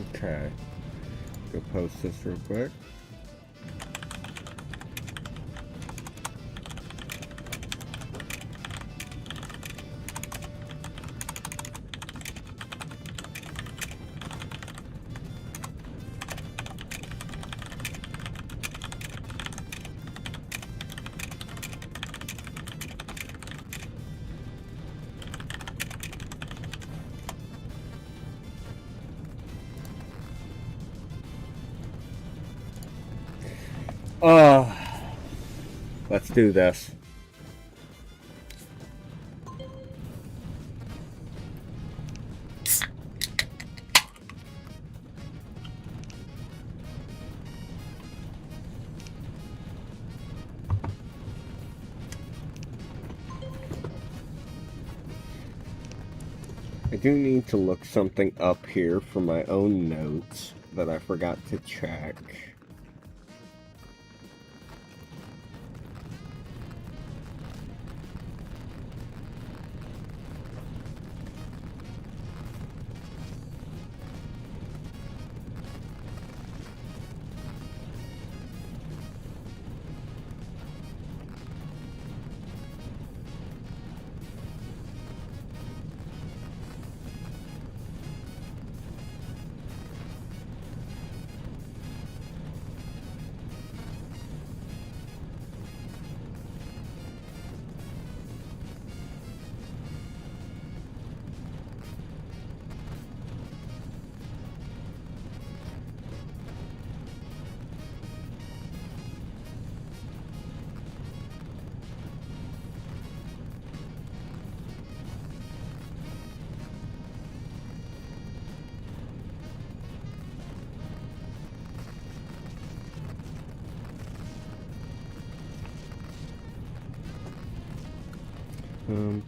Okay. Go post this real quick. Let's do this. I do need to look something up here for my own notes that I forgot to check.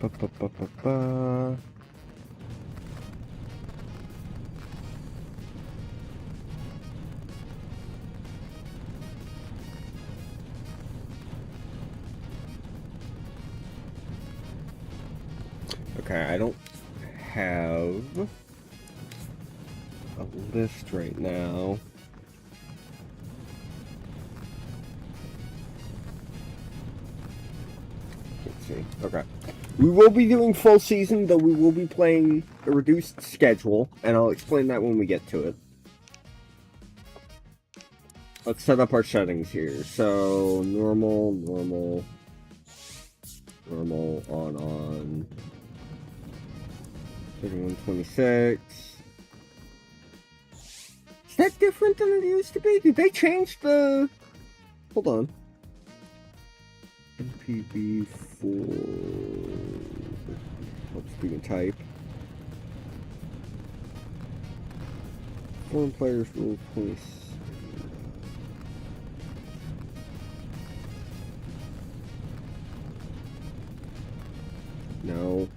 Ba, ba, ba, ba, ba. Okay, I don't have a list right now. Let's see. Okay. We will be doing full season, though we will be playing a reduced schedule, and I'll explain that when we get to it. Let's set up our settings here. So, normal, on. 3126. Is that different than it used to be? Did they change the... Hold on. MPB4. Let's do and type. Foreign players rule 26. No.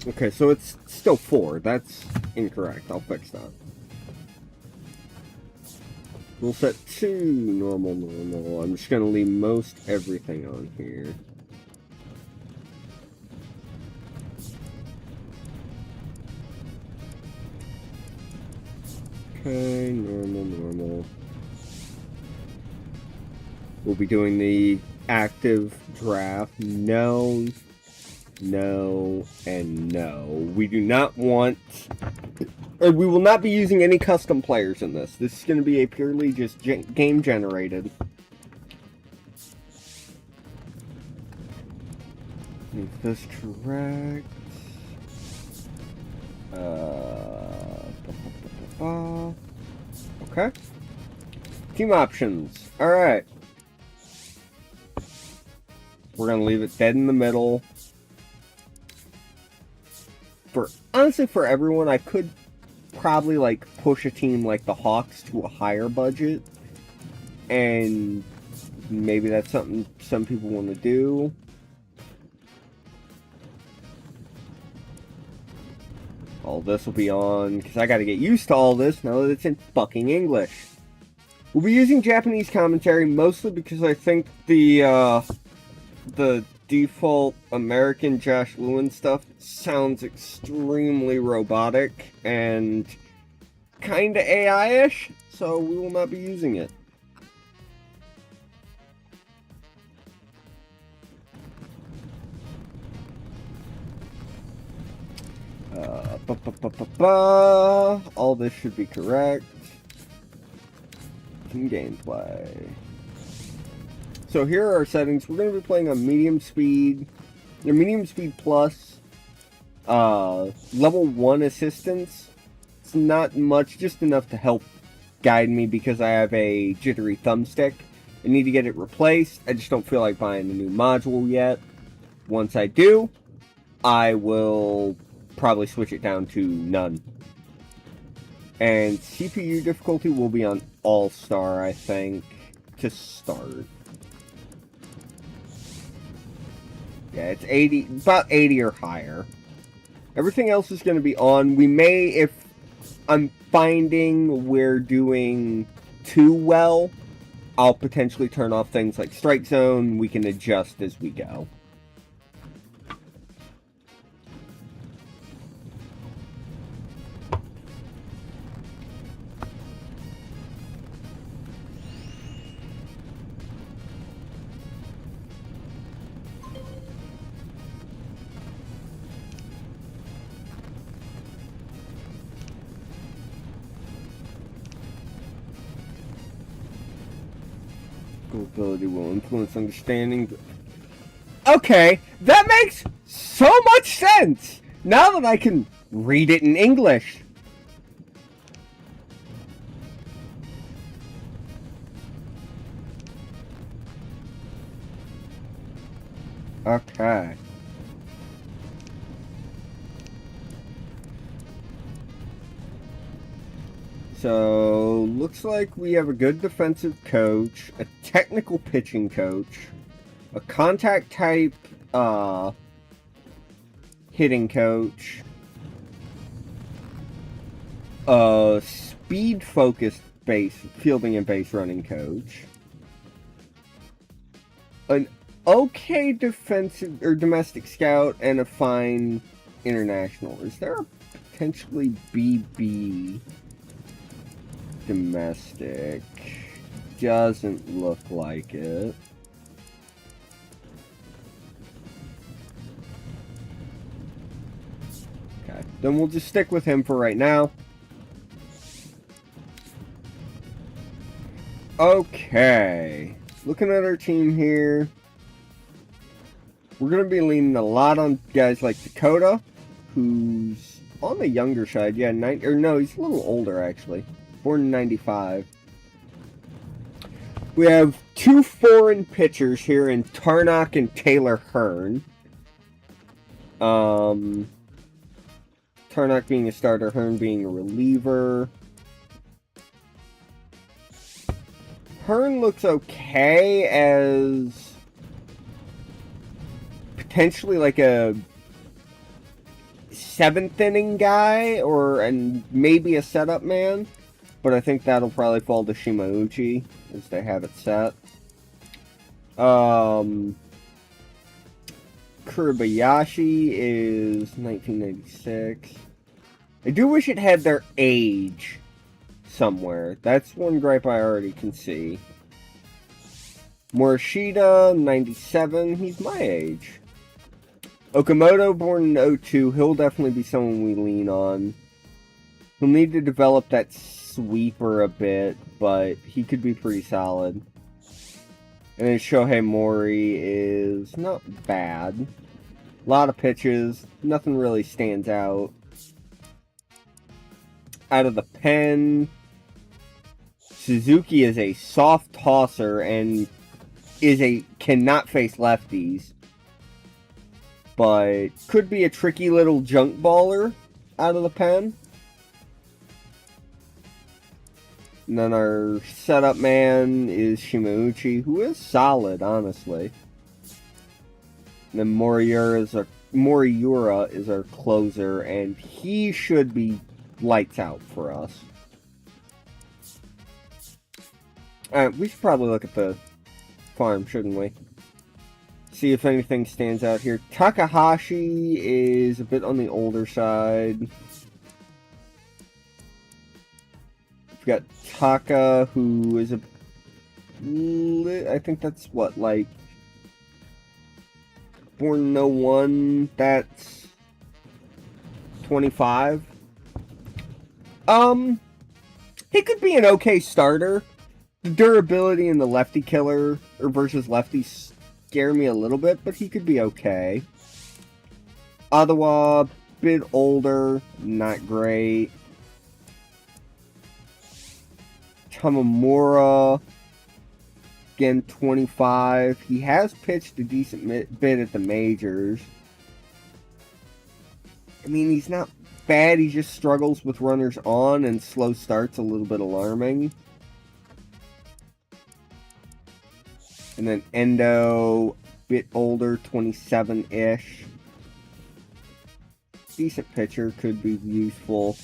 Okay, so it's still 4. That's incorrect. I'll fix that. We'll set 2 normal. I'm just going to leave most everything on here. Okay, normal. We'll be doing the active draft. No, and no. We do not want... Or we will not be using any custom players in this. This is going to be a purely just game generated. Is this correct? Okay. Team options. Alright. We're going to leave it dead in the middle. Honestly, for everyone, I could probably like push a team like the Hawks to a higher budget, and maybe that's something some people want to do. All this will be on because I got to get used to all this now that it's in fucking English. We'll be using Japanese commentary mostly because I think the default American Josh Lewin stuff sounds extremely robotic and kinda AI-ish, so we will not be using it. All this should be correct. Some gameplay. So here are our settings. We're going to be playing on medium speed plus, level 1 assistance. It's not much, just enough to help guide me because I have a jittery thumbstick. I need to get it replaced. I just don't feel like buying a new module yet. Once I do, I will probably switch it down to none. And CPU difficulty will be on All-Star, I think, to start. Yeah, it's 80, about 80 or higher. Everything else is going to be on. We may, if I'm finding we're doing too well, I'll potentially turn off things like Strike Zone. We can adjust as we go. Ability will influence understanding. Okay, that makes so much sense! Now that I can read it in English. Okay. So, looks like we have a good defensive coach, a technical pitching coach, a contact type hitting coach, a speed focused fielding and base running coach, an okay defensive or domestic scout, and a fine international. Is there a potentially BB? Domestic. Doesn't look like it. Okay, then we'll just stick with him for right now. Okay, looking at our team here, we're going to be leaning a lot on guys like Dakota, who's on the younger side. Yeah, no, he's a little older actually. Born in 95. We have two foreign pitchers here in Tarnock and Taylor Hearn. Tarnock being a starter, Hearn being a reliever. Hearn looks okay as potentially like a 7th inning guy and maybe a setup man. But I think that'll probably fall to Shimauchi, as they have it set. Kuribayashi is 1996. I do wish it had their age somewhere. That's one gripe I already can see. Morishita, 97. He's my age. Okamoto, born in 02. He'll definitely be someone we lean on. He'll need to develop that sweeper a bit, but he could be pretty solid. And then Shohei Mori is not bad. A lot of pitches. Nothing really stands out. Out of the pen, Suzuki is a soft tosser and cannot face lefties. But could be a tricky little junk baller out of the pen. And then our setup man is Shimauchi, who is solid, honestly. And then Moriura is our closer, and he should be lights out for us. Alright, we should probably look at the farm, shouldn't we? See if anything stands out here. Takahashi is a bit on the older side. We've got Taka, who is I think that's what, like, born in 01, that's 25. He could be an okay starter. The durability in the lefty killer or versus lefties scare me a little bit, but he could be okay. Ottawa, bit older, not great. Tamamura, again, 25. He has pitched a decent bit at the majors. I mean, he's not bad. He just struggles with runners on, and slow starts a little bit alarming. And then Endo, bit older, 27-ish. Decent pitcher, could be useful.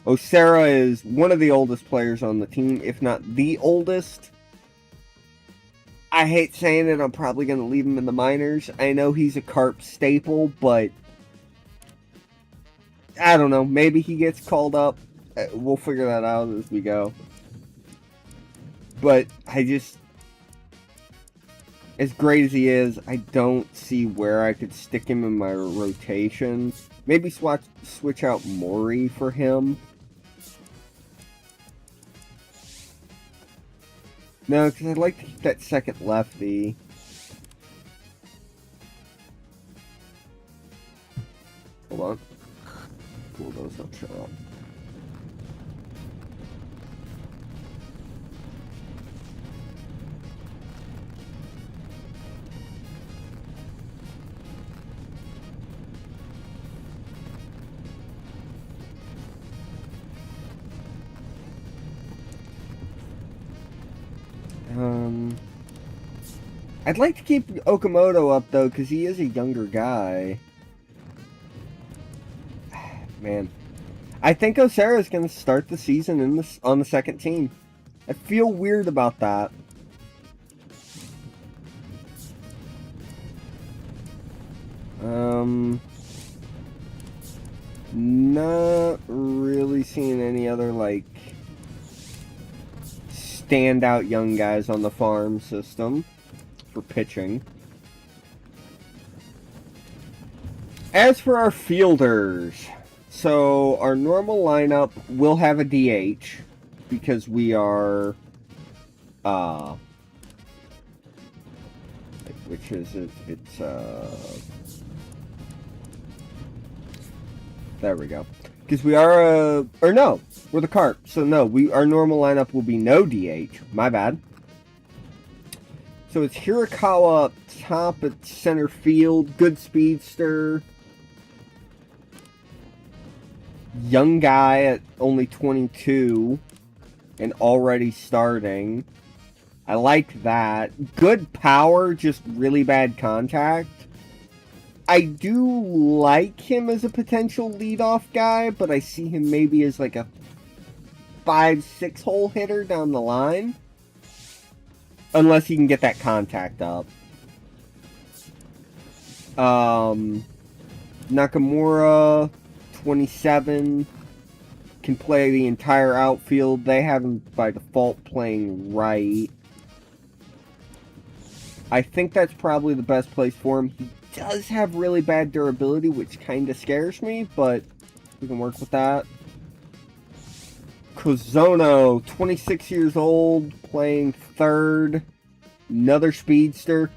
Osera is one of the oldest players on the team, if not the oldest. I hate saying it, I'm probably going to leave him in the minors. I know he's a Carp staple, but I don't know. Maybe he gets called up. We'll figure that out as we go. But I just, as great as he is, I don't see where I could stick him in my rotation. Maybe switch out Mori for him. No, because I'd like to keep that second lefty. Hold on. Cool, those don't show up. I'd like to keep Okamoto up, though, because he is a younger guy. Man. I think Osera is going to start the season on the second team. I feel weird about that. Not really seeing any other, like, standout young guys on the farm system for pitching. As for our fielders, so our normal lineup will have a DH because we are, which is it? It's, there we go. Because we are, or no, we're the Carp. So no, our normal lineup will be no DH. My bad. So it's Hirakawa up top at center field. Good speedster. Young guy at only 22. And already starting. I like that. Good power, just really bad contact. I do like him as a potential leadoff guy, but I see him maybe as like a 5-6 hole hitter down the line. Unless he can get that contact up. Nakamura, 27, can play the entire outfield. They have him by default playing right. I think that's probably the best place for him. He does have really bad durability, which kind of scares me, but we can work with that. Kozono, 26 years old, playing third. Another speedster.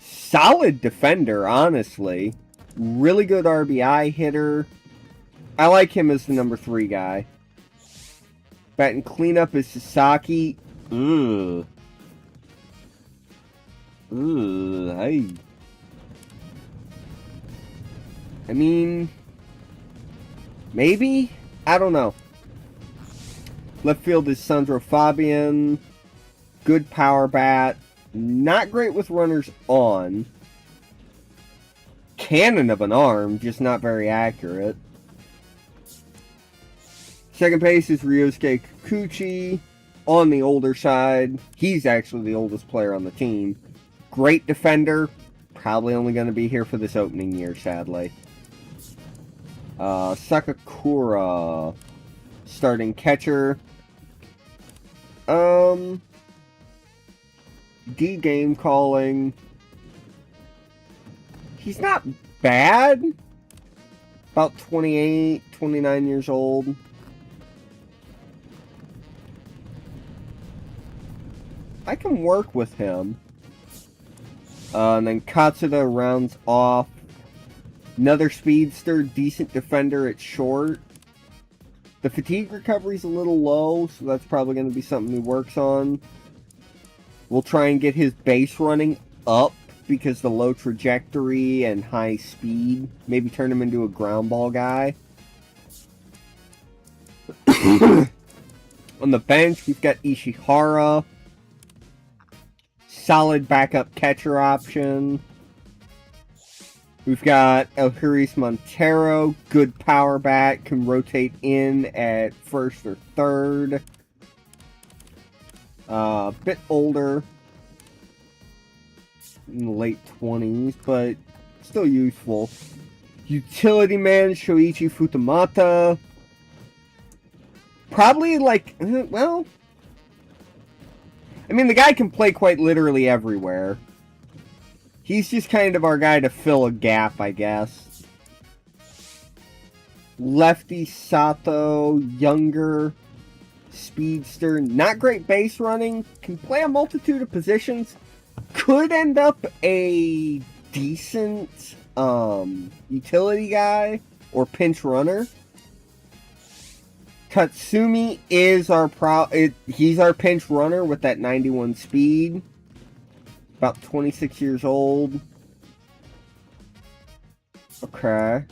Solid defender, honestly. Really good RBI hitter. I like him as the number 3 guy. Batting cleanup is Sasaki. Ugh. Hey. I mean, maybe? I don't know. Left field is Sandro Fabian. Good power bat. Not great with runners on. Cannon of an arm, just not very accurate. Second base is Ryosuke Kikuchi. On the older side. He's actually the oldest player on the team. Great defender. probably only going to be here for this opening year, sadly. Sakakura, starting catcher. D game calling. He's not bad. About 28, 29 years old. I can work with him. And then Katsuda rounds off. Another speedster, decent defender at short. The fatigue recovery's a little low, so that's probably going to be something he works on. We'll try and get his base running up because the low trajectory and high speed. Maybe turn him into a ground ball guy. On the bench, we've got Ishihara. Solid backup catcher option. We've got Elhuris Montero, good power bat, can rotate in at first or third. Bit older, in the late 20s, but still useful. Utility man, Shoichi Futamata. Probably like, well, I mean, the guy can play quite literally everywhere. He's just kind of our guy to fill a gap, I guess. Lefty Sato, younger, speedster, not great base running, can play a multitude of positions, could end up a decent utility guy or pinch runner. Tatsumi is our he's our pinch runner with that 91 speed. About 26 years old. Okay.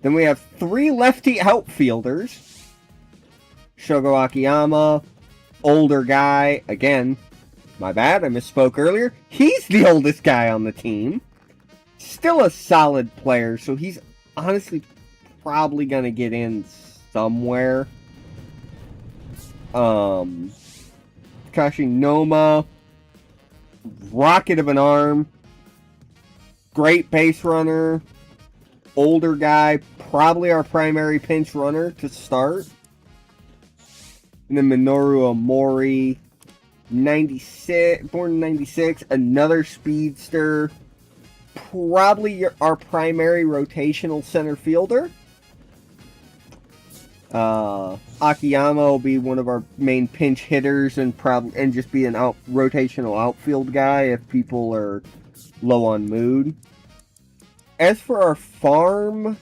Then we have 3 lefty outfielders. Shogo Akiyama, older guy. Again, my bad, I misspoke earlier. He's the oldest guy on the team. Still a solid player, so he's honestly probably going to get in somewhere. Kashinoma, rocket of an arm, great base runner, older guy, probably our primary pinch runner to start. And then Minoru Omori, 96, born in 96, another speedster, probably our primary rotational center fielder. Akiyama will be one of our main pinch hitters and just be an rotational outfield guy if people are low on mood. As for our farm,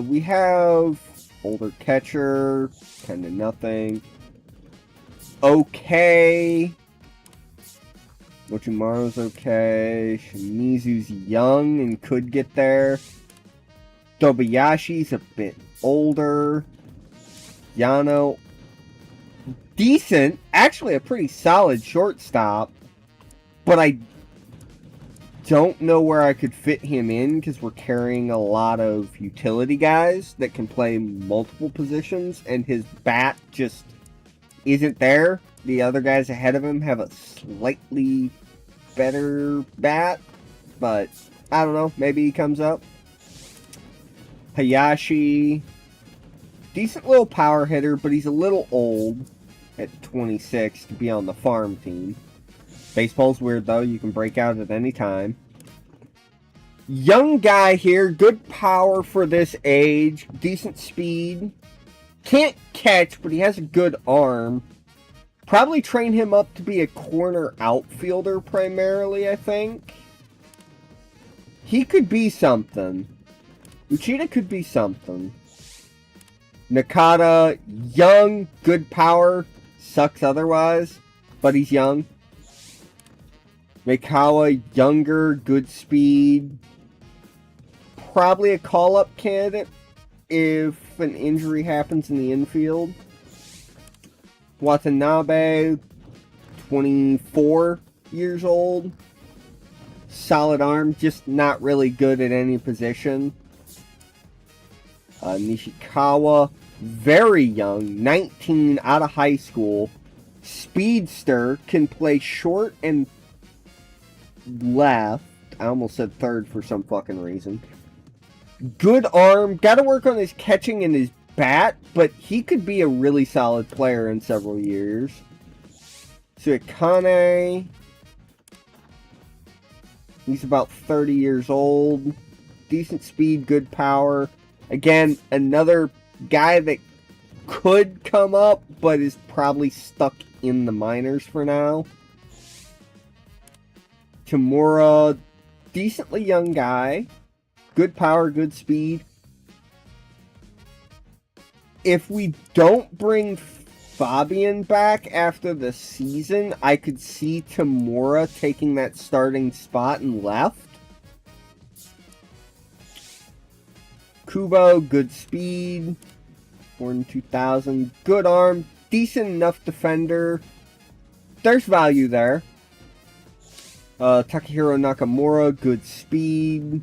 we have older catcher, kind of nothing. Okay. Mochimaru's okay. Shimizu's young and could get there. Tobayashi's a bit older. Yano, decent, actually a pretty solid shortstop, but I don't know where I could fit him in because we're carrying a lot of utility guys that can play multiple positions, and his bat just isn't there. The other guys ahead of him have a slightly better bat, but I don't know, maybe he comes up. Hayashi, decent little power hitter, but he's a little old at 26 to be on the farm team. Baseball's weird, though. You can break out at any time. Young guy here. Good power for this age. Decent speed. Can't catch, but he has a good arm. Probably train him up to be a corner outfielder primarily, I think. He could be something. Uchida could be something. Nakata, young, good power, sucks otherwise, but he's young. Mikawa, younger, good speed. Probably a call-up candidate if an injury happens in the infield. Watanabe, 24 years old. Solid arm, just not really good at any position. Nishikawa, very young, 19, out of high school. Speedster, can play short and left. I almost said third for some fucking reason. Good arm. Got to work on his catching and his bat, but he could be a really solid player in several years. Suikane. He's about 30 years old. Decent speed, good power. Again, another guy that could come up, but is probably stuck in the minors for now. Tamura, decently young guy. Good power, good speed. If we don't bring Fabian back after the season, I could see Tamura taking that starting spot and left. Kubo, good speed. Born in 2000. Good arm. Decent enough defender. There's value there. Takahiro Nakamura, good speed.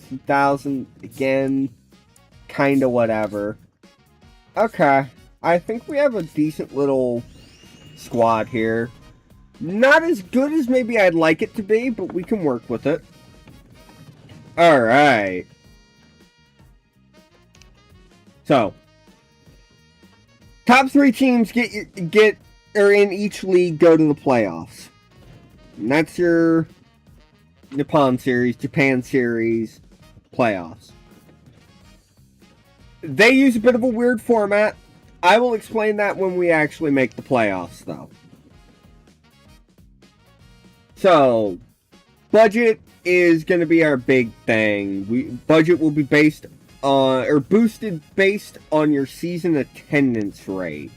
2000, again, kinda whatever. Okay, I think we have a decent little squad here. Not as good as maybe I'd like it to be, but we can work with it. Alright. So, top 3 teams are in each league go to the playoffs. And that's your Nippon Series, Japan Series, playoffs. They use a bit of a weird format. I will explain that when we actually make the playoffs, though. So, budget is going to be our big thing. Budget will be based on, or boosted based on your season attendance rate.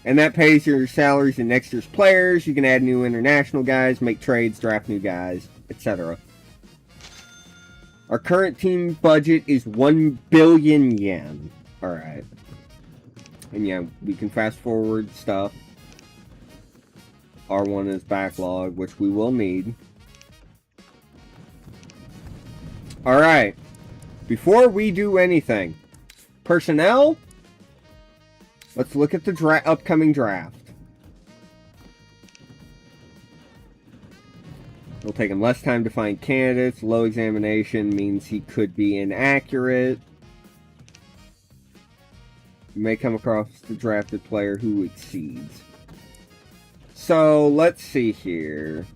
And that pays your salaries and next year's players. You can add new international guys, make trades, draft new guys, etc. Our current team budget is 1 billion yen. Alright. And yeah, we can fast forward stuff. R1 is backlog, which we will need. Alright. Before we do anything, personnel, let's look at the upcoming draft. It'll take him less time to find candidates. Low examination means he could be inaccurate. You may come across the drafted player who exceeds. So, let's see here.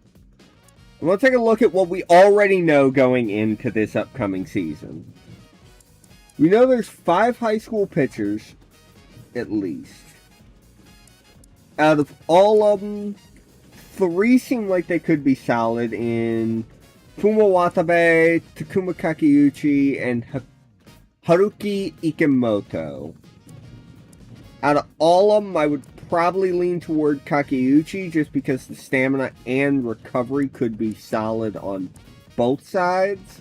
I'm going to take a look at what we already know going into this upcoming season. We know there's 5 high school pitchers, at least. Out of all of them, 3 seem like they could be solid in Fuma Watabe, Takuma Kakeuchi, and Haruki Ikemoto. Out of all of them, I would probably lean toward Kakeuchi just because the stamina and recovery could be solid on both sides.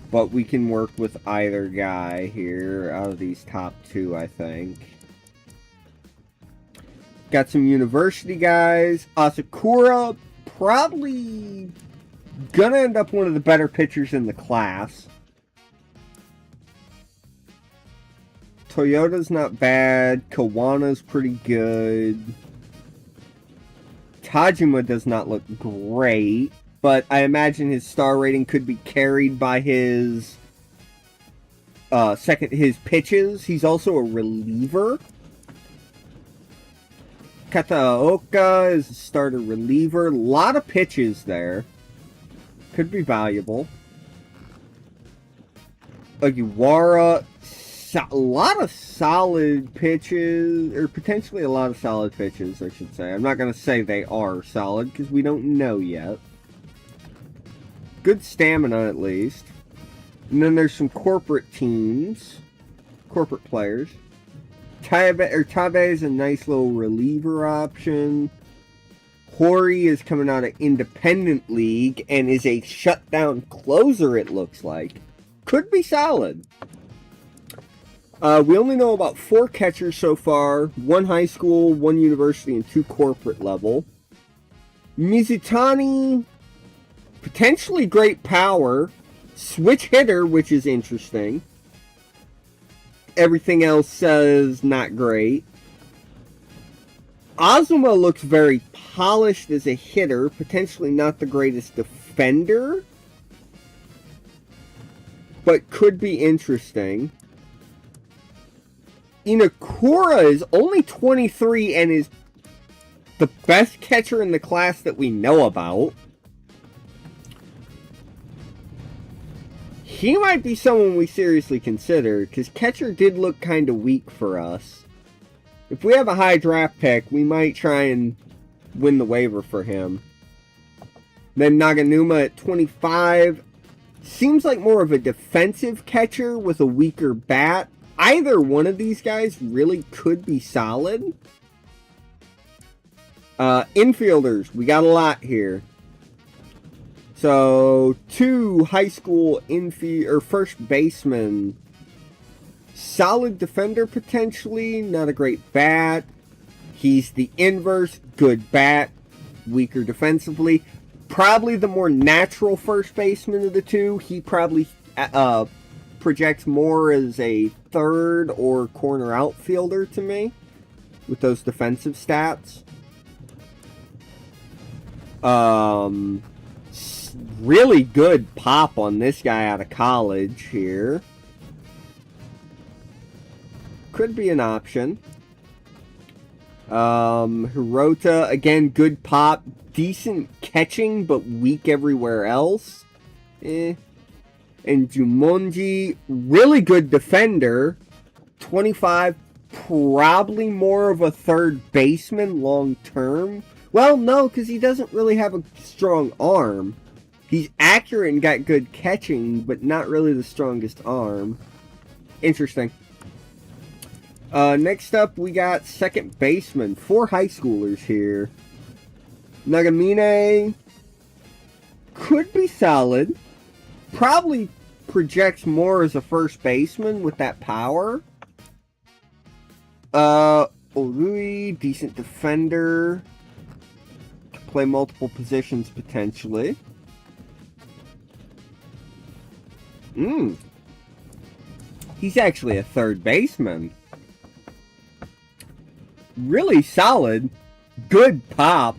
But we can work with either guy here out of these top 2, I think. Got some university guys. Asakura, probably gonna end up one of the better pitchers in the class. Toyota's not bad. Kawana's pretty good. Tajima does not look great, but I imagine his star rating could be carried by his his pitches. He's also a reliever. Kataoka is a starter reliever. A lot of pitches there. Could be valuable. Agiwara, a lot of solid pitches, or potentially a lot of solid pitches, I should say. I'm not going to say they are solid, because we don't know yet. Good stamina, at least. And then there's some corporate teams. Corporate players. Tabe is a nice little reliever option. Hori is coming out of Independent League, and is a shutdown closer, it looks like. Could be solid. We only know about 4 catchers so far. 1 high school, 1 university, and 2 corporate level. Mizutani, potentially great power. Switch hitter, which is interesting. Everything else says not great. Ozuma looks very polished as a hitter, potentially not the greatest defender, but could be interesting. Inakura is only 23 and is the best catcher in the class that we know about. He might be someone we seriously consider, because catcher did look kind of weak for us. If we have a high draft pick, we might try and win the waiver for him. Then Naganuma at 25. Seems like more of a defensive catcher with a weaker bat. Either one of these guys really could be solid. Infielders, we got a lot here. So, 2 high school first basemen. Solid defender potentially, not a great bat. He's the inverse, good bat, weaker defensively. Probably the more natural first baseman of the two. He probably projects more as a third or corner outfielder to me with those defensive stats. Really good pop on this guy out of college here. Could be an option. Hirota, again, good pop. Decent catching, but weak everywhere else. And Jumonji, really good defender. 25, probably more of a third baseman long term. Well, no, because he doesn't really have a strong arm. He's accurate and got good catching, but not really the strongest arm. Interesting. Next up, we got second baseman. 4 high schoolers here. Nagamine could be solid. Probably projects more as a first baseman with that power. Orui, decent defender. Could play multiple positions potentially. He's actually a third baseman. Really solid. Good pop.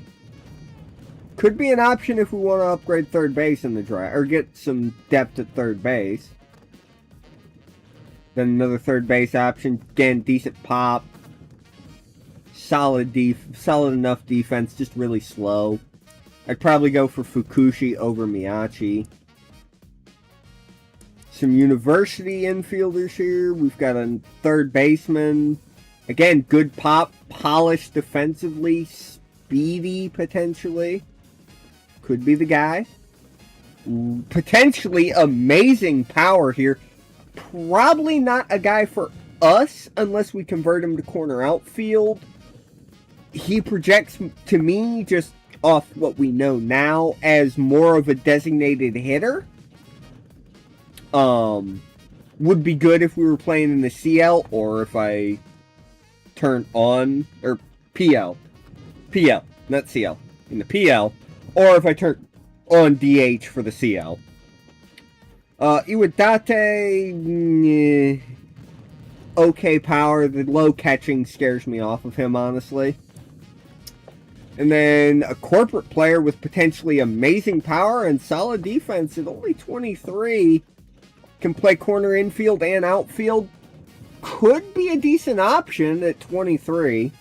Could be an option if we want to upgrade third base in the draft, or get some depth at third base. Then another third base option. Again, decent pop. Solid enough defense, just really slow. I'd probably go for Fukushi over Miyachi. Some university infielders here. We've got a third baseman. Again, good pop, polished defensively, speedy potentially. Could be the guy. Potentially amazing power here. Probably not a guy for us unless we convert him to corner outfield. He projects to me, just off what we know now, as more of a designated hitter. Would be good if we were playing in the CL, or if I turn on, or PL, not CL, in the PL, or if I turn on DH for the CL. Iwadate, okay power. The low catching scares me off of him, honestly. And then a corporate player with potentially amazing power and solid defense at only 23. Can play corner infield and outfield. Could be a decent option at 23.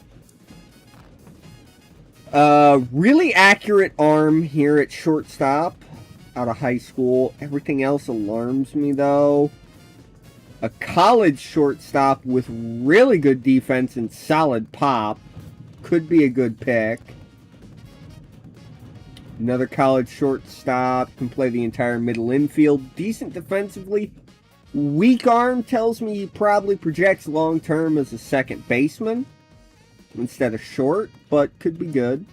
Really accurate arm here at shortstop out of high school. Everything else alarms me, though. A college shortstop with really good defense and solid pop. Could be a good pick. Another college shortstop. Can play the entire middle infield. Decent defensively. Weak arm tells me he probably projects long-term as a second baseman instead of short, but could be good.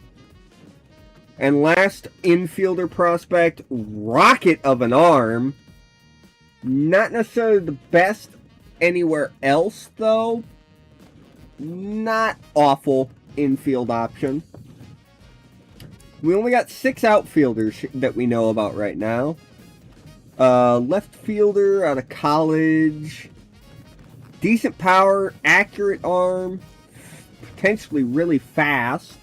And last infielder prospect, rocket of an arm. Not necessarily the best anywhere else, though. Not awful infield option. We only got 6 outfielders that we know about right now. Left fielder out of college. Decent power, accurate arm. potentially really fast.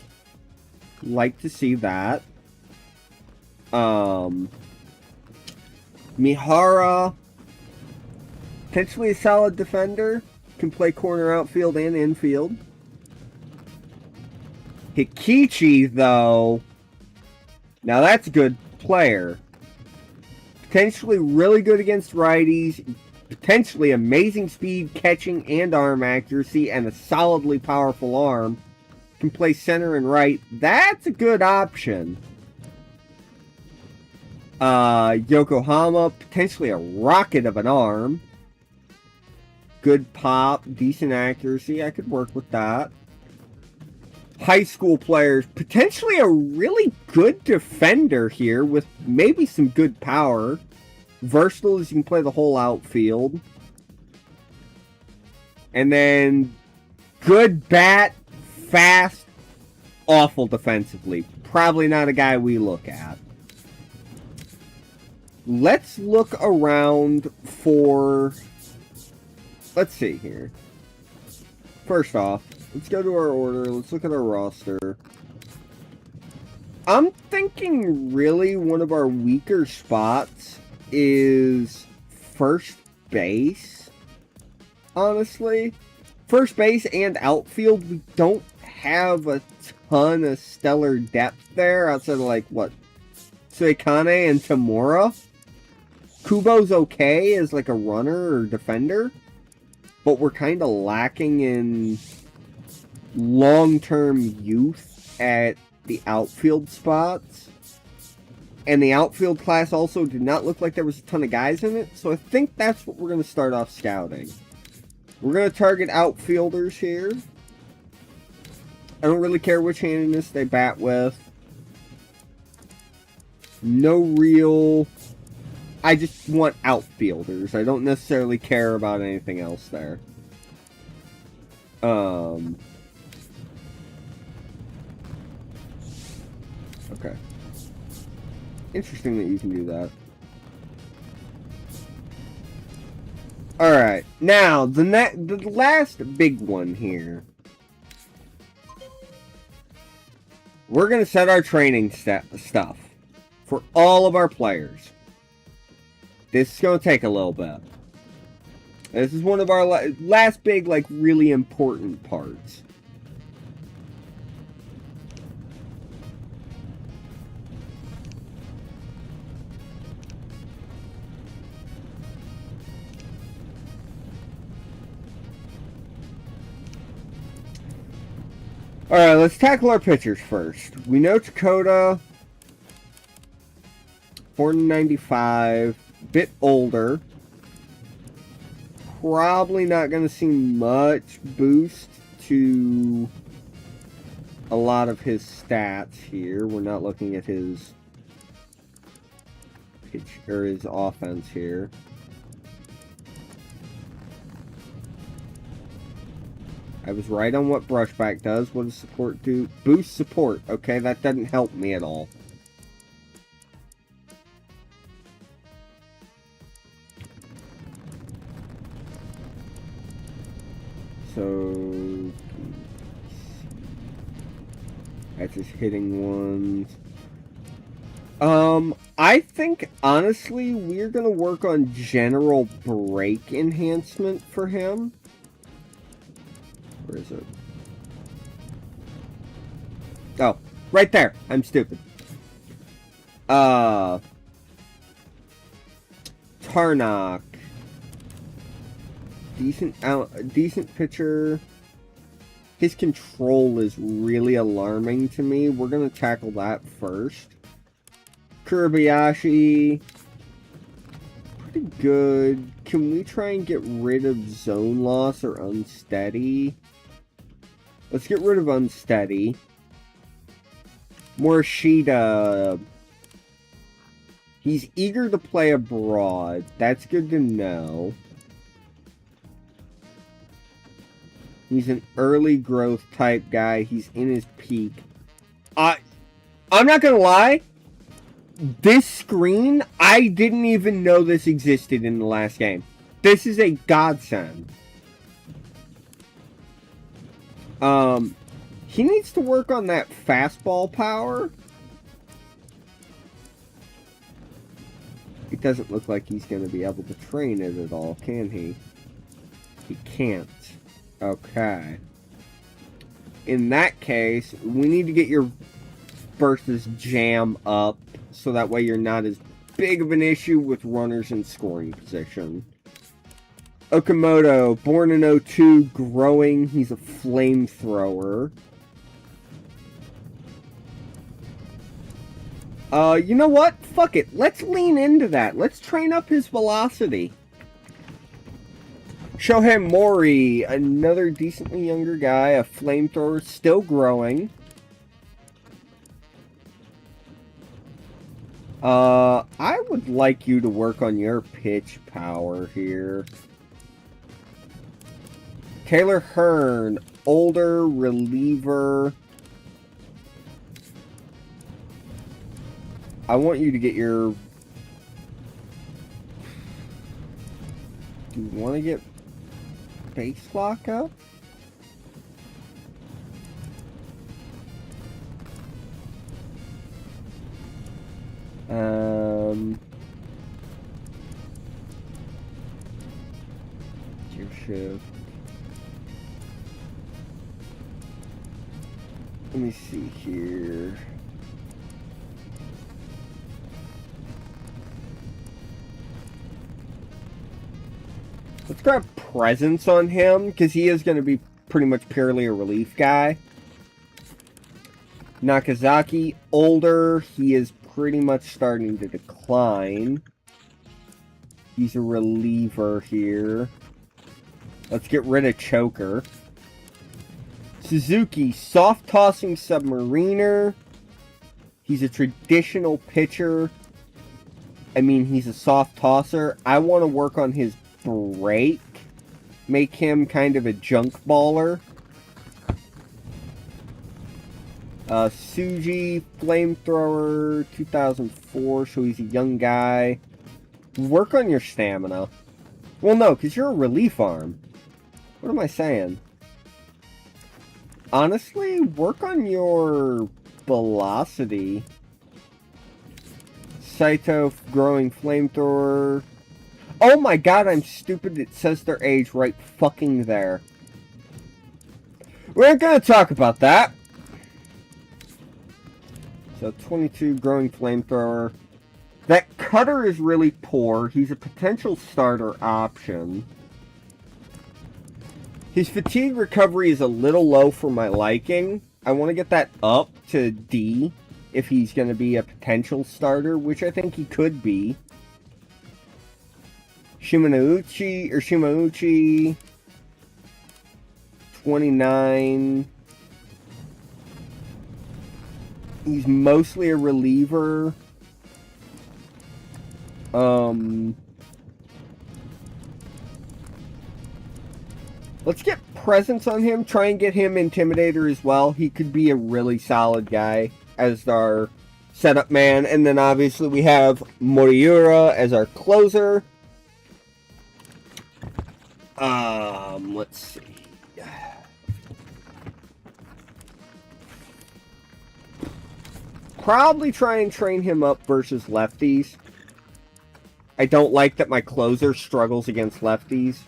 Like to see that. Mihara, potentially a solid defender. Can play corner, outfield, and infield. Hikichi, though, now that's a good player. Potentially really good against righties. Potentially amazing speed, catching, and arm accuracy, and a solidly powerful arm. Can play center and right. That's a good option. Yokohama, potentially a rocket of an arm. Good pop, decent accuracy. I could work with that. High school players, potentially a really good defender here with maybe some good power. Versatile as you can play the whole outfield. And then good bat, fast, awful defensively. Probably not a guy we look at. Let's look around for... Let's see here. First off, let's go to our order. Let's look at our roster. I'm thinking really one of our weaker spots is first base. Honestly. First base and outfield, we don't have a ton of stellar depth there outside of like, what? Suekane and Tamura. Kubo's okay as like a runner or defender. But we're kind of lacking in long-term youth at the outfield spots. And the outfield class also did not look like there was a ton of guys in it. So I think that's what we're going to start off scouting. We're going to target outfielders here. I don't really care which handiness they bat with. No real... I just want outfielders. I don't necessarily care about anything else there. Okay. Interesting that you can do that. Alright. Now, the last big one here. We're going to set our training stuff for all of our players. This is going to take a little bit. This is one of our last big, like, really important parts. Alright, let's tackle our pitchers first. We know Takota, 495. Bit older. Probably not going to see much boost to a lot of his stats here. We're not looking at his pitch or his offense here. I was right on what brushback does. What does support do? Boost support. Okay, that doesn't help me at all. So, that's just hitting ones. I think, honestly, we're going to work on general break enhancement for him. Where is it? Oh, right there. I'm stupid. Tarnock. Decent pitcher. His control is really alarming to me. We're going to tackle that first. Kurabayashi. Pretty good. Can we try and get rid of zone loss or unsteady? Let's get rid of unsteady. Morishita. He's eager to play abroad. That's good to know. He's an early growth type guy. He's in his peak. I'm not gonna lie. This screen, I didn't even know this existed in the last game. This is a godsend. He needs to work on that fastball power. It doesn't look like he's going to be able to train it at all, can he? He can't. Okay. In that case, we need to get your versus jam up so that way you're not as big of an issue with runners in scoring position. Okamoto, born in '02, growing. He's a flamethrower. You know what? Fuck it. Let's lean into that. Let's train up his velocity. Shohei Mori, another decently younger guy, a flamethrower, still growing. I would like you to work on your pitch power here. Taylor Hearn, older reliever. I want you to get your... Do you want to get base lock up? Gear shift. Let me see here. Let's grab presence on him, because he is going to be pretty much purely a relief guy. Nakazaki, older. He is pretty much starting to decline. He's a reliever here. Let's get rid of Choker. Suzuki, soft-tossing submariner. He's a traditional pitcher. I mean, he's a soft tosser. I want to work on his break. Make him kind of a junk baller. Suji, flamethrower, 2004, so he's a young guy. Work on your stamina. Well, no, because you're a relief arm. What am I saying? Honestly, work on your velocity. Saito, growing flamethrower. Oh my god, I'm stupid. It says their age right fucking there. We're gonna talk about that. So 22, growing flamethrower. That cutter is really poor. He's a potential starter option. His fatigue recovery is a little low for my liking. I want to get that up to D if he's going to be a potential starter, which I think he could be. Shimauchi, 29. He's mostly a reliever. Let's get presence on him. Try and get him Intimidator as well. He could be a really solid guy as our setup man. And then obviously we have Moriura as our closer. Let's see. Probably try and train him up versus lefties. I don't like that my closer struggles against lefties.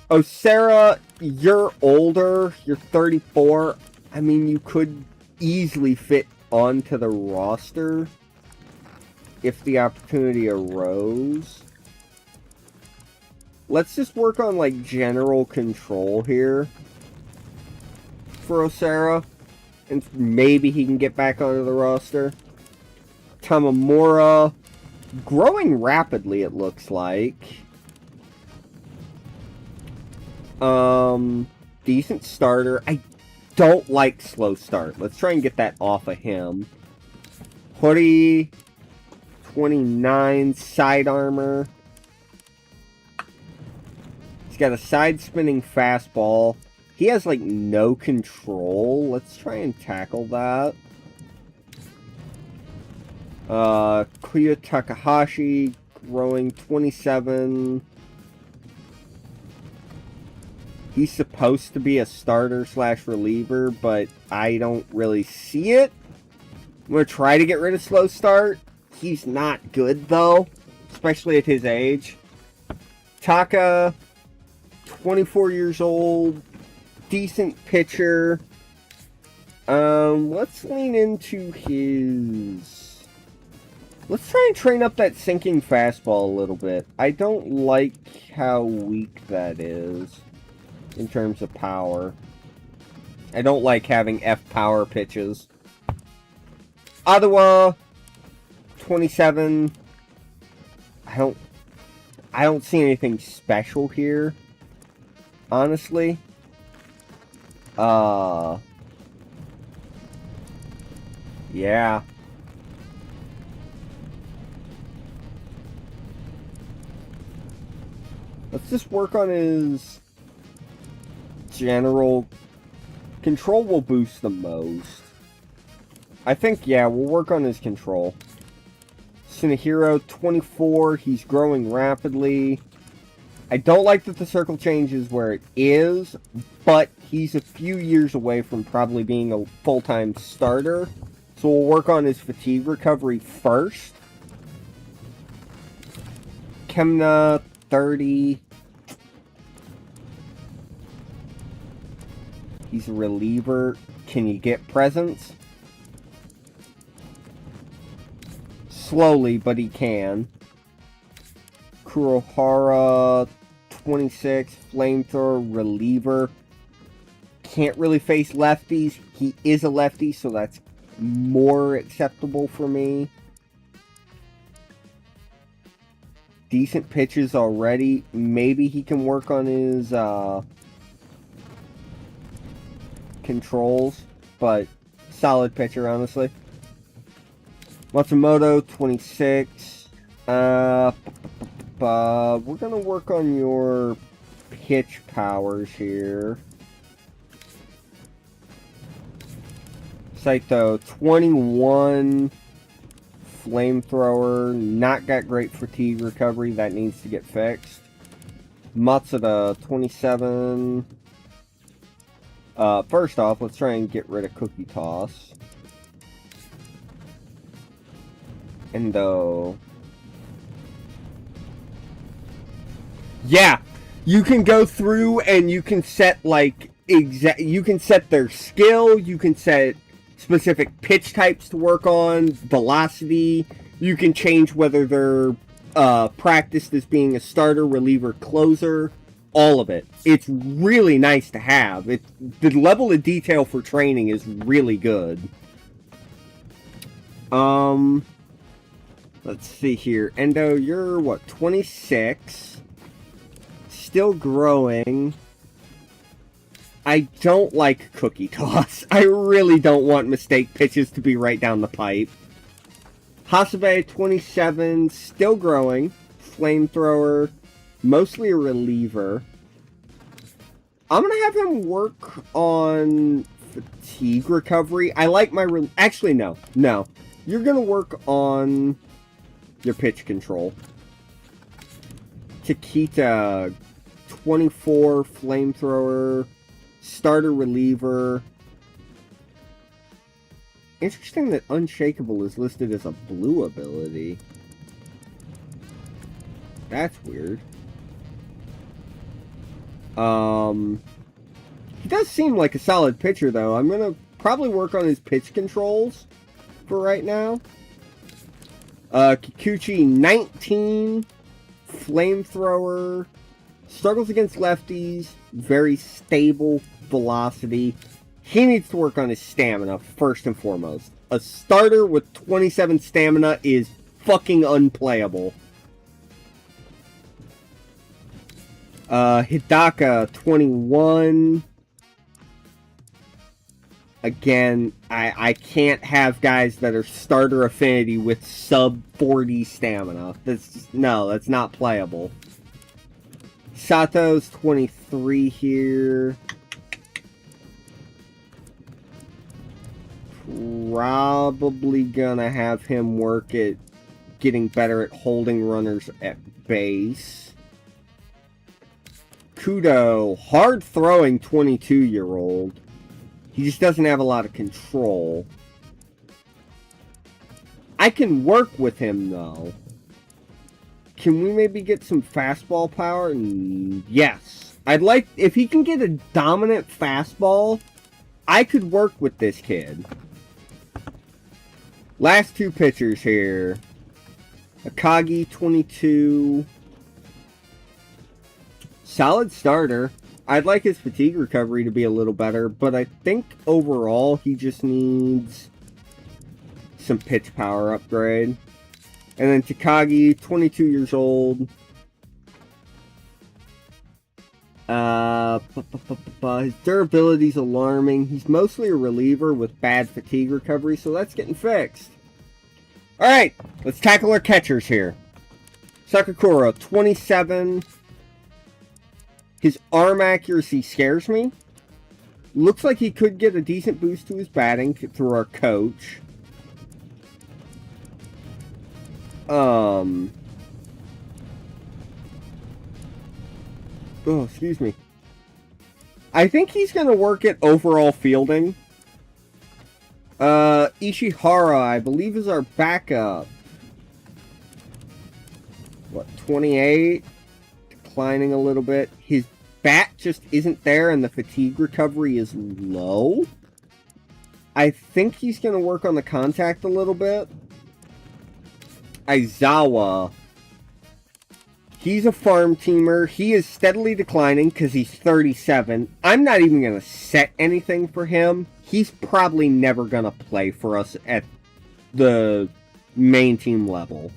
Oh, Sarah, you're older. You're 34. I mean, you could easily fit onto the roster if the opportunity arose. Let's just work on, like, general control here for Osara. And maybe he can get back onto the roster. Tamamura, growing rapidly, it looks like. Decent starter. I don't like slow start. Let's try and get that off of him. Hori, 29, side armor. He's got a side spinning fastball. He has, like, no control. Let's try and tackle that. Kuya Takahashi, growing 27. He's supposed to be a starter / reliever, but I don't really see it. I'm going to try to get rid of slow start. He's not good, though, especially at his age. Taka, 24 years old, decent pitcher. Let's lean into his... Let's try and train up that sinking fastball a little bit. I don't like how weak that is in terms of power. I don't like having F power pitches. Ottawa, 27. I don't see anything special here, honestly. Yeah. Let's just work on his general control. Will boost the most. I think, yeah, we'll work on his control. Sinahiro, 24. He's growing rapidly. I don't like that the circle changes where it is, but he's a few years away from probably being a full-time starter. So we'll work on his fatigue recovery first. Kemna, 30. He's a reliever. Can you get presence? Slowly, but he can. Kurohara, 26, flamethrower, reliever. Can't really face lefties. He is a lefty, so that's more acceptable for me. Decent pitches already. Maybe he can work on his controls, but solid pitcher, honestly. Matsumoto, 26. We're gonna work on your pitch powers here. Saito, 21. Flamethrower, not got great fatigue recovery. That needs to get fixed. Matsuda, 27. First off, let's try and get rid of Cookie Toss. Endo. Yeah, you can go through and you can set like you can set their skill, you can set specific pitch types to work on, velocity. You can change whether they're practiced as being a starter, reliever, closer. All of it. It's really nice to have. The level of detail for training is really good. Let's see here. Endo, you're what, 26? Still growing. I don't like Cookie Toss. I really don't want mistake pitches to be right down the pipe. Hasabe, 27, still growing. Flamethrower, mostly a reliever. I'm going to have him work on fatigue recovery. I like my... Actually, no. No. You're going to work on your pitch control. Takita, 24, flamethrower, starter reliever. Interesting that Unshakable is listed as a blue ability. That's weird. He does seem like a solid pitcher, though. I'm gonna probably work on his pitch controls for right now. Kikuchi, 19, flamethrower, struggles against lefties, very stable velocity. He needs to work on his stamina, first and foremost. A starter with 27 stamina is fucking unplayable. Hidaka, 21. Again, I can't have guys that are starter affinity with sub 40 stamina. That's not playable. Sato's 23 here. Probably gonna have him work at getting better at holding runners at base. Kudo, hard-throwing 22-year-old. He just doesn't have a lot of control. I can work with him, though. Can we maybe get some fastball power? Yes. I'd like... If he can get a dominant fastball, I could work with this kid. Last two pitchers here. Akagi, 22. Solid starter. I'd like his fatigue recovery to be a little better, but I think overall he just needs some pitch power upgrade. And then Takagi, 22 years old. His durability's alarming. He's mostly a reliever with bad fatigue recovery, so that's getting fixed. Alright, let's tackle our catchers here. Sakakura, 27. His arm accuracy scares me. Looks like he could get a decent boost to his batting through our coach. Oh, excuse me. I think he's going to work at overall fielding. Ishihara, I believe, is our backup. What, 28? Declining a little bit. His bat just isn't there, and the fatigue recovery is low. I think he's going to work on the contact a little bit. Aizawa. He's a farm teamer. He is steadily declining because he's 37. I'm not even going to set anything for him. He's probably never going to play for us at the main team level.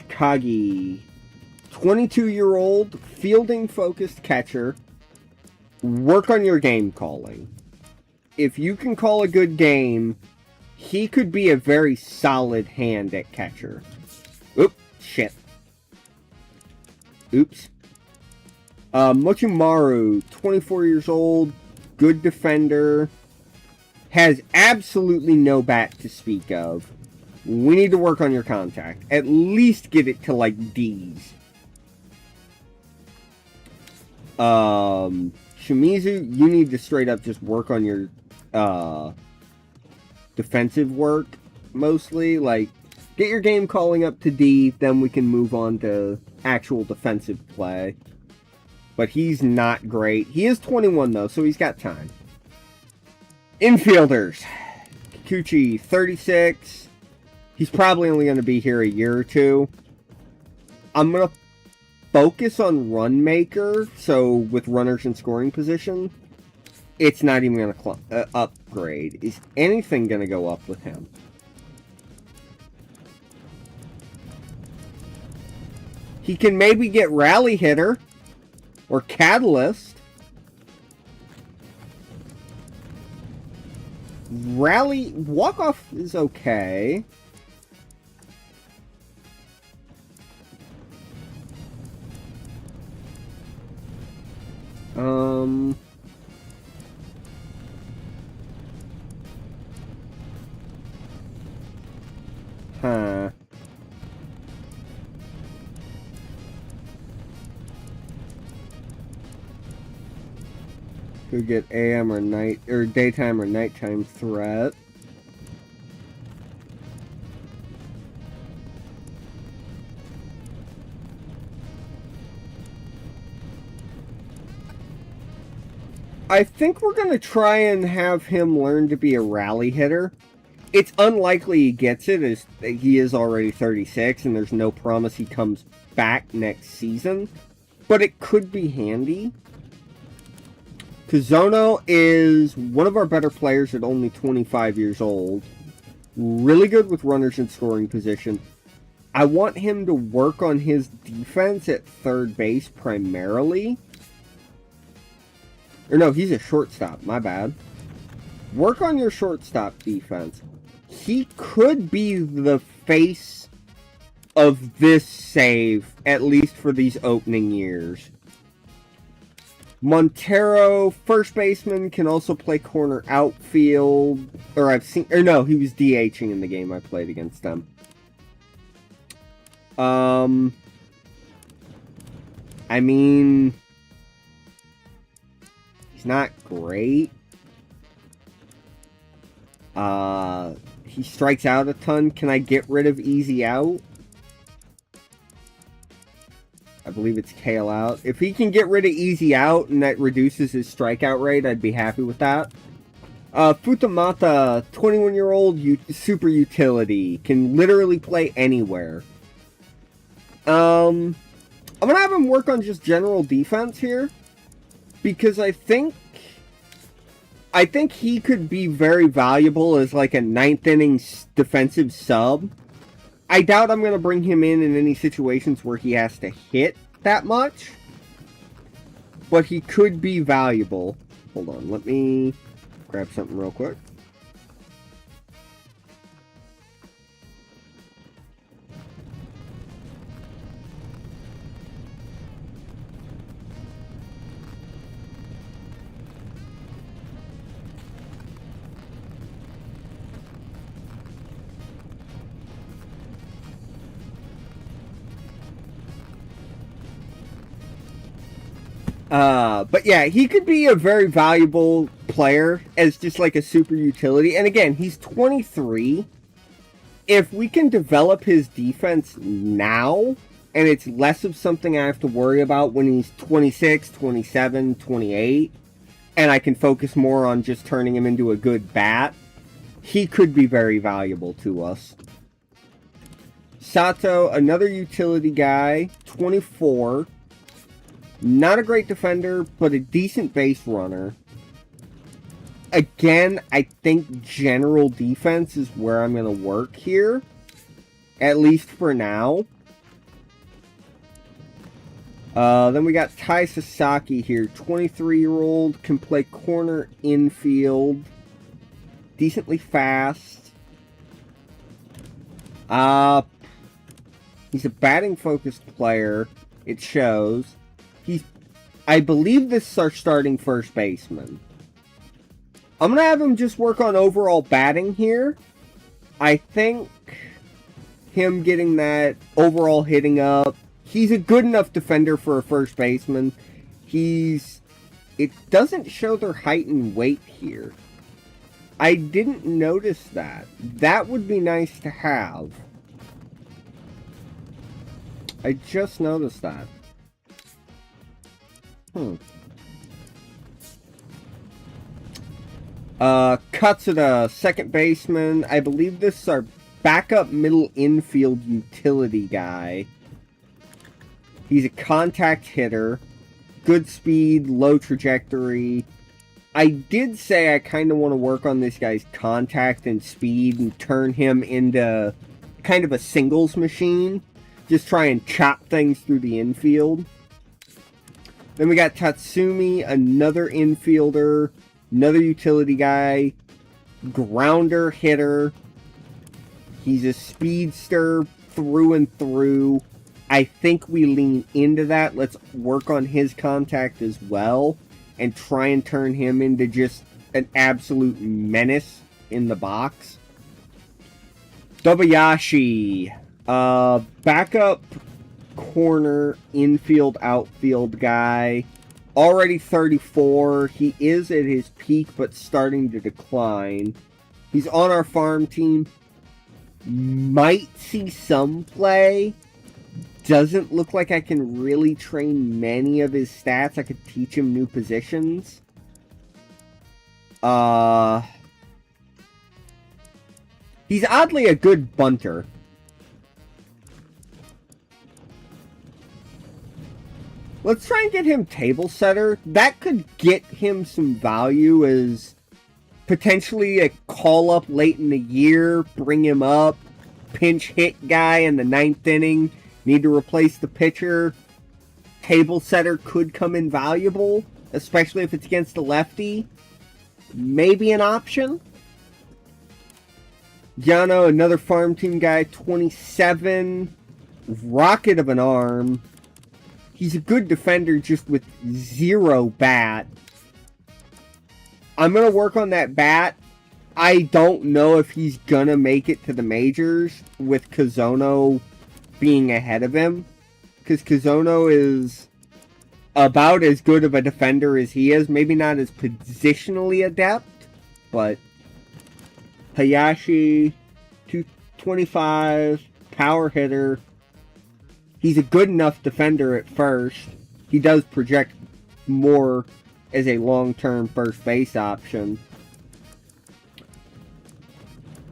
Kagi. 22-year-old, fielding-focused catcher. Work on your game calling. If you can call a good game, he could be a very solid hand at catcher. Oop, shit. Oops. Mochimaru, 24 years old, good defender, has absolutely no bat to speak of. We need to work on your contact. At least get it to, like, D's. Shimizu, you need to straight up just work on your, defensive work, mostly. Like, get your game calling up to D, then we can move on to actual defensive play. But he's not great. He is 21, though, so he's got time. Infielders. Kikuchi, 36. He's probably only going to be here a year or two. I'm going to focus on run maker, so with runners in scoring position, it's not even going to upgrade. Is anything going to go up with him? He can maybe get rally hitter or catalyst. Rally walk-off is okay. Huh. Could get AM or night or daytime or nighttime threat. I think we're going to try and have him learn to be a rally hitter. It's unlikely he gets it, as he is already 36, and there's no promise he comes back next season. But it could be handy. Kuzono is one of our better players at only 25 years old. Really good with runners in scoring position. I want him to work on his defense at third base primarily. Or no, he's a shortstop. My bad. Work on your shortstop defense. He could be the face of this save, at least for these opening years. Montero, first baseman, can also play corner outfield. Or no, he was DHing in the game I played against them. I mean, he's not great. He strikes out a ton. Can I get rid of easy out? I believe it's tail out. If he can get rid of easy out and that reduces his strikeout rate, I'd be happy with that. Futamata, 21-year-old super utility. Can literally play anywhere. I'm going to have him work on just general defense here. Because I think he could be very valuable as like a 9th inning defensive sub. I doubt I'm going to bring him in any situations where he has to hit that much. But he could be valuable. Hold on, let me grab something real quick. But yeah, he could be a very valuable player as just like a super utility. And again, he's 23. If we can develop his defense now, and it's less of something I have to worry about when he's 26, 27, 28, and I can focus more on just turning him into a good bat, he could be very valuable to us. Sato, another utility guy, 24. Not a great defender, but a decent base runner. Again, I think general defense is where I'm going to work here. At least for now. Then we got Tai Sasaki here. 23-year-old. Can play corner infield. Decently fast. He's a batting-focused player. It shows. I believe this is our starting first baseman. I'm going to have him just work on overall batting here. I think him getting that overall hitting up. He's a good enough defender for a first baseman. It doesn't show their height and weight here. I didn't notice that. That would be nice to have. I just noticed that. Katsuda, second baseman. I believe this is our backup middle infield utility guy. He's a contact hitter. Good speed, low trajectory. I did say I kind of want to work on this guy's contact and speed and turn him into kind of a singles machine. Just try and chop things through the infield. Then we got Tatsumi, another infielder, another utility guy, grounder hitter. He's a speedster through and through. I think we lean into that. Let's work on his contact as well and try and turn him into just an absolute menace in the box. Dobayashi, backup corner, infield, outfield guy. Already 34. He is at his peak, but starting to decline. He's on our farm team. Might see some play. Doesn't look like I can really train many of his stats. I could teach him new positions. He's oddly a good bunter. Let's try and get him table setter. That could get him some value as potentially a call up late in the year, bring him up, pinch hit guy in the 9th inning, need to replace the pitcher. Table setter could come in valuable, especially if it's against a lefty. Maybe an option. Yano, another farm team guy, 27. Rocket of an arm. He's a good defender just with zero bat. I'm going to work on that bat. I don't know if he's going to make it to the majors with Kazono being ahead of him. Because Kazono is about as good of a defender as he is. Maybe not as positionally adept, but Hayashi, 225, power hitter. He's a good enough defender at first. He does project more as a long-term first base option.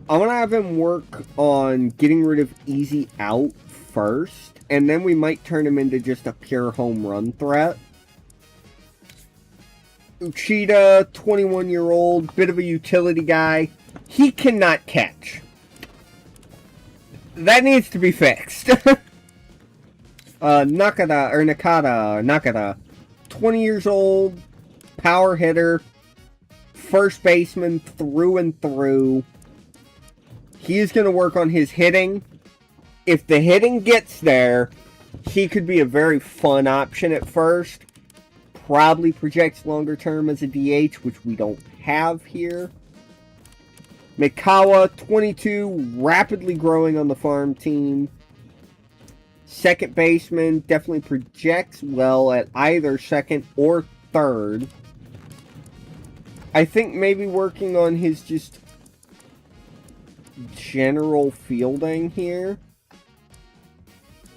I'm going to have him work on getting rid of easy out first, and then we might turn him into just a pure home run threat. Uchida, 21-year-old, bit of a utility guy. He cannot catch. That needs to be fixed. Nakata, 20 years old, power hitter, first baseman through and through. He is going to work on his hitting. If the hitting gets there, he could be a very fun option at first. Probably projects longer term as a DH, which we don't have here. Mikawa, 22, rapidly growing on the farm team. Second baseman, definitely projects well at either second or third. I think maybe working on his just general fielding here.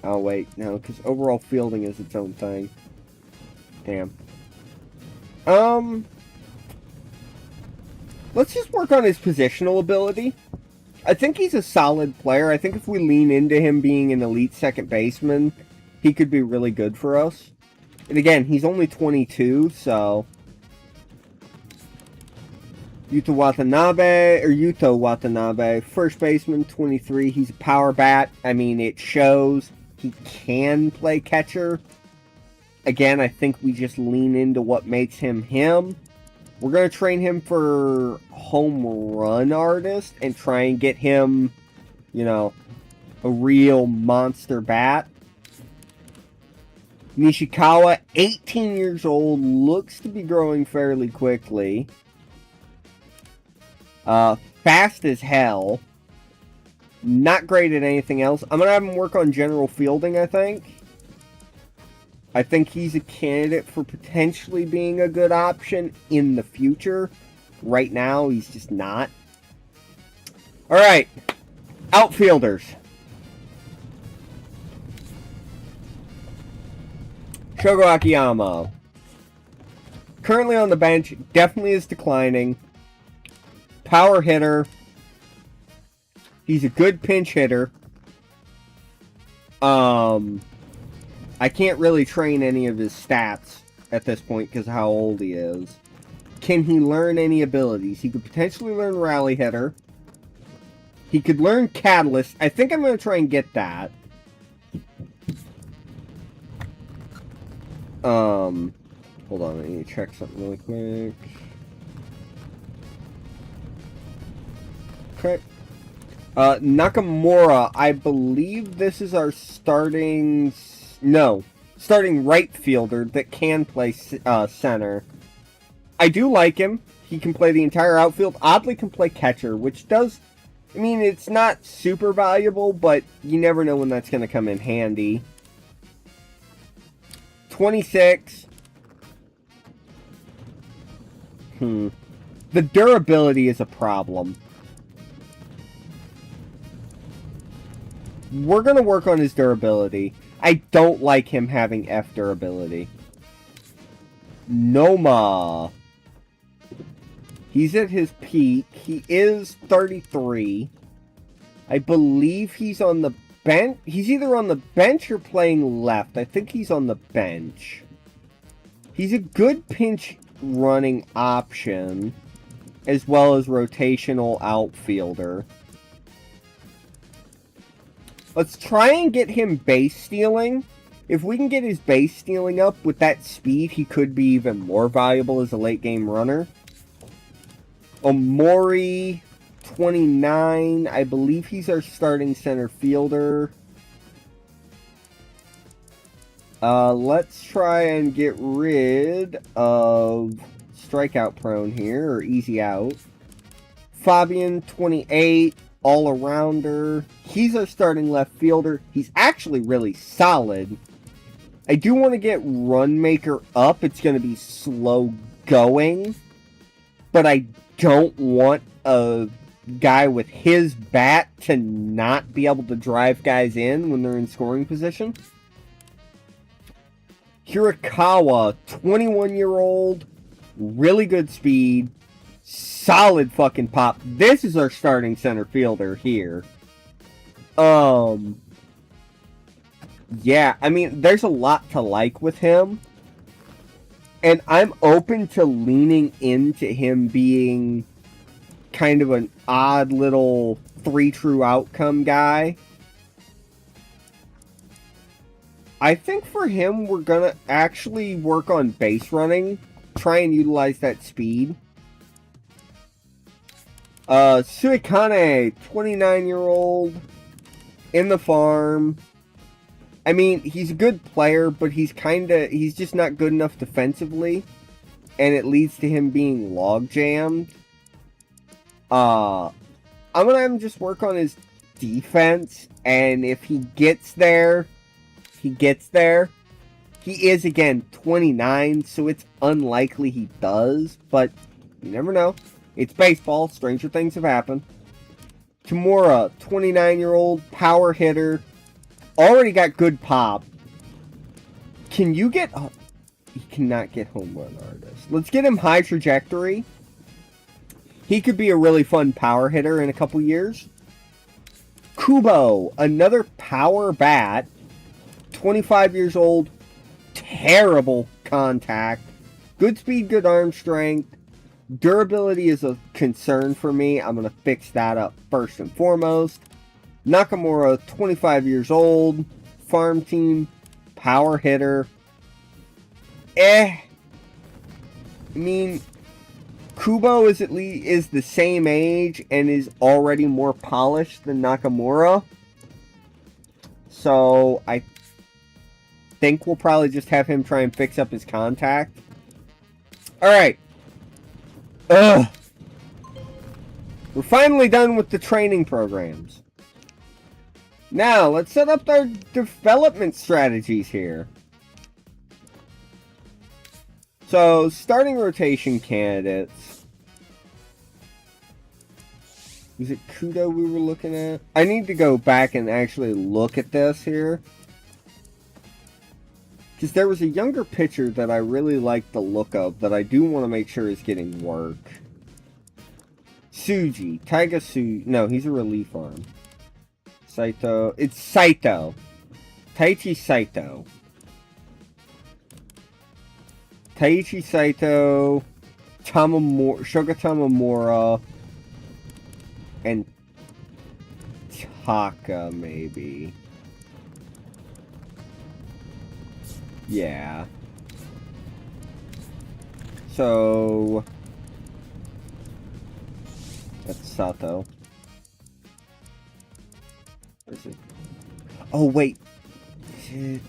Oh, wait, no, because overall fielding is its own thing. Damn. Let's just work on his positional ability. I think he's a solid player. I think if we lean into him being an elite second baseman, he could be really good for us. And again, he's only 22, so... Yuto Watanabe, first baseman, 23. He's a power bat. I mean, it shows he can play catcher. Again, I think we just lean into what makes him him. We're going to train him for home run artist and try and get him, you know, a real monster bat. Nishikawa, 18 years old, looks to be growing fairly quickly. Fast as hell. Not great at anything else. I'm going to have him work on general fielding, I think. I think he's a candidate for potentially being a good option in the future. Right now, he's just not. Alright. Outfielders. Shogo Akiyama. Currently on the bench. Definitely is declining. Power hitter. He's a good pinch hitter. I can't really train any of his stats at this point because of how old he is. Can he learn any abilities? He could potentially learn Rally Hitter. He could learn Catalyst. I think I'm going to try and get that. Hold on, I need to check something really quick. Okay. Nakamura, I believe this is our starting right fielder that can play center. I do like him. He can play the entire outfield. Oddly can play catcher, which does... I mean, it's not super valuable, but you never know when that's going to come in handy. 26. The durability is a problem. We're going to work on his durability. I don't like him having F durability. Noma. He's at his peak. He is 33. I believe he's on the bench. He's either on the bench or playing left. I think he's on the bench. He's a good pinch running option, as well as rotational outfielder. Let's try and get him base stealing. If we can get his base stealing up with that speed, he could be even more valuable as a late game runner. Omori, 29. I believe he's our starting center fielder. Let's try and get rid of strikeout prone here, or easy out. Fabian, 28. All-arounder. He's our starting left fielder. He's actually really solid. I do want to get Runmaker up. It's going to be slow going. But I don't want a guy with his bat to not be able to drive guys in when they're in scoring position. Hirakawa, 21-year-old, really good speed, solid fucking pop. This is our starting center fielder here. Yeah, I mean, there's a lot to like with him. And I'm open to leaning into him being kind of an odd little 3 true outcome guy. I think for him, we're going to actually work on base running. Try and utilize that speed. Suikane, 29-year-old. In the farm. I mean, he's a good player, but he's just not good enough defensively. And it leads to him being log-jammed. I'm going to have him just work on his defense. And if he gets there, he gets there. He is, again, 29, so it's unlikely he does. But you never know. It's baseball. Stranger things have happened. Tamura, 29-year-old, power hitter. Already got good pop. Can you get... Oh, he cannot get home run artist. Let's get him high trajectory. He could be a really fun power hitter in a couple years. Kubo, another power bat. 25 years old. Terrible contact. Good speed, good arm strength. Durability is a concern for me. I'm going to fix that up first and foremost. Nakamura, 25 years old. Farm team. Power hitter. I mean, Kubo is the same age and is already more polished than Nakamura. So, I think we'll probably just have him try and fix up his contact. Alright. We're finally done with the training programs. Now, let's set up our development strategies here. So, starting rotation candidates. Was it Kudo we were looking at? I need to go back and actually look at this here. Because there was a younger pitcher that I really like the look of that I do want to make sure is getting work. Tsuji. Taiga Tsuji. No, he's a relief arm. Saito. It's Saito. Taichi Saito. Taichi Saito. Shoga Tamamura. And Taka, maybe. Yeah. So... that's Sato. Is it? Oh, wait. Shit.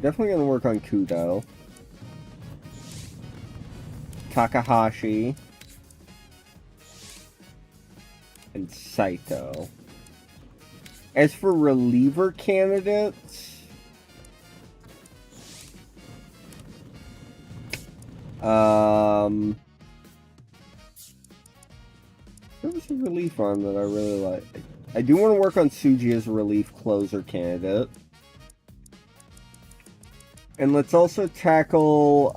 Definitely gonna work on Kudo. Takahashi. And Saito. As for reliever candidates... there was a relief arm that I really like. I do want to work on Tsuji as a relief closer candidate. And let's also tackle,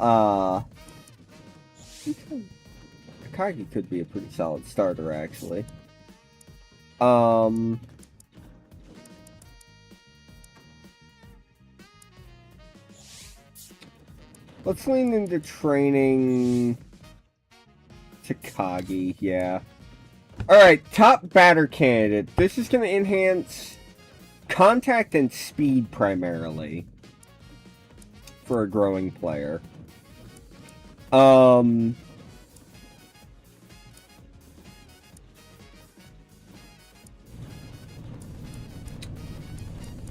Akagi could be a pretty solid starter, actually. Let's lean into training Takagi, yeah. Alright, top batter candidate. This is going to enhance contact and speed primarily for a growing player.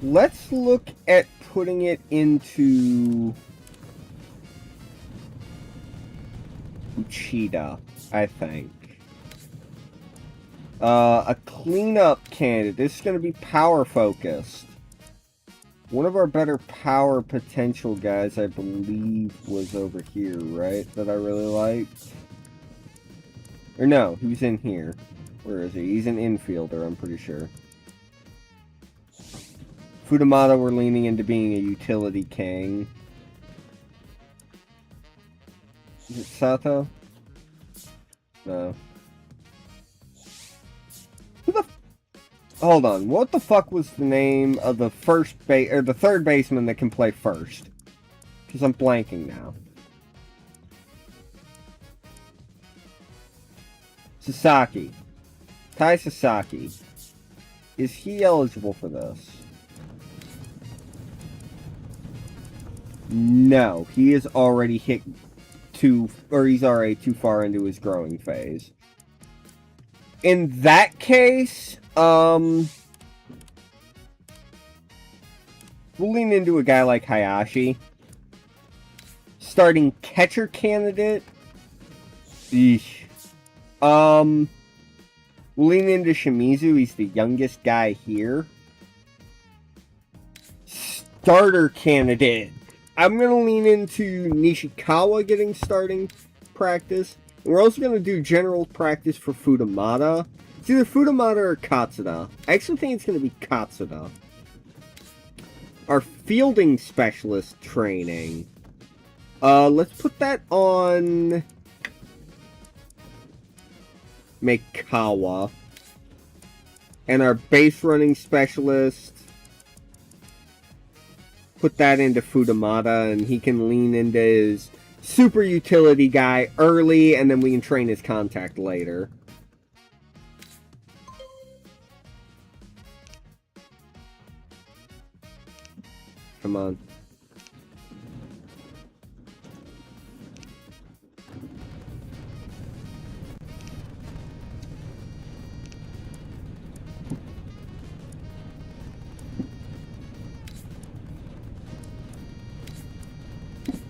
Let's look at putting it into Uchida, I think. A cleanup candidate. This is going to be power focused. One of our better power potential guys, I believe, was over here, right? That I really liked. Or no, he was in here. Where is he? He's an infielder, I'm pretty sure. Futamata, we're leaning into being a utility king. Is it Sato? No. Who the Hold on, what the fuck was the name of the the third baseman that can play first? Because I'm blanking now. Sasaki. Tai Sasaki. Is he eligible for this? No, he is already hit he's already too far into his growing phase. In that case, we'll lean into a guy like Hayashi. Starting catcher candidate. Eesh. We'll lean into Shimizu. He's the youngest guy here. Starter candidate. I'm going to lean into Nishikawa getting starting practice. And we're also going to do general practice for Futamata. It's either Futamata or Katsuda. I actually think it's going to be Katsuda. Our fielding specialist training. Let's put that on Meikawa. And our base running specialist, put that into Futamata, and he can lean into his super utility guy early, and then we can train his contact later. Come on.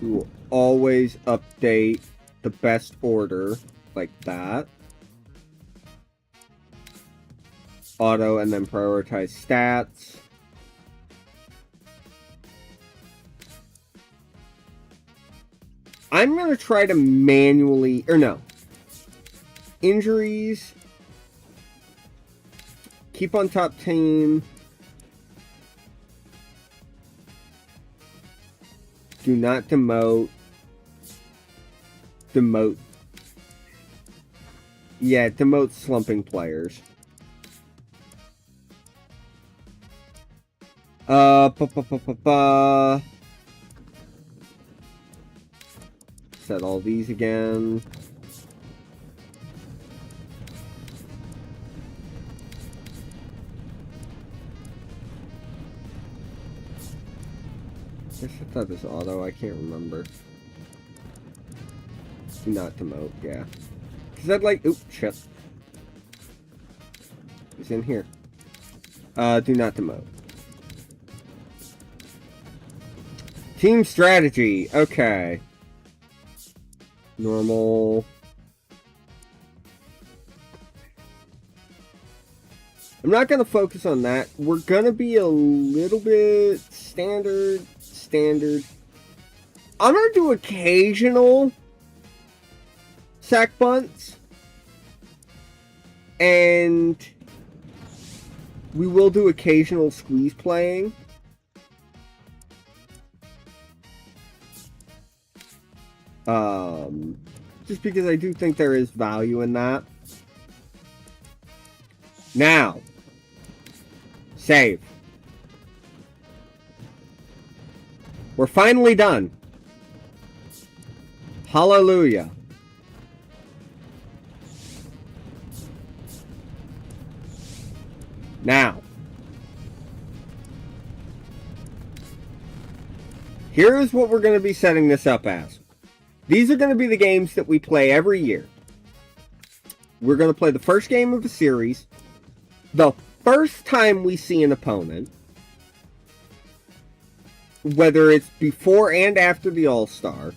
We will always update the best order like that. Auto and then prioritize stats. I'm going to try to manually, or no. Injuries. Keep on top team. Do not demote. Demote. Yeah, demote slumping players. Set all these again. I set that as auto, I can't remember. Do not demote, yeah. Cause I'd like, oop, shit. He's in here. Do not demote. Team strategy, okay. Normal. I'm not gonna focus on that. We're gonna be a little bit standard. I'm gonna do occasional sack bunts. And we will do occasional squeeze playing. Just because I do think there is value in that. Now, save. We're finally done. Hallelujah. Now, here is what we're going to be setting this up as. These are going to be the games that we play every year. We're going to play the first game of the series. The first time we see an opponent, whether it's before and after the All-Star,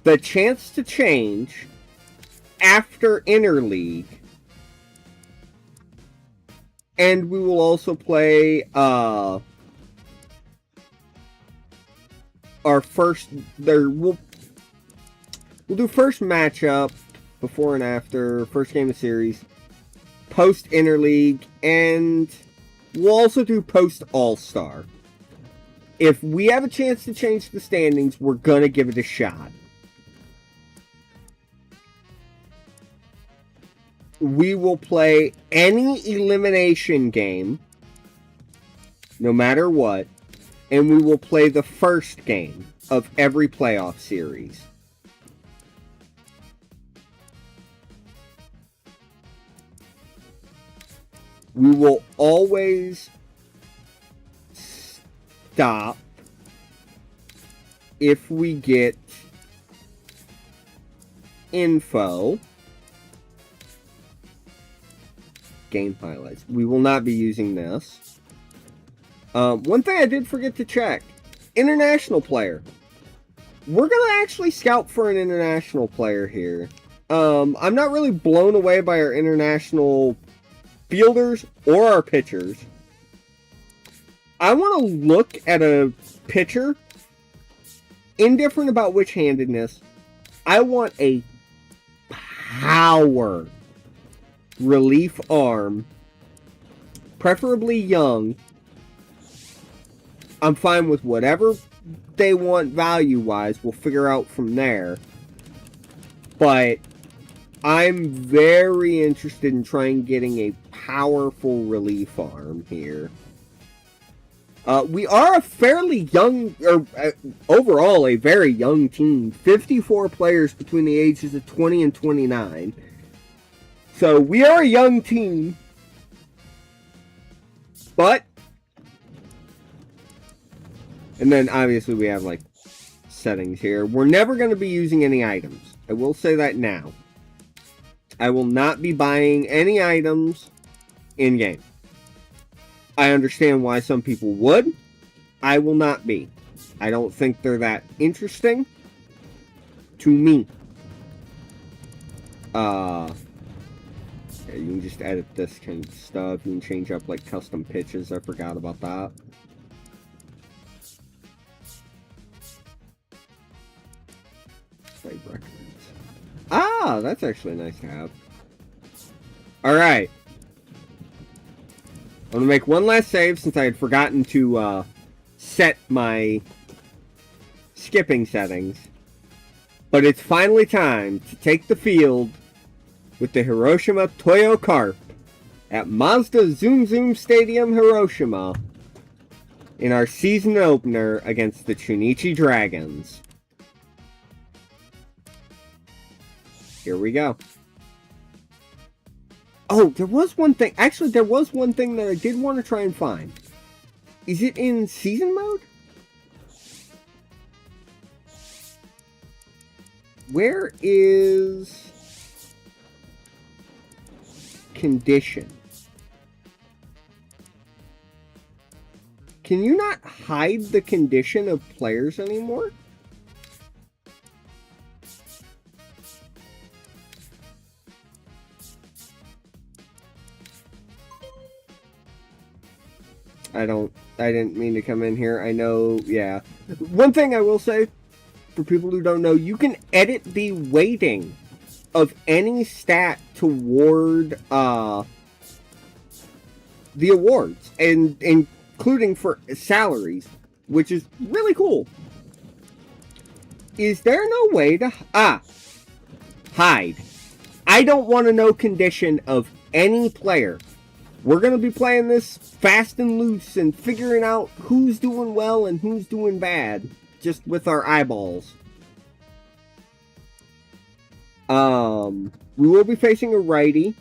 the chance to change after Interleague, And we will also play our first. We'll do first matchup, before and after, first game of series, post interleague, and we'll also do post all-star. If we have a chance to change the standings, we're gonna give it a shot. We will play any elimination game, no matter what, and we will play the first game of every playoff series. We will always stop if we get info. Game highlights. We will not be using this. One thing I did forget to check. International player. We're going to actually scout for an international player here. I'm not really blown away by our international fielders or our pitchers. I want to look at a pitcher, indifferent about which handedness. I want a power relief arm, preferably young. I'm fine with whatever they want value-wise. We'll figure out from there. But I'm very interested in trying getting a powerful relief arm here. We are a fairly young, or overall a very young team. 54 players between the ages of 20 and 29. So we are a young team. But, and then obviously we have like settings here. We're never going to be using any items. I will say that now. I will not be buying any items in-game. I understand why some people would. I will not be. I don't think they're that interesting to me. Yeah, you can just edit this kind of stuff. You can change up like custom pitches. I forgot about that. Save records. Ah, that's actually nice to have. Alright. I'm going to make one last save since I had forgotten to set my skipping settings. But it's finally time to take the field with the Hiroshima Carp at Mazda Zoom Zoom Stadium, Hiroshima, in our season opener against the Chunichi Dragons. Here we go. Oh, there was one thing. Actually, there was one thing that I did want to try and find. Is it in season mode? Where is condition? Can you not hide the condition of players anymore? I didn't mean to come in here. I know, yeah. One thing I will say, for people who don't know, you can edit the weighting of any stat toward the awards, and including for salaries, which is really cool. Is there no way to hide? I don't want to know condition of any player. We're going to be playing this fast and loose and figuring out who's doing well and who's doing bad, just with our eyeballs. We will be facing a righty.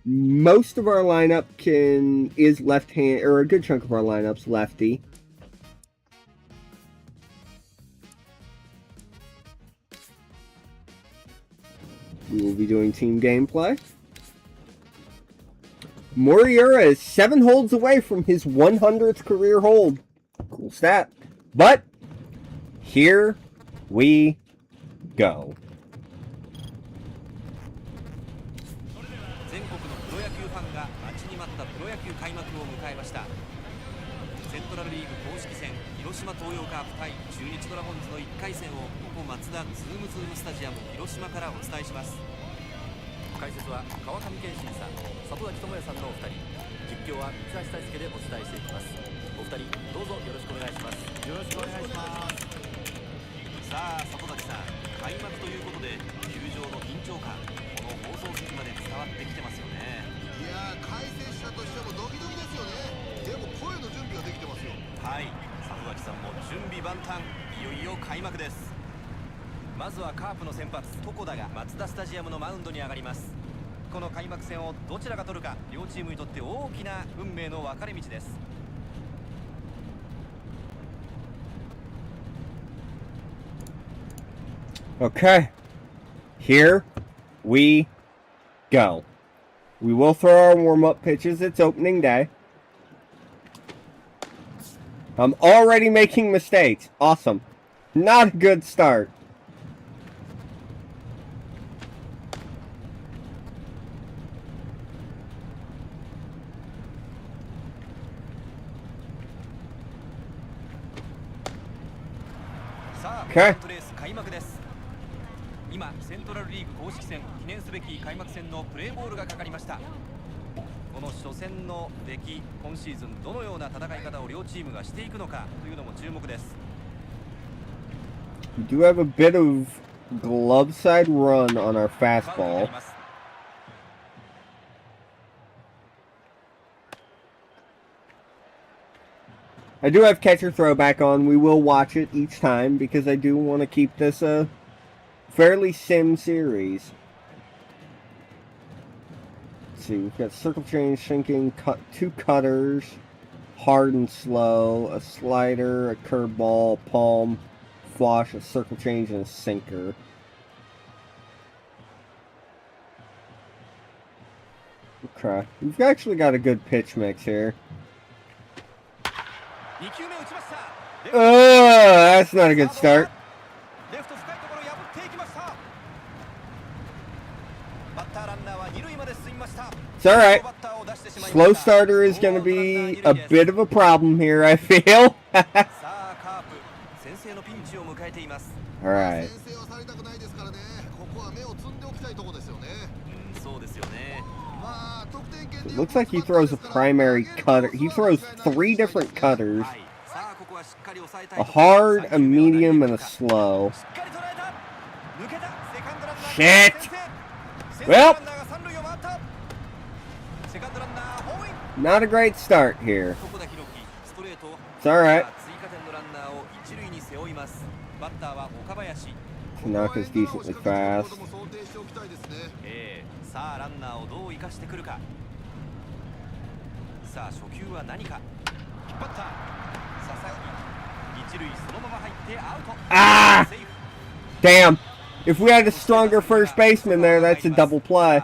Most of our lineup is left-hand, or a good chunk of our lineup's lefty. We will be doing team gameplay. Moriura is 7 holds away from his 100th career hold. Cool stat. But, here we go. ファンが待ちに待ったプロ野球開幕を迎えました。セントラルリーグ公式戦広島東洋カープ対中日ドラゴンズの1回戦をここマツダズームスタジアム広島からお伝えします。解説は川上健信さん、里崎智也さんのお二人、実況は三橋大輔でお伝えしていきます。お二人どうぞよろしくお願いします。よろしくお願いします。さあ里崎さん、開幕ということで球場の緊張感、この放送席まで伝わってきてますよね。いやー、解説者としてもドキドキですよね。でも声の準備はできてますよ。はい、里崎さんも準備万端、いよいよ開幕です。まずはカープの先発床田がマツダスタジアムのマウンドに上がります。この開幕戦をどちらが取るか、両チームにとって大きな運命の分かれ道です。Okay, here we go. We will throw our warm-up pitches. It's opening day. I'm already making mistakes. Awesome. Not a good start. Okay. 今セントラルリーグ公式戦記念すべき開幕戦のプレーボールがかかりました。この初戦の出来、今シーズンどのような戦い方を両チームがしていくのかというのも注目です。 We do have a bit of glove side run on our fastball. I do have catcher throw back on. We will watch it each time because I do want to keep this a fairly sim series. Let's see, we've got circle change, sinking, two cutters, hard and slow, a slider, a curveball, palm, flush, a circle change, and a sinker. Okay, we've actually got a good pitch mix here. That's not a good start. It's alright. Slow starter is going to be a bit of a problem here, I feel. Alright. It looks like he throws a primary cutter. He throws 3 different cutters. A hard, a medium, and a slow. Shit! Well, not a great start here. It's alright. Tanaka's decently fast. Ah! Damn. If we had a stronger first baseman there, that's a double play.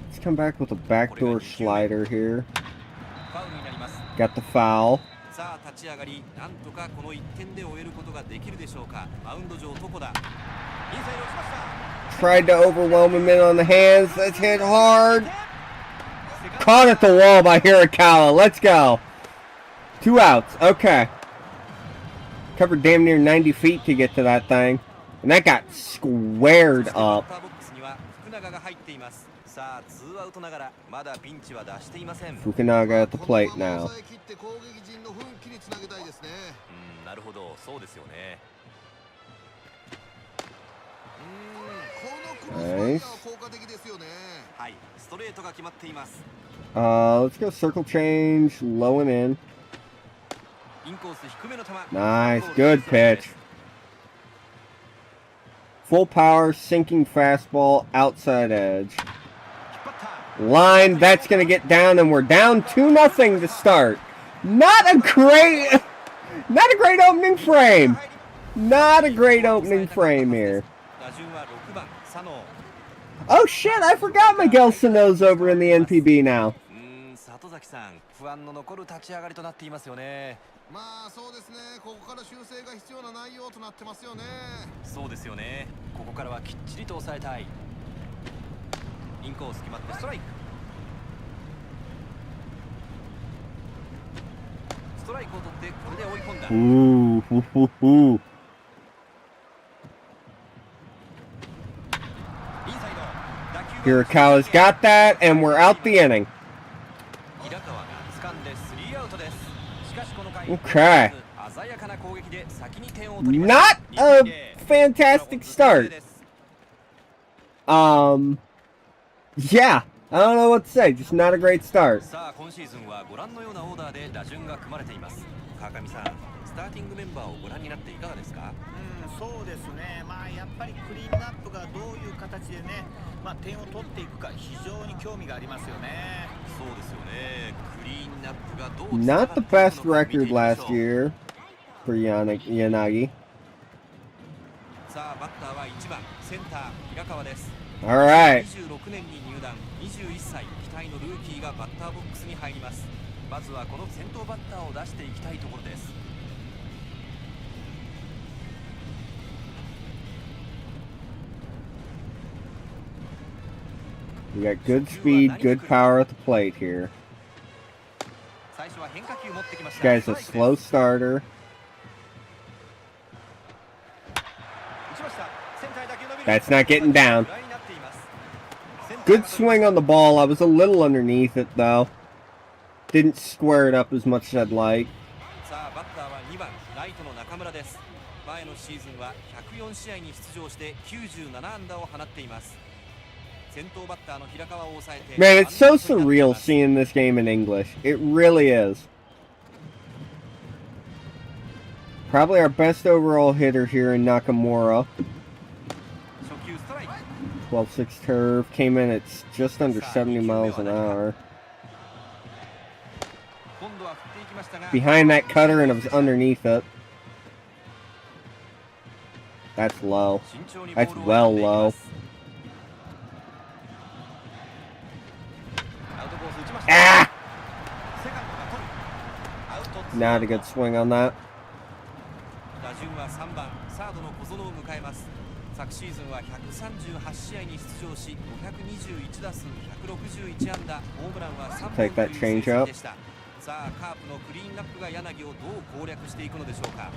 Let's come back with a backdoor slider here. Got the foul. Tried to overwhelm him in on the hands. That's hit hard. Caught at the wall by Hiroshima. Let's go. 2 outs. Okay. Covered damn near 90 feet to get to that thing. And that got squared up. Fukunaga at the plate now. Nice. Let's go circle change, low and in. Nice, good pitch. Full power, sinking fastball, outside edge. Line, that's going to get down, and we're down 2-0 to start. Not a great opening frame. Not a great opening frame here. Oh shit, I forgot Miguel Sano's over in the NPB now. 不安の残る立ち上がりとなっていますよね。まあそうですね、ここから修正が必要な内容となってますよね。そうですよね。ここからはきっちりと抑えたい。インコース決まってストライク。ストライクを取ってこれで追い込んだ。Ooh, hoo, hoo, hoo. インサイド。打球は Hirakawa's got that, and we're out the inning. 平川が掴んでスリーアウトです。しかしこの回 Okay. 鮮やかな攻撃で先に点を取りました。 Not a fantastic start. Yeah, I don't know what to say. Just not a great start. さあ今シーズンはご覧のようなオーダーで打順が組まれています。川上さん、スターティングメンバーをご覧になっていかがですか？そうですね、まあやっぱりクリーンアップがどういう形でね、点を取っていくか非常に興味がありますよね。そうですよね。クリーンアップがどう Not the best record last year for Yanagi. さあバッターは1番センター平川です。 Alright. 26年に入団、21歳期待のルーキーがバッターボックスに入ります。まずはこの先頭バッターを出していきたいところです。 We got good speed, good power at the plate here. 最初は変化球持ってきまし This た。 guy's a slow starter. 打ちました。センターへ打球伸びる。 That's not getting down. フライになっています。 Good swing on the ball. I was a little underneath it, though. Didn't square it up as much as I'd like. さあバッターは2番ライトの中村です。前のシーズンは104試合に出場して97安打を放っています。先頭バッターの平川を抑えて Man, it's so surreal seeing this game in English. It really is. Probably our best overall hitter here in Nakamura. 初球ストライク。 12-6 curve. Came in at just under 70 miles an hour. 今度は振っていきましたが Behind that cutter, and it was underneath it. That's low. 慎重に That's ボールを well 打っていき low. ます。アウトコース打ちました。 Ah! セカンドが取る。アウト。 Not a good swing on that. 打順は3番サードの小園を迎えます。昨シーズンは138試合に出場し521打数161安打、ホームランは3本という Take that 成 change 績 up. でした。さあカープのクリーンアップが柳をどう攻略していくのでしょうか。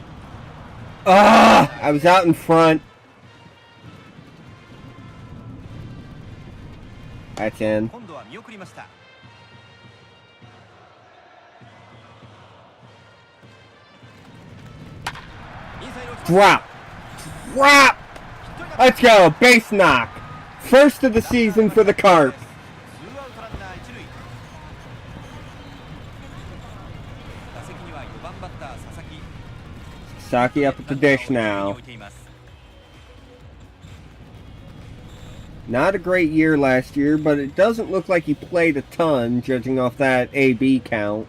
Ah! I was out in front. That's in. 今度は見送りました。 インサイド打ちました。 Drop. Drop. Let's go. Base knock. First of the season for the Carp. ツーアウトランナー一塁。打席には4番バッター佐々木。 Saki up at the dish now. Not a great year last year, but it doesn't look like he played a ton, judging off that AB count.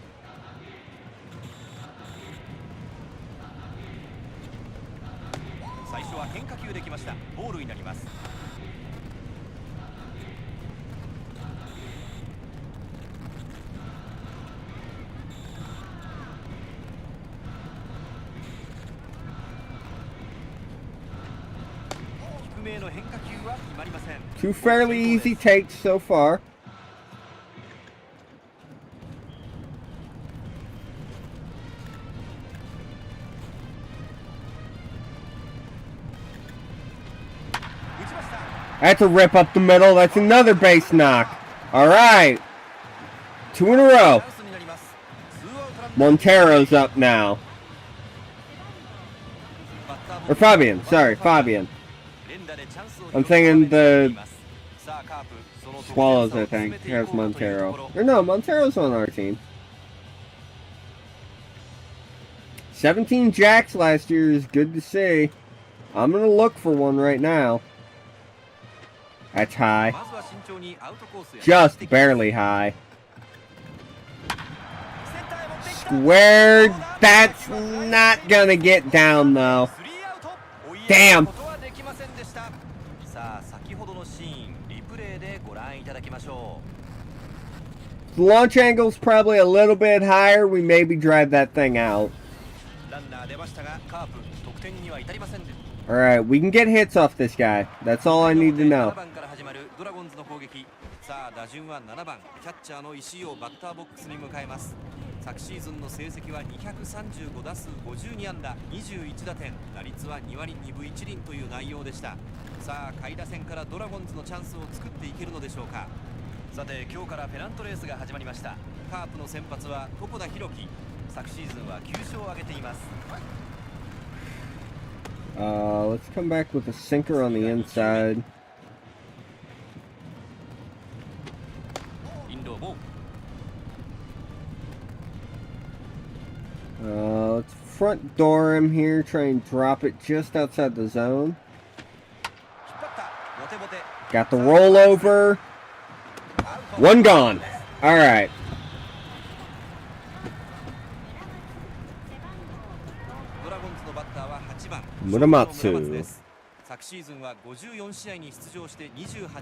最初は変化球できました。ボールになります。低めへの変化球は決まりません。 Two fairly easy takes so far. That's a rip up the middle. That's another base knock. All right. 2 in a row. Montero's up now. Or Fabian. Sorry, Fabian. I'm thinking the Swallows, I think. There's Montero. Or no, Montero's on our team. 17 jacks last year is good to see. I'm going to look for one right now. That's high. Just barely high. Squared. That's not going to get down, though. Damn. さあ先ほどのシーンリプレイでご覧いただきましょ The launch angle's probably a little bit higher. We maybe drive that thing out. ランナー出ましたがカープ得点には至りませんでした。 Alright, we can get hits off this guy. That's all I need to know. 7番から始まるドラゴンズの攻撃。さあ打順は7番キャッチャーの石井をバッターボックスに迎えます。昨シーズンの成績は235打数52安打21打点、打率は2割2分1厘という内容でした。さあ下位打線からドラゴンズのチャンスを作っていけるのでしょうか。さて今日からペナントレースが始まりました。カープの先発は床田寛樹。昨シーズンは9勝を挙げています。 Let's come back with a sinker on the inside. Let's front door him here, try and drop it just outside the zone. Got the rollover. One gone. Alright. Muramatsu.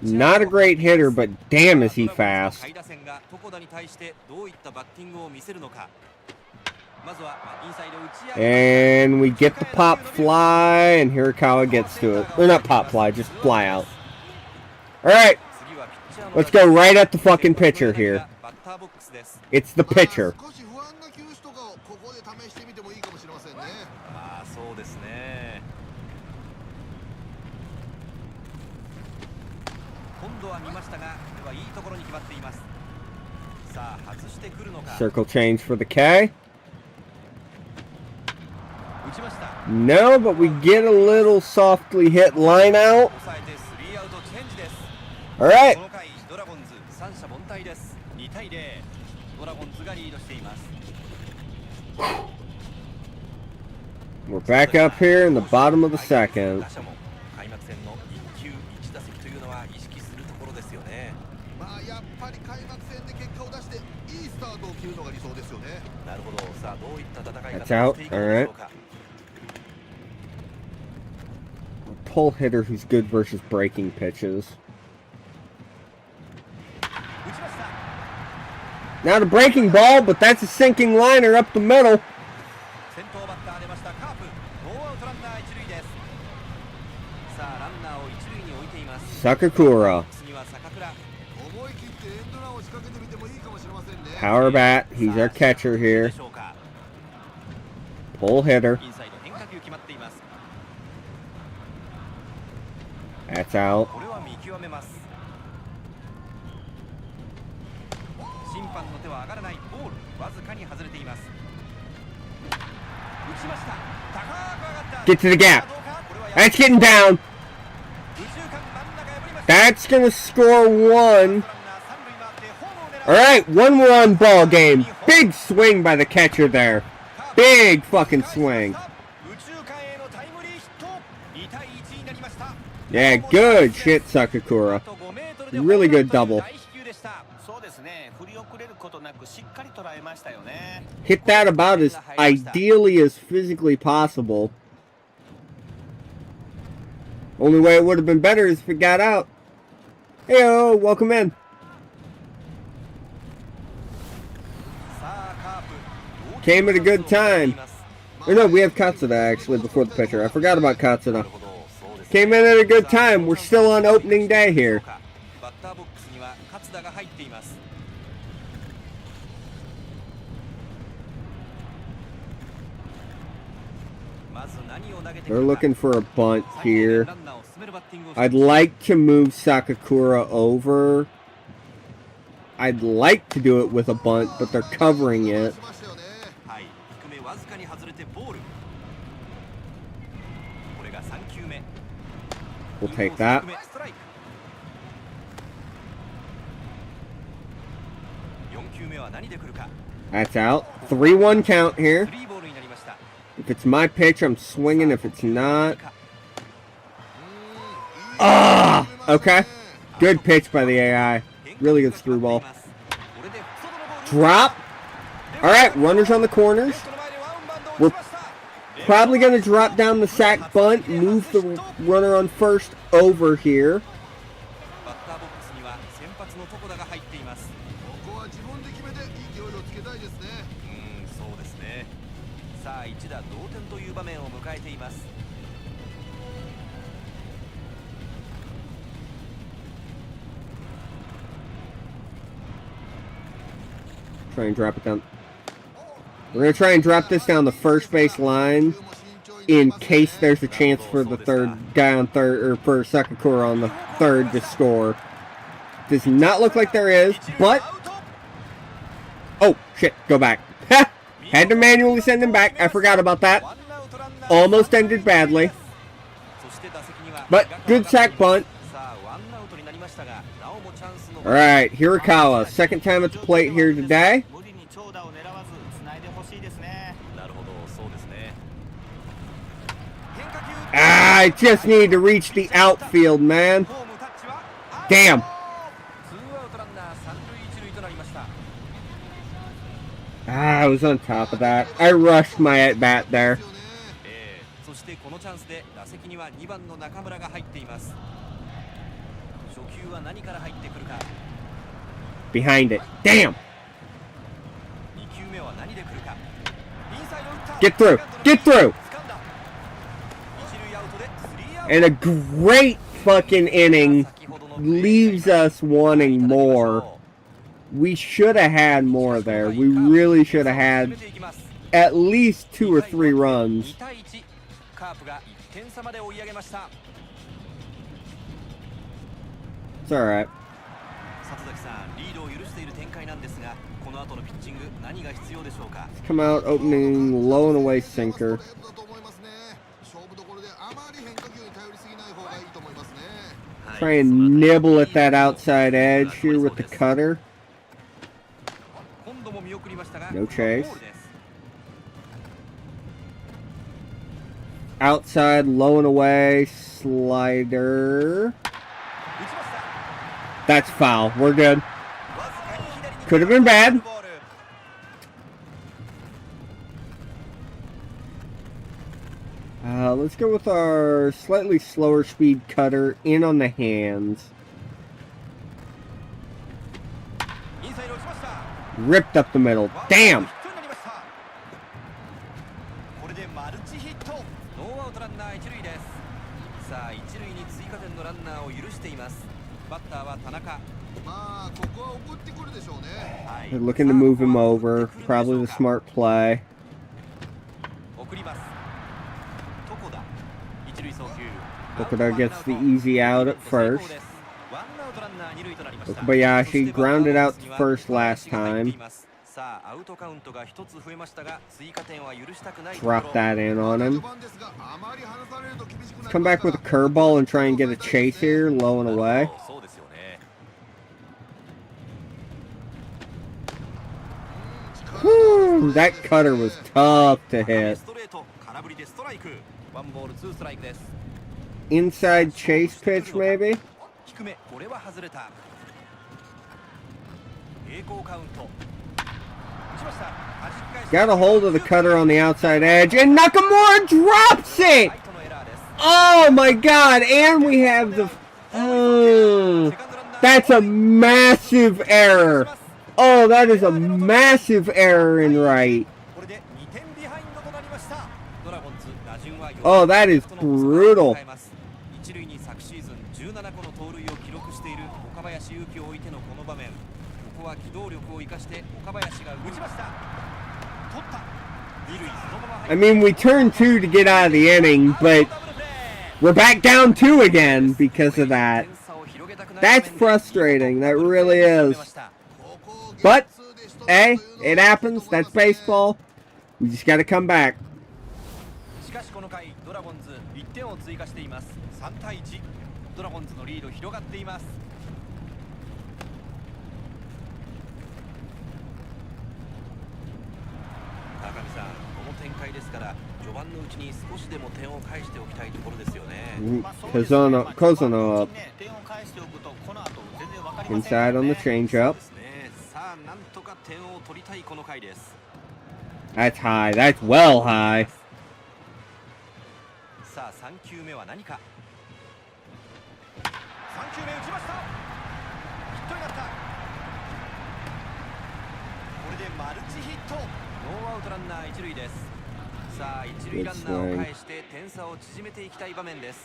Not a great hitter, but damn is he fast. And we get the pop fly, and Hirakawa gets to it. Or not pop fly, just fly out. Alright. Let's go right at the fucking pitcher here. It's the pitcher. Circle change for the K. No, but we get a little softly hit line out. Alright. We're back up here in the bottom of the second. That's out. Alright. Pull hitter who's good versus breaking pitches. Not a breaking ball, but that's a sinking liner up the middle. Sakakura. Power bat. He's our catcher here. Pull hitter. That's out. Get to the gap. That's getting down. That's going to score one. Alright, 1-1 ball game. Big swing by the catcher there. Big fucking swing. Yeah, good shit, Sakakura. Really good double. Hit that about as ideally as physically possible. Only way it would have been better is if it got out. Heyo, welcome in. Came at a good time. Or no, we have Katsuda actually before the pitcher. I forgot about Katsuda. Came in at a good time. We're still on opening day here. They're looking for a bunt here. I'd like to move Sakakura over. I'd like to do it with a bunt, but they're covering it. We'll take that. That's out. 3-1 count here. If it's my pitch, I'm swinging. If it's not... Ah! Okay. Good pitch by the AI. Really good through ball. Drop. Alright, runners on the corners. We're probably going to drop down the sack bunt, move the runner on first over here. さあ一打同点という場面を迎えています。 Try and drop it down. We're gonna try and drop this down the first base line in case there's a chance for the third guy on third, or for Sakakura on the third to score. Does not look like there is, but oh shit, go back. Had to manually send him back. I forgot about that. Almost ended badly, but good sack bunt. Alright, Hirakawa, second time at the plate here today. I just need to reach the outfield, man. Damn. I was on top of that. I rushed my at bat there. Behind it. Damn. Get through. Get through. And a great fucking inning leaves us wanting more. We should have had more there. We really should have had at least 2 or 3 runs. It's alright. Come out opening low and away sinker. Try and nibble at that outside edge here with the cutter. No chase. Outside, low and away, slider. That's foul. We're good. Could have been bad. Let's go with our slightly slower speed cutter in on the hands. Ripped up the middle. Damn! They're looking to move him over. Probably the smart play. Tokuda gets the easy out at first. Okabayashi grounded out first last time. Drop that in on him. Let's come back with a curveball and try and get a chase here, low and away. Whew, that cutter was tough to hit. Inside chase pitch, maybe? Got a hold of the cutter on the outside edge, and Nakamura drops it! Oh my god, and we have the... that's a massive error. Oh, that is a massive error in right. Oh, that is brutal. I mean, we turned 2 to get out of the inning, but we're back down 2 again because of that. That's frustrating. That really is. But, hey, it happens. That's baseball. We just got to come back. Kozono up. Inside on the changeup. That's high. That's well high. さあ一塁ランナーを返して点差を縮めていきたい場面です。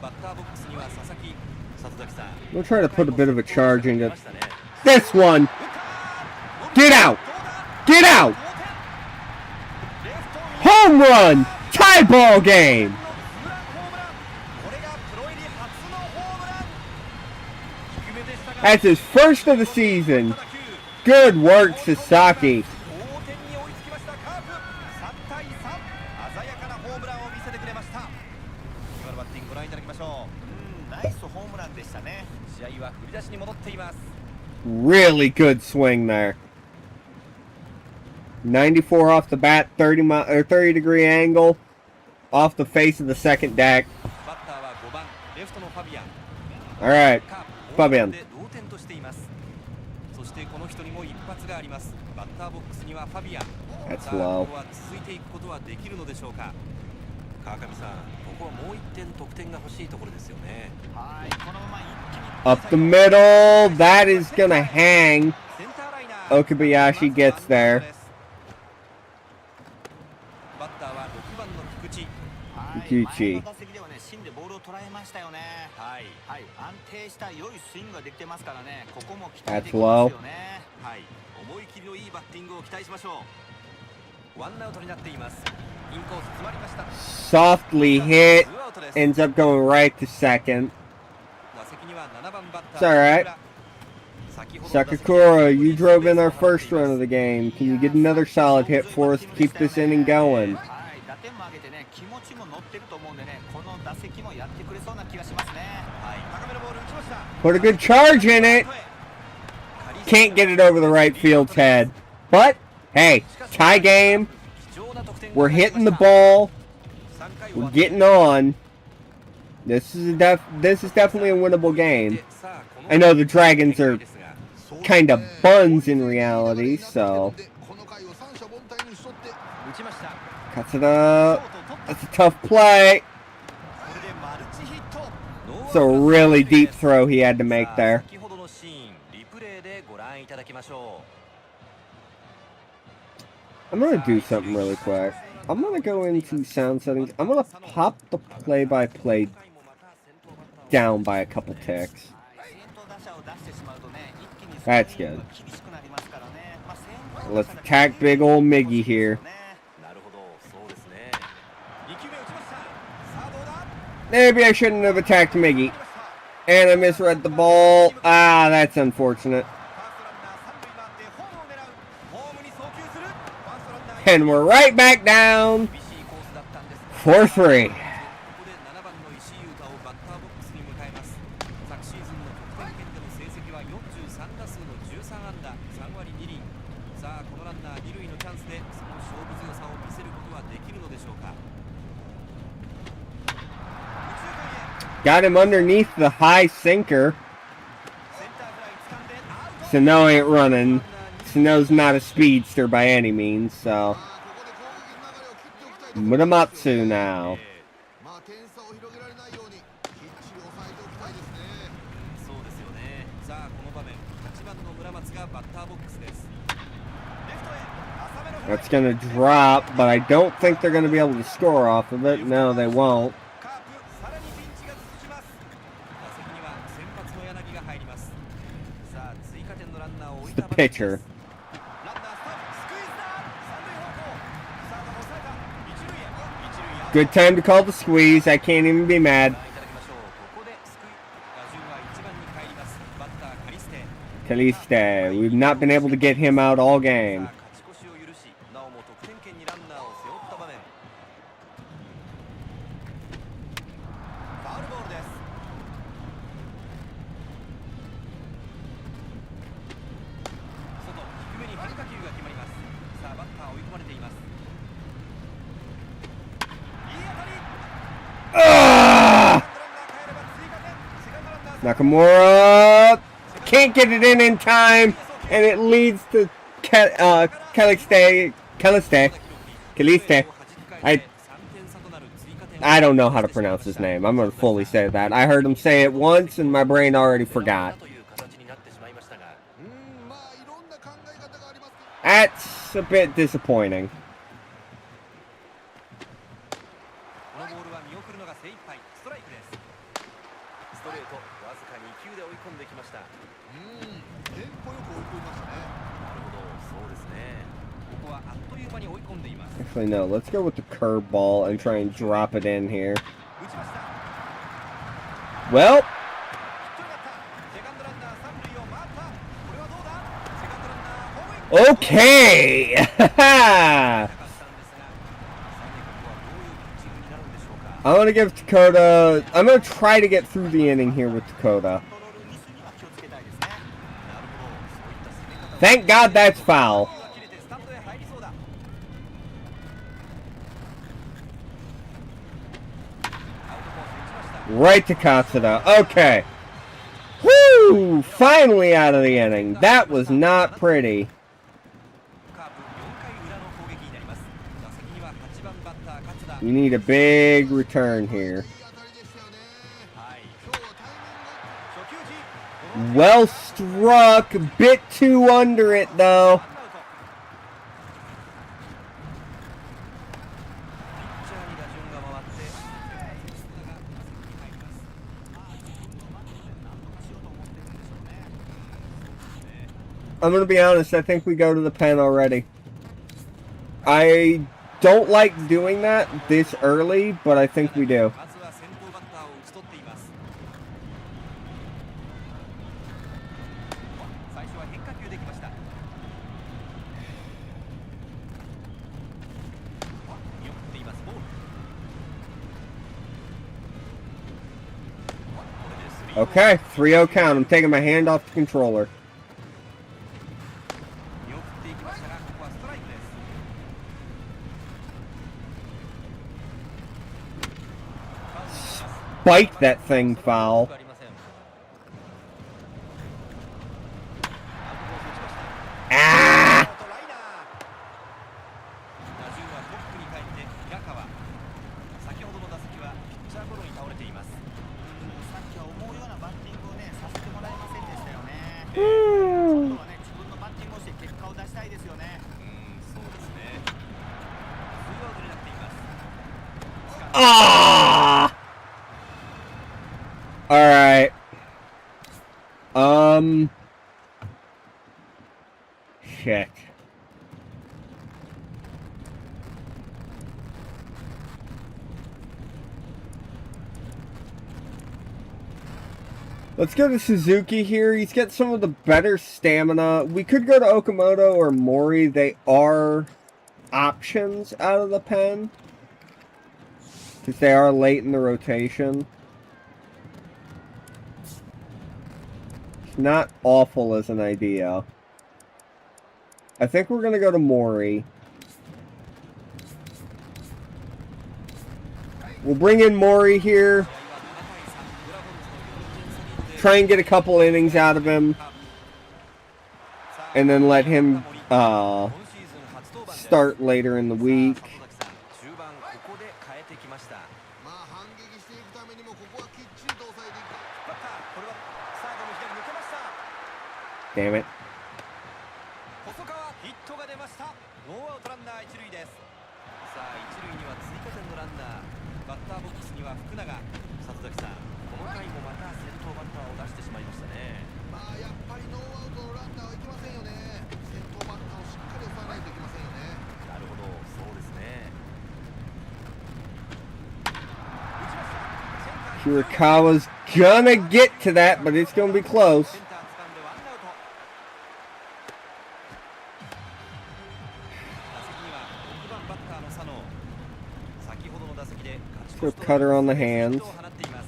バッターボックスには佐々木。里崎さん。 We'll try to put a bit of a charge into this one. Get out! Get out! Home run! Tie ball game! That's his first of the season. Good work, Sasaki. ナイスホームランでしたね。試合は振り出しに戻っています。 Really good swing there. 94 off the bat, 30 degree angle off the face of the second deck. バッターは5番レフトのファビアン。 Alright, ファビア Fabian. ンで同点としています。そしてこの人にも一発があります。バッターボックスにはファビアン。 That's さあ low. ここは続いていくことはできるのでしょうか。川上さん、ここはもう1点得点が欲しいところですよね。はい、このまま一気に Up the middle. That is gonna hang. センターライナー Okabayashi gets there. バッターは6番の菊池。はい前の打席ではね、芯でボールを捉えましたよね。はい、はい、安定した良いスイングができてますからね、ここも期待できますよね。はい、思い切りのいいバッティングを期待しましょう。ワンアウトになっています。インコース詰まりました。 Softly hit. ツーアウトです。 Ends up going right to second. 打席には7番バッタ It's ー。 alright. 先ほどの打席 Sakakura, you drove in our first run of the game. Can you get another solid hit for us to keep this inning going? はい、打点も上げてね、気持ちも乗ってると思うんでね、この打席もやってくれそうな気がしますね。はい、高めのボール打ちました。 Put a good charge in it. Can't get it over the right field's head. But, hey, tie game. We're hitting the ball. We're getting on. This is definitely a winnable game. I know the Dragons are kind of buns in reality, so この回を三者凡退にしとって打ちました。 cuts it up. That's a tough play. これでマルチヒット。 It's a really deep throw he had to make there. 先ほどのシーン、リプレイでご覧いただきましょ I'm gonna do something really quick. I'm gonna go into sound settings. I'm gonna pop the play-by-play down by a couple ticks. That's good. Let's attack big old Miggy here. う。なるほど、そうですね。2球目打ちました。さあどうだ。 Maybe I shouldn't have attacked Miggy. And I misread the ball. Ah, that's unfortunate. ファーストランナー三塁回ってホームを狙う。ホームに送球する。ファーストランナー And we're right back down 厳しいコースだったんです。 4-3. ここで7番の石井優太をバッターボックスに迎えます。昨シーズンの得点圏での成績は43打数の13安打3割2厘。さあこのランナー2塁のチャンスでその勝負強さを見せることはできるのでしょうか。 Got him underneath the high sinker. センターフライ掴んでアウト。 Sano ain't running. Sano's not a speedster by any means, so ここで攻撃の流れを切っておきたいところ Muramatsu now. まあ点差を広げられないようにきっちり抑えておきたいですね。そうですよね。さあこの場面8番の村松がバッターボックスです。レフトへ浅めのフライ。 That's gonna drop, but I don't think they're gonna be able to score off of it. No, they won't. カープさらにピンチが続きます。打席には先発の柳が入ります。さあ追加点のランナーを置い The た場面です。 pitcher. ランナースタートスクイズだ。三塁方向。サードが抑えた。一塁へ。一塁へ。 Good time to call the squeeze. I can't even be mad. いただきましょう。ここで救い。打順は1番に帰ります。バッターカリステ。 Caliste. We've not been able to get him out all さ game. あ勝ち越しを許し、なおも得点圏にランナーを背負った場面。ファウルボールです。外低めに変化球が決まります。さあバッター追い込まれています。いい当たり。 Ah! ランナー帰れば追加点。セカンドランナー Nakamura can't get it in time, and it leads to Caliste. I don't know how to pronounce his name. I'm gonna fully say that. I heard him say it once, and my brain already forgot. まあいろんな考え方がありますけど That's a bit disappointing. のボールは見送るのが精一杯。ストライクです。ストレートわずか2球で追い込んできました。テンポよく追い込みましたね。なるほど、そうですね。ここはあっという間に追い込んでいます。 Actually, no. Let's go with the curveball and try and drop it in here. 打ちました。 Well, ヒットになった。セカンドランナー三塁を回った。これはどうだ。セカンドランナーホームイン。 okay. 高橋さんですが、さてここはどういうピッチングになるんでしょうか。 I'm gonna give Dakota. I'm gonna try to get through the inning here with Dakota. コントロールミスには気をつけたいですね。なるほど、そういった攻め方を。 Thank God that's foul. 切れてスタンドへ入りそうだ。アウトコース打ちました。 Right to Katsuda. Okay. Woo! Finally out of the inning. That was not pretty. カープ4回裏の攻撃になります。打席には8番バッター勝田。 You need a big return here. いい当たりでしたよね。はい。今日はタイミング。初球時。 Well struck. A bit too under it, though. ワンアウト。ピッチャーに打順が回って、安田が打席に入ります。 I'm gonna be honest, I think we go to the pen already. I don't like doing that this early, but I think we do. まずは先頭バッターを打ち取っています。最初は変化球できました。見送っています。ボール。これで Okay, 3-0 count. I'm taking my hand off the controller. 見送っていきましたが、ここはストライクです。 Spike that thing foul. ありません。アウトコース打ちました。 Ah! ライナー。打順はトップに帰って平川。先ほどの打席はピッチャーゴロに倒れています。さっきは思うようなバッティングをね、させてもらえませんでしたよね。今度はね、自分のバッティングをして結果を出したいですよね。そうですね。ツーアウトになっています。 Ah! Alright. Shit. Let's go to Suzuki here. He's got some of the better stamina. We could go to Okamoto or Mori. They are options out of the pen. Because they are late in the rotation. It's not awful as an idea. I think we're going to go to Mori. We'll bring in Mori here. Try and get a couple innings out of him. And then let him start later in the week. 中盤ここで変えてきました。まあ反撃していくためにもここはきっちりと抑えていく。バッター、これはサードの左抜けました。 Damn it. 細川ヒットが出ました。ノーアウトランナー一塁です。さあ一塁には追加点のランナー。バッターボックスには福永。里崎さん、この回もまた先頭バッターを出してしまいましたね。まあやっぱりノーアウトのランナーはいけませんよね。先頭バッターをしっかり抑えないといけませんよね。なるほど、そうですね。 Hirakawa's gonna get to that, but it's gonna be close. センター掴んでワンアウト。打席には6番バッターの佐野。先ほどの打席で勝ち越し Cutter on the ヒッ hands. トを放っています。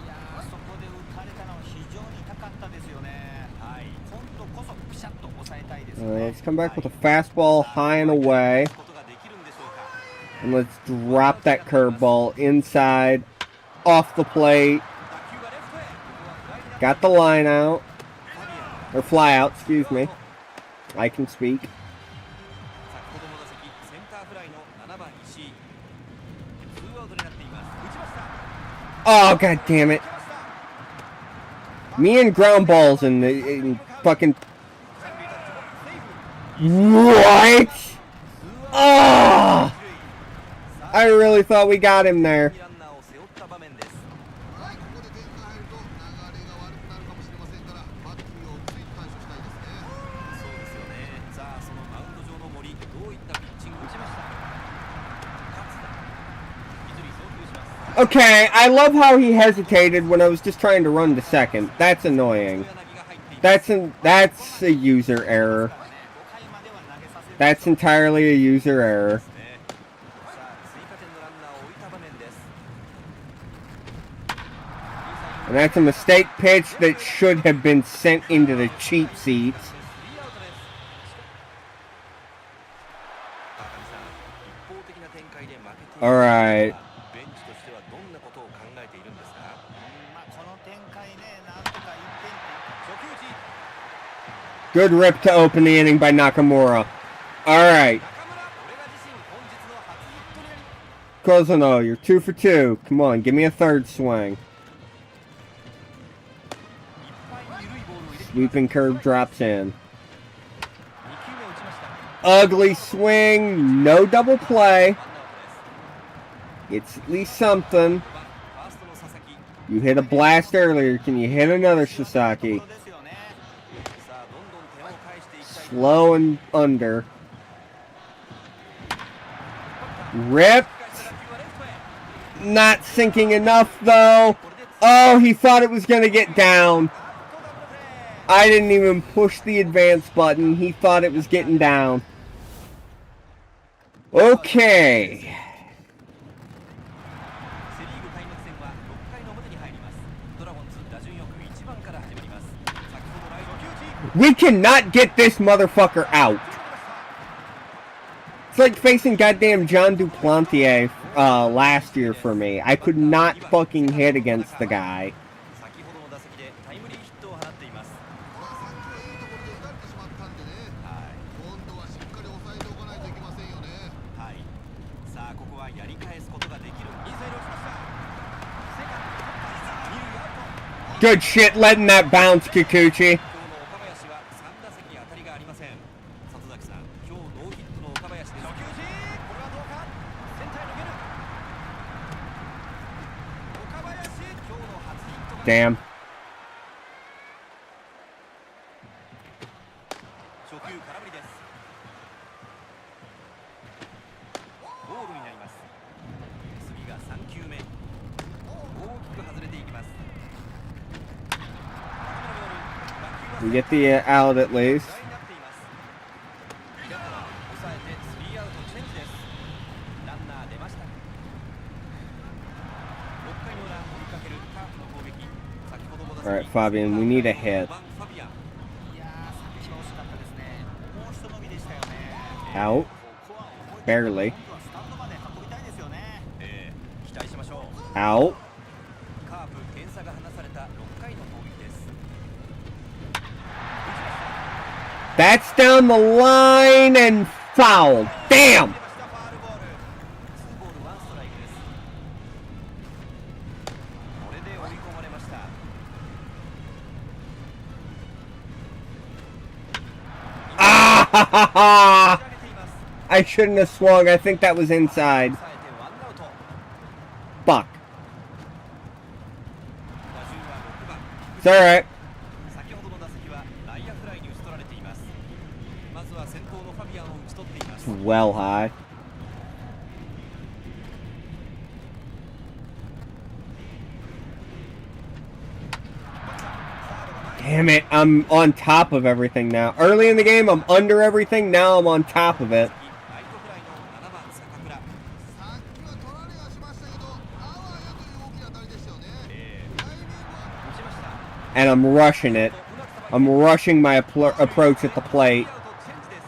いやー、そこで打たれたのは非常に痛かったですよね。はい。今度こそピシャッと抑えたいですよね。 Let's come back with a fastball high and away. ことができるんでしょうか。 And let's drop that curveball inside, off the plate. 打球はレフトへ。ここはフライになった。 Got the line out. ファビアン。 Or fly out, excuse me. I can speak. 先ほどの打席センターフライの7番石井。ツーアウトになっています。打ちました。 Oh, god damn it. Me and ground balls in fucking... What? Oh! I really thought we got him there. ランナーを背負った場面です。はい、ここで点が入ると流れが悪くなるかもしれませんから、バッテリーをつい対処したいですね。そうですよね。さあ、そのマウンド上の森、どういったピッチングをしました。勝田、一塁送球します。 Okay, I love how he hesitated when I was just trying to run to second. That's annoying. 柳が入っています。 That's a user error. That's entirely a user error. さあ、追加点のランナーを置いた場面です。 And that's a mistake pitch that should have been sent into the cheap seats. スリーアウトです。川上さん、一方的な展開で負けている。 Alright. ベンチとしてはどんなことを考えているんですか。まあこの展開ね、なんとか1点初球打ち。 Good rip to open the inning by Nakamura. Alright. 中村、これが自身本日の初ヒットになり。 Cousino, you're 2 for 2. Come on, give me a third swing. いっぱい緩いボールを入れてきます。 Sweeping curve drops in. 2球目打ちました。 Ugly swing. No double play. ワンアウトです。 It's at least something. 5番ファーストの佐々木。 You hit a blast earlier. Can you hit another, Sasaki? ですよね。さあ、どんどん点を返していきたい。 Slow and under. Rip. 打球はレフトへ。 Not sinking enough, though. Oh, he thought it was going to get down. I didn't even push the advance button. He thought it was getting down. Okay. セ・リーグ開幕戦は6回の表に入ります。ドラゴンズ打順よく1番から始まります。先ほどライト球打ち。 We cannot get this motherfucker out. It's like facing goddamn John Duplantier last year for me. I could not fucking hit against the guy. 先ほどの打席でタイムリーヒットを放っています。これはさっきはいいところで打たれてしまったんでね。はい。今度はしっかり抑えておかないといけませんよね。はい。さあ、ここはやり返すことができる。インサイドをしました。セカンド、二塁アウト。 Good shit letting that bounce, Kikuchi. 今日の岡林は3打席当たりがありません。里崎さん、今日ノーヒットの岡林です。初球打ち、これはどうか。センターへ抜ける。岡林、今日の初ヒットが。 Damn. 初球空振りです。ボールになります。次が3球目。大きく外れていきます。 We get the out at least. フライになっています。平川抑えてスリーアウトチェンジです。ランナー出ました。6回の裏追いかけるカープの攻撃。先ほども打席 Alright, Fabian, we need a hit. 5番ファビアン。いやー、さっきは惜しかったですね。もう一伸びでしたよね。 Out. ここは思い切って Barely. 今度はスタンドまで運びたいですよね。期待しましょう。 Out. カープ点差が離された6回の攻撃です。 That's down the line and foul. Damn. 出ましたファールボール。ツーボールワンストライクです。これで追い込まれました。 Ah ha ha ha. 投げています。 I shouldn't have swung. I think that was inside. 抑えてワンアウト。 Fuck. 打順は6番。 It's alright. 先ほどの打席は内野フライに打ち取られています。まずは先頭のファビアンを打ち取っています。 Well high. Damn it, I'm on top of everything now. Early in the game, I'm under everything. Now I'm on top of it. ライトフライの7番坂倉。さっきは取られはしましたけど、あわやという大きな当たりでしたよね。タイミングは 打ちました。 And I'm rushing it. I'm rushing my approach at the plate. スリーアウトチェンジです。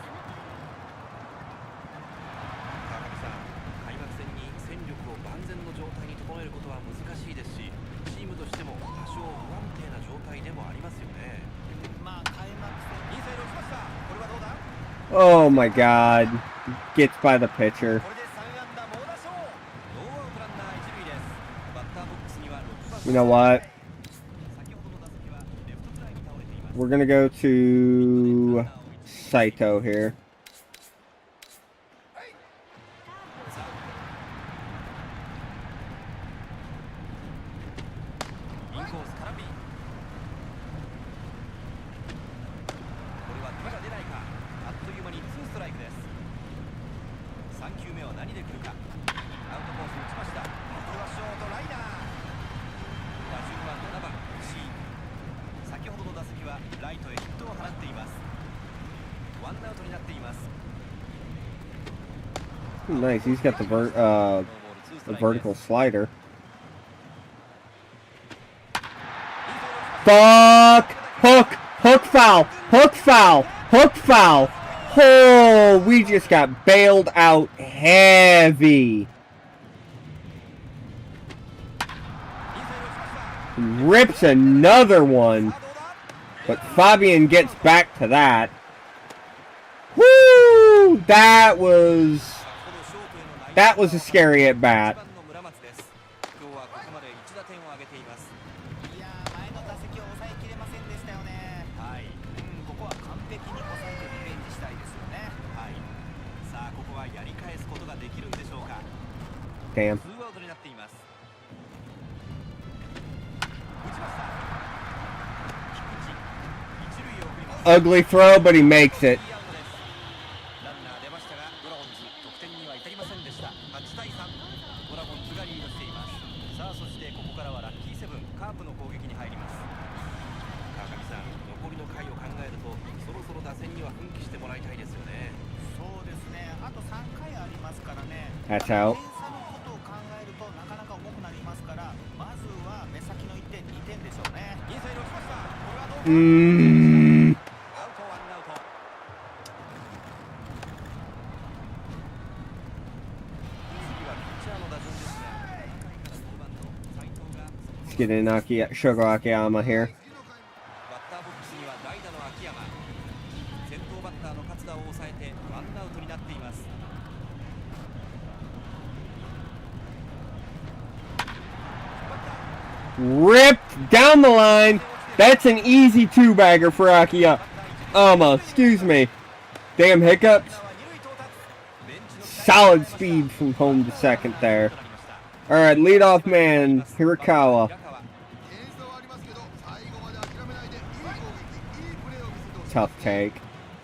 川上さん、開幕戦に戦力を万全の状態に整えることは難しいですし、チームとしても多少不安定な状態でもありますよね。まあ開幕戦インサイド打ちました。これはどうだ。 Oh my god. Gets by the pitcher. これで3安打猛打賞。ノーアウトランナー一塁です。バッターボックスには6番。 You know what? 先ほどの打席はレフトフライに倒れています。 We're gonna go to Saito here. Nice. He's got the vertical slider. Fuck! Hook! Hook foul! Hook foul! Hook foul! Oh, we just got bailed out heavy. Rips another one. But Fabian gets back to that. Woo! That was a scary at bat. いやー、前の打席を抑えきれませんでしたよね。はい、ここは完璧に抑えてリベンジしたいですよね。はい、さあここはやり返すことができるんでしょうか。 Damn. ツーアウトになっています。打ちました。菊池、一塁へ送ります。 Ugly throw, but he makes it. ランナー出ましたがドラゴンズ得点には至りませんでした。8対3、ドラゴンズがリードしています。さあそしてここからはラッキーセブンカープの攻撃に入ります。川上さん、残りの回を考えるとそろそろ打線には奮起してもらいたいですよね。そうですね、あと3回ありますからね。 That's out. 点差のことを考えるとなかなか重くなりますから、まずは目先の1点2点でしょうね。インサイド来ました。これはどうか。アウトワンアウト。次はピッチャーの打順ですが、5番の斉藤が Let's get in Sugar Akiyama here. バッターボックスには代打の秋山、先頭バッターの勝田を抑えてワンアウトになっています。 Ripped down the line. That's an easy two-bagger for Akiyama. Excuse me. Damn hiccups. Solid speed from home to second there. Alright, leadoff man, Hirakawa. 点差はありますけど最後まで諦めないでいい攻撃いいプレーを見せてほしい。 Tough take.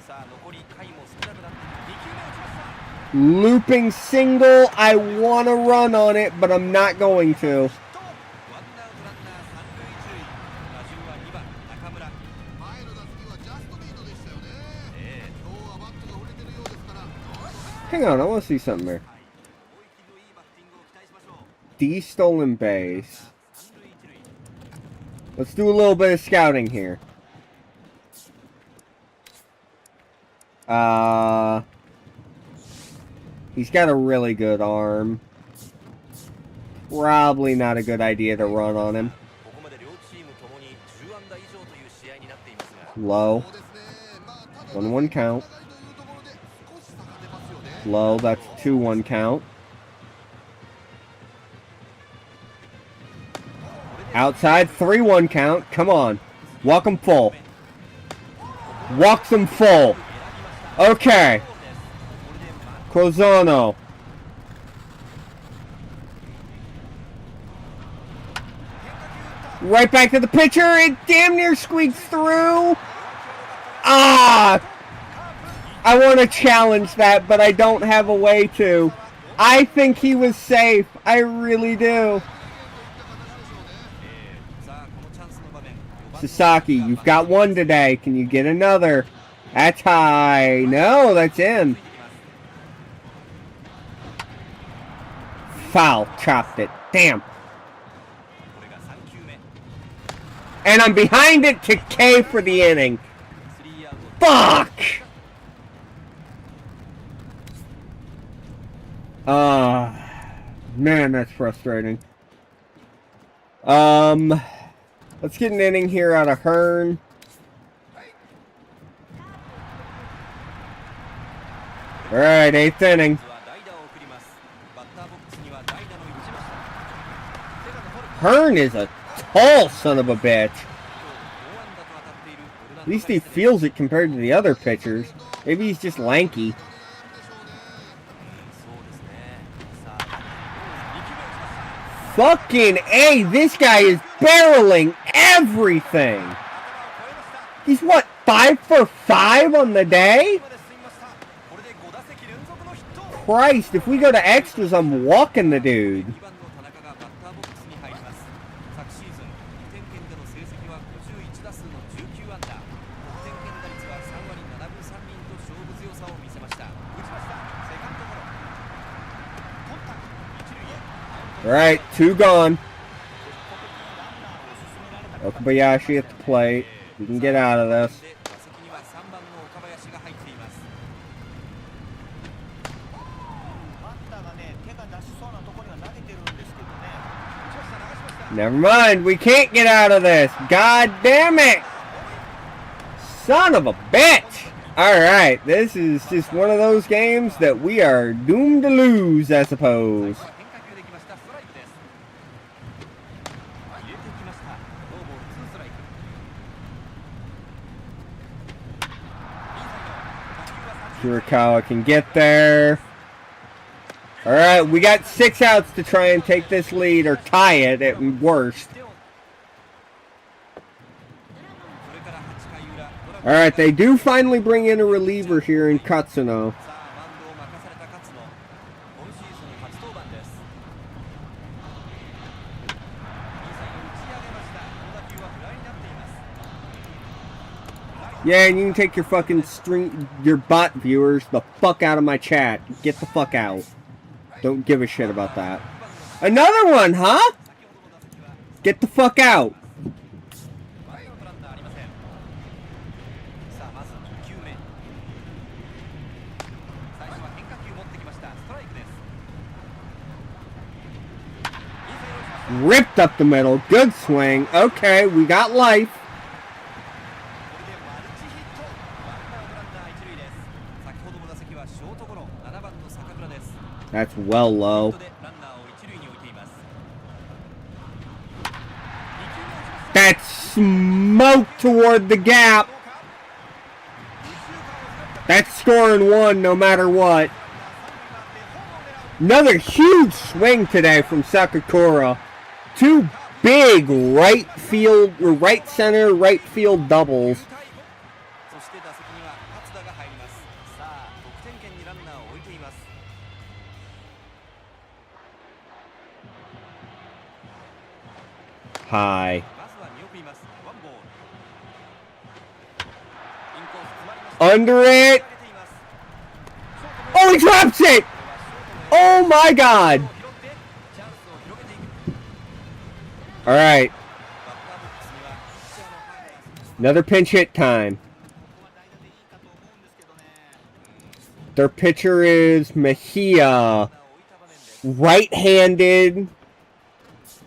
さあ残り回も少なくなって2球目打ちました。 Looping single. I want to run on it, but I'm not going to. ワンアウトランナー三塁一塁。打順は2番中村。前の打席はジャストミートでしたよね。今日はバットが触れてるようですから。 Hang on, I want to see something there. 思い切りのいいバッティングを期待しましょう。 D stolen base. 三塁一塁。 Let's do a little bit of scouting here. He's got a really good arm. Probably not a good idea to run on him. ここまで両チームともに10安打以上という試合になっていますが、 Low. そうですね。まあただ 1-1 count. 流れというところで少し差が出ますよね。 Low. That's 2-1 count. Outside 3-1 count. Come on. Walk him full. Walks him full. Okay. Crozano. Right back to the pitcher. It damn near squeaks through. Ah! I want to challenge that, but I don't have a way to. I think he was safe. I really do. さあこのチャンスの場面。 Sasaki, you've got one today. Can you get another? That's high. No, that's in. Foul. Chopped it. Damn. これが3球目。 And I'm behind it to K for the inning. 3アウト。 Fuck! Man, that's frustrating. Let's get an inning here out of Hearn. Alright, 8th inning. は代打を送ります。バッターボックスには代打の内下。セカンドフォルク。 Hearn is a tall son of a bitch. 大安打と当たっているオルラン At ド least he feels it compared to the other pitchers. Maybe he's just lanky. そうですね。さあ2球目打ちました。 Fucking A, this guy is barreling everything. He's what, 5 for 5 on the day? まで進みました。これで5打席連続のヒット。 Christ, if we go to extras, I'm walking the dude. 2番の田中がバッターボックスに入ります。昨シーズン2点圏での成績は51打数の19安打。得点圏打率は3割7分3厘と勝負強さを見せました。打ちました。セカンドゴロ。Alright, 2 gone. Okabayashi at the plate. We can get out of this. 打席には3番の岡林が入っています。バッターがね、手が出しそうなところには投げてるんですけどね。 Never mind, we can't get out of this. God damn it! Son of a bitch! Alright, this is just one of those games that we are doomed to lose, I suppose. 変化球できました。ストライクです。入れてきました。ノーボール2ストライク。インサイド。打球は Shirakawa can get there. Alright, we got 6 outs to try and take this lead or tie it at worst. これから8回裏。 Alright, they do finally bring in a reliever here in Katsuno. さあマウンドを任された勝野。今シーズン初登板です。インサイド打ち上げました。この打球はフライになっています。 Yeah, and you can take your fucking your bot viewers the fuck out of my chat. Get the fuck out. Don't give a shit about that. Another one, huh? Get the fuck out. ワンアウトランナーありません。さあまず2球目。最初は変化球持ってきました。ストライクです。インサイド打ちました。 Ripped up the middle. Good swing. Okay, we got life. これでマルチヒット。ワンアウトランナー一塁です。先ほどの打席はショートゴロ。7番の坂倉です。 That's well ヒッ low. トでランナーを一塁に置いています。 That's smoke toward the gap. That's scoring 1 no matter what. Another huge swing today from Sakakura. 2 big right field, or right center, right field doubles. そして打席には勝田が入ります。さあ得点圏にランナーを置いています。 High. まずは見送ります。ワンボール。インコース詰まりました。 Under it. ています。 Oh, he drops it. Oh my god. 拾ってチャンスを広げていく。 All right. バッターボックスにはピッチャーのハーマー。 Another pinch hit time. ここは代打でいいかと思うんですけどね。 Their pitcher is Mejia. ランナーを置いた場面です。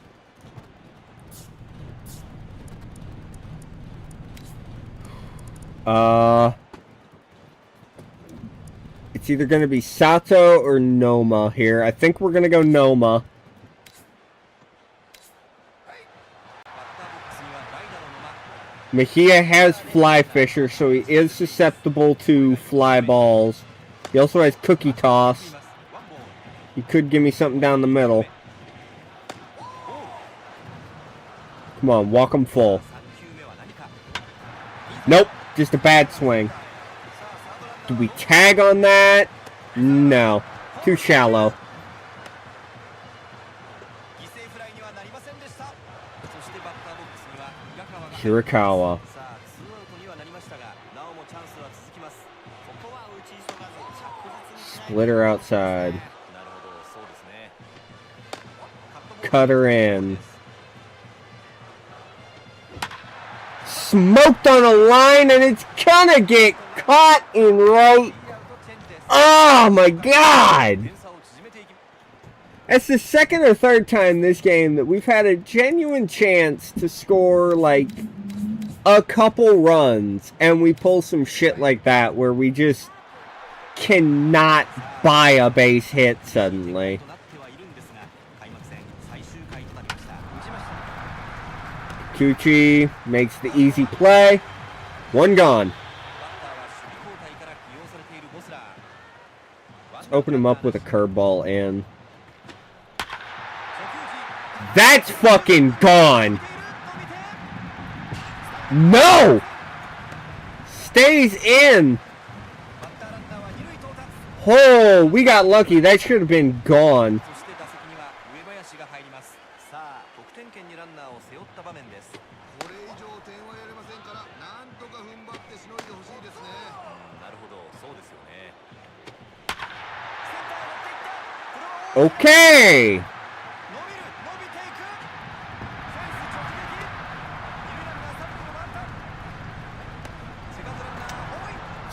Right-handed. It's either going to be Sato or Noma here. I think we're going to go Noma. バッターボックスには代打の野間。 Mejia has fly fisher, so he is susceptible to fly balls. He also has cookie い toss. ます。ワンボール。 He could give me something down the middle. Come on, walk him full. 3球目は何か。 Nope, just a bad swing. Do we tag on that? No, too shallow. 犠牲フライにはなりませんでした。そしてバッターボックスには平川が。 Hirakawa. さあツーアウトにはなりましたが、なおもチャンスは続きます。ここは打ち急がず着実にしないと。 Splitter outside. なるほど、そうですね。 Cutter in. Smoked on a line, and it's gonna get caught in right. Oh my god! That's the second or third time this game that we've had a genuine chance to score like a couple runs, and we pull some shit like that where we just cannot buy a base hit suddenly. Kuchi makes the easy play. 1 gone. Let's open him up with a curveball in. That's fucking gone. No! Stays in. Oh, we got lucky. That should have been gone. そして打席には上林が入ります。さあ得点圏にランナーを背負った場面です。これ以上点はやれませんからなんとか踏ん張ってしのいでほしいですね。なるほど、そうですよね。 Okay.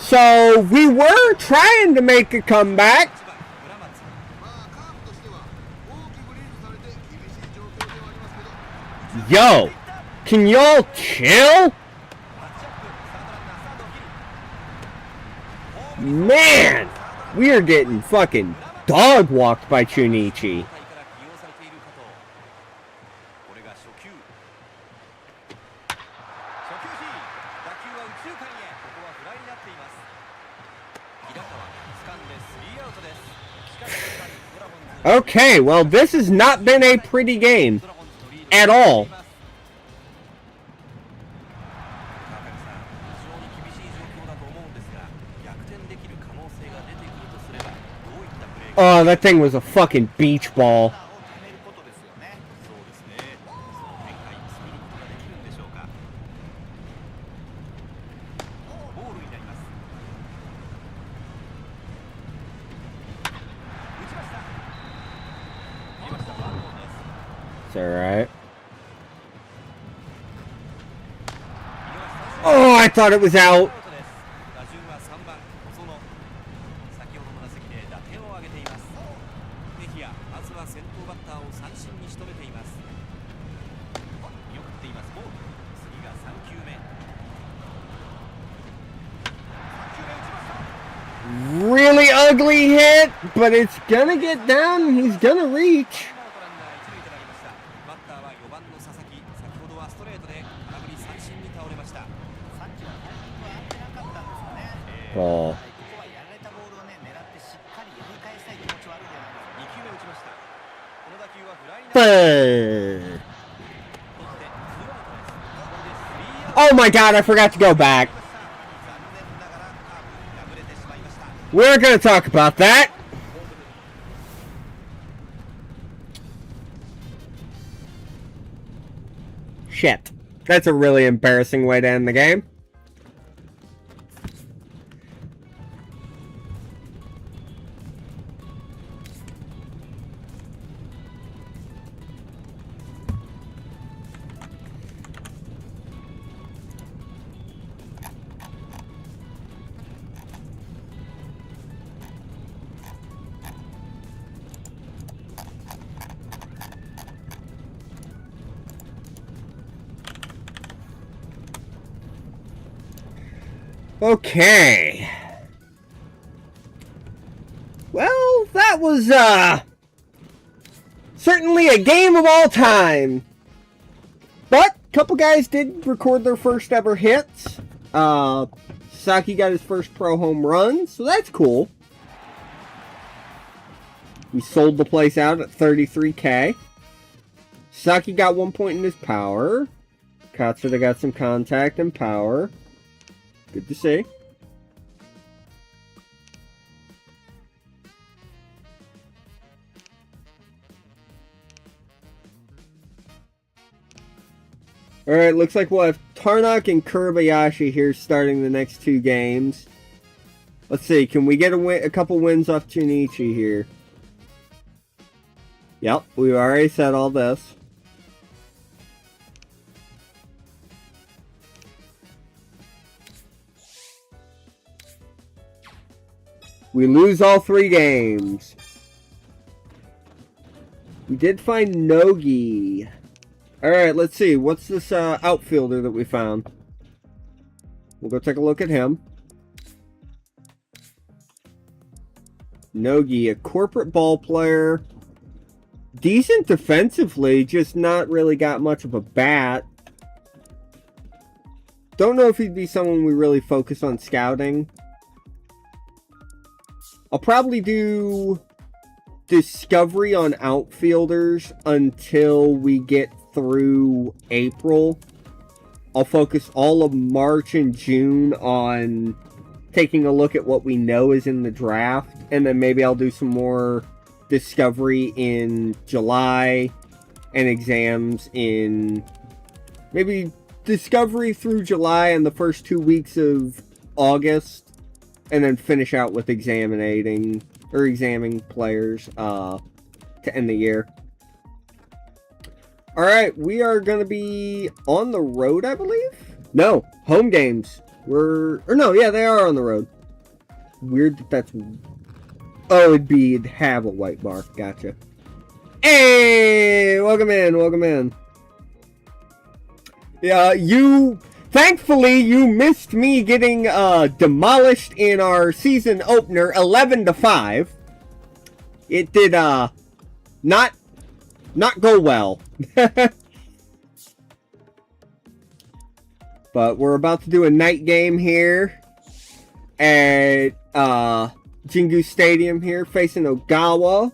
So we were trying to make a comeback. 1番村松 まあカープとしては大きくリードされて厳しい状況ではありますけど Yo, can y'all chill? タッチアップサードランナーサードヒル Man, we are getting fucking dog walked by Chunichi. 状態から起用されている加藤これが初球打球は右中間へここはフライになっています平川掴んでスリーアウトですしかしドラゴンズ Okay, well, this has not been a pretty game ドラゴンズのリード at all. 川上さん非常に厳しい状況だと思うんですが逆転できる可能性が出てくるとすればどういったプレーが Oh, that thing was a fucking beach ball. を止めることですよね。そうですねその展開作ることができるんでしょうかボールになります打ちました見ましたファウルボールです It's alright. 見逃し三振 Oh, I thought it was アウ out. トです打順は3番細野先ほどの打席で打点を挙げていますメヒアまずは先頭バッターを三振に仕留めています見送っていますボール次が3球目3球目打ちました Really ugly hit, but it's gonna get down and he's gonna reach. ワンアウトランナー一塁となりましたバッターは4番の佐々木先ほどはストレートで空振り三振に倒れましたさっきはタイミングは合ってなかったんですよね。 Oh. ここはやられたボールをね狙ってしっかりやり返したい気持ちはあるんじゃないですか。2球目打ちましたこの打球はフライになって取っ Buh. てツーアウトですこれでスリーアウト Oh my god, I forgot to go back. 残念ながらカーブ敗れてしまいました We're gonna talk about that. Shit. That's a really embarrassing way to end the game. Okay. Well, that was, certainly a game of all time. But, a couple guys did record their first ever hits. Saki got his first pro home run, so that's cool. We sold the place out at $33K. Saki got 1 point in his power. Katsuda got some contact and power. Good to see. Alright, looks like we'll have Tarnok and Kuribayashi here starting the next 2 games. Let's see, can we get a couple wins off Chunichi here? Yep, we already said all this. We lose all 3 games. We did find Nogi. Alright, let's see. What's this outfielder that we found? We'll go take a look at him. Nogi, a corporate ball player. Decent defensively, just not really got much of a bat. Don't know if he'd be someone we really focus on scouting. I'll probably do discovery on outfielders until we get through April. I'll focus all of March and June on taking a look at what we know is in the draft, and then maybe I'll do some more discovery in July and exams in maybe discovery through July and the first 2 weeks of August, and then finish out with examining players to end the year. Alright, we are going to be on the road, I believe? No, home games. Yeah, they are on the road. weird that that's... Oh, it'd have a white mark. Gotcha. Hey! Welcome in, welcome in. Yeah, thankfully, you missed me getting demolished in our season opener 11-5. It did not go well. But we're about to do a night game here at Jingu Stadium here, facing Ogawa.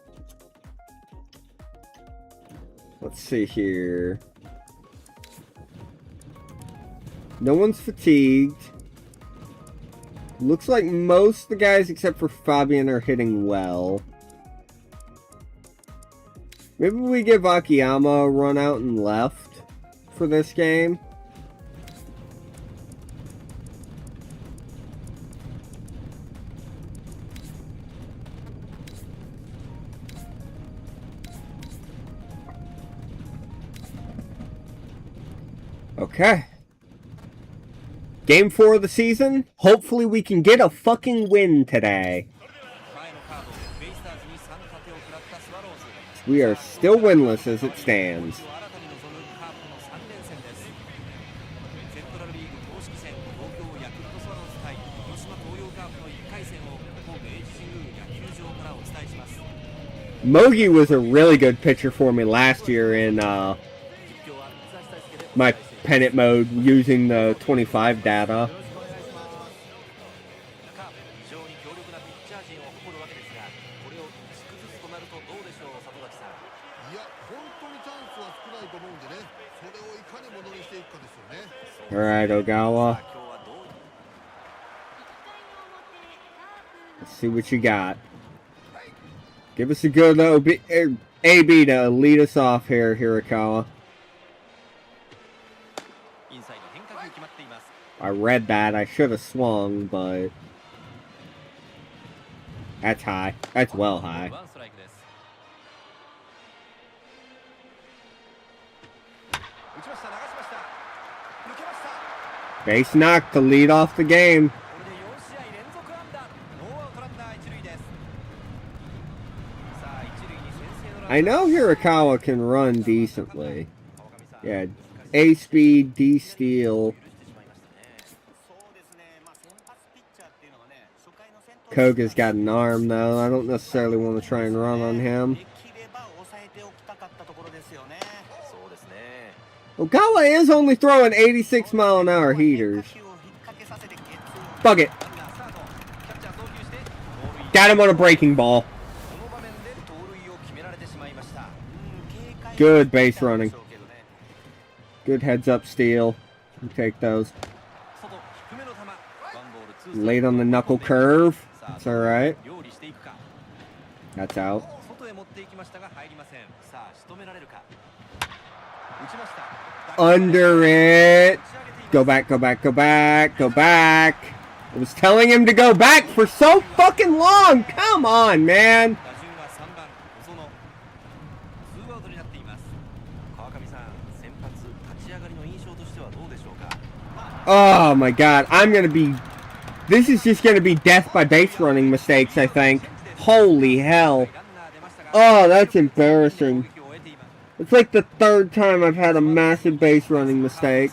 Let's see here. No one's fatigued. Looks like most of the guys except for Fabian are hitting well. Maybe we give Akiyama a run out and left for this game. Okay. Game 4 of the season. Hopefully we can get a fucking win today. We are still winless as it stands. Mogi was a really good pitcher for me last year in my pennant mode using the 25 data. Alright, Ogawa. Let's see what you got. Give us a good AB to lead us off here, Hirakawa. I read that. I should have swung, but that's high. That's well high. Base knock to lead off the game. I know Hirakawa can run decently. Yeah, A speed, D steal. Koga's got an arm though. I don't necessarily want to try and run on him. Ogawa is only throwing 86-mile-an-hour heaters. Fuck it. Got him on a breaking ball. Good base running. Good heads-up steal. You take those. Late on the knuckle curve. That's alright. That's out. Under it. Go back, go back, go back, go back. I was telling him to go back for so fucking long. Come on, man. Oh my god. This is just gonna be death by base running mistakes, I think. Holy hell. Oh, that's embarrassing. It's like the third time I've had a massive base running mistake.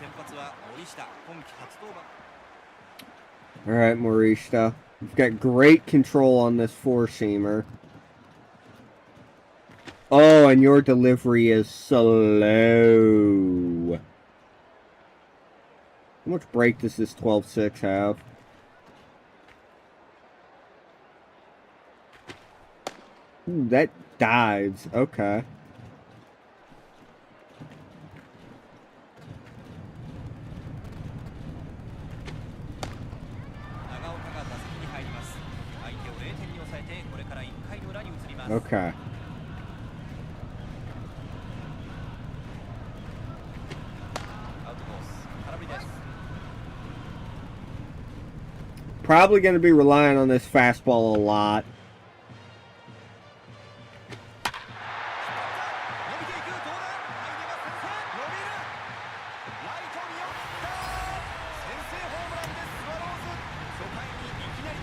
Alright, Morishita. You've got great control on this four-seamer. Oh, and your delivery is slow. How much break does this 12-6 have? Ooh, that dives. Okay. Okay. Probably going to be relying on this fastball a lot.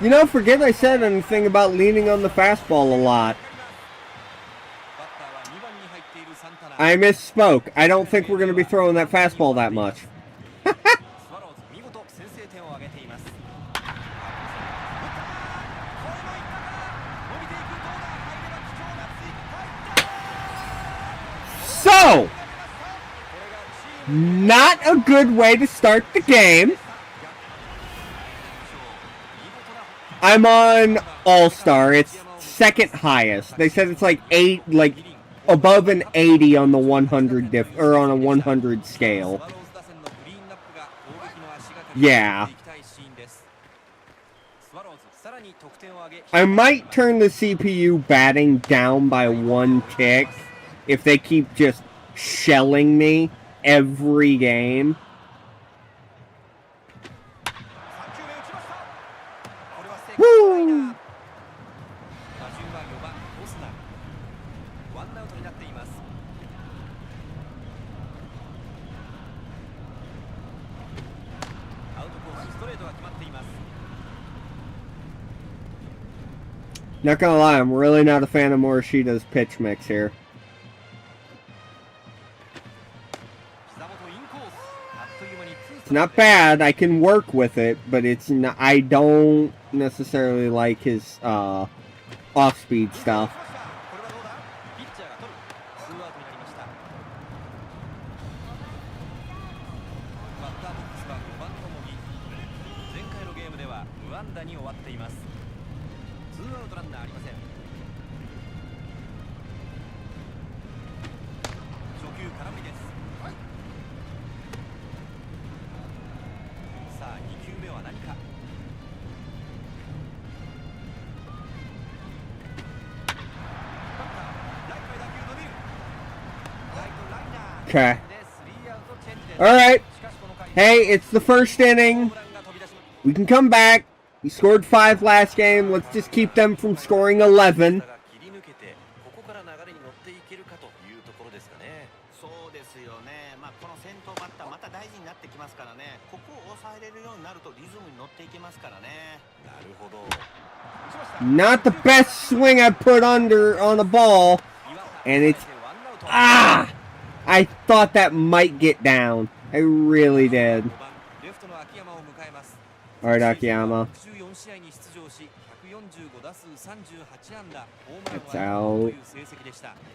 You know, forget I said anything about leaning on the fastball a lot. バッターは2番に入っているサンタナ。 I misspoke. I don't think we're going to be throwing that fastball that much. スワローズ見事先制点を挙げています。 So, not a good way to start the game. I'm on All-Star. It's second highest. They said it's like above an 80 on the 100 or on a 100 scale. Yeah. I might turn the CPU batting down by 1 tick if they keep just shelling me every game. Woo! Not gonna lie, I'm really not a fan of Morishita's pitch mix here. It's not bad, I can work with it, but it's not, I don't necessarily like his off-speed stuff. Okay. Alright. Hey, it's the first inning. We can come back. We scored 5 last game. Let's just keep them from scoring 11. そうですよね。まあこの先頭バッターまた大事になってきますからね。ここを抑えれるようになるとリズムに乗っていきますからね。なるほど。 Not the best swing I put under on a ball. And it's... Ah! I thought that might get down. I really did. Alright, Akiyama. That's out.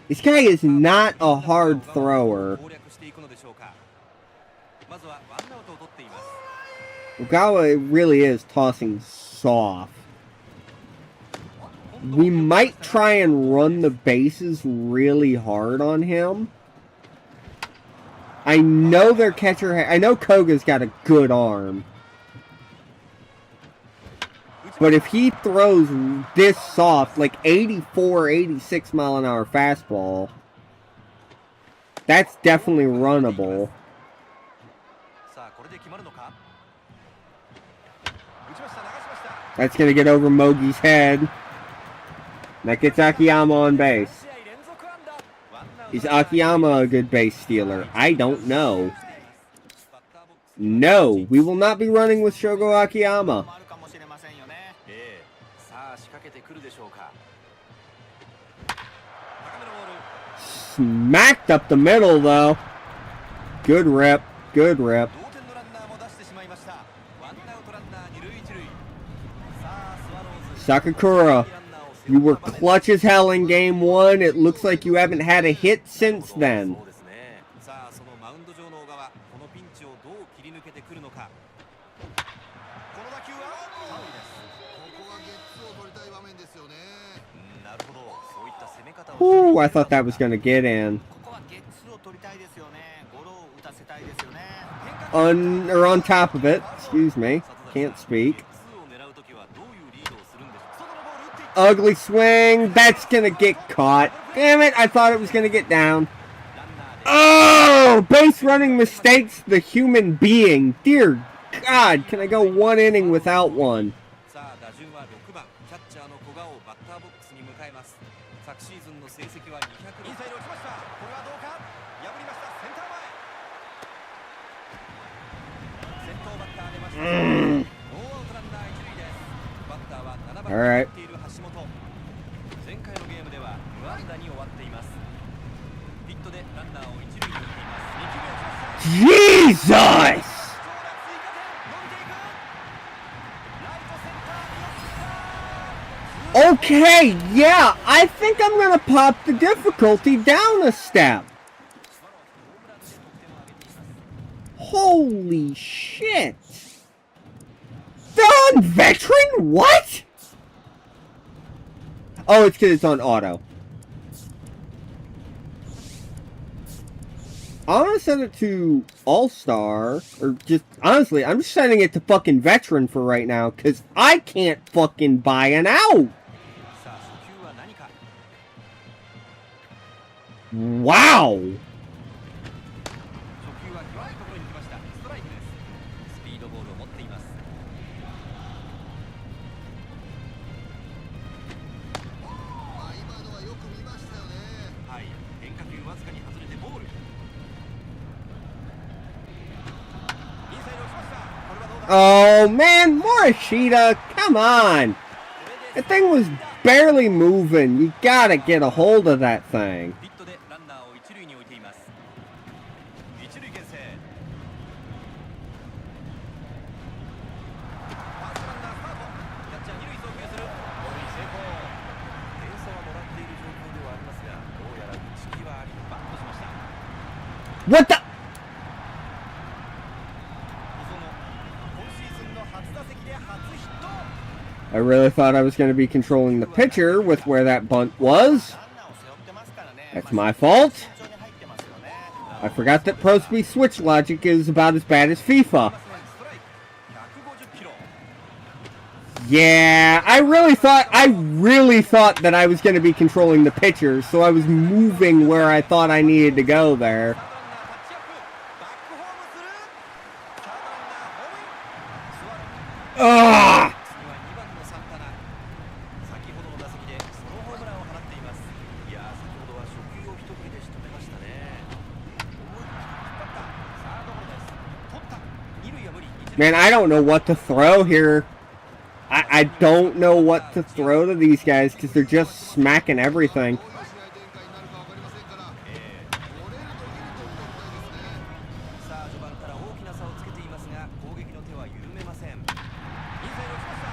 This guy is not a hard thrower. Ogawa really is tossing soft. We might try and run the bases really hard on him. I know their catcher... I know Koga's got a good arm. But if he throws this soft, like 84, 86 mile an hour fastball, that's definitely runnable. That's going to get over Mogi's head. That gets Akiyama on base. Is Akiyama a good base stealer? I don't know. No, we will not be running with Shogo Akiyama. Smacked up the middle, though. Good rip. Good rip. Sakakura, you were clutch as hell in game 1. It looks like you haven't had a hit since then. Ooh, I thought that was going to get in. On top of it. Excuse me. Can't speak. Ugly swing. That's going to get caught. Damn it. I thought it was going to get down. Oh! Base running mistakes the human being. Dear God. Can I go 1 inning without one? ナーを一塁に置いています。2球目を打ちました。 Jesus! Okay, yeah, I think I'm gonna pop the difficulty down a step. Holy shit! They're on veteran? What? Oh, it's because it's on auto. I'm gonna set it to All-Star, or just, honestly, I'm just setting it to fucking veteran for right now, because I can't fucking buy an out! Wow! 今のはよく見ましたよね。はい、変化球わずかに外れてボール。インサイド打ちました。これはどうだ。 Oh man, Morishita, come on! That thing was barely moving. You gotta get a hold of that thing. ヒットでランナーを一塁に置いています。一塁牽制。ファーストランナースタート。キャッチャー二塁送球する。盗塁成功。点差はもらっている状況ではありますが、どうやら打ち気はありバットしました。 What the? 小園、今シーズンの初打席で初ヒット。 I really thought I was going to be controlling the pitcher with where that bunt was. That's my fault. I forgot that Pro Speed Switch logic is about as bad as FIFA. Yeah, I really thought that I was going to be controlling the pitcher, so I was moving where I thought I needed to go there. Ugh! 先ほどの打席でソロホームランを放っています。いやー、先ほどは初球を一振りで仕留めましたね。思いっきり引っ張った。サードゴロです。取った。二塁は無理。Man, I don't know what to throw here. I don't know what to throw to these guys because they're just smacking everything. さあ、序盤から大きな差をつけていますが、攻撃の手は緩めません。インサイド打ちました。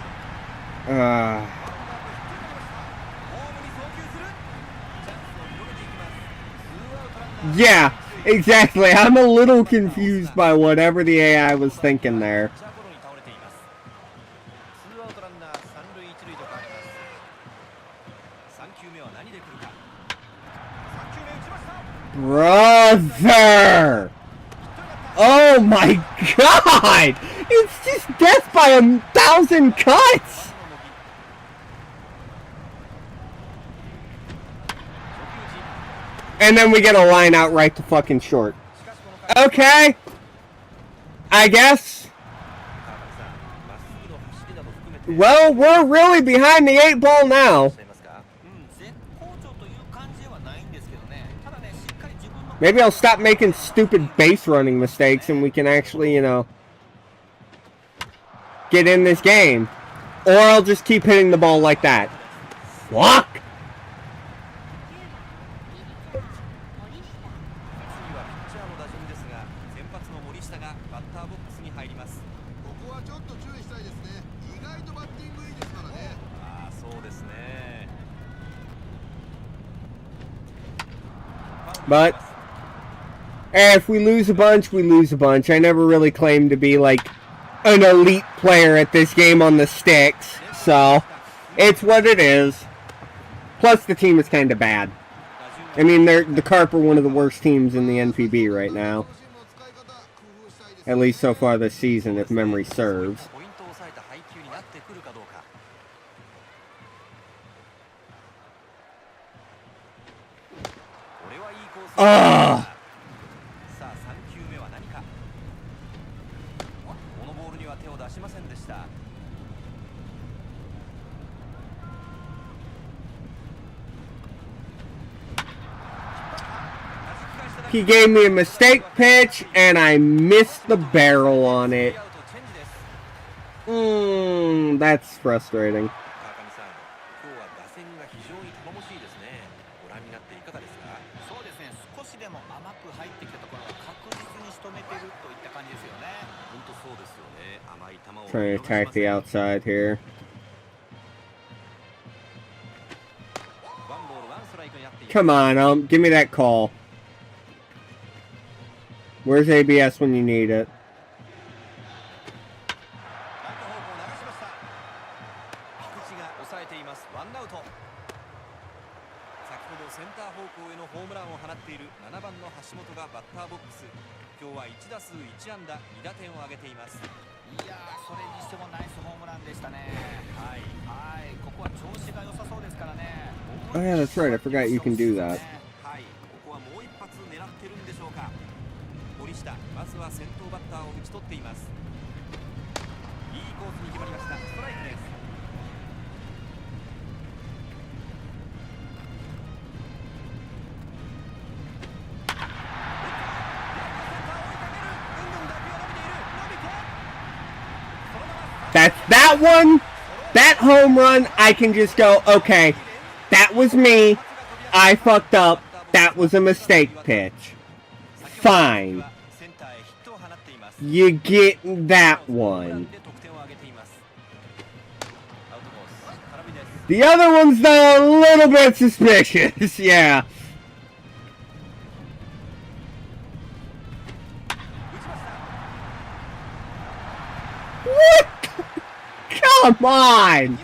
Yeah, exactly. I'm a little confused by whatever the AI was thinking there. Brother! Oh my god! It's just death by 1,000 cuts! And then we get a line out right to fucking short. Okay. I guess. Well, we're really behind the 8 ball now. Maybe I'll stop making stupid base running mistakes and we can actually, you know, get in this game. Or I'll just keep hitting the ball like that. Fuck! But if we lose a bunch, we lose a bunch. I never really claimed to be like an elite player at this game on the sticks, so it's what it is. Plus, the team is kind of bad. I mean, the Carp are one of the worst teams in the NPB right now. At least so far this season, if memory serves. Ugh! He gave me a mistake pitch, and I missed the barrel on it. That's frustrating. しでも甘く入ってきたところは確実に仕留めてるといった感じですよね。本当そうですよね。甘い球を Trying to attack the outside here. ワンボールワンストライクになっています。 Come on, give me that call. Where's ABS when you need it? ライト方向を流しました。菊池が抑えています。ワンアウト。先ほどセンター方向へのホームランを放っている7番の橋本がバッターボックス。今日は1打数1安打2打点を挙げています。いやー、それにしてもナイスホームランでしたね。はいはい、ここは調子が良さそうですからね。 Oh yeah, that's right. I forgot you can do that. はい、ここはもう一発狙ってるんでしょうか。森下、まずは先頭バッターを打ち取っています。いいコースに決まりました。ストライクです。That one, that home run, I can just go, okay, that was me. I fucked up. That was a mistake pitch. Fine. You get that one. The other one's though a little bit suspicious, yeah. What? Come on!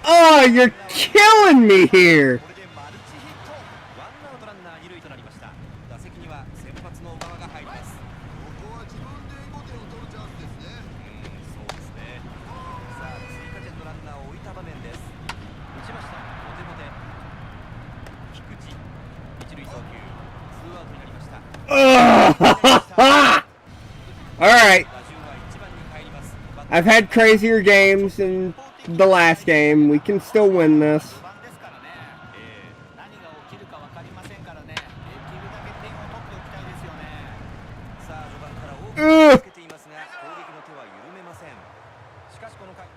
Oh, you're killing me here! これでマルチヒット。ワンアウトランナー二塁となりました。打席には先発の小川が入ります。ここは自分で5点を取るチャンスですね。そうですね。さあ、追加点のランナーを置いた場面です。打ちました。ボテボテ。菊池、一塁送球。ツーアウトになりました。Alright. 打順は1番に帰ります。 I've had crazier games in the last game. We can still win this. 序盤ですからね。何が起きるか分かりませんからね。できるだけ点を取っておきたいですよね。さあ、序盤から大きくつけていますが、攻撃の手は緩めません。しかしこの回、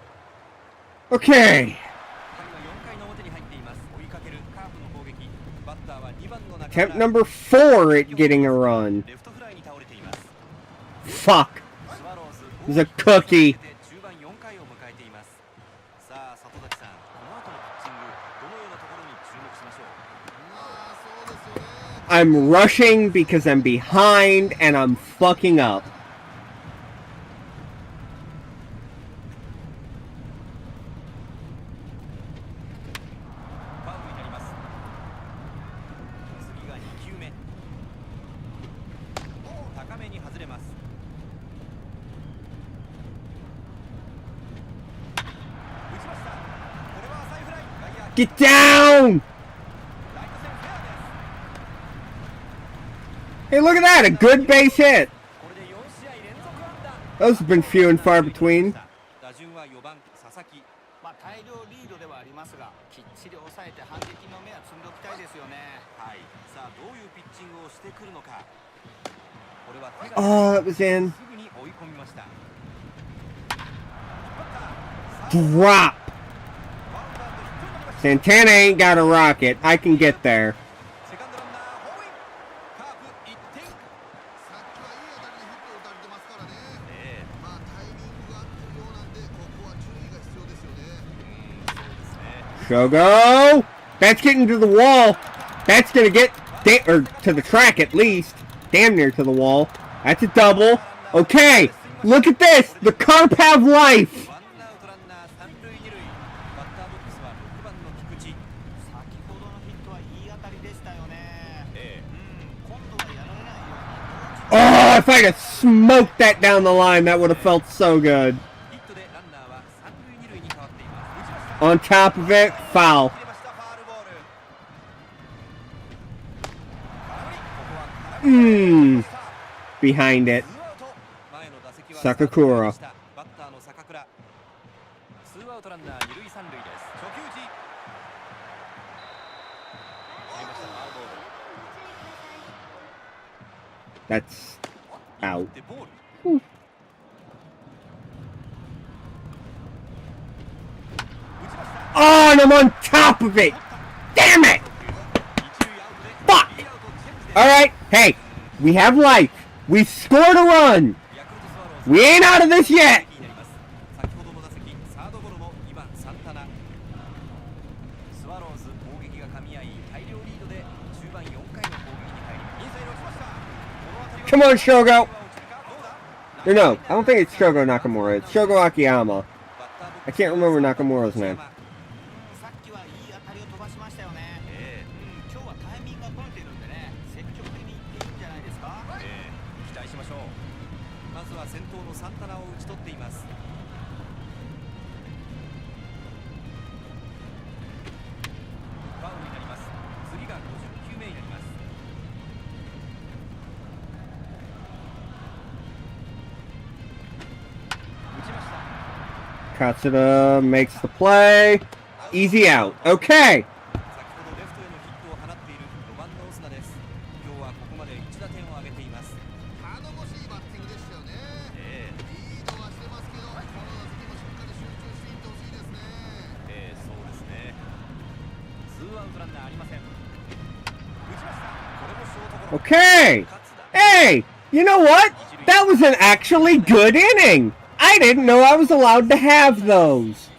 Okay. 回は4回の表に入っています。追いかけるカープの攻撃。バッターは2番の中 Attempt number 4 at getting a run. レフトフライに倒れています。 Fuck. スワローズ It's a cookie. 中盤4回を迎えています。さあ、里崎さん、この後のピッチング、どのようなところに注目しましょう。まあそうですよね。 I'm rushing because I'm behind and I'm fucking up. ファウルになります。次が2球目。高めに外れます。打ちました。これは浅いフライ。外野 Get down! ライト線フェアです。 Hey, look at that. A good base hit. これで4試合連続安打。 Those have been few and far between. 打順は4番佐々木。まあ大量リードではありますが、きっちり抑えて反撃の目は積んでおきたいですよね。はい。さあ、どういうピッチングをしてくるのか。これは手が Oh, it was in. すぐに追い込みました。 Drop. Santana ain't got a rocket. I can get there. セカンドランナーホームイン。カープ1点。さっきはいい当たりでヒットを打たれてますからね。まあタイミングが合ってるようなんで、ここは注意が必要ですよね。そうですね。 Shogo! That's getting to the wall. That's gonna get or to the track at least. Damn near to the wall. That's a double. Okay, look at this. The Carp have life. ワンアウトランナー三塁二塁。バッターボックスは6番の菊池。先ほどのヒットはいい当たりでしたよね。今度はやられないように。 Oh, if I'd have smoked that down the line, that would have felt so good. ヒットでランナーは三塁二塁に変わっています。打ちました。 On top of it, foul. 切れました。ファールボール。空振り。ここは空振り。 Behind it. ツーアウト。前の打席は Sakakura. バッターの坂倉。ツーアウトランナー二塁三塁です。初球打ち。切れました。ファウルボール。 That's out. でボール。 Oh, and I'm on top of it. Damn it! Fuck! Alright, hey, we have life. We scored a run. ヤクルトスワローズ We ain't out of this yet. になります。先ほどの打席サードゴロも2番サンタナ。スワローズ攻撃が噛み合い大量リードで中盤4回の攻撃に入りインサイド落ちました。この当たり Come on, Shogo. は落ちるかどうだ Or no, I don't think it's Shogo Nakamura. It's Shogo Akiyama. I can't remember Nakamura's name. さっきはいい当たりを飛ばしましたよね。今日はタイミングが取れてるんでね、積極的にいっていいんじゃないですか。期待しましょう。まずは先頭のサンタナを打ち取っています。ファウルになります。次が50球目になります。打ちました。 Katsuda makes the play. Easy out. Okay. 先ほどレフトへのヒットを放っている4番のオスナです。今日はここまで1打点を挙げています。頼もしいバッティングでしたよね。リードはしてますけど、この打席もしっかり集中していってほしいですね。そうですね。ツーアウトランナーありません。打ちました。これもショートゴロ。 Okay. 勝田 Hey, you know what? That was an actually good inning. I didn't know I was allowed to have those.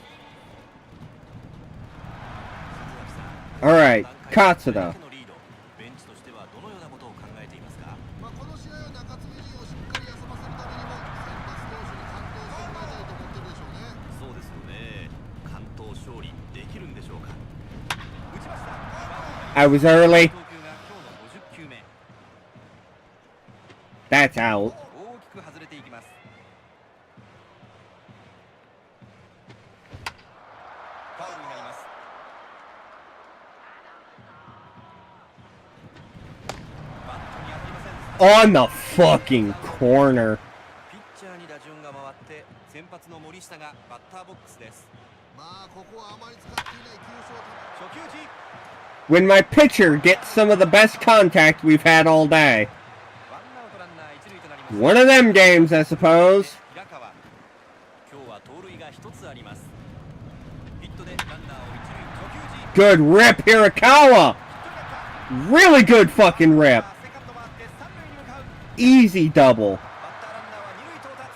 Alright, Katsuda. ベンチとしてはどのようなことを考えていますか。まあこの試合は中継ぎ陣をしっかり休ませるためにも先発投手に完投してもらいたいと思ってるでしょうね。そうですよね。完投勝利できるんでしょうか。打ちました。 I was early. 投球が今日の50球目。 That's out. 大きく外れていきます。ファウルになります。バットに当たりませんでした。 On the fucking corner. ピッチャーに打順が回って先発の森下がバッターボックスです。まあここはあまり使っていない球種を初球打ち。 When my pitcher gets some of the best contact we've had all day. ワンアウトランナー一塁となります。 One of them games, I suppose. 平川。今日は盗塁が一つあります。ヒットでランナーを一塁。初球打ち。 Good rip, Hirakawa. Really good fucking rip. セカンド回って三塁に向かう。 Easy double. バッターランナーは二塁到達。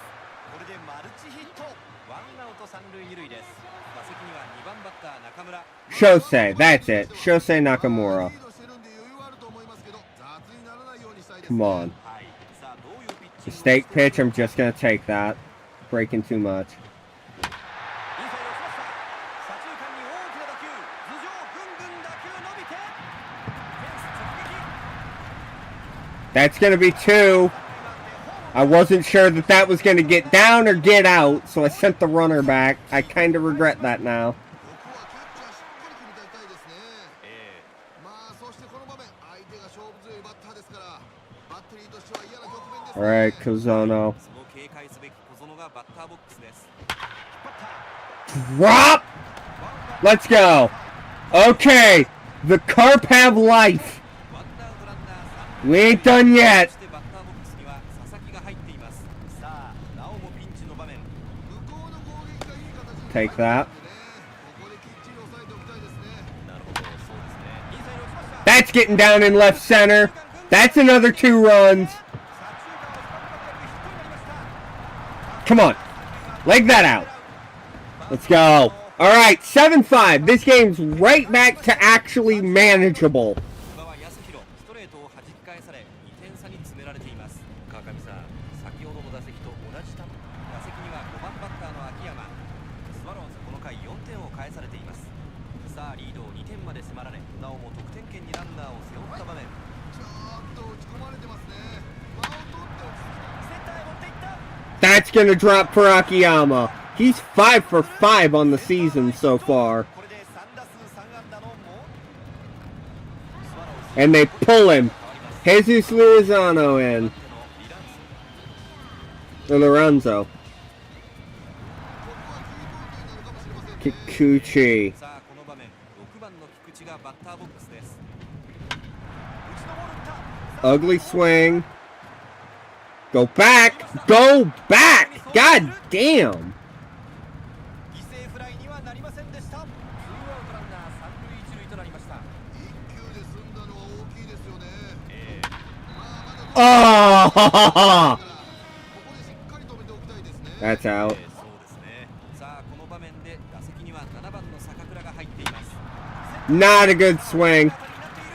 これでマルチヒット。ワンアウト三塁二塁です。打席には2番バッター中村。 Shosei, that's it. Shosei Nakamura. リードしてるんで余裕はあると思いますけど雑にならないようにしたいです Come ね。 on. はい。さあどういうピッチングを Mistake pitch, I'm just gonna take that. Breaking too much. インサイド打ちました。左中間に大きな打球。頭上ぐんぐん打球伸びて。フェンス直撃。 That's gonna be two. I wasn't sure that that was gonna get down or get out, so I sent the runner back. I kinda regret that now. ここはキャッチャーしっかり組み立てたいですね。まあそしてこの場面相手が勝負強いバッターですからバッテリーとしては嫌な局面ですね。 Alright, Kuzono. その警戒すべき小園がバッターボックスです。 Drop! Let's go. Okay, the Carp have life. ワンアウトランナー三 We 塁。 ain't done そ yet. してバッターボックスには佐々木が入っています。さあなおもピンチの場面。向こうの攻撃がいい形に Take that. ここできっちり抑えておきたいですね。なるほど、そうですね。インサイド打ちました。 That's getting down in left center. That's another 2 runs. 左中間を深くヒットになりました。 Come on. Leg that out. Let's go. Alright, 7-5. This game's right back to actually manageable. 小川康弘ストレートを弾き返され2点差に詰められています。川上さん、先ほどの打席と同じ打席には5番バッターの秋山。スワローズこの回4点を返されています。さあリードを2点まで迫られなおも得点圏にランナーを背負った場面。ちょっと打ち込まれてますね。間を取って落ち着きセンターへ持っていった。 That's gonna drop for Akiyama. He's 5 for 5 on the season so far. これで3打数3安打のもスワローズ And they pull him. Jesus Lozano in. リランス Lorenzo. ここはキーポイントになるかもしれませんね。 Kikuchi. さあこの場面6番の菊池がバッターボックスです。内のボール打った。 Ugly swing. Go back. Go back. God damn. 犠牲フライにはなりませんでした。ツーアウトランナー三塁一塁となりました。一球で済んだのは大きいですよね。Oh! ここでしっかり止めておきたいですね。 That's out. そうですね。さあこの場面で打席には7番の坂倉が入っています。 Not a good swing.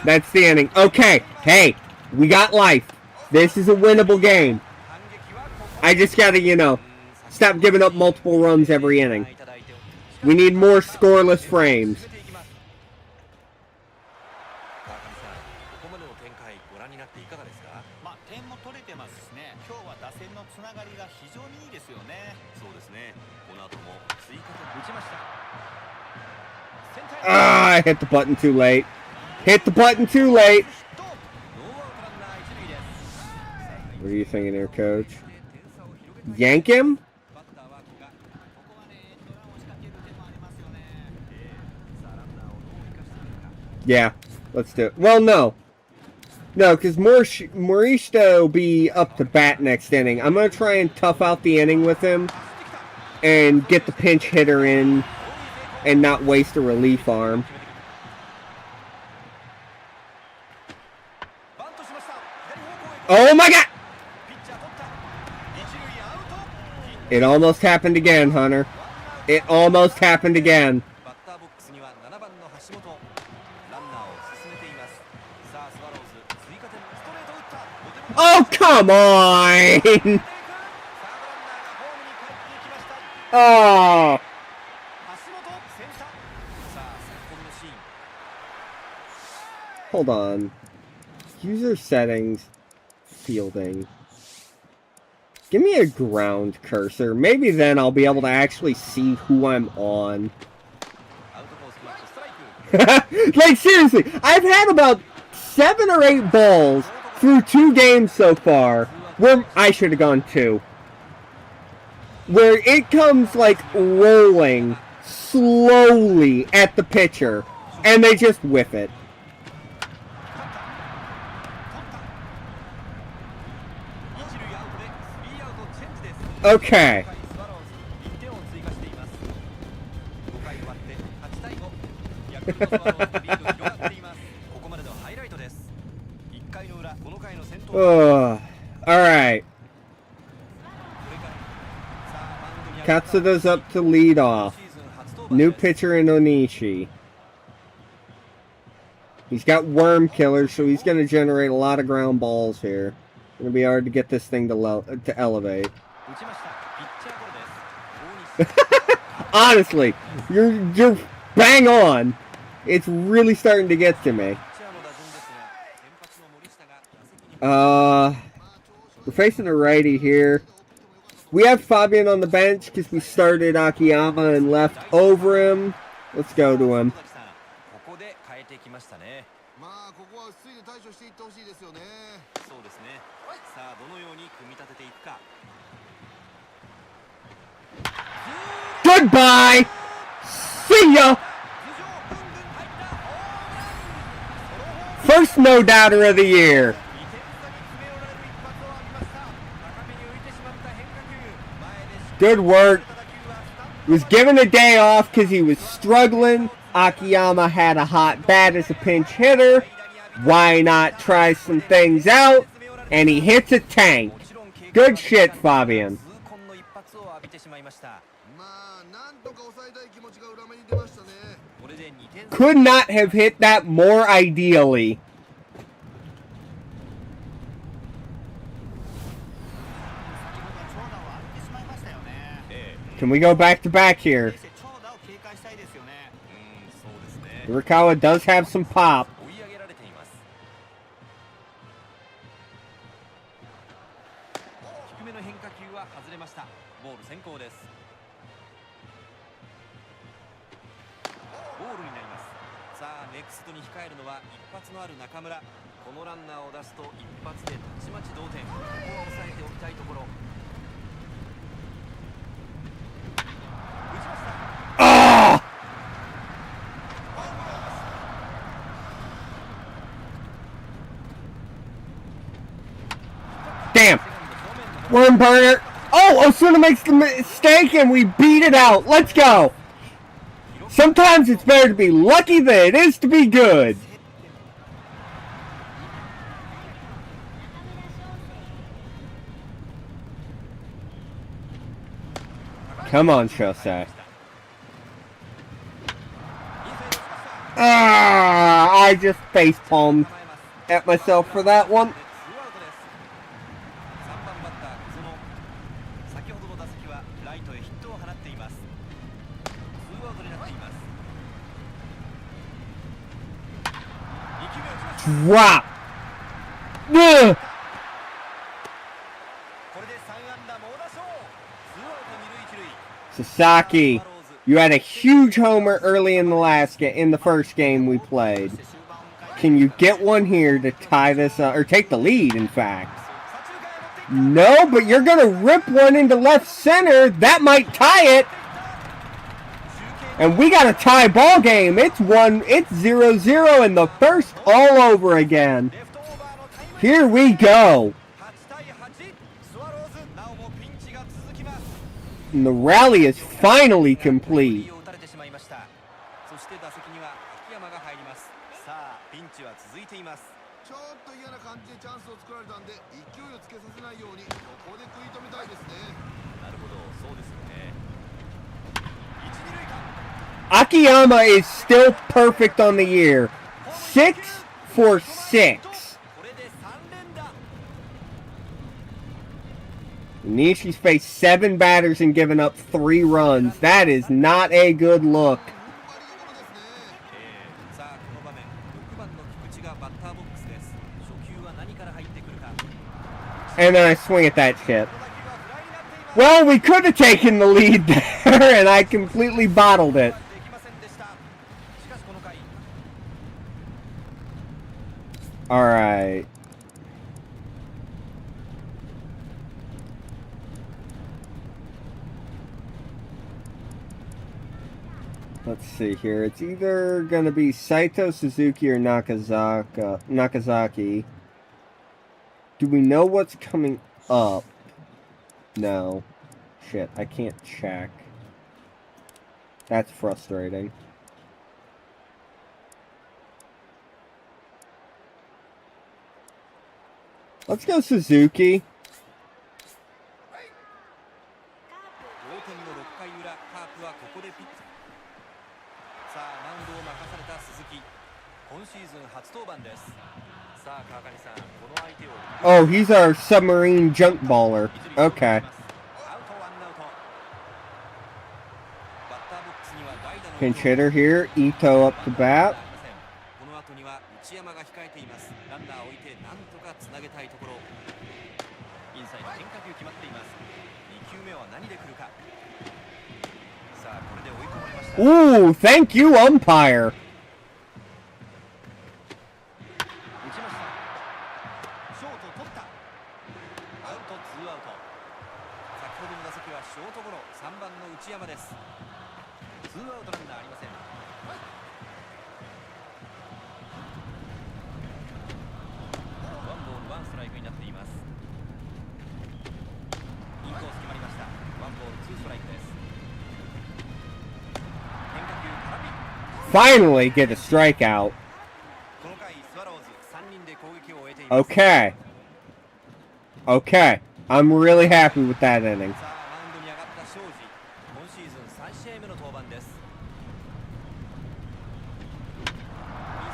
That's the inning. Okay, hey, we got life. This is a winnable game. 反撃はここ I just gotta, you know, stop giving up multiple runs every inning. We need more scoreless frames. 川上さん、ここまでの展開ご覧になっていかがですか？まあ点も取れてますしね。今日は打線のつながりが非常にいいですよね。そうですね。この後も追加点打ちました。 Ah, I hit the button too late. Hit the button too late. ノーアウトランナー一塁です。 What are you thinking there, coach? Yank him? バッターは古賀。ここはねエンドランを仕掛ける手もありますよね。さあランナーをどう生かしていくか。 Yeah, let's do it. Well, no. No, because Morishita will be up to bat next inning. I'm going to try and tough out the inning with him and get the pinch hitter in and not waste a relief arm. バントしました。左方向へ。 Oh my god! ピッチャー取った。一塁アウト。 It almost happened again, Hunter. It almost happened again. バッターボックスには7番の橋本。ランナーを進めています。さあスワローズ追加点ストレート打った。とても Oh, come on! サードランナーがホームに帰っていきました。 Oh! 橋本センター。さあ先ほどのシーン。 Hold on. User settings. Fielding. Give me a ground cursor. Maybe then I'll be able to actually see who I'm on. アウトコースマッチストライク。 Like, seriously, I've had about 7 or 8 balls through 2 games so far where I should have gone 2. Where it comes, like, rolling slowly at the pitcher, and they just whiff it. 一塁アウトでスリーアウトチェンジです。 Okay. 5回スワローズ1点を追加しています。5回終わって8対5。ヤクルトスワローズのリード広がっています。ここまでのハイライトです。1回の裏、この回の先頭。 Ugh. Alright. それからさあマウンドに上がった Katsuda's up to lead off. シーズン初登板 New です。 pitcher in Onishi. He's got worm killer, so he's going to generate a lot of ground balls here. Going to be hard to get this thing to elevate. 打ちました。ピッチャーゴロです。大西。 Honestly, you're bang on. It's really starting to get to me. ピッチャーの打順ですが、先発の森下が打席に We're facing a righty here. We have Fabian on the bench because we started Akiyama and left over him. Let's go to him. ここで変えてきましたね。まあここは落ち着いて対処していってほしいですよね。そうですね。さあどのように組み立てていくか。 Goodbye! See ya! 頭上ぐんぐん入った。 First no doubter of the year. 2点差に詰め寄られる一発を浴びました。高めに浮いてしまった変化球。前でしっかり Good work. 打球はスタンド Was given a day off because he was struggling. Akiyama had a hot bat as a pinch hitter. Why not try some things out? And he hits a tank. Good shit, Fabian. 痛恨の一発を浴びてしまいました。まあなんとか抑えたい気持ちが裏目に出ましたね。これで2点差。 Could not have hit that more ideally. 先ほど長打を浴びてしまいましたよね。 Can we go back to back here? 長打を警戒したいですよね。そうですね。 Urikawa does have some pop. 追い上げられています。低めの変化球は外れました。ボール先行です。ボールになります。さあネクストに控えるのは一発のある中村。このランナーを出すと一発でたちまち同点。ここは抑えておきたいところ。打ちました。 Ah! Damn. Worm burner. Oh, Osuna makes the mistake and we beat it out. Let's go. Sometimes it's better to be lucky than it is to be good. Come on, Shosei. Ah, I just face palmed at myself for that one. 3番バッター小園、先ほどの打席はライトへヒットを放っています。2アウトになっています。2球目打ちました。 Drop. Ugh. これで3安打猛打賞。2アウト2塁1塁。 Sasaki, you had a huge homer early in the first game we played. Can you get one here to tie this up, or take the lead, in fact? No, but you're going to rip one into left center. That might tie it. And we got a tie ball game. It's 0-0 in the first all over again. Here we go. And the rally is finally complete. そして打席には秋山が入ります。さあピンチは続いています。ちょっと嫌な感じでチャンスを作られたんで勢いをつけさせないようにここで食い止めたいですね。なるほど、そうですよね。一二塁間。 Akiyama is still perfect on the year. 6 for 6. これで3連打。 Nishi's faced 7 batters and given up 3 runs. That is not a good look. さあこの場面、6番の菊池がバッターボックスです。初球は何から入ってくるか。 And then I swing at that shit. Well, we could have taken the lead there, and I completely bottled it. できませんでした。しかしこの回。 Alright. Let's see here. It's either going to be Saito, Suzuki, or Nakazaki. Do we know what's coming up? No. Shit, I can't check. That's frustrating. Let's go Suzuki. 同点の6回裏、カープはここでピッチ。さあマウンドを任された鈴木。今シーズン初登板です。さあ川上さん、この相手を。 Oh, he's our submarine junk baller. Okay. アウトワンアウト。バッターボックスには代打の Pinch hitter here. Ito up to bat. この後には内山が控えています。ランナーを置いてなんとかつなげたいところ。インサイド変化球決まっています。2球目は何で来るか。さあこれで追い込まれました。 Ooh, thank you, umpire. 打ちました。ショート取った。アウト2アウト。先ほどの打席はショートゴロ。3番の内山です。2アウトランナーありません。ワンボールワンストライクになっています。インコース決まりました。ワンボールツーストライクです。変化球空振り。 Finally get a strikeout. この回スワローズ3人で攻撃を終えています。 Okay. Okay. I'm really happy with that inning. さあマウンドに上がった庄司。今シーズン3試合目の登板です。インサ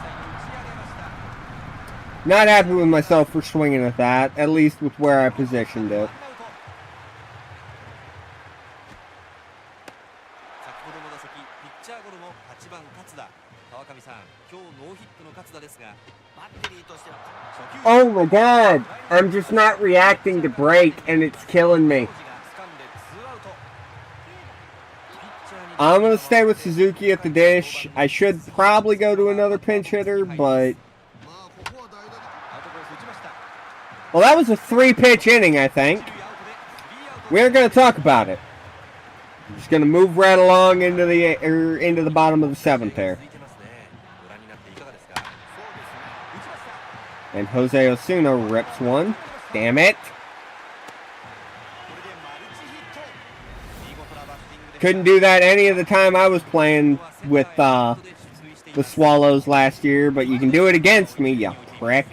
イド打ち上げました。 Not happy with myself for swinging at that, at least with where I positioned it. ワンアウト。先ほどの打席ピッチャーゴロの8番勝田。川上さん、今日ノーヒットの勝田ですが、バッテリーとしては初球。 Oh my god. I'm just not reacting to break, and it's killing me. 庄司が掴んで2アウト。ピッチャーに I'm going to stay with Suzuki at the dish. I should probably go to another pinch hitter, but... まあここは代打でアウトコース打ちました。 Well, that was a 3-pitch inning, I think. 一塁アウトで3アウト。 We aren't going to talk about it. I'm just going to move right along into the bottom of the 7th there. 続いてますね。ご覧になっていかがですか。そうですね。打ちました。 And Jose Osuna rips one. Damn it. これでマルチヒット。見事なバッティングで Couldn't do that any of the time I was playing with the Swallows last year, but you can do it against me, you prick.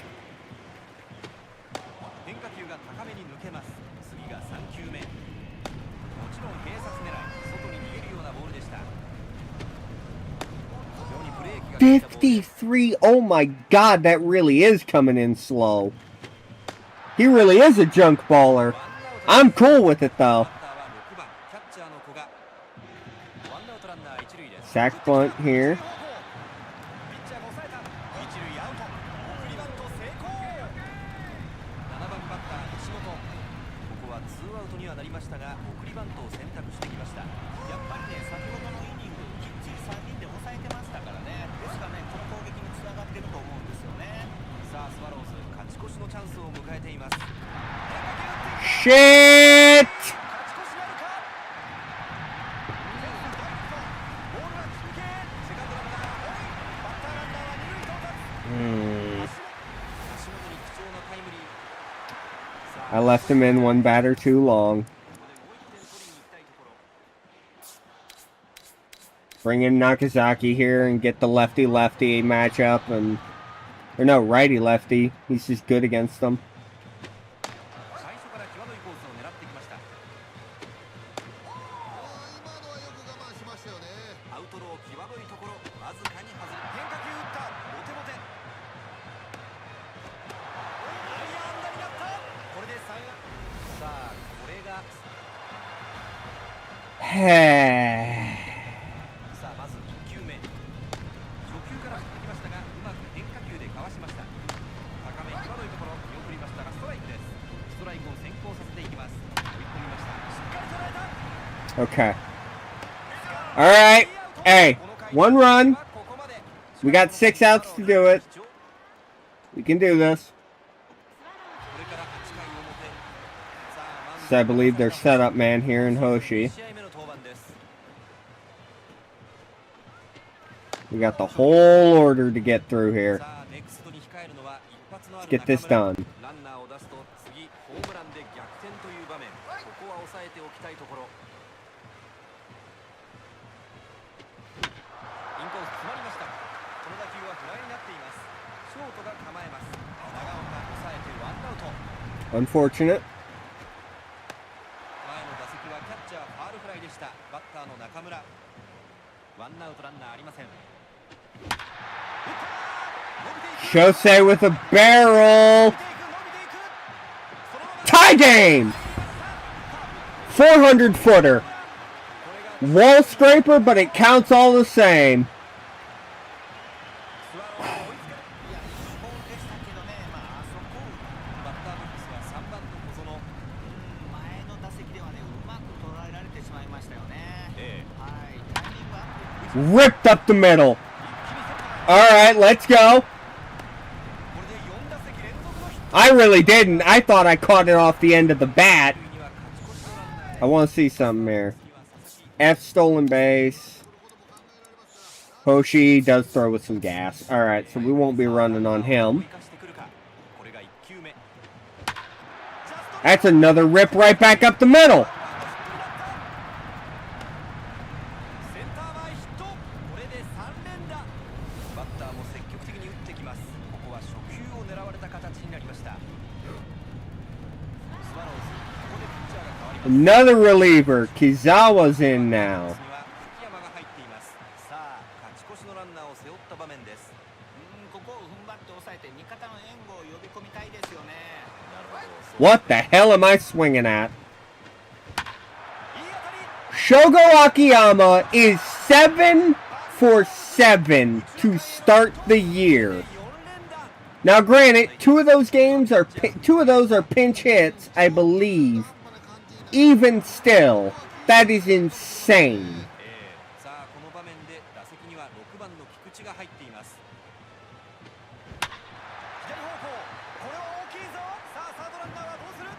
変化球が高めに抜けます。次が3球目。ちろん併殺狙い、外に逃げるようなボールでした。非常にブレーキが効いたボールです。 53. Oh my god, that really is coming in slow. He really is a junk baller. I'm cool with it though. バッターは6番キャッチャーの古賀。ワンアウトランナー一塁です。 Sack bunt here. ピッチャーが抑えた。一塁アウト。送りバント成功。7番バッター西本。ここはツーアウトにはなりましたが、送りバントを選択してきました。やっぱりね、先ほどのイニングきっちり3人で抑えてましたからね。ですからね、この攻撃につながってると思うんですよね。さあスワローズ勝ち越しのチャンスを迎えています。 Shit! 勝ち越しなるか。ボールは中継。セカンドランナーホイ。バッターランナーは二塁到達。足元に貴重なタイムリー。 I left him in one batter too long. Bring in Nakazaki here and get the lefty-lefty matchup, and or no, righty-lefty. He's just good against them. 最初から際どいコースを狙ってきました。今のはよく我慢しましたよね。アウトロー際どいところ、わずかに外れ、変化球打った、ボテボテ。内野安打になった。これで3安打。さあこれがさあまず1球目、初球から振ってきましたが、うまく変化球でかわしました。高め際どいところ見送りましたがストライクです。ストライクを先行させていきます。追い込みました。しっかり捉えた。 Okay. All right. Hey, one run. We got 6 outs to do it. We can do this. So I believe their setup man here in Hoshi. We got the whole order to get through here. Let's get this done. ランナーを出すと次ホームランで逆転という場面、ここは抑えておきたいところ。インコース詰まりました。この打球はフライになっています。ショートが構えます。長岡抑えてワンアウト。 Unfortunate. 前の打席はキャッチャーファールフライでした。バッターの中村。ワンアウトランナーありません。 Shosei with a barrel. Tie game. 400 footer. Wall scraper, but it counts all the same. いや、いいボールでしたけどね、あそこバッターボックスは3番の小園。前の打席ではね、うまく捉えられてしまいましたよね。はい、タイミングアップ。 Ripped up the middle. All right, let's go. I really didn't. I thought I caught it off the end of the bat. I want to see something here. F stolen base. Hoshi does throw with some gas. All right, so we won't be running on him. That's another rip right back up the middle. Another reliever. Kizawa's in now. ここを踏ん張って抑えて味方の援護を呼び込みたいですよね。 What the hell am I swinging at? Shogo Akiyama is 7 for 7 to start the year. Now, granted, two of those are pinch hits, I believe. Even still, that is insane. さあこの場面で打席には6番の菊池が入っています。左方向、これは大きいぞ。さあサードランナーはどうする。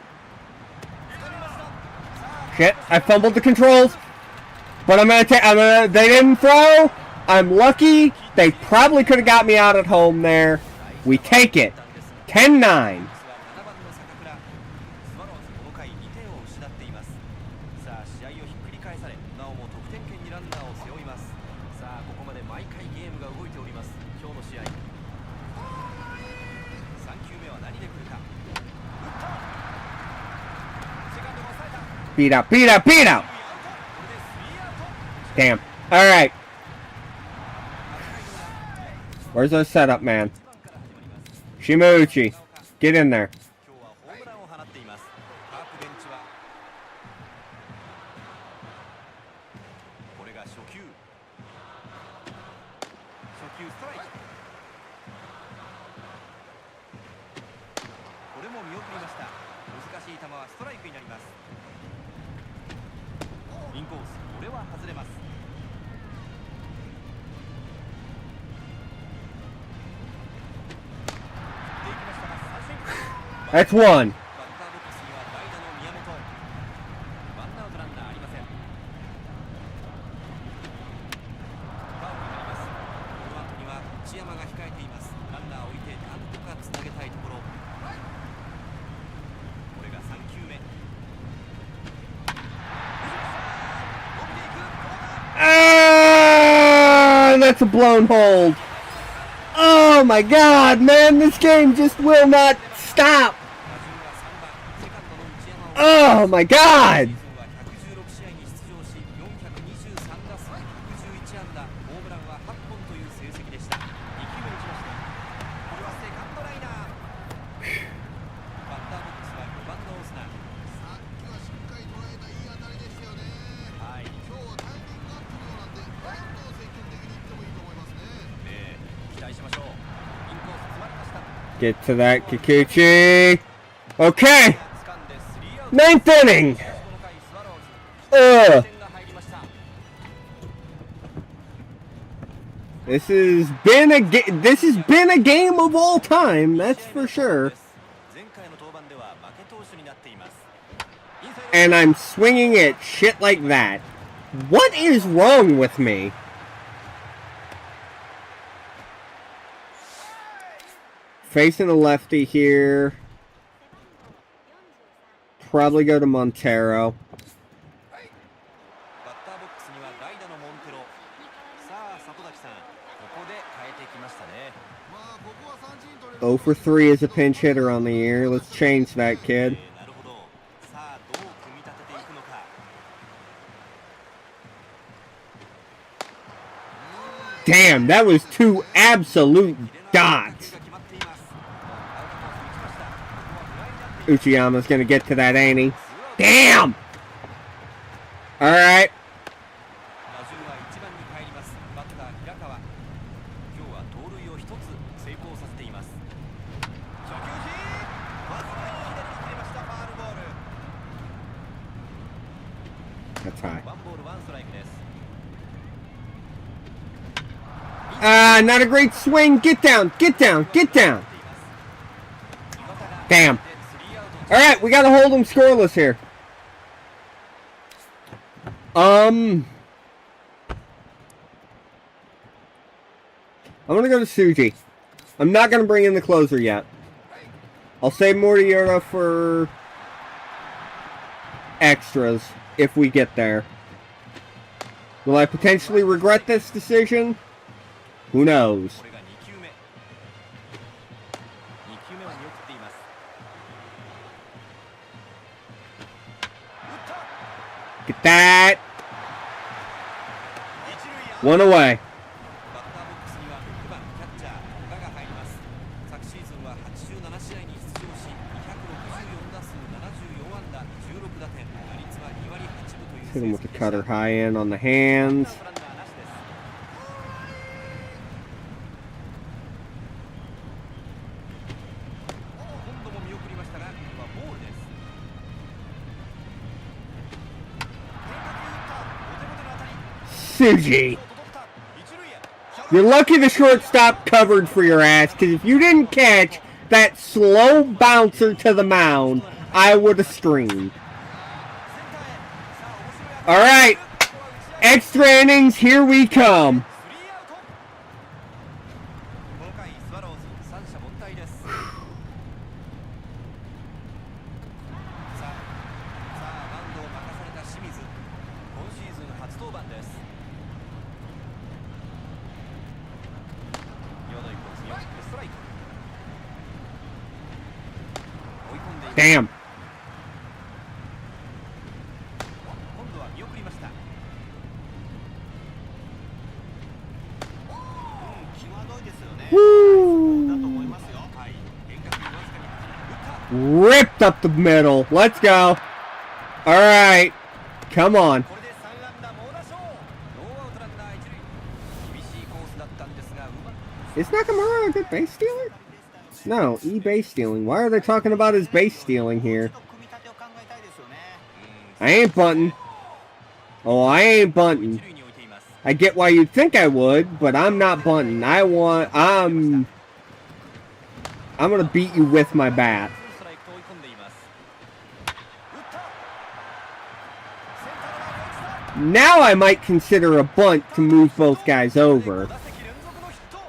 掴みました。 Shit, I fumbled the controls. But they didn't throw. I'm lucky. They probably could have got me out at home there. We take it. 10-9. Beat out, beat out, beat out! Damn. Alright. Where's our setup, man? Shimouchi. Get in there. 今日はホームランを放っています。カープベンチはこれが初球ストライク。これも見送りました。難しい球はストライクになります。インコース、これは外れます。 That's one. バッターボックスには代打の宮本。ワンアウトランナーありません。ファウルになります。この後には内山が控えています。ランナーを置いて何とかつなげたいところ。これが3球目。 Ah, that's a blown hold. Oh my god, man, this game just will not stop. Oh my god. シーズンは116試合に出場し、423打数111安打、ホームランは8本という成績でした。2球目打ちました。これはセカンドライナー。バッターボックスは5番のオスナ。さっきはしっかり捉えたいい当たりでしたよね。はい。今日はタイミングが合ってるようなんで、どんどん積極的にいってもいいと思いますね。期待しましょう。インコース詰まりました。 Get to that, Kikuchi. Okay, 掴んでスリーアウト。 ninth inning. この回スワローズ。 Ugh. 点が入りました。 This has been a game of all time, that's for sure. 前回の登板では負け投手になっています。 And I'm swinging at shit like that. What is wrong with me? Facing a lefty here. Probably go to Montero. バッターボックスには代打のモンテロ。さあ里崎さん、ここで変えてきましたね。まあここは三振取れる。 0 for 3 as a pinch hitter on the year. Let's change that, kid. なるほど。さあどう組み立てていくのか。 Damn, that was two absolute キレの dots. ある変化球が決まっています。アウトコース打ちました。ここはフライになっています。 Uchiyama's gonna get to that, ain't he? Damn! Alright. 打順は1番に帰ります。バッター平川。今日は盗塁を1つ成功させています。初球ヒット。わずかに左に切れました。ファールボール。 That's high. ワンボールワンストライクです。 Ah, not a great swing. Get down, get down, get down. Damn. Alright, we gotta hold them scoreless here. I'm gonna go to Suji. I'm not gonna bring in the closer yet. I'll save Mortiera for extras if we get there. Will I potentially regret this decision? Who knows? これが2球目。2球目は見送っています。打った。 Get that. 一塁 One away. バッターボックスには6番キャッチャー古賀が入ります。昨シーズンは87試合に出場し、264打数74安打16打点、打率は2割8分という Hit him 成 with 績 the でした。 cutter high end on the hands. ランナーなしです。今度も見送りましたが、これはボールです。変化球打った。ボテボテの当たり。 Suji. 届くた。一塁へ。 You're lucky the shortstop covered for your ass, because if you didn't catch that slow bouncer to the mound, I would have screamed. Alright. Extra innings, here we come. スリーアウト。この回スワローズ三者凡退です。さあマウンドを任された清水。今シーズン初登板です。際どいコースに送ってストライク。追い込んでいく。 Damn. 今度は見送りました。ripped up the middle. Let's go. All right. Come on. これで3安打猛打賞。ノーアウトランナー一塁。厳しいコースだったんですが、うまく Is Nakamura a good base stealer? No, base stealing. Why are they talking about his base stealing here? 組み立てを考えたいですよね。 I ain't bunting. Oh, I ain't bunting. 一塁に置いています。 I get why you'd think I would, but I'm not bunting. I'm gonna beat you with my bat. ストライクと追い込んでいます。打った。センターの前に落ちた。 Now I might consider a bunt to move both guys over. 5打席連続のヒット。さ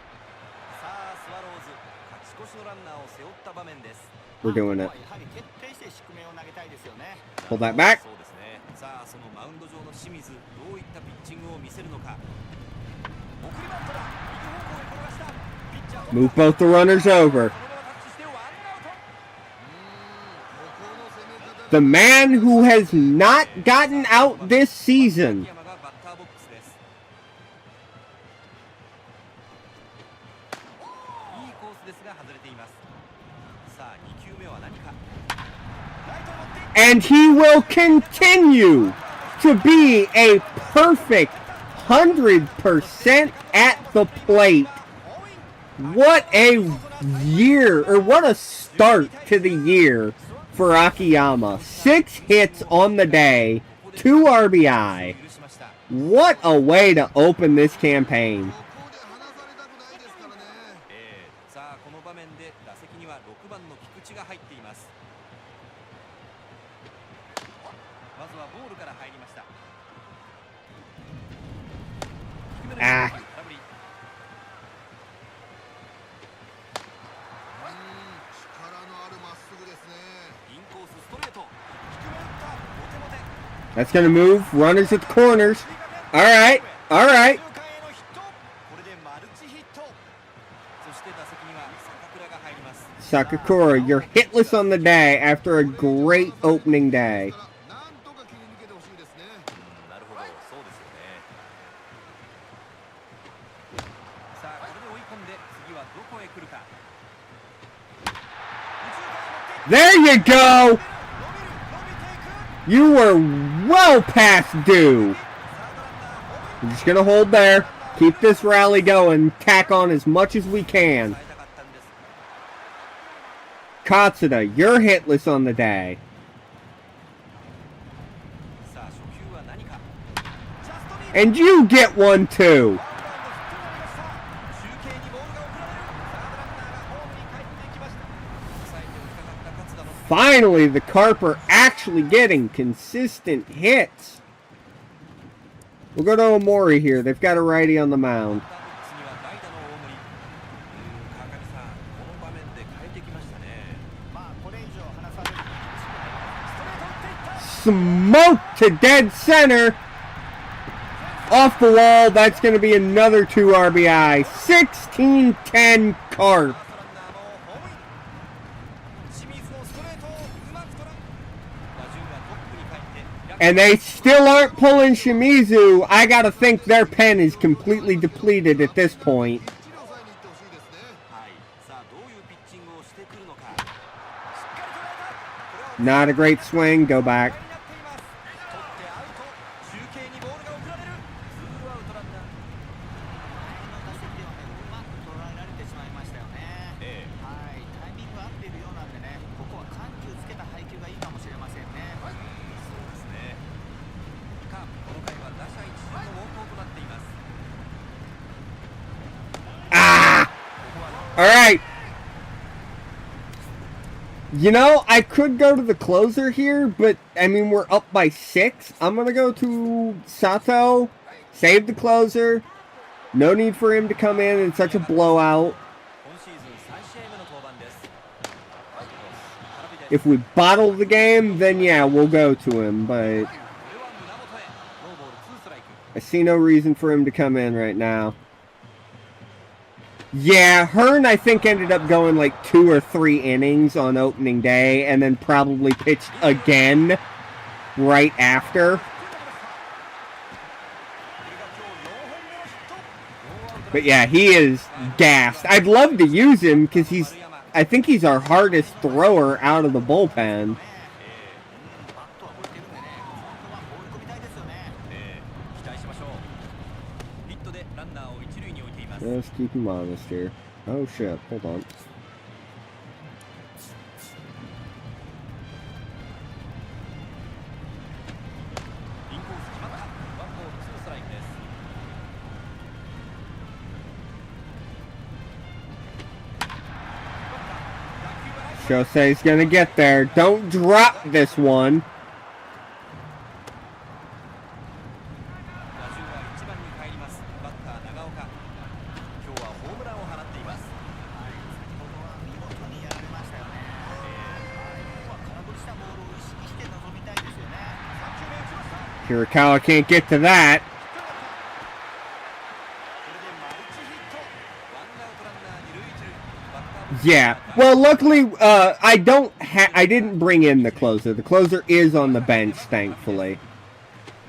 あスワローズ勝ち越しのランナーを背負った場面です。 We're doing it. やはり徹底して低めを投げたいですよね。 Hold that back. そうですね。さあそのマウンド上の清水、どういったピッチングを見せるのか。送りバントだ。右方向へ転がした。ピッチャー Move both the runners over. このままタッチしてワンアウト。 The man who has not gotten out this season. 山がバッターボックスです。いいコースですが外れています。さあ2球目は何か。 And he will continue to be a perfect 100% at the plate. What a year, or what a start to the year for Akiyama. 6 hits on the day, 2 RBI. 許しました。 What a way to open this campaign. さあこの場面で打席には6番の菊池が入っています。まずはボールから入りました。 Ah. 空振り。 インコースストレート。 That's going to move. Runners at the corners. All right. All right. これでマルチヒット。 そして打席には坂倉が入ります。 Sakakura, you're hitless on the day after a great opening day. なるほど、そうですよね。さあこれで追い込んで次はどこへ来るか。 There you go. You were well past due. We're just going to hold there. Keep this rally going. Tack on as much as we can. 伝えたかったんです。 Katsuda, you're hitless on the day. さあ初球は何か。 And you get one too. 中継にボールが送られる。サードランナーがホームに帰っていきました。 抑えて打ちかかった勝田の。 Finally, the Carp are actually getting consistent hits. We'll go to Omori here. They've got a righty on the mound. バッターボックスには代打の大森。川上さん、この場面で変えてきましたね。まあこれ以上離される。ス Smoke to dead center. Off the wall. That's going to be another 2 RBI. 16-10 Carp. ランナーのホームイン。清水のストレートをうまく捉え。打順はトップに帰って。 And they still aren't pulling Shimizu. I got to think their pen is completely depleted at this point. はい。さあどういうピッチングをしてくるのか。しっかり捉えた。これは Not a great swing. Go back. になっています。取ってアウト。中継にボールが送られる。ツーアウトランナー。前の打席ではね、うまく捉えられてしまいましたよね。はい、タイミング合っているようなんでね、ここは緩急つけた配球がいいかもしれませんね。そうですね。カープこの回は打者一巡の猛攻となっています。 Ah! All right. You know, I could go to the closer here, but, I mean, we're up by 6. I'm going to go to Sato, save the closer. No need for him to come in such a blowout. 今シーズン3試合目の登板です。 If we bottle the game, then yeah, we'll go to him, but これは胸元へ。ノーボールツーストライク。 I see no reason for him to come in right now. Yeah, Hearn, I think, ended up going like 2 or 3 innings on opening day and then probably pitched again right after. But yeah, he is gassed. I'd love to use him because I think he's our hardest thrower out of the bullpen. バットは動いてるんでね、このは放り込みたいですよね。期待しましょう。ヒットでランナーを一塁に置いています。 Let's keep him honest here. Oh shit, hold on. インコース決まった。ワンボールツーストライクです。 Shosei's gonna get there. Don't drop this one. 打順は1番に帰ります。バッター長岡。今日はホームランを放っています。先ほどは見事にやられましたよね。ここは空振りしたボールを意識して臨みたいですよね。3球目打ちました。 Hirakawa can't get to that. これでマルチヒット。ワンアウトランナー二塁一塁。バッターボックス Yeah. Well, luckily, I didn't bring in the closer. The closer is on the bench, thankfully.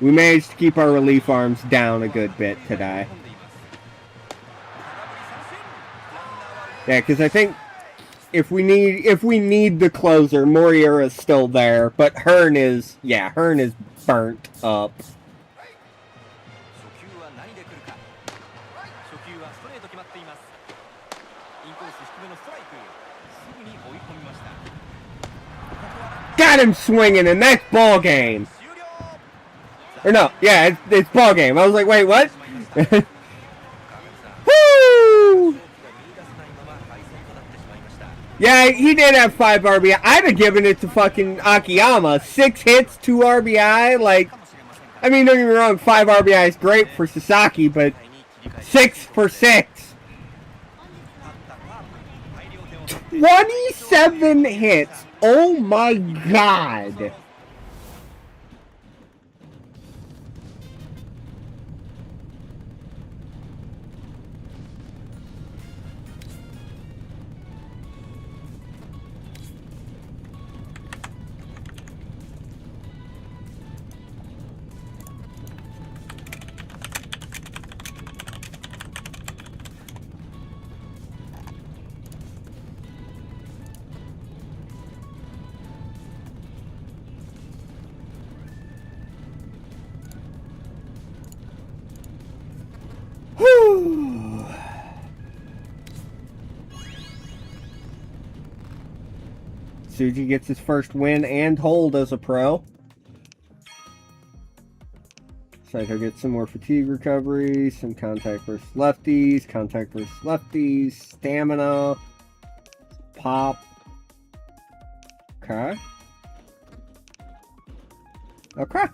We managed to keep our relief arms down a good bit today. Yeah, because I think if we need the closer, Moriara's still there, but Hearn is burnt up. 初球は何で来るか。初球はストレート決まっています。インコース低めのストライク。すぐに追い込みました。 Got him swinging, and that's ball game. 終了。 Or no, yeah, it's ball game. I was like, wait, what? 川上さん。 Woo! 勝負が見出せないまま敗戦となってしまいました。 Yeah, he did have 5 RBI. I'd have given it to fucking Akiyama. 6 hits, 2 RBI. Like, I mean, don't get me wrong, 5 RBI is great for Sasaki, but 6 for 6. 27 hits. Oh my god. Whew. Tsuji gets his first win and hold as a pro. Saito gets some more fatigue recovery, some contact versus lefties, stamina, pop. Okay. Okay.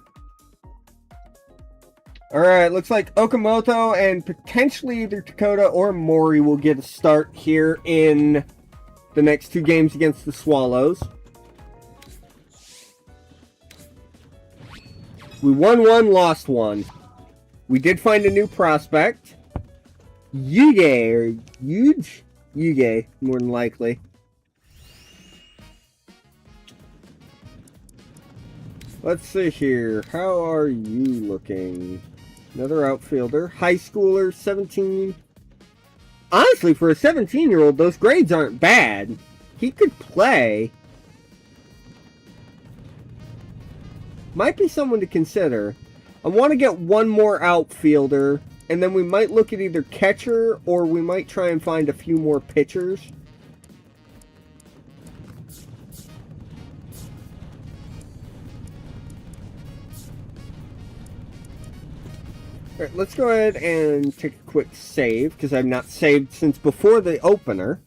Alright, looks like Okamoto and potentially either Dakota or Mori will get a start here in the next 2 games against the Swallows. We won 1, lost 1. We did find a new prospect. Yuge, or Yuge? Yuge, more than likely. Let's see here. How are you looking? Another outfielder. High schooler, 17. Honestly, for a 17-year-old, those grades aren't bad. He could play. Might be someone to consider. I want to get one more outfielder, and then we might look at either catcher, or we might try and find a few more pitchers. Alright, let's go ahead and take a quick save, because I've not saved since before the opener.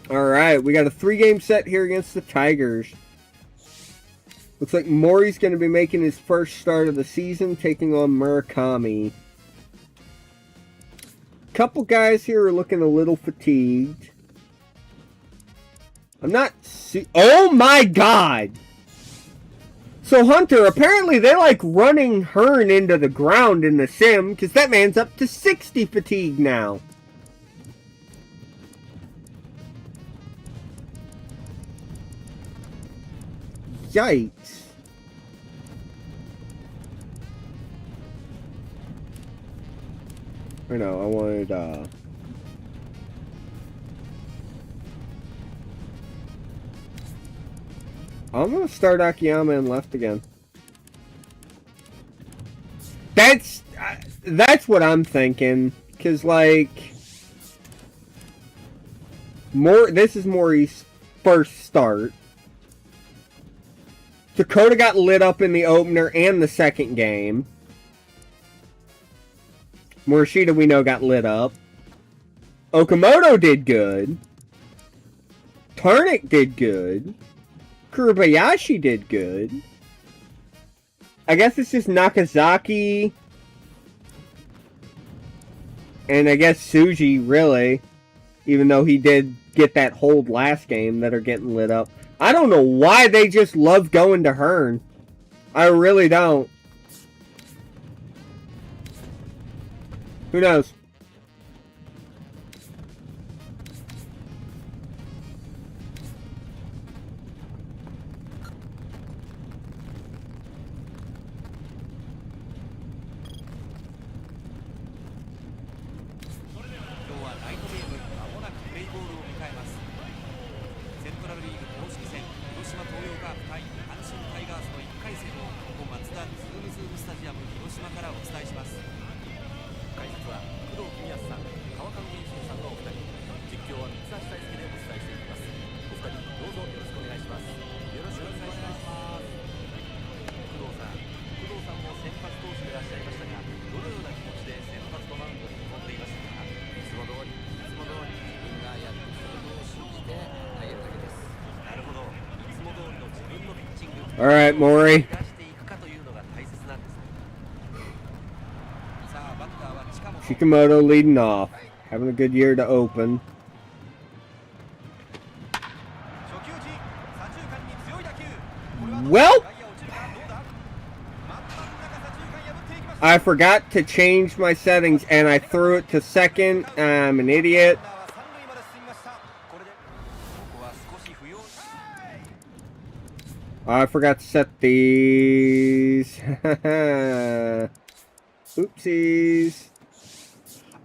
Alright, we got a 3-game set here against the Tigers. Looks like Mori's going to be making his first start of the season, taking on Murakami. Couple guys here are looking a little fatigued. I'm not... Oh my god! So Hunter, apparently they like running Hearn into the ground in the sim, because that man's up to 60 fatigue now. Yikes. Or no, I wanted, I'm gonna start Akiyama in left again. That's what I'm thinking. Cause like, this is Mori's first start. Dakota got lit up in the opener and the second game. Morishita, we know, got lit up. Okamoto did good. Tarnik did good. Kurubayashi did good. I guess it's just Nakazaki. And I guess Tsuji, really. Even though he did get that hold last game that are getting lit up. I don't know why they just love going to Hearn. I really don't. Who knows? Alright, Mori. Shikamoto leading off. Having a good year to open. Well, I forgot to change my settings and I threw it to second. I'm an idiot. I forgot to set these. Oopsies.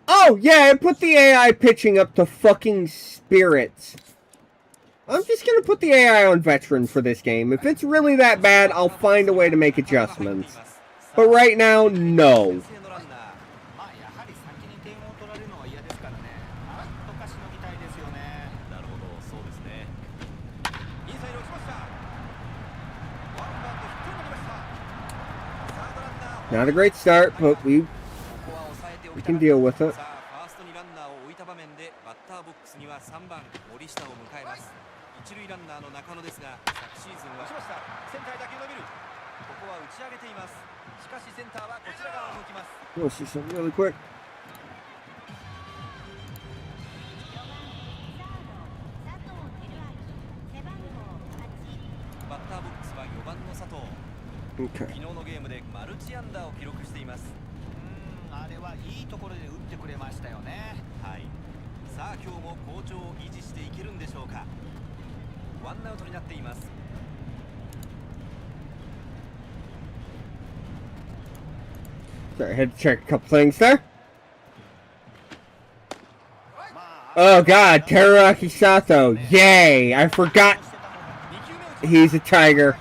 Oh, yeah, I put the AI pitching up to fucking spirits. I'm just gonna put the AI on veteran for this game. If it's really that bad, I'll find a way to make adjustments. But right now, no. Not a great start, but we can deal with it. We'll see something really quick. Okay. 昨日のゲームでマルチアンダーを記録しています。あれはいいところで打ってくれましたよね。はい。さあ今日も好調を維持していけるんでしょうか。ワンアウトになっています。Sorry, I had to check a couple things there. Oh god, Teraraki Sato. Yay! I forgot he's a Tiger.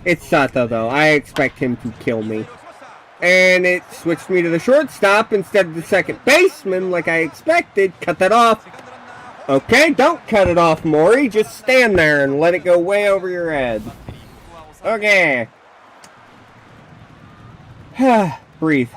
It's Sato though. I expect him to kill me. And it switched me to the shortstop instead of the second baseman like I expected. Cut that off. Okay, don't cut it off, Mori. Just stand there and let it go way over your head. Okay. Breathe.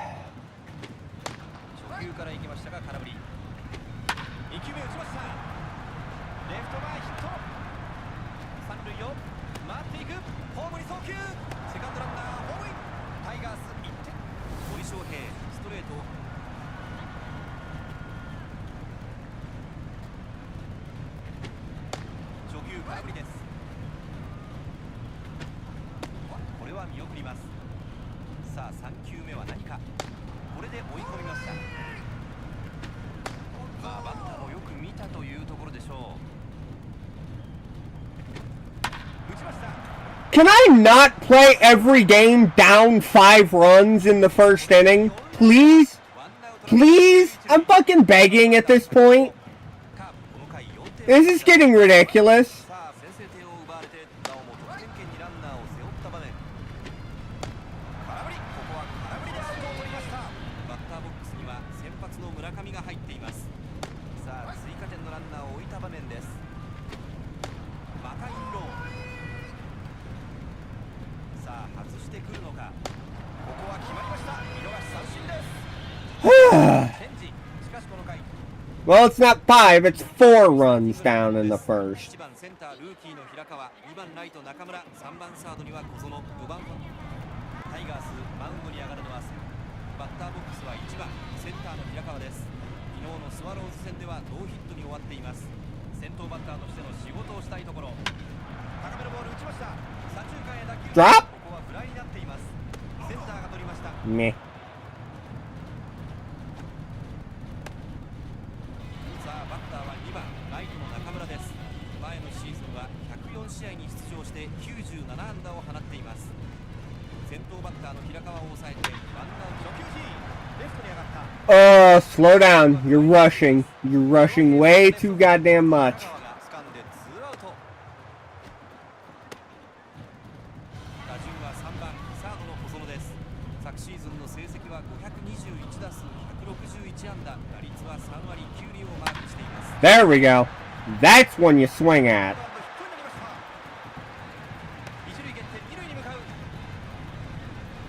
追い込みました。まあバッターもよく見たというところでしょう。打ちました。 Can I not play every game down 5 runs in the first inning? Please? Please? I'm fucking begging at this point. This is getting ridiculous. さあ先制点を奪われてなおも得点圏にランナーを背負った場面。空振り、ここは空振りでアウトを取りました。バッターボックスには先発の村上が入っています。さあ追加点のランナーを置いた場面です。またインロー。さあ外してくるのか。ここは決まりました。見逃し三振です。チェンジ。しかしこの回 Well, it's not 5, it's 4 runs down in the first. 1番センタールーキーの平川、2番ライト中村、3番サードには小園、5番タイガースマウンドに上がるのはバッターボックスは1番センターの平川です。昨日のスワローズ戦ではノーヒットに終わっています。先頭バッターとしての仕事をしたいところ。高めのボール打ちました。左中間へ打球。 Drop? ここはフライになっています。センターが取りました。 Meh. さあバッターは2番ライトの中村です。前のシーズンは104試合に出場して97安打を放っています。先頭バッターの平川を抑えてワンアウト。初球時レフトに上がった。 Slow down. You're rushing. You're rushing way too goddamn much. 掴んでツーアウト。打順は3番サードの小園です。昨シーズンの成績は521打数161安打、打率は3割9厘をマークしています。 There we go. That's when you swing at. 一塁蹴って二塁に向かう。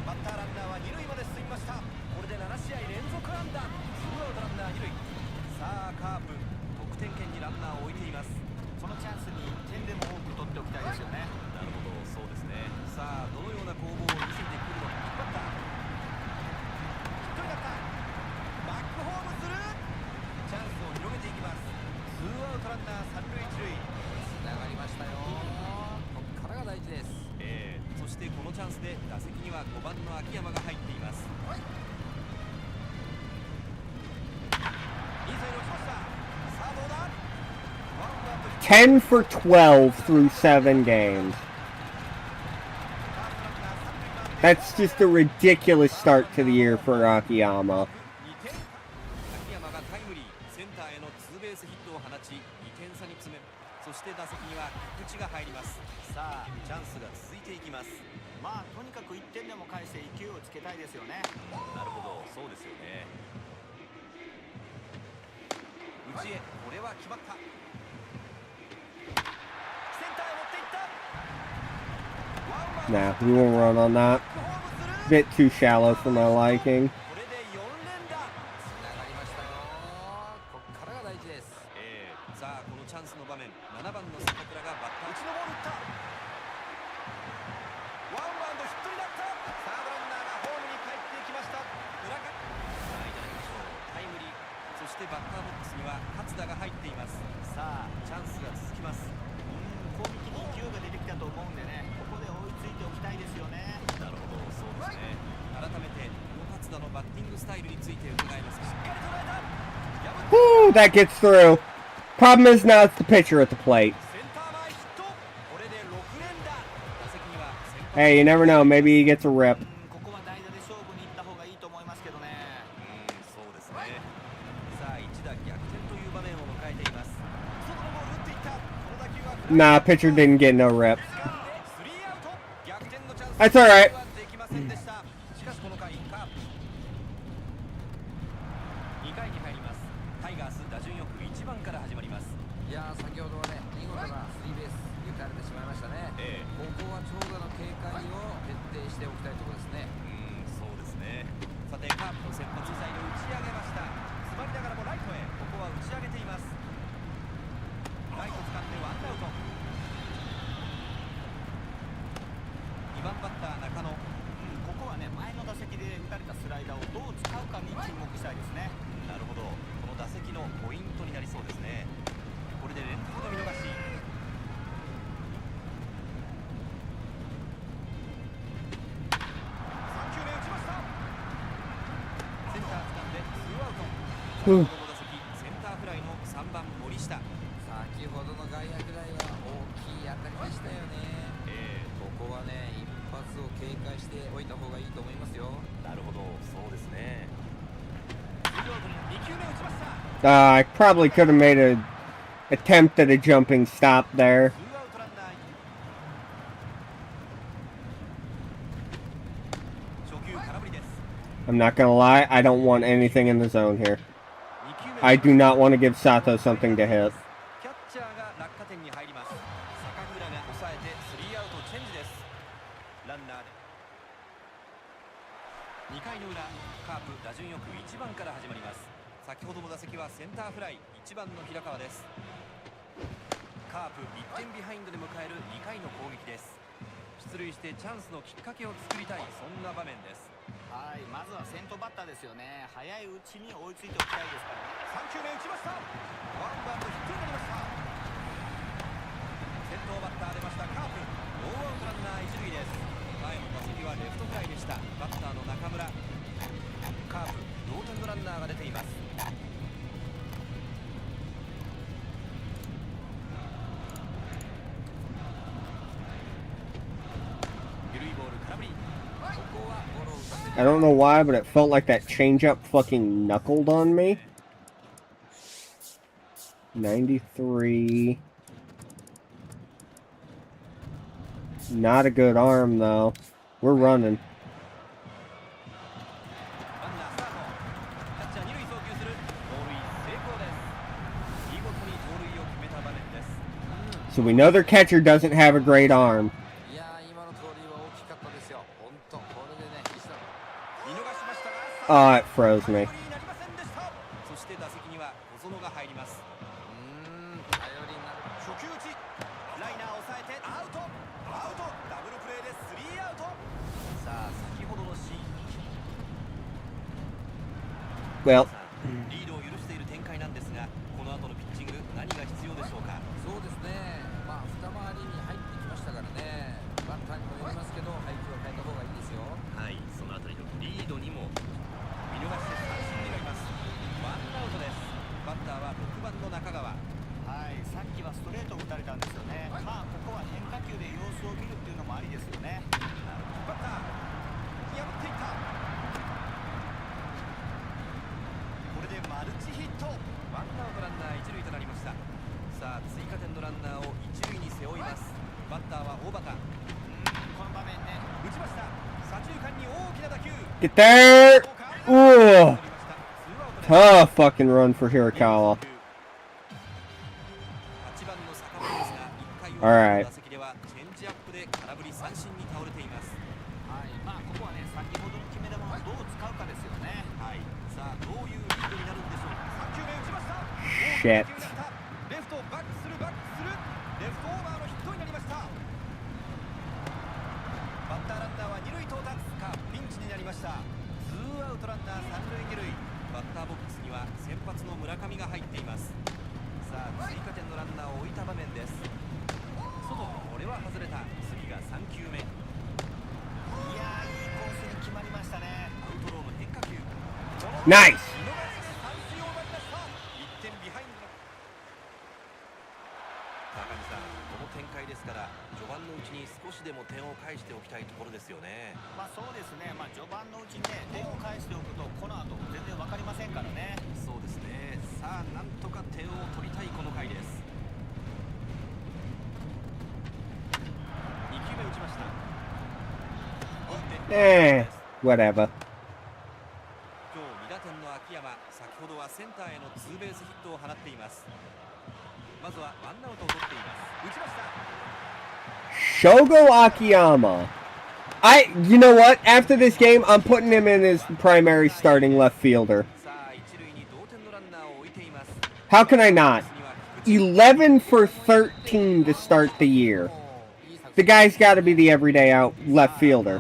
バッターランナーは二塁まで進みました。これで7試合連続安打。ツーアウトランナー二塁。さあカープ得点圏にランナーを置いています。そのチャンスに1点でも多く取っておきたいですよね。なるほど、そうですね。さあどのような攻防を見せてくるのか。引っ張った。ヒットになった。バックホームする。チャンスを広げていきます。ツーアウトランナー三塁一塁。つながりましたよ。ここからが大事です。そしてこのチャンスで打席には5番の秋山が入っています。インサイド落ちました。さあどうだ。 10 for 12 through 7 games. That's just a ridiculous start to the year for Akiyama. 秋山がタイムリー、センターへのツーベースヒットを放ち2点差に詰め、そして打席には菊池が入ります。さあチャンスが続いていきます。まあとにかく1点でも返して勢いをつけたいですよね。なるほど、そうですよね。内へ、これは決まった。センターへ持っていった。 Nah, we won't run on that. Bit too shallow for my liking. これで4連打。つながりましたよ。ここからが大事です。さあこのチャンスの場面、7番の坂倉がバッター内のボール打った。ワンバウンドヒットになった。サードランナーがホームに帰ってきました。村上、さあいただきましょう。タイムリー。そしてバッターボックスには勝田が入っています。さあチャンスが続きます。攻撃に勢いが出てきたと思うんでね、ここで追いついておきたいですよね。なるほど、そうですね。改めてこの勝田のバッティングスタイルについて伺います。しっかり捉えた。 Woo, that gets through. Problem is now it's the pitcher at the plate. センター前ヒット。これで6連打。打席には先発 Hey, you never know. Maybe he gets a rip. ここは代打で勝負に行った方がいいと思いますけどね。そうですね。さあ一打逆転という場面を迎えています。外のボール打っていった。この打球はフライ。 Nah, pitcher didn't get no rip. スリーアウト。逆転のチャンス。 That's alright. はできませんでした。しかしこの回カープ2回に入ります。タイガース打順よく1番から始まります。いやー、先ほどはね、見事なスリーベース打たれてしまいましたね。ここは長打の警戒を徹底しておきたいところですね。そうですね。さてカープの先発サイド打ち上げました。詰まりながらもライトへ。ここは打ち上げています。ライト掴んでワンアウト。2番バッター中野。ここはね、前の打席で打たれたスライダーをどう使うかに注目したいですね。なるほど、この打席のポイントになりそうですね。これで連続の見逃し。3球目打ちました。ほどの打席センターフライの3番森下。先ほどの外野フライは大きい当たりでしたよね。ここはね、一発を警戒しておいた方がいいと思いますよ。なるほど、そうですね。2球目打ちました。I probably could have made an attempt at a jumping stop there. ツーアウトランナー。初球空振りです。 I'm not gonna lie, I don't want anything in the zone here. 2球目 I do not want to give Sato something to hit. キャッチャーが落下点に入ります。坂倉が抑えて3アウトチェンジです。ランナーで2回の裏、カープ打順よく1番から始まります。先ほどの打席はセンターフライ、1番の平川です。カープ1点ビハインドで迎える2回の攻撃です。出塁してチャンスのきっかけを作りたい、そんな場面です。はい、まずは先頭バッターですよね。早いうちに追いついておきたいですからね。3球目打ちました。ワンバウンドヒットになりました。先頭バッター出ましたカープ、ノーアウトランナー一塁です。前の打席はレフトフライでした。バッターの中村。カープ同点のランナーが出ています。緩いボール空振り。 I don't know why, but it felt like that changeup fucking knuckled on me. 93. Not a good arm, though. We're running. ランナースタート。キャッチャー二塁送球する。盗塁成功です。見事に盗塁を決めた場面です。 So we know their catcher doesn't have a great arm. いやー、今の盗塁は大きかったですよ。本当、これでね、見逃しましたが、 Oh, it froze me. になりませんでした。そして打席には小園が入ります。頼りになる。初球打ち、ライナー抑えてアウト、アウト、ダブルプレーで3アウト。さあ、先ほどのシーン。 Well, リードを許している展開なんですが、この後のピッチング何が必要でしょうか。そうですね。まあ、二回りに入ってきましたからね。バッターにもよりますけど、配球を変えた方がいいですよ。はい、そのあたりのリードにも見逃して三振になります。ワンアウトです。バッターは6番の中川。はい、さっきはストレートを打たれたんですよね。まあここは変化球で様子を見るっていうのもありですよね。バッター破っていった。これでマルチヒット。ワンアウトランナー一塁となりました。さあ、追加点のランナーを一塁に背負います。バッターは大畑。この場面ね、打ちました。左中間に大きな打球。 get there! Ooh! Tough fucking run for Hirakawa. 8番の坂本ですが、1回 Alright. の打席ではチェンジアップで空振り三振に倒れています。はい、まあここはね、先ほどの決め球をどう使うかですよね。はい、さあどういうリードになるんでしょうか。3球目打ちました。 Shit. レフトバックする、バックする。レフトオーバーのヒットになりました。バッターランナーは二塁到達か、ピンチになりました。ツーアウトランナー三塁二塁。バッターボックスには先発の村上が入っています。さあ、追加点のランナーを置いた場面です。外、これは外れた。次が3球目。いやー、いいコースに決まりましたね。アウトローの変化球。 Nice! 見逃して三振を奪いました。1点ビハインドの高見さん、この展開ですから序盤のうちに少しでも点を返しておきたいところですよね。まあそうですね、まあ序盤のうちにね、点を返しておくとこの後全然わかりませんからね。そうですね。さあ、なんとか点を取りたいこの回です。2球目打ちました。 Whatever. 今日2打点の秋山、先ほどはセンターへのツーベースヒットを放っています。まずはワンアウトを取っています。打ちました。 Shogo Akiyama. You know what? After this game, I'm putting him in as primary starting left fielder. さあ、一塁に同点のランナーを置いています。 How can I not? 11 for 13 to start the year. The guy's got to be the everyday out left fielder.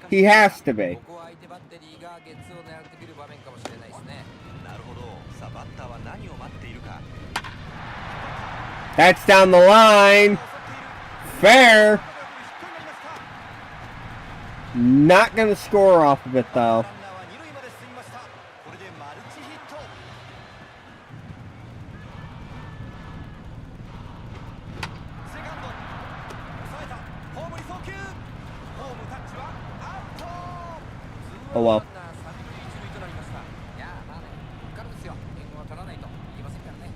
He has to be. ここは相手バッテリーがゲッツーを狙ってくる場面かもしれないですね。なるほど。さあ、バッターは何を待っているか。 That's down the line. Fair. Not going to score off of it, though. ランナーは二塁まで進みました。これでマルチヒット。Oh well. ランナー三塁一塁となりました。いやまあね、ここからですよ。援護を取らないといけませんからね。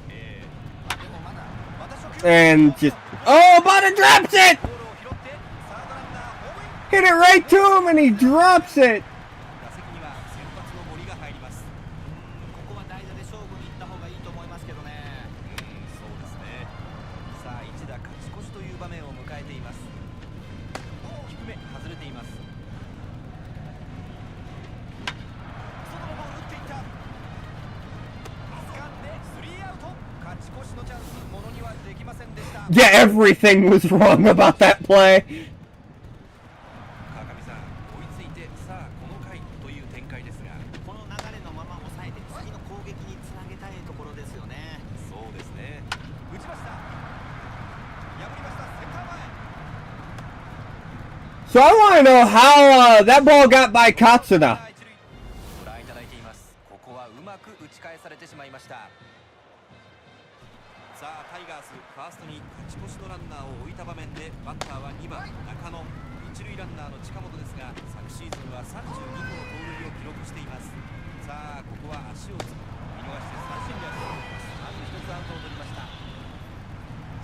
まあでもまだ私を And just... Oh, Bada drops it! ボールを拾ってサードランナーホームイン。 Hit it right to him and he drops it! 打席には先発の森が入ります。ここは代打で勝負に行った方がいいと思いますけどね。そうですね。さあ一打勝ち越しという場面を迎えています。低め外れています。外のボール打っていった。掴んでスリーアウト。勝ち越しのチャンスものにはできませんでした。 Yeah, everything was wrong about that play. 川上さん、追いついてさあこの回という展開ですが、この流れのまま抑えて次の攻撃につなげたいところですよね。そうですね。打ちました。破りましたセンター前。 So I want to know how that ball got by Katsuda. ご覧いただいています。ここはうまく打ち返されてしまいました。さあタイガースファーストに勝ち越しのランナーを置いた場面でバッターは2番中野、一塁ランナーの近本ですが、昨シーズンは32個の盗塁を記録しています。さあここは足を見逃して三振です。まず一つアウトを取りました。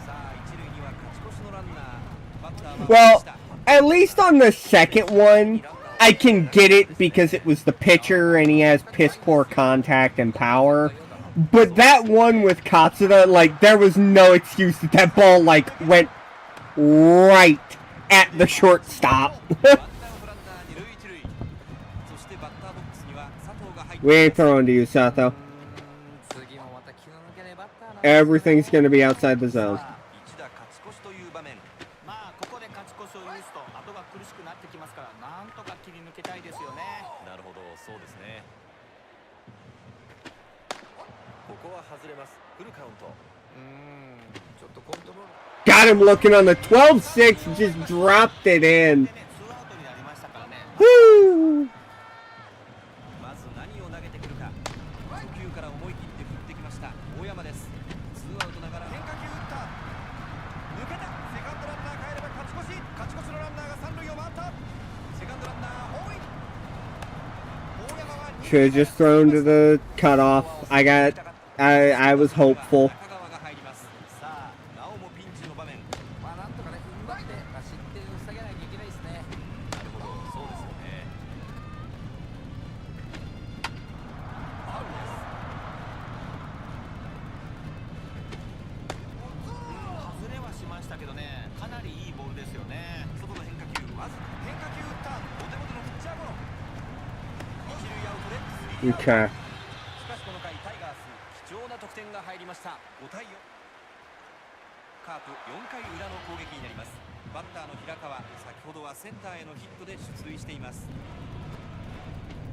さあ一塁には勝ち越しのランナー、バッターは Well, at least on the second one, I can get it because it was the pitcher and he has piss poor contact and power. But that one with Katsuda, like, there was no excuse that that ball, like, went right at the shortstop. We ain't throwing to you, Sato. Everything's gonna be outside the zone. まあここで勝ち越しを許すと後が苦しくなってきますから、なんとか切り抜けたいですよね。なるほど、そうですね。ここは外れます。フルカウント。ちょっとコントロール Got him looking on the 12-6, just dropped it in. ツーアウトになりましたからね。 Woo! まず何を投げてくるか。初球から思い切って振ってきました大山です。ツーアウトながら変化球打った。抜けた。セカンドランナー帰れば勝ち越し。勝ち越しのランナーが三塁を回った。セカンドランナーホームイン。大山は Should have just thrown to the cutoff. I was hopeful. 中川が入ります。さあなおもピンチの場面。まあなんとかね、踏ん張って失点を防げなきゃいけないですね。なるほど、そうですよね。ファウルです。外れはしましたけどね、かなりいいボールですよね。外の変化球、まず変化球打った。ボテボテのピッチャーゴロ。一塁アウトでスリーアウト。 Okay. しかしこの回タイガース貴重な得点が入りました。5対4。カープ4回裏の攻撃になります。バッターの平川、先ほどはセンターへのヒットで出塁しています。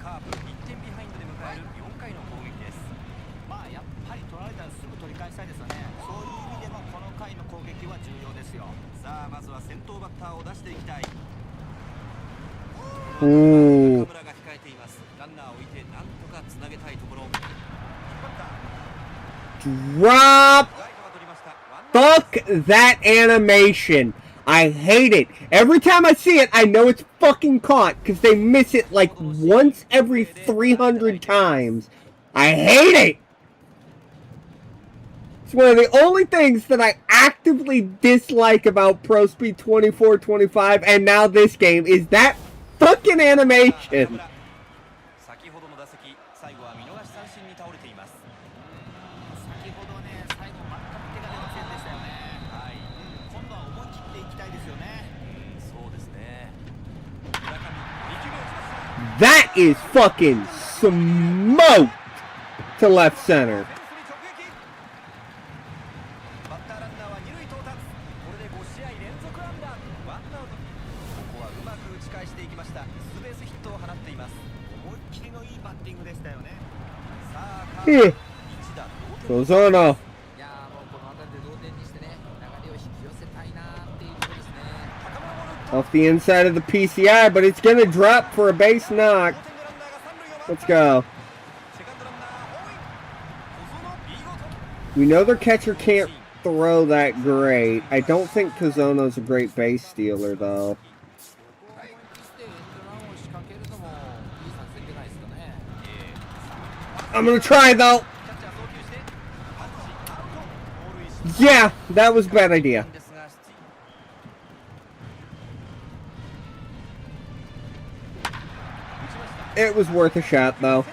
カープ1点ビハインドで迎える4回の攻撃です。まあやっぱり取られたらすぐ取り返したいですよね。そういう意味でもこの回の攻撃は重要ですよ。さあまずは先頭バッターを出していきたい。おー。中村が控えています。ランナーを置いてなんとかつなげたいところ。引っ張った。 Drop! ライトが取りました。ワンアウト Fuck that animation. I hate it. Every time I see it, I know it's fucking caught because they miss it like once every 300 times. I hate it. It's one of the only things that I actively dislike about Pro Speed 24-25 and now this game is that fucking animation. 先ほどの打席、最後は見逃し三振に倒れています。先ほどね、最後全く手が出ませんでしたよね。はい。今度は思い切っていきたいですよね。そうですね。村上、2球目打ちました。 That is fucking smoked to left center. フェンスに直撃。バッターランナーは二塁到達。これで5試合連続安打。ワンアウト。ここはうまく打ち返していきました。ツーベースヒットを放っています。思いっきりのいいバッティングでしたよね。さあ、カープ一打同点。Goes on off. いやーもうこの辺りで同点にしてね、流れを引き寄せたいなーっていうところですね。 Off the inside of the PCI, but it's gonna drop for a base knock. Let's go. We know their catcher can't throw that great. I don't think Kazono's a great base stealer, though. タイムリーしてエンドランを仕掛けるのもいい作戦 I'm gonna try though. Yeah, that was a bad idea. It was worth a shot though.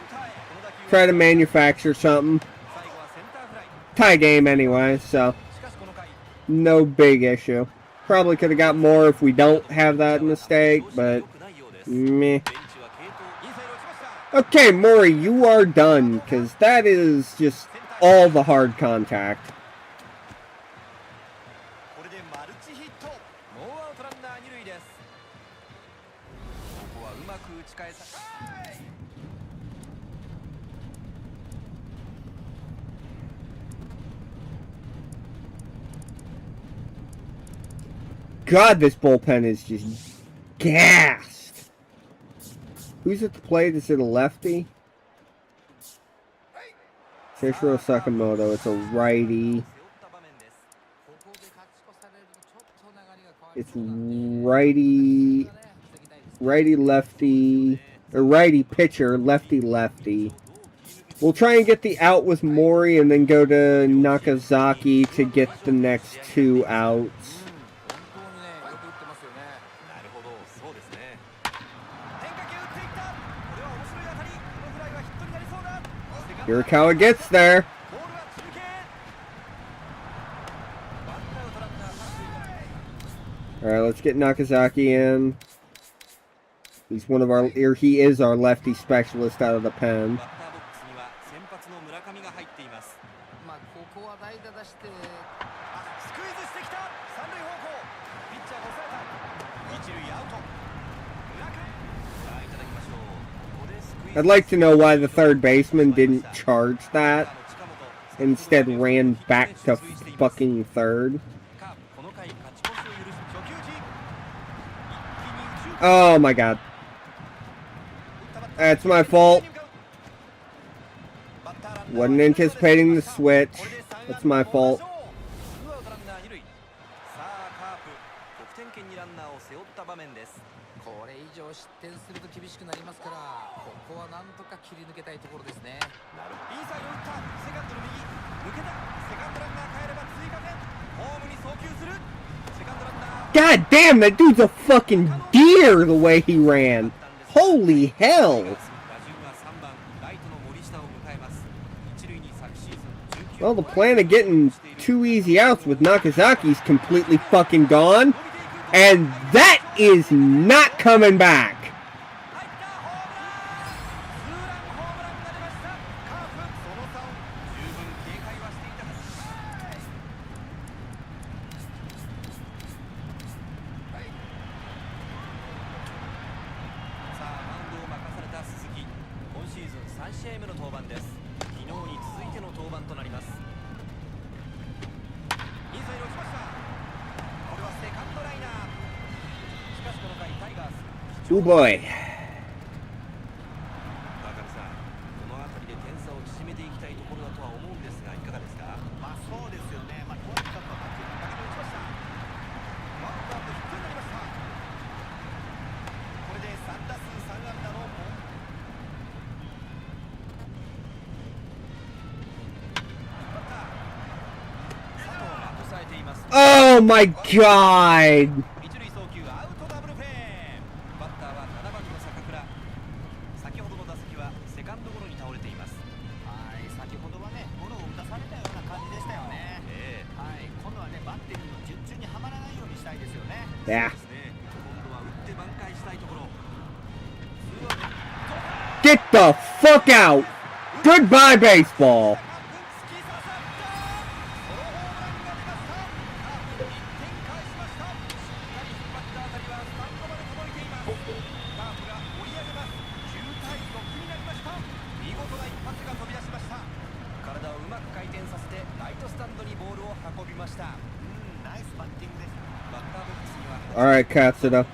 Try to manufacture something. Tie game anyway, so no big issue. Probably could have got more if we don't have that mistake, but meh. Okay, Mori, you are done, because that is just all the hard contact. God, this bullpen is just gassed. Who's at the plate? Is it a lefty? Seishiro Sakamoto. It's a righty. It's righty, lefty, or righty pitcher, lefty. We'll try and get the out with Mori and then go to Nagasaki to get the next 2 outs. Hirakawa gets there. Alright, let's get Nagasaki in. He's one of our, or he is our lefty specialist out of the pen. I'd like to know why the third baseman didn't charge that. Instead ran back to fucking third. Oh my god. That's my fault. Wasn't anticipating the switch. That's my fault. God damn, that dude's a fucking deer the way he ran. Holy hell. Well, the plan of getting 2 easy outs with Nakazaki's completely fucking gone. And that is not coming back. Oh boy. Oh my god. Yeah. Get the fuck out! Goodbye, baseball! Alright, Katsuda.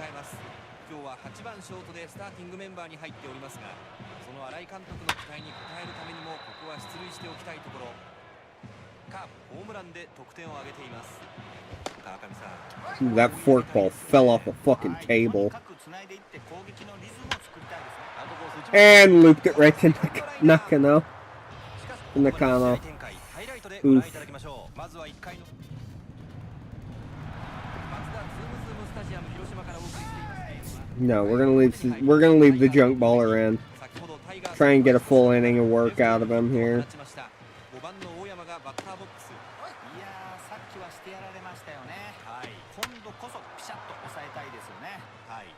Ooh, that forkball fell off a fucking table. And looped it right to Nakano. the Nakano. ハイライトでご覧いただきましょう。まずは1回のマツダズームズームスタジアム広島からお送りしています。 No, we're gonna leave the junk baller in. Try and get a full inning of work out of him here. 5番の大山がバッターボックス。いやー、さっきはしてやられましたよね。はい、今度こそピシャッと抑えたいですよね。はい、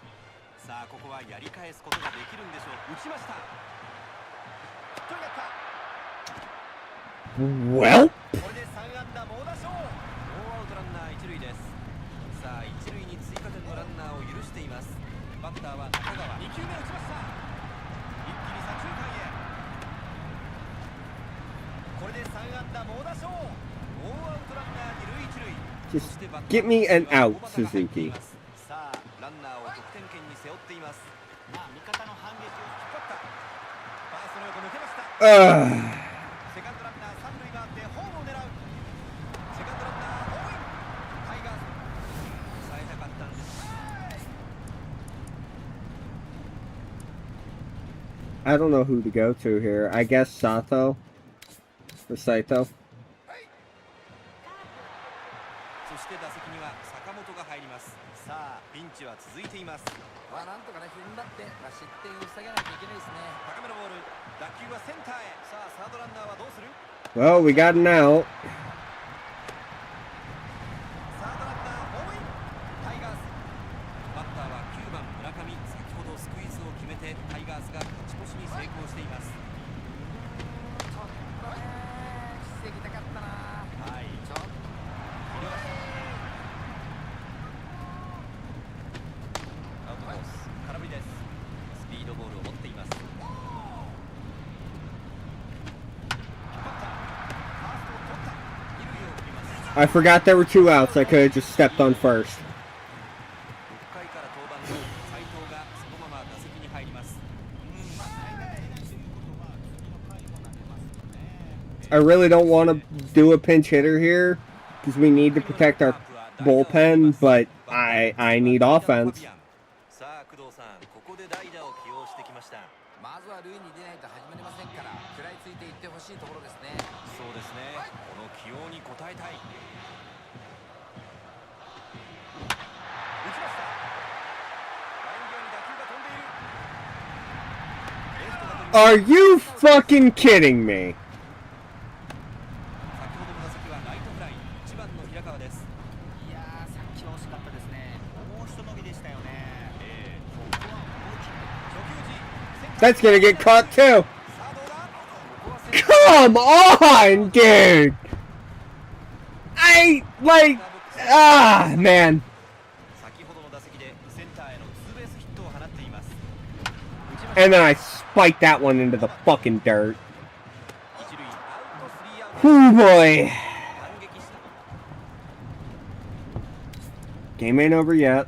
さあここはやり返すことができるんでしょう。打ちました。ヒットになった。 Well? これで3安打猛打賞。ノーアウトランナー1塁です。さあ1塁に追加点のランナーを許しています。バッターは中川。2球目打ちました。一気に左中間へ。これで3安打猛打賞。ノーアウトランナー2塁1塁。 Just get me an out, Suzuki. さあランナーを得点圏に背負っています。まあ味方の反撃を引っ張った。ファーストの横抜けました。Ugh. セカンドランナー三塁回ってホームを狙う。セカンドランナーホームイン。タイガース抑えたかったんです。 I don't know who to go to here. I guess Sato or Saito. そして打席には坂本が入ります。さあピンチは続いています。まあなんとかね踏ん張って、失点を防がなきゃいけないですね。高めのボール、打球はセンターへ。さあサードランナーはどうする。 Well, we got an out. サードランナーホームイン。タイガースバッターは9番村上。先ほどスクイズを決めてタイガースが勝ち越しに成功しています。ちょっとね防ぎたかったな。はい、ちょっと入れました。アウトコース空振りです。スピードボールを持っています。 I forgot there were 2 outs. I could have just stepped on first. 6回から登板の斉藤がそのまま打席に入ります。 I really don't want to do a pinch hitter here because we need to protect our bullpen, but I need offense. さあ工藤さん、ここで代打を起用してきました。まずは塁に出ないと始まりませんから、食らいついていってほしいところですね。そうですね、この起用に応えたい。打ちました。ライン際に打球が飛んでいる。レフトが取り Are you fucking kidding me? 先ほどの打席はライトフライ。1番の平川です。いやー、さっきは惜しかったですね。もう一伸びでしたよね。ここは思い切って。That's gonna get caught too. さあどうだ。ここはセンター Come on, dude. I like man. 先ほどの打席でセンターへのツーベースヒットを放っています。 And then I spiked that one into the fucking dirt. 一塁アウト、スリーアウト。 Oh boy. 反撃した。 Game ain't over yet.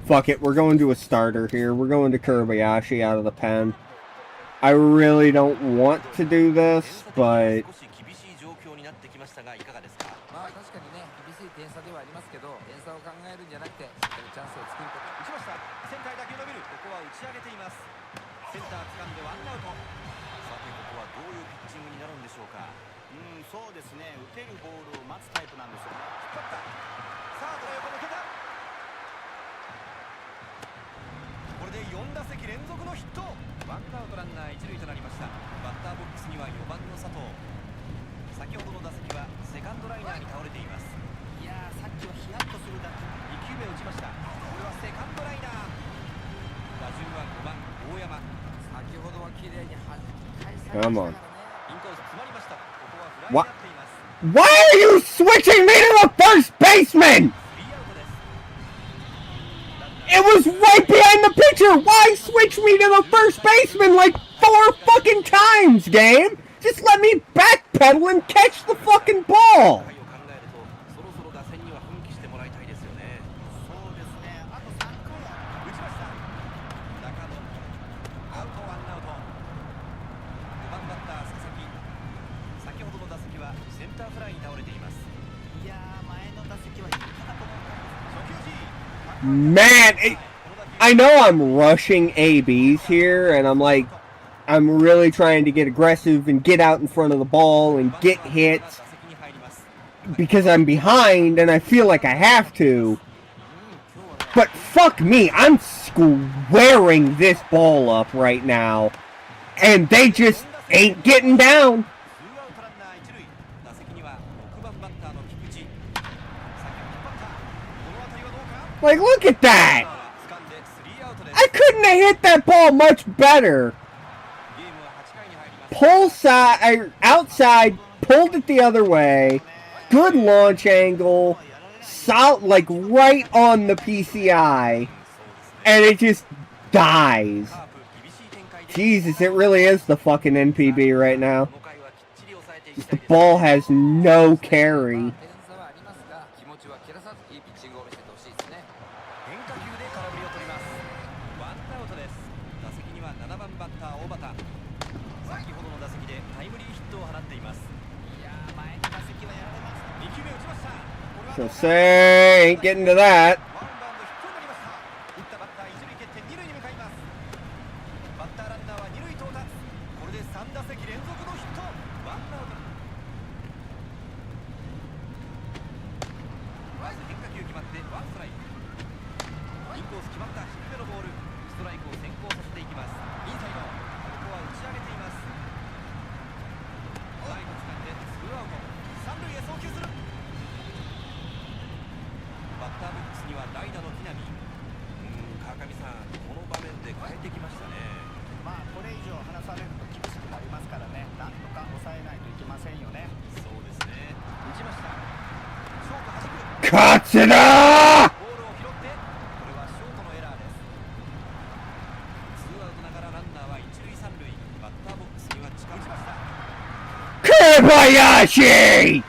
Fuck it, we're going to a starter here. We're going to Kurabayashi out of the pen. I really don't want to do this, but 少し厳しい状況になってきましたがいかがですか。まあ確かにね厳しい点差ではありますけど、点差を考えるんじゃなくてしっかりチャンスを作ること。打ちました。センターへ打球伸びる。ここは打ち上げています。センター掴んでワンアウト。さてここはどういうピッチングになるんでしょうか。そうですね。打てるボールを待つタイプなんですよね。引っ張った。サードの横抜けた。これで4打席連続のヒット。ワンアウトランナー1塁となりました。バッターボックスには4番の佐藤。先ほどの打席はセカンドライナーに倒れています。いやー、さっきはヒヤッとする打球。2球目打ちました。これはセカンドライナー。打順は5番大山。先ほどは綺麗に弾き返さ Come れま on. したからね。インコース詰まりました。ここはフライになっています。 why are you switching me to the first baseman? スリーアウトです。 It was right behind the pitcher. Why switch me to the first baseman like 4 fucking times, game? Just let me backpedal and catch the fucking ball. 回を考えるとそろそろ打線には奮起してもらいたいですよね。そうですね。あと3回は。打ちました。中野アウト、ワンアウト。5番バッター佐々木。先ほどの打席はセンターフライに倒れています。いやー、前の打席は言ったかと思ったんです。初球 G Man, I know I'm rushing ABs here, and I'm really trying to get aggressive and get out in front of the ball and get hits because I'm behind and I feel like I have to. But fuck me, I'm squaring this ball up right now, and they just ain't getting down. Like, look at that! I couldn't have hit that ball much better. Pull side, outside, pulled it the other way. Good launch angle. Like right on the PCI. And it just dies. Jesus, it really is the fucking NPB right now. The ball has no carry. So say, ain't getting to that. Katsura! Kobayashi!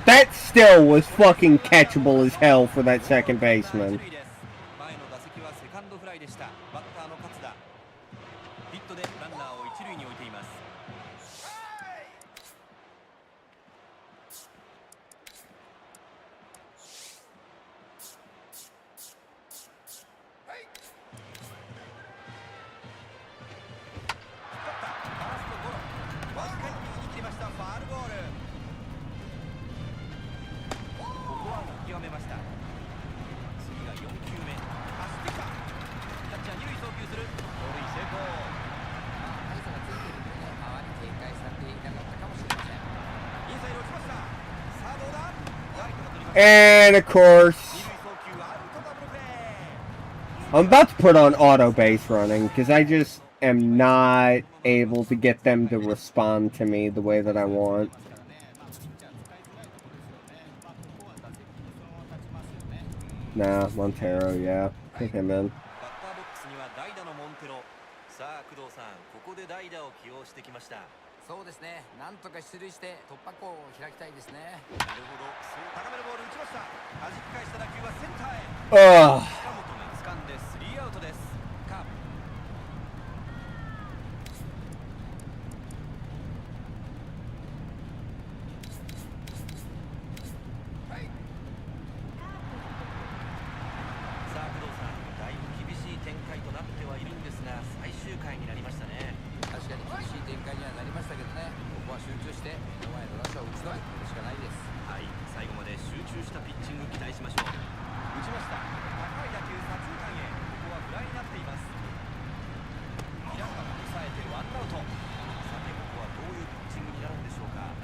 That still was fucking catchable as hell for that second baseman. And of course, I'm about to put on auto base running because I just am not able to get them to respond to me the way that I want. Nah, Montero, yeah. Put him in. Ugh. 終回になりましたね。確かに厳しい展開にはなりましたけどね、ここは集中して目の前の打者を打ち取るしかないです。はい、最後まで集中したピッチング期待しましょう。打ちました。高い打球左中間へ。ここはフライになっています。平川が抑えてワンアウト。さてここはどういうピッチングになるんでしょうか。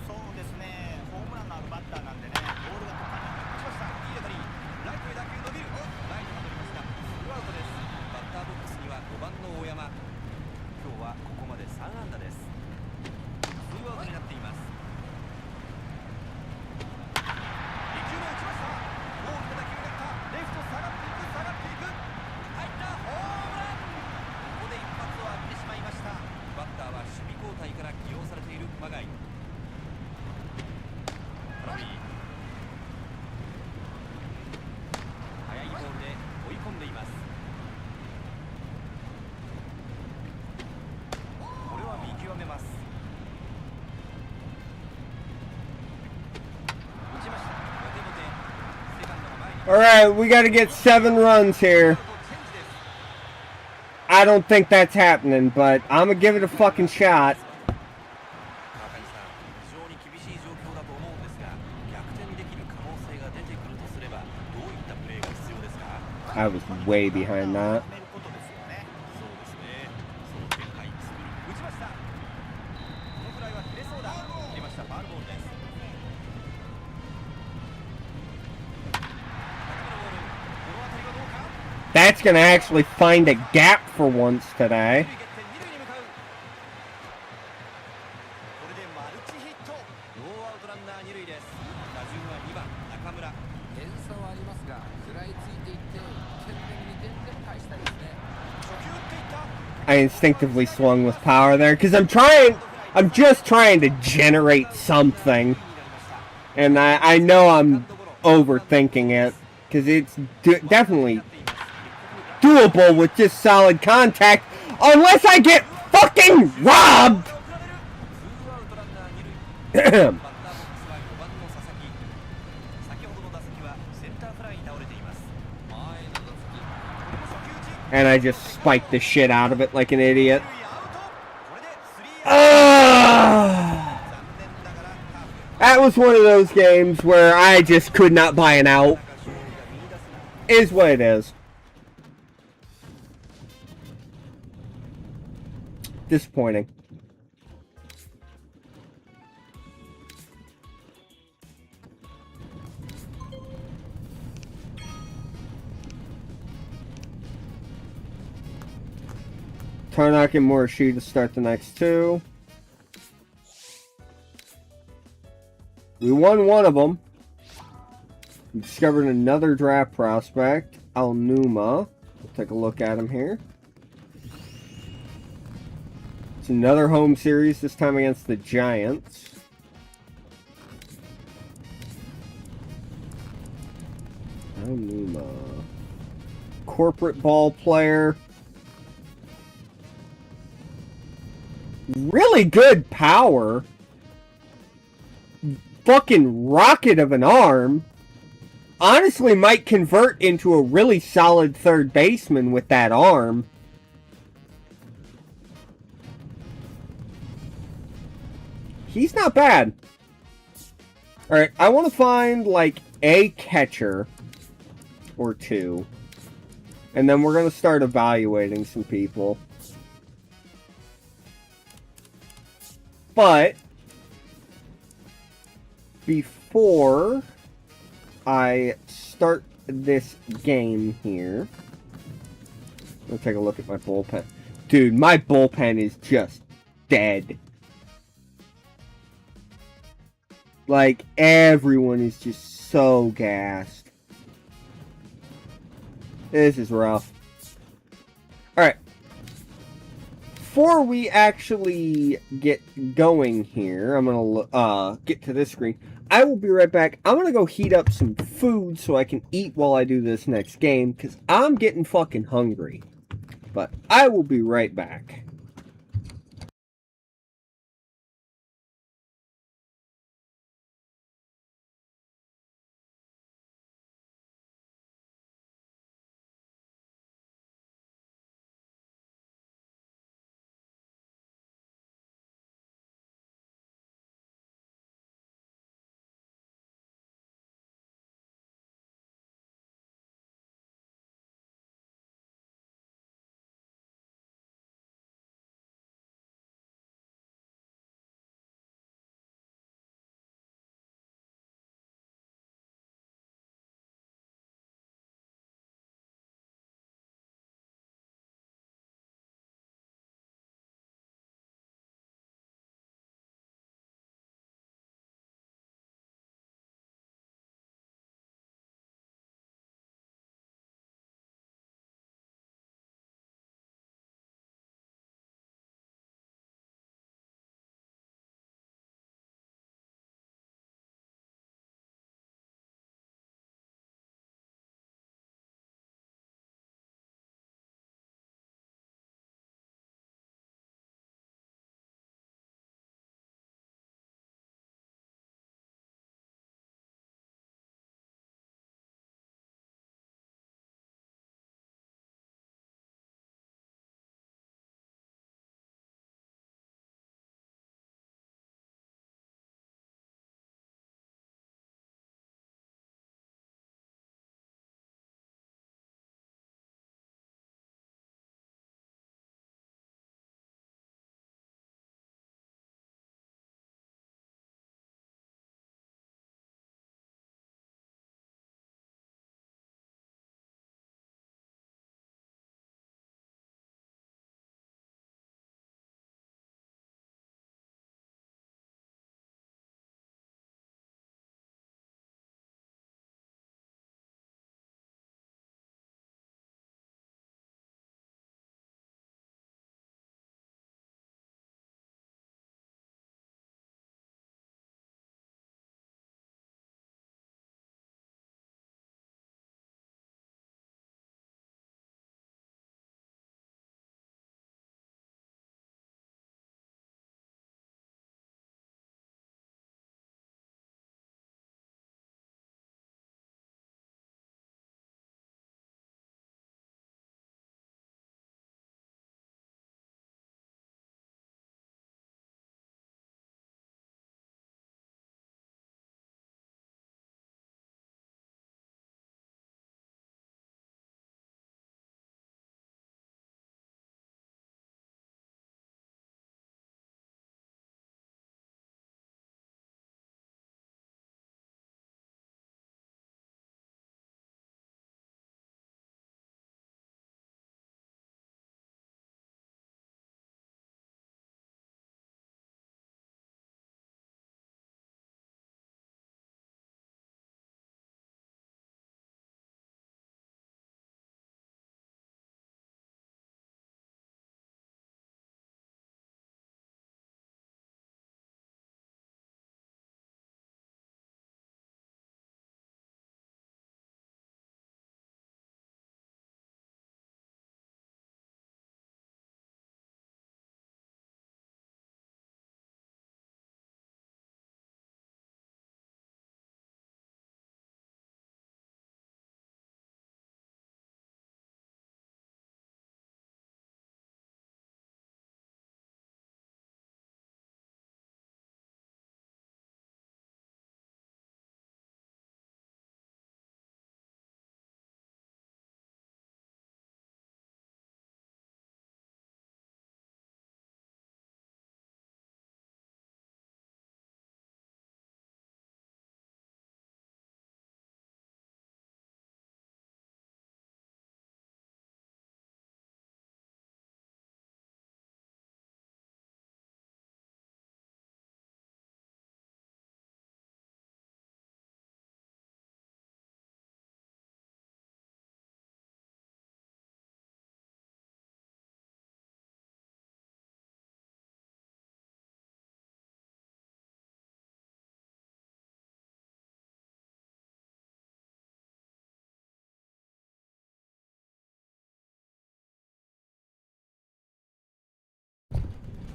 そうですね、ホームランのあるバッターなんでね、ボールが途端に打ちました。いい当たり。ライトへ打球伸びる。ライトが取りました。ツーアウトです。バッターボックスには5番の大山。今日はここまで3安打です。ツーアウトになっています。2球目打ちました。大きな打球がいった。レフト下がっていく下がっていく。入った。ホームラン。ここで一発を浴びてしまいました。バッターは守備交代から起用されている熊谷。空振り。速いボールで追い込んでいます。これは見極めます。打ちました。ボテボテ。セカンドが前に。Alright, we gotta get 7 runs here. I don't think that's happening, but I'm gonna give it a fucking shot. 川上さん、非常に厳しい状況だと思うんですが、逆転できる可能性が出てくるとすれば、どういったプレーが必要ですか。 I was way behind that. 止めることですよね。そうですね。その展開作る。打ちました。このフライは切れそうだ。切れました。ファールボールです。高めのボール。この当たりはどうか。 That's gonna actually find a gap for once today. 二塁蹴って二塁に向かう。これでマルチヒット。ノーアウトランナー二塁です。打順は2番中村。点差はありますが、食らいついていって1点でも2点でも返したいですね。初球打っていった。 I instinctively swung with power there because I'm just trying to generate something. And I know I'm overthinking it because it's definitely doable with just solid contact unless I get fucking robbed. ツーアウトランナー二塁。バッターボックスは5番の佐々木。先ほどの打席はセンターフライに倒れています。前の打席、これも初球打ち。 And I just spiked the shit out of it like an idiot. 二塁アウト。これでスリーアウト。 Ah! 残念ながらカーブ。 That was one of those games where I just could not buy an out. 勝利が見出せない。 Is what it is. Disappointing. Tarnak and Morishi to start the next two. We won one of them. We discovered another draft prospect, Alnuma. We'll take a look at him here. It's another home series, this time against the Giants. Alnuma. Corporate ball player. Really good power. Fucking rocket of an arm. Honestly might convert into a really solid third baseman with that arm. He's not bad. Alright, I want to find like a catcher or two. And then we're going to start evaluating some people. But before I start this game here, let's take a look at my bullpen. Dude, my bullpen is just dead. Like, everyone is just so gassed. This is rough. Alright. Before we actually get going here, I'm gonna get to this screen. I will be right back. I'm gonna go heat up some food so I can eat while I do this next game, because I'm getting fucking hungry. But I will be right back.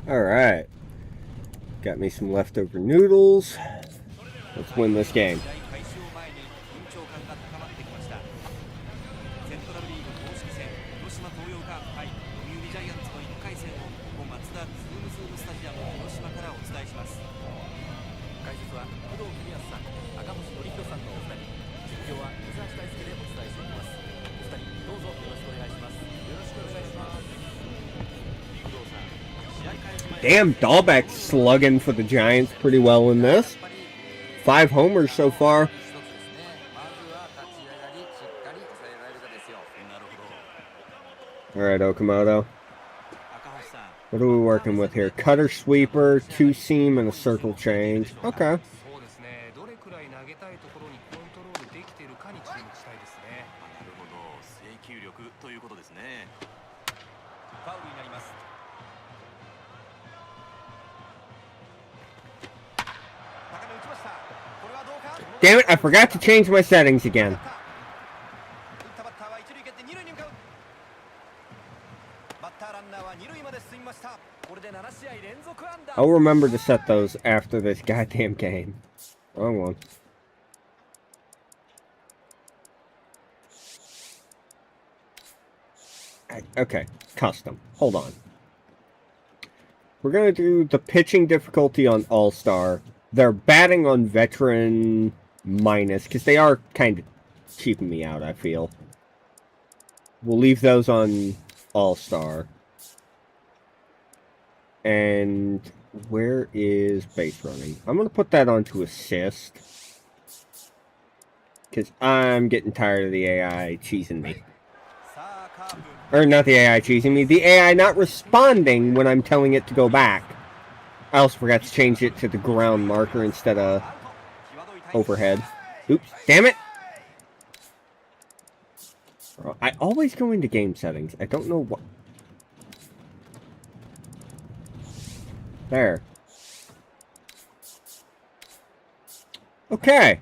Alright. Got me some leftover noodles. Let's win this game. 試合開始を前に緊張感が高まってきました。セントラルリーグ公式戦広島東洋カープ対読売ジャイアンツの1回戦をここマツダズームズームスタジアム広島からお伝えします。解説は工藤公康さん、赤星憲弘さんのお二人、実況は水橋大輔でお伝えしていきます。お二人どうぞよろしくお願いします。よろしくお願いします。工藤さん、試合開始前 Damn, Dahlbeck's slugging for the Giants pretty well in this. 5 homers so far. 一つですね。まずは立ち上がりしっかり抑えられるかですよ。なるほど。 Alright, Okamoto. 赤星さん、 What are we working with here? Cutter sweeper, 2-seam, and a circle change. Okay. そうですね。どれくらい投げたいところにコントロールできているかに注目したいですね。なるほど、制球力ということですね。ファウルになります。高め打ちました。これはどうか。 Damn it, I forgot to change my settings again. 打ったバッターは一塁蹴って二塁に向かう。バッターランナーは二塁まで進みました。これで7試合連続安打。 I'll remember to set those after this goddamn game. Wrong one. Okay, custom. Hold on. We're going to do the pitching difficulty on All-Star. They're batting on Veteran minus, because they are kind of cheaping me out, I feel. We'll leave those on All-Star. And where is base running? I'm going to put that onto assist. Because I'm getting tired of the AI cheesing me. さあカーブ。 Or not the AI cheesing me, the AI not responding when I'm telling it to go back. I also forgot to change it to the ground marker instead of overhead. Oops, damn it! I always go into game settings. I don't know what... There. Okay.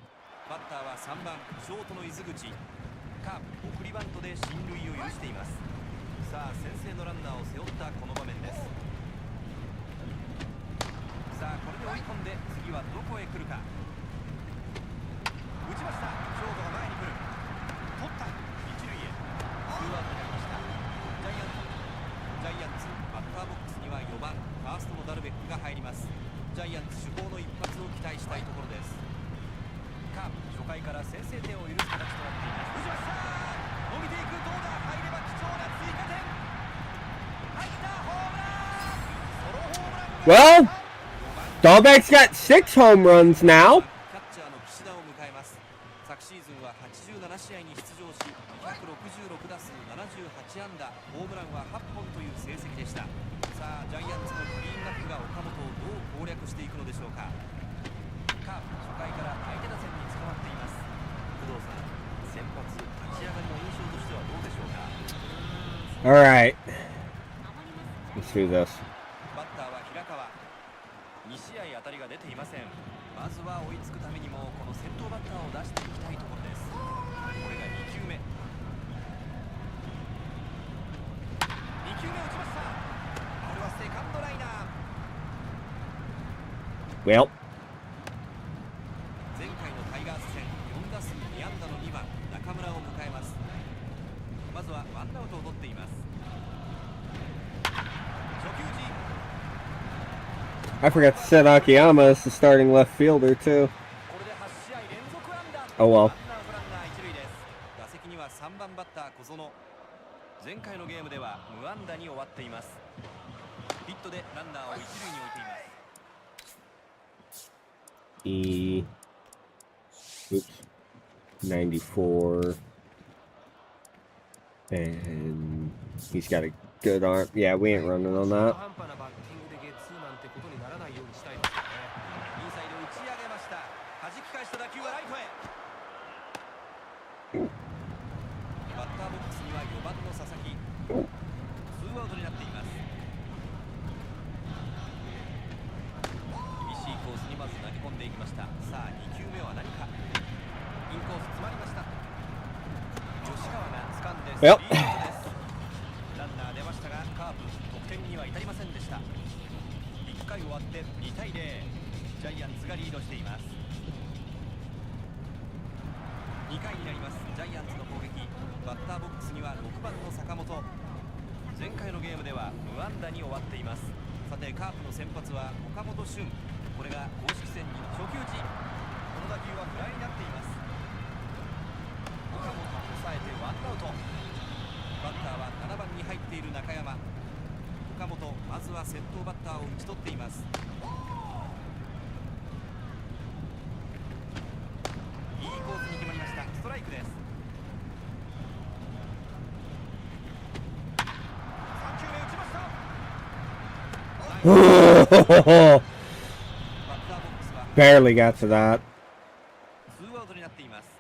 バッターは3番ショートの伊豆口。カープ送りバントで進塁を許しています。さあ先制のランナーを背負ったこの場面です。さあこれで追い込んで次はどこへ来るか。打ちました。ショートが前に来る。取った一塁へ。ツーアウトになりました。ジャイアンツバッターボックスには4番ファーストのダルベックが入ります。ジャイアンツ主砲の一発を期待したいところです。カープ初回から先制点を許す形となっています。打ちました。伸びていく。どうだ。入れば貴重な追加点。入ったホームラン。ソロホームラン。 Well, Dahlbeck's got 6 home runs now. キャッチャーの岸田を迎えます。昨シーズンは87試合に出場し266打数78安打、ホームランは8本という成績でした。さあジャイアンツのクリーンナップが岡本をどう攻略していくのでしょうか。カープ初回から相手打線に捕まっています。工藤さん、先発立ち上がりの印象としてはどうでしょうか。 Alright. Let's do this. バッターは平川。2試合当たりが出ていません。まずは追いつくためにもこの先頭バッターを出していきたいところです。これが2球目。2球目打ちました。これはセカンドライナー。 Well, 前回のタイガース戦4打数2安打の2番中村を迎えます。まずはワンアウトを取っています。初球時。 I forgot to set Akiyama as the starting left fielder, too. これで8試合連続安打。 Oh well. ワンアウトランナー一塁です。打席には3番バッター小園。前回のゲームでは無安打に終わっています。ヒットでランナーを一塁に置いています。 Oops. 94. And he's got a good arm. Yeah, we ain't running on that. 半端なバッティングでゲッツーなんてことにならないようにしたいですよね。インサイド打ち上げました。弾き返した打球はライトへ。バッターボックスには4番の佐々木。ツーアウトになっています。厳しいコースにまず投げ込んでいきました。さあ2球目は何か。インコース詰まりました。吉川が掴んでスリーアウトです。ランナー出ましたがカープ得点には至りませんでした。回終わって2対0、ジャイアンツがリードしています。2回になります。ジャイアンツの攻撃、バッターボックスには6番の坂本。前回のゲームでは無安打に終わっています。さてカープの先発は岡本俊。これが公式戦に初球打ち。この打球はフライになっています。岡本抑えてワンアウト。バッターは7番に入っている中山。岡本、まずは先頭バッターを打ち取っています。いいコースに決まりました。ストライクです。3球目打ちました。Barely got to that. ツーアウトになっています。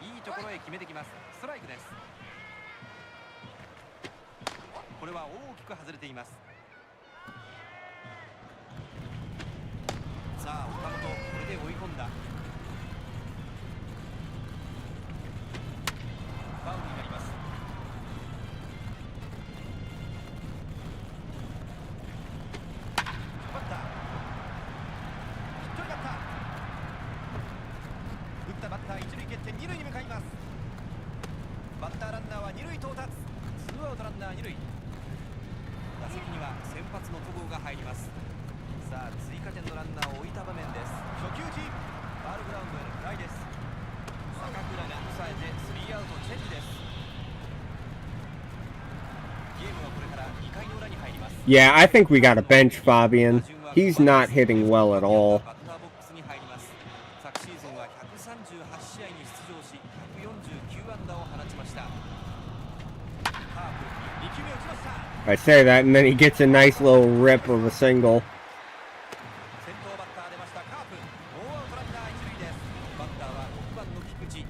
いいところへ決めてきます。ストライクです。これは大きく外れています。さあ岡本、これで追い込んだ。ファウルになります。バッターヒットになった。打ったバッター一塁蹴って二塁に向かいます。バッターランナーは二塁到達。ツーアウトランナー二塁。打席には先発の戸郷が入ります。さあ追加点のランナーを置いた場面です。初球打ち、ファウルグラウンドへのフライです。坂倉が抑えてスリーアウトチェンジです。ゲームはこれから2回の裏に入ります。 Yeah, I think we gotta bench Fabian. He's not hitting well at all. バッターボックスに入ります。昨シーズンは138試合に出場し149安打を放ちました。カープ2球目打ちました。 I say that, and then he gets a nice little rip of a single. 先頭バッター出ました。カープノーアウトランナー一塁です。バッターは6番の菊池。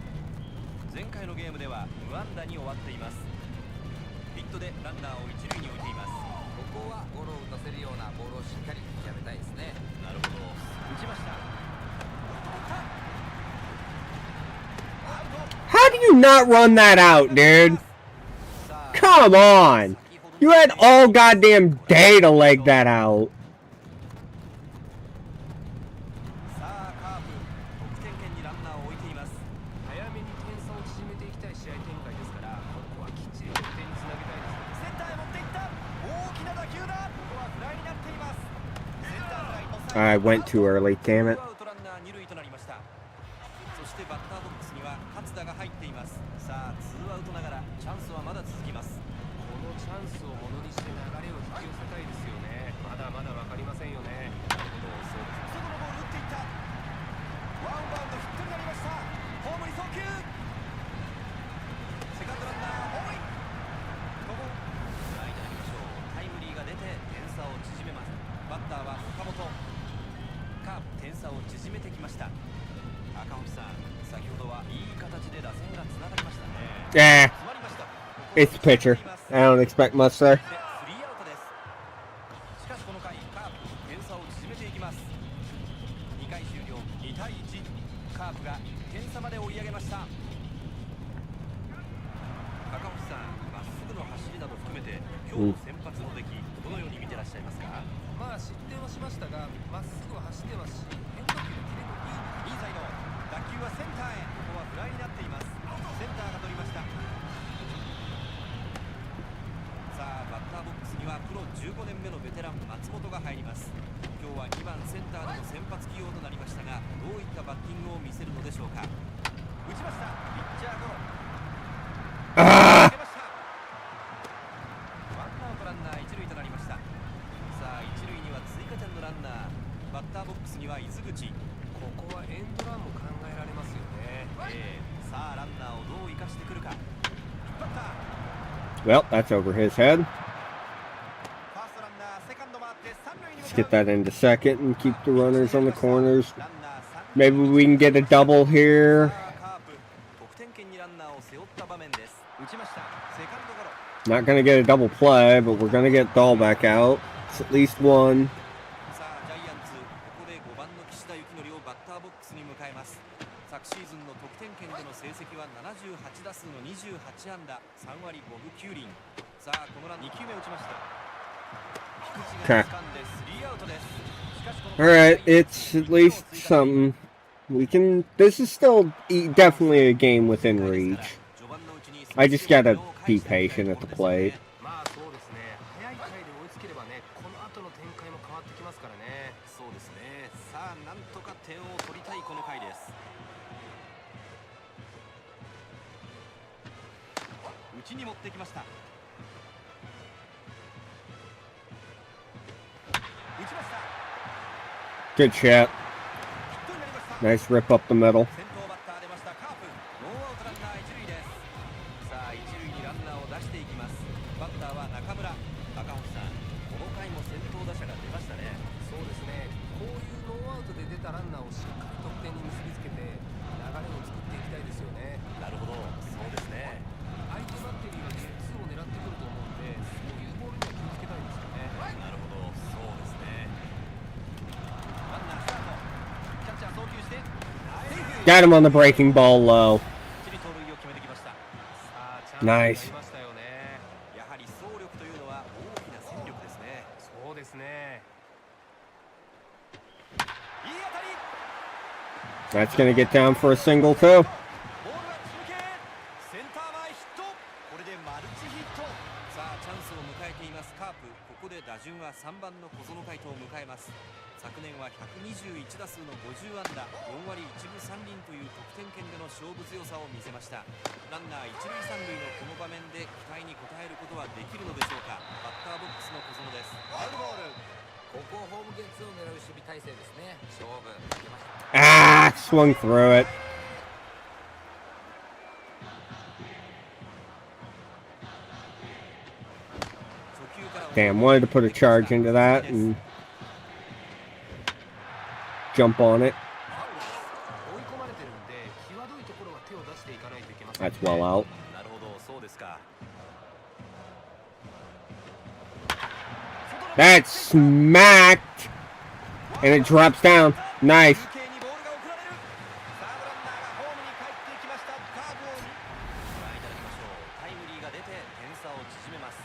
前回のゲームでは無安打に終わっています。ヒットでランナーを一塁に置いています。ここはゴロを打たせるようなボールをしっかりやめたいですね。なるほど、打ちました。 How do you not run that out, dude? Come on! You had all goddamn day to leg that out. さあカープ得点圏にランナーを置いています。早めに点差を縮めていきたい試合展開ですから、ここはきっちり得点につなげたいです。センターへ持っていった。大きな打球だ。ここはフライになっています。センターフライ抑え I went too early, damn it. ツーアウトランナー二塁となりました。そしてバッターボックスには勝田が入っています。さあツーアウトながらチャンスはまだ続きます。このチャンスをものにして流れを引き寄せたいですよね。まだまだ分かりませんよね。なるほど、そうです。外のボール打っていった。ワンバウンドヒットになりました。ホームに送球。セカンドランナーホームイン。ここフライになりましょう。タイムリーが出て点差を縮めます。バッターは岡本。カープ点差を縮めてきました。赤星さん、先ほどはいい形で打線がつながりましたね。 Eh, 詰まりました。 it's the pitcher. I don't expect much there. スリーアウトです。しかしこの回カープ点差を縮めていきます。2回終了2対1、カープが1点差まで追い上げました。赤星さん、まっすぐの走りなど含めて今日の先発の出来、どのように見てらっしゃいますか？まあ失点はしましたが、まっすぐは走ってますし、変化球のキレもいい。インサイド、打球はセンターへ。ここはフライになっています。センターが取りました。さあバッターボックスにはプロ15年目のベテラン松本が入ります。今日は2番センターでの先発起用となりましたが、どういったバッティングを見せるのでしょうか。打ちました。ピッチャーゴロ。Ah! 出ました。ワンアウトランナー一塁となりました。さあ一塁には追加点のランナー。バッターボックスには伊豆口。ここはエンドランも考えられますよね。さあランナーをどう生かしてくるか。引っ張った。 Well, that's over his head. ファーストランナーセカンド回って三塁に Let's 向 get かう。 that into second and keep the runners on the corners. ランナー三塁 Maybe we can get a double here. さあカープ得点圏にランナーを背負った場面です。打ちました。セカンドゴロ。 Not gonna get a double play, but we're gonna get Dahlback out. It's at least one. さあジャイアンツ、ここで5番の岸田幸則をバッターボックスに迎えます。昨シーズンの得点圏での成績は78打数の28安打、3割5分9厘。さあこのラン2球目打ちました。Okay. Alright, it's at least something. We can... This is still definitely a game within reach. I just gotta be patient at the plate. まあそうですね。早い回で追いつければね、この後の展開も変わってきますからね。そうですね。さあなんとか点を取りたいこの回です。内に持ってきました。打ちました。 Good shot. Nice rip up the middle. 先頭バッター出ましたカープ。ノーアウトランナー一塁です。さあ一塁にランナーを出していきます。バッターは中村。赤星さん、この回も先頭打者が出ましたね。そうですね。こういうノーアウトで出たランナーをしっかり得点に結びつけて流れを作っていきたいですよね。なるほど、そうですね。相手バッテリーがゲッツーを狙ってくると思うんで、そういうボールには気をつけたいですよね。なるほど、そうですね。ランナースタート。キャッチャー送球して、セーフ。 Got him on the breaking ball low. 一塁盗塁を決めてきました。さあチャンスになりましたよね。やはり走力というのは大きな戦力ですね。そうですね。いい当たり。 That's gonna get down for a single, too. ボールは続け。センター前ヒット。これでマルチヒット。さあチャンスを迎えていますカープ。ここで打順は3番の小園海斗を迎えます。昨年は121打数の50安打、4割1分3厘という得点圏での勝負強さを見せました。ランナー一塁三塁のこの場面で期待に応えることはできるのでしょうか。バッターボックスの小園です。ファウルボール。ここホームゲッツーを狙う守備体制ですね。勝負かけました。 Ah, swung through it. Damn, wanted to put a charge into that and jump on it. 追い込まれてるんで、際どいところは手を出していかないといけません。 That's well out. なるほど、そうですか。 That's smacked. And it drops down. Nice. 中継にボールが送られる。サードランナーがホームに帰っていきました。カーブをご覧いただきましょう。タイムリーが出て点差を縮めます。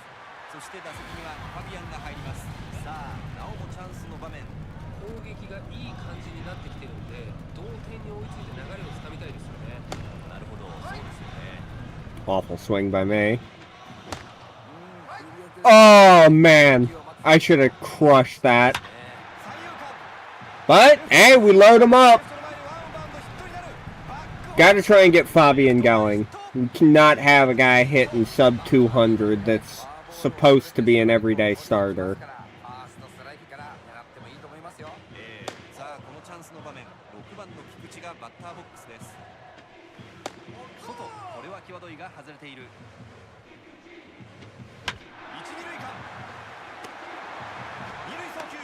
そして打席にはファビアンが入ります。さあなおもチャンスの場面。攻撃がいい感じになってきてるんで、同点に追いついて流れをつかみたいですよね。なるほど、そうですよね。 Awful swing by me. Oh, man. I should have crushed that. But, hey, we load him up. Gotta try and get Fabian going. We cannot have a guy hitting sub 200 that's supposed to be an everyday starter. さあこのチャンスの場面、6番の菊池がバッターボックスです。外、これは際どいが外れている。一二塁間。二塁送球。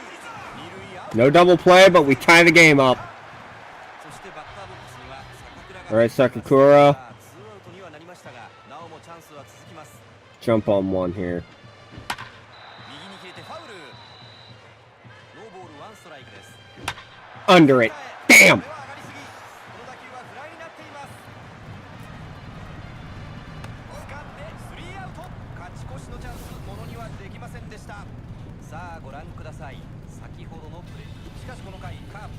二塁アウト。 No double play, but we tie the game up. そしてバッターボックスには坂倉が。 Alright, Sakakura. ツーアウトにはなりましたが、なおもチャンスは続きます。 Jump on one here. 右に切れてファウル。ノーボールワンストライクです。 Under it. Damn! これは上がりすぎ。この打球はフライになっています。掴んでスリーアウト。勝ち越しのチャンス、ものにはできませんでした。さあご覧ください。先ほどのプレー。しかしこの回カープ。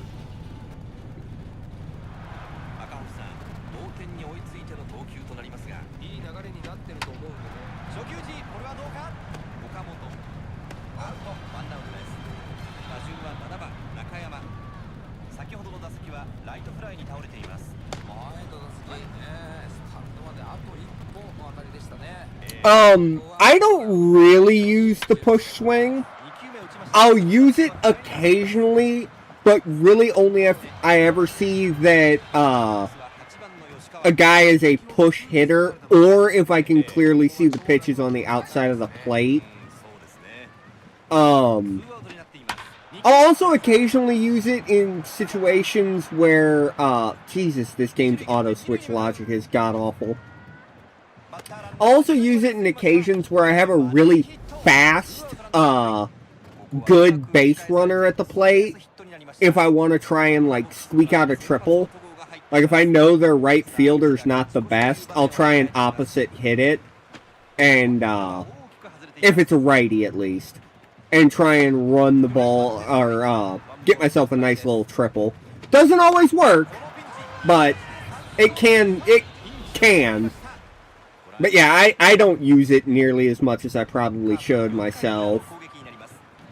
赤星さん、同点に追いついての投球となりますが、いい流れになってると思うんでね。初球時、これはどうか。岡本アウト、ワンアウトです。打順は7番中山。先ほどの打席はライトフライに倒れています。前の打席、スタンドまであと一歩の当たりでしたね。I don't really use the push swing. 2球目打ちました。 I'll use it occasionally, but really only if I ever see that, a guy is a push hitter, or if I can clearly see the pitches on the outside of the plate. そうですね。 I'll ツーアウトになっています。 also occasionally use it in situations where, Jesus, this game's auto switch logic is god awful. I'll also use it in occasions where I have a really fast, good base runner at the plate. If I want to try and, like, squeak out a triple. Like, if I know their right fielder's not the best, I'll try and opposite hit it. And, if it's a righty, at least. and try and run the ball or get myself a nice little triple. Doesn't always work, but it can. But yeah, I don't use it nearly as much as I probably should myself.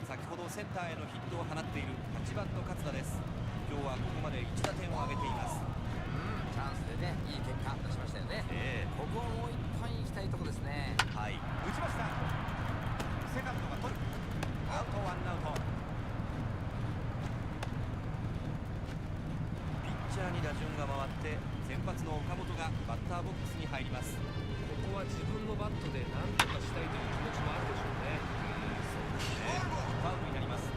先ほどセンターへのヒットを放っている8番の勝田です。今日はここまで1打点を挙げています。チャンスでね、いい結果出しましたよね。ここはもう一本いきたいとこですね。はい、打ちました。セカンドが取る。アウト、ワンアウト。ピッチャーに打順が回って先発の岡本がバッターボックスに入ります。ここは自分のバットで何とかしたいという気持ちもあるでしょうね。ファウルになります。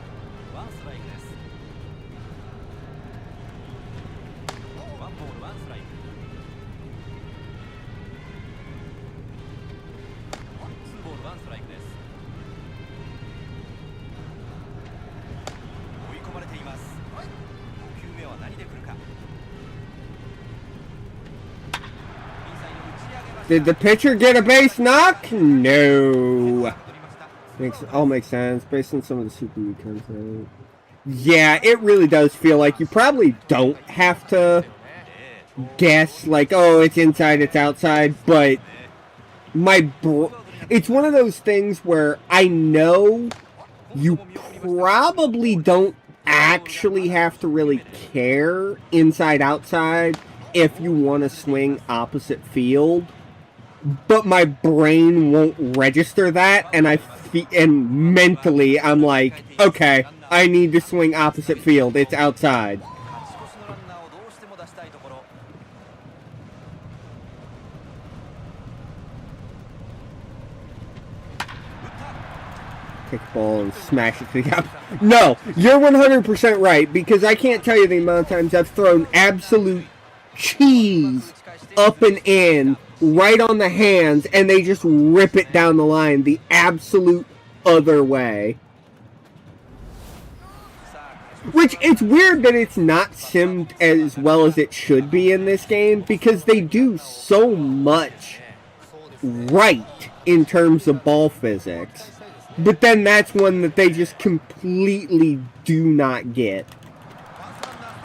ワンストライクです。ワンボールワンストライク。ツーボールワンストライクです。追い込まれています。5球目は何で来るか。 Did the pitcher get a base knock? No. All makes sense based on some of the Super League content. Yeah, it really does feel like you probably don't have to guess like, oh, it's inside, it's outside, but it's one of those things where I know you probably don't actually have to really care inside, outside if you want to swing opposite field. But my brain won't register that, and and mentally I'm like, okay, I need to swing opposite field. It's outside. Take the ball and smash it to the out. No, you're 100% right, because I can't tell you the amount of times I've thrown absolute cheese up and in right on the hands, and they just rip it down the line the absolute other way. Which, it's weird that it's not simmed as well as it should be in this game, because they do so much right in terms of ball physics. But then that's one that they just completely do not get.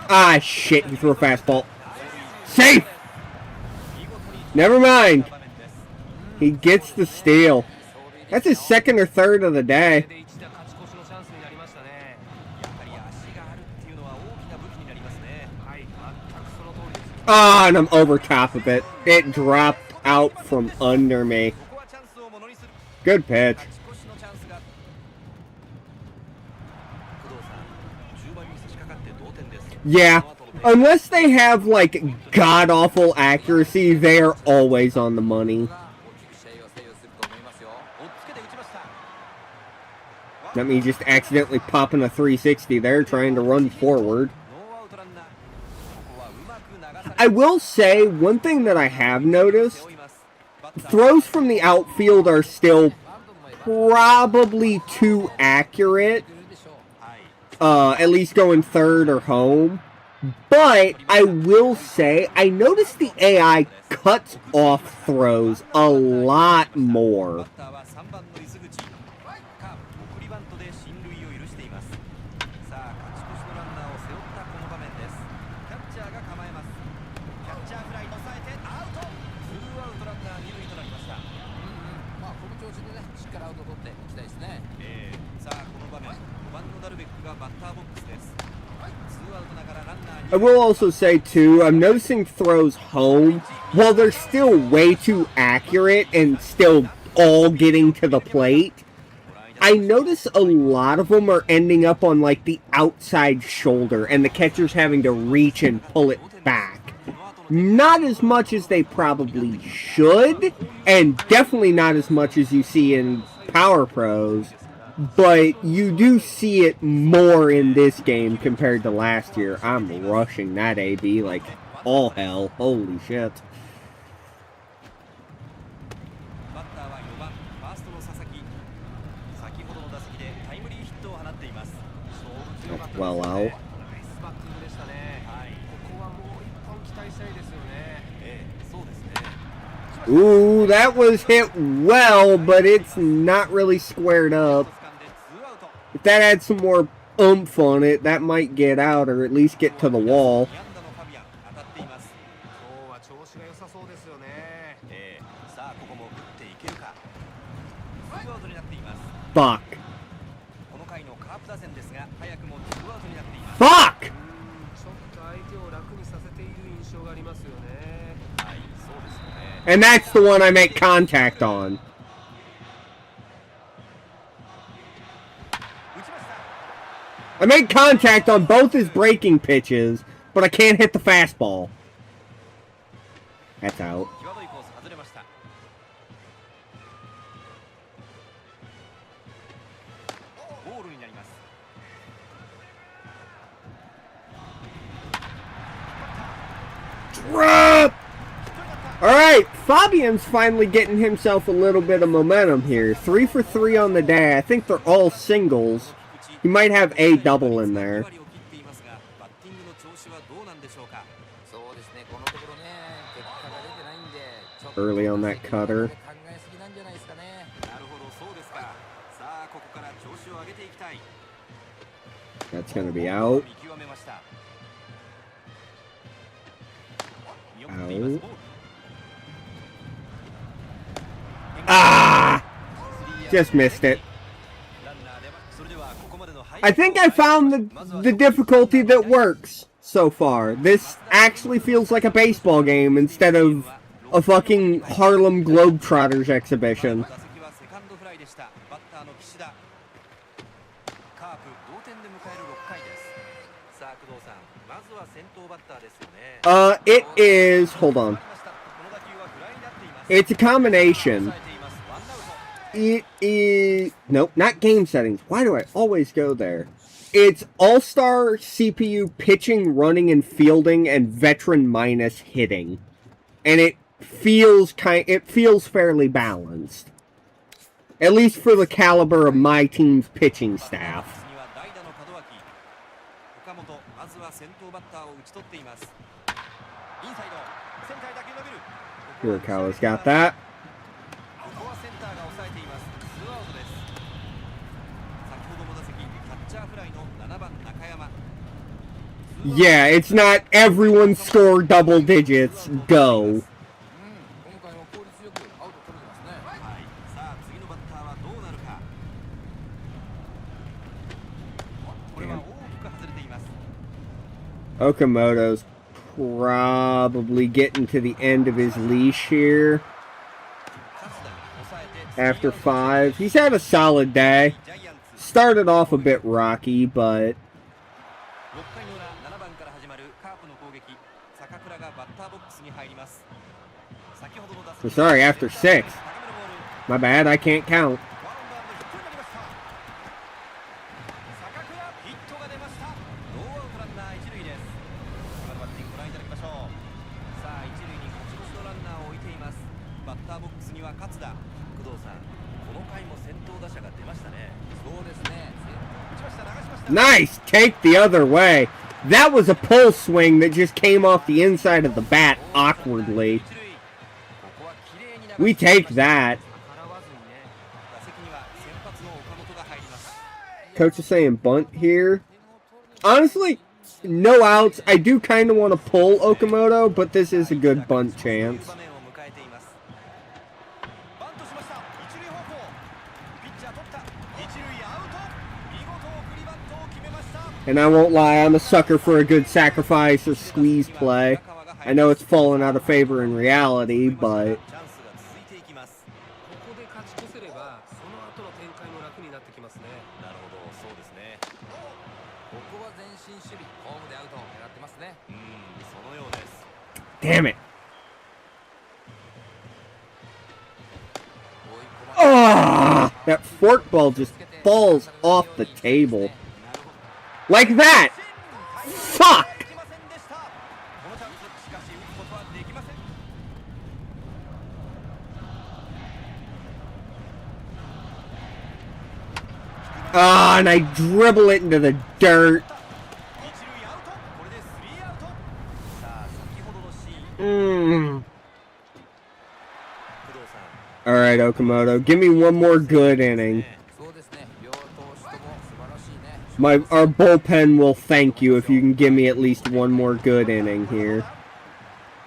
Ah, shit, he threw a fastball. Safe! Never mind. He gets the steal. That's his second or third of the day. Ah, and I'm over top of it. It dropped out from under me. Good pitch. Yeah. Unless they have, like, god-awful accuracy, they are always on the money. That means just accidentally popping a 360 there, trying to run forward. I will say, one thing that I have noticed, throws from the outfield are still probably too accurate. At least going third or home. But I will say, I noticed the AI cuts off throws a lot more. I will also say, too, I'm noticing throws home, while they're still way too accurate and still all getting to the plate, I notice a lot of them are ending up on, like, the outside shoulder, and the catcher's having to reach and pull it back. Not as much as they probably should, and definitely not as much as you see in Power Pros. But you do see it more in this game compared to last year. I'm rushing that AB like all hell. Holy shit. That's well out. Ooh, that was hit well, but it's not really squared up. If that had some more oomph on it, that might get out or at least get to the wall. 2安打のファビアン当たっています。今日は調子が良さそうですよね。さあここも打っていけるか。ツーアウトになっています。 Fuck. この回のカープ打線ですが早くもツーアウトになっています。 Fuck! ちょっと相手を楽にさせている印象がありますよね。はい、そうですよね。 And that's the one I make contact on. 打ちました。 I made contact on both his breaking pitches, but I can't hit the fastball. That's out. 際どいコース外れました。ボールになります。 Drop! Alright, Fabian's finally getting himself a little bit of momentum here. 3 for 3 on the day. I think they're all singles. He might have a double in there. 割を切っていますがバッティングの調子はどうなんでしょうか。そうですね、このところね、結果が出てないんで、ちょっと Early on that cutter. 考えすぎなんじゃないですかね。なるほど、そうですか。さあここから調子を上げていきたい。 That's going to be out. 見極めました。見送っています。 Out. ボール Ah! Just missed it. ランナーではそれではここまでのハイ I think I found the difficulty that works so far. This actually feels like a baseball game instead of a fucking Harlem Globetrotters exhibition. 打席はセカンドフライでした。バッターの岸田。カープ同点で迎える6回です。さあ工藤さん、まずは先頭バッターですよね。 It is... Hold on. この打球はフライになっています。 It's a combination. 抑えています。ワンアウト。 It is... Nope, not game settings. Why do I always go there? It's all-star CPU pitching, running, and fielding, and veteran minus hitting. And it feels fairly balanced. At least for the caliber of my team's pitching staff. 次は代打の門脇。岡本、まずは先頭バッターを打ち取っています。インサイド、センターへ打球伸びる。 Hirakawa's got that. ここはセンターが抑えています。ツーアウトです。先ほどの打席、キャッチャーフライの7番中山。 Yeah, it's not everyone score double digits. Go. 今回も効率よくアウト取れてますね。はい、さあ次のバッターはどうなるか。これは大きく外れています。 Okamoto's probably getting to the end of his leash here 勝田抑えて after 5. He's had a solid day. ジャイアンツ Started off a bit rocky, but 6回の裏7番から始まるカープの攻撃。坂倉がバッターボックスに入ります。先ほどの打席 so sorry, after 6. 高めのボール My bad, I can't count. ワンバウンドヒットになりました。坂倉ヒットが出ました。ノーアウトランナー一塁です。今のバッティングご覧いただきましょう。さあ一塁に勝ち越しのランナーを置いています。バッターボックスには勝田。工藤さん、この回も先頭打者が出ましたね。そうですね。打ちました、流しました。 Nice! Take the other way. That was a pull swing that just came off the inside of the bat awkwardly. 一塁。ここは綺麗に流し We take that. 逆らわずにね。打席には先発の岡本が入ります。 Coach is saying bunt here. Honestly, no outs. I do kind of want to pull Okamoto, but this is a good bunt そういう chance. 場面を迎えています。バントしました。一塁方向。ピッチャー取った。一塁アウト。見事送りバントを決めました。 And I won't lie, I'm a sucker for a good sacrifice or squeeze play. I know it's fallen out of favor in reality, but チャンスが続いていきます。ここで勝ち越せれば、その後の展開も楽になってきますね。なるほど、そうですね。ここは前進守備、ホームでアウトを狙ってますね。そのようです。 damn it. 追い込まれ Ah, that fork ball just falls off the table. Like that! Fuck! できませんでした。このチャンス、しかし打つことはできません。 Ah, and I dribble it into the dirt. 一塁アウト。これでスリーアウト。さあ、先ほどのシーン。 Mm. 工藤さん。 Alright, Okamoto, give me one more good inning. そうですね。両投手とも素晴ら Our bullpen will thank you if you can give me at least one more good inning here.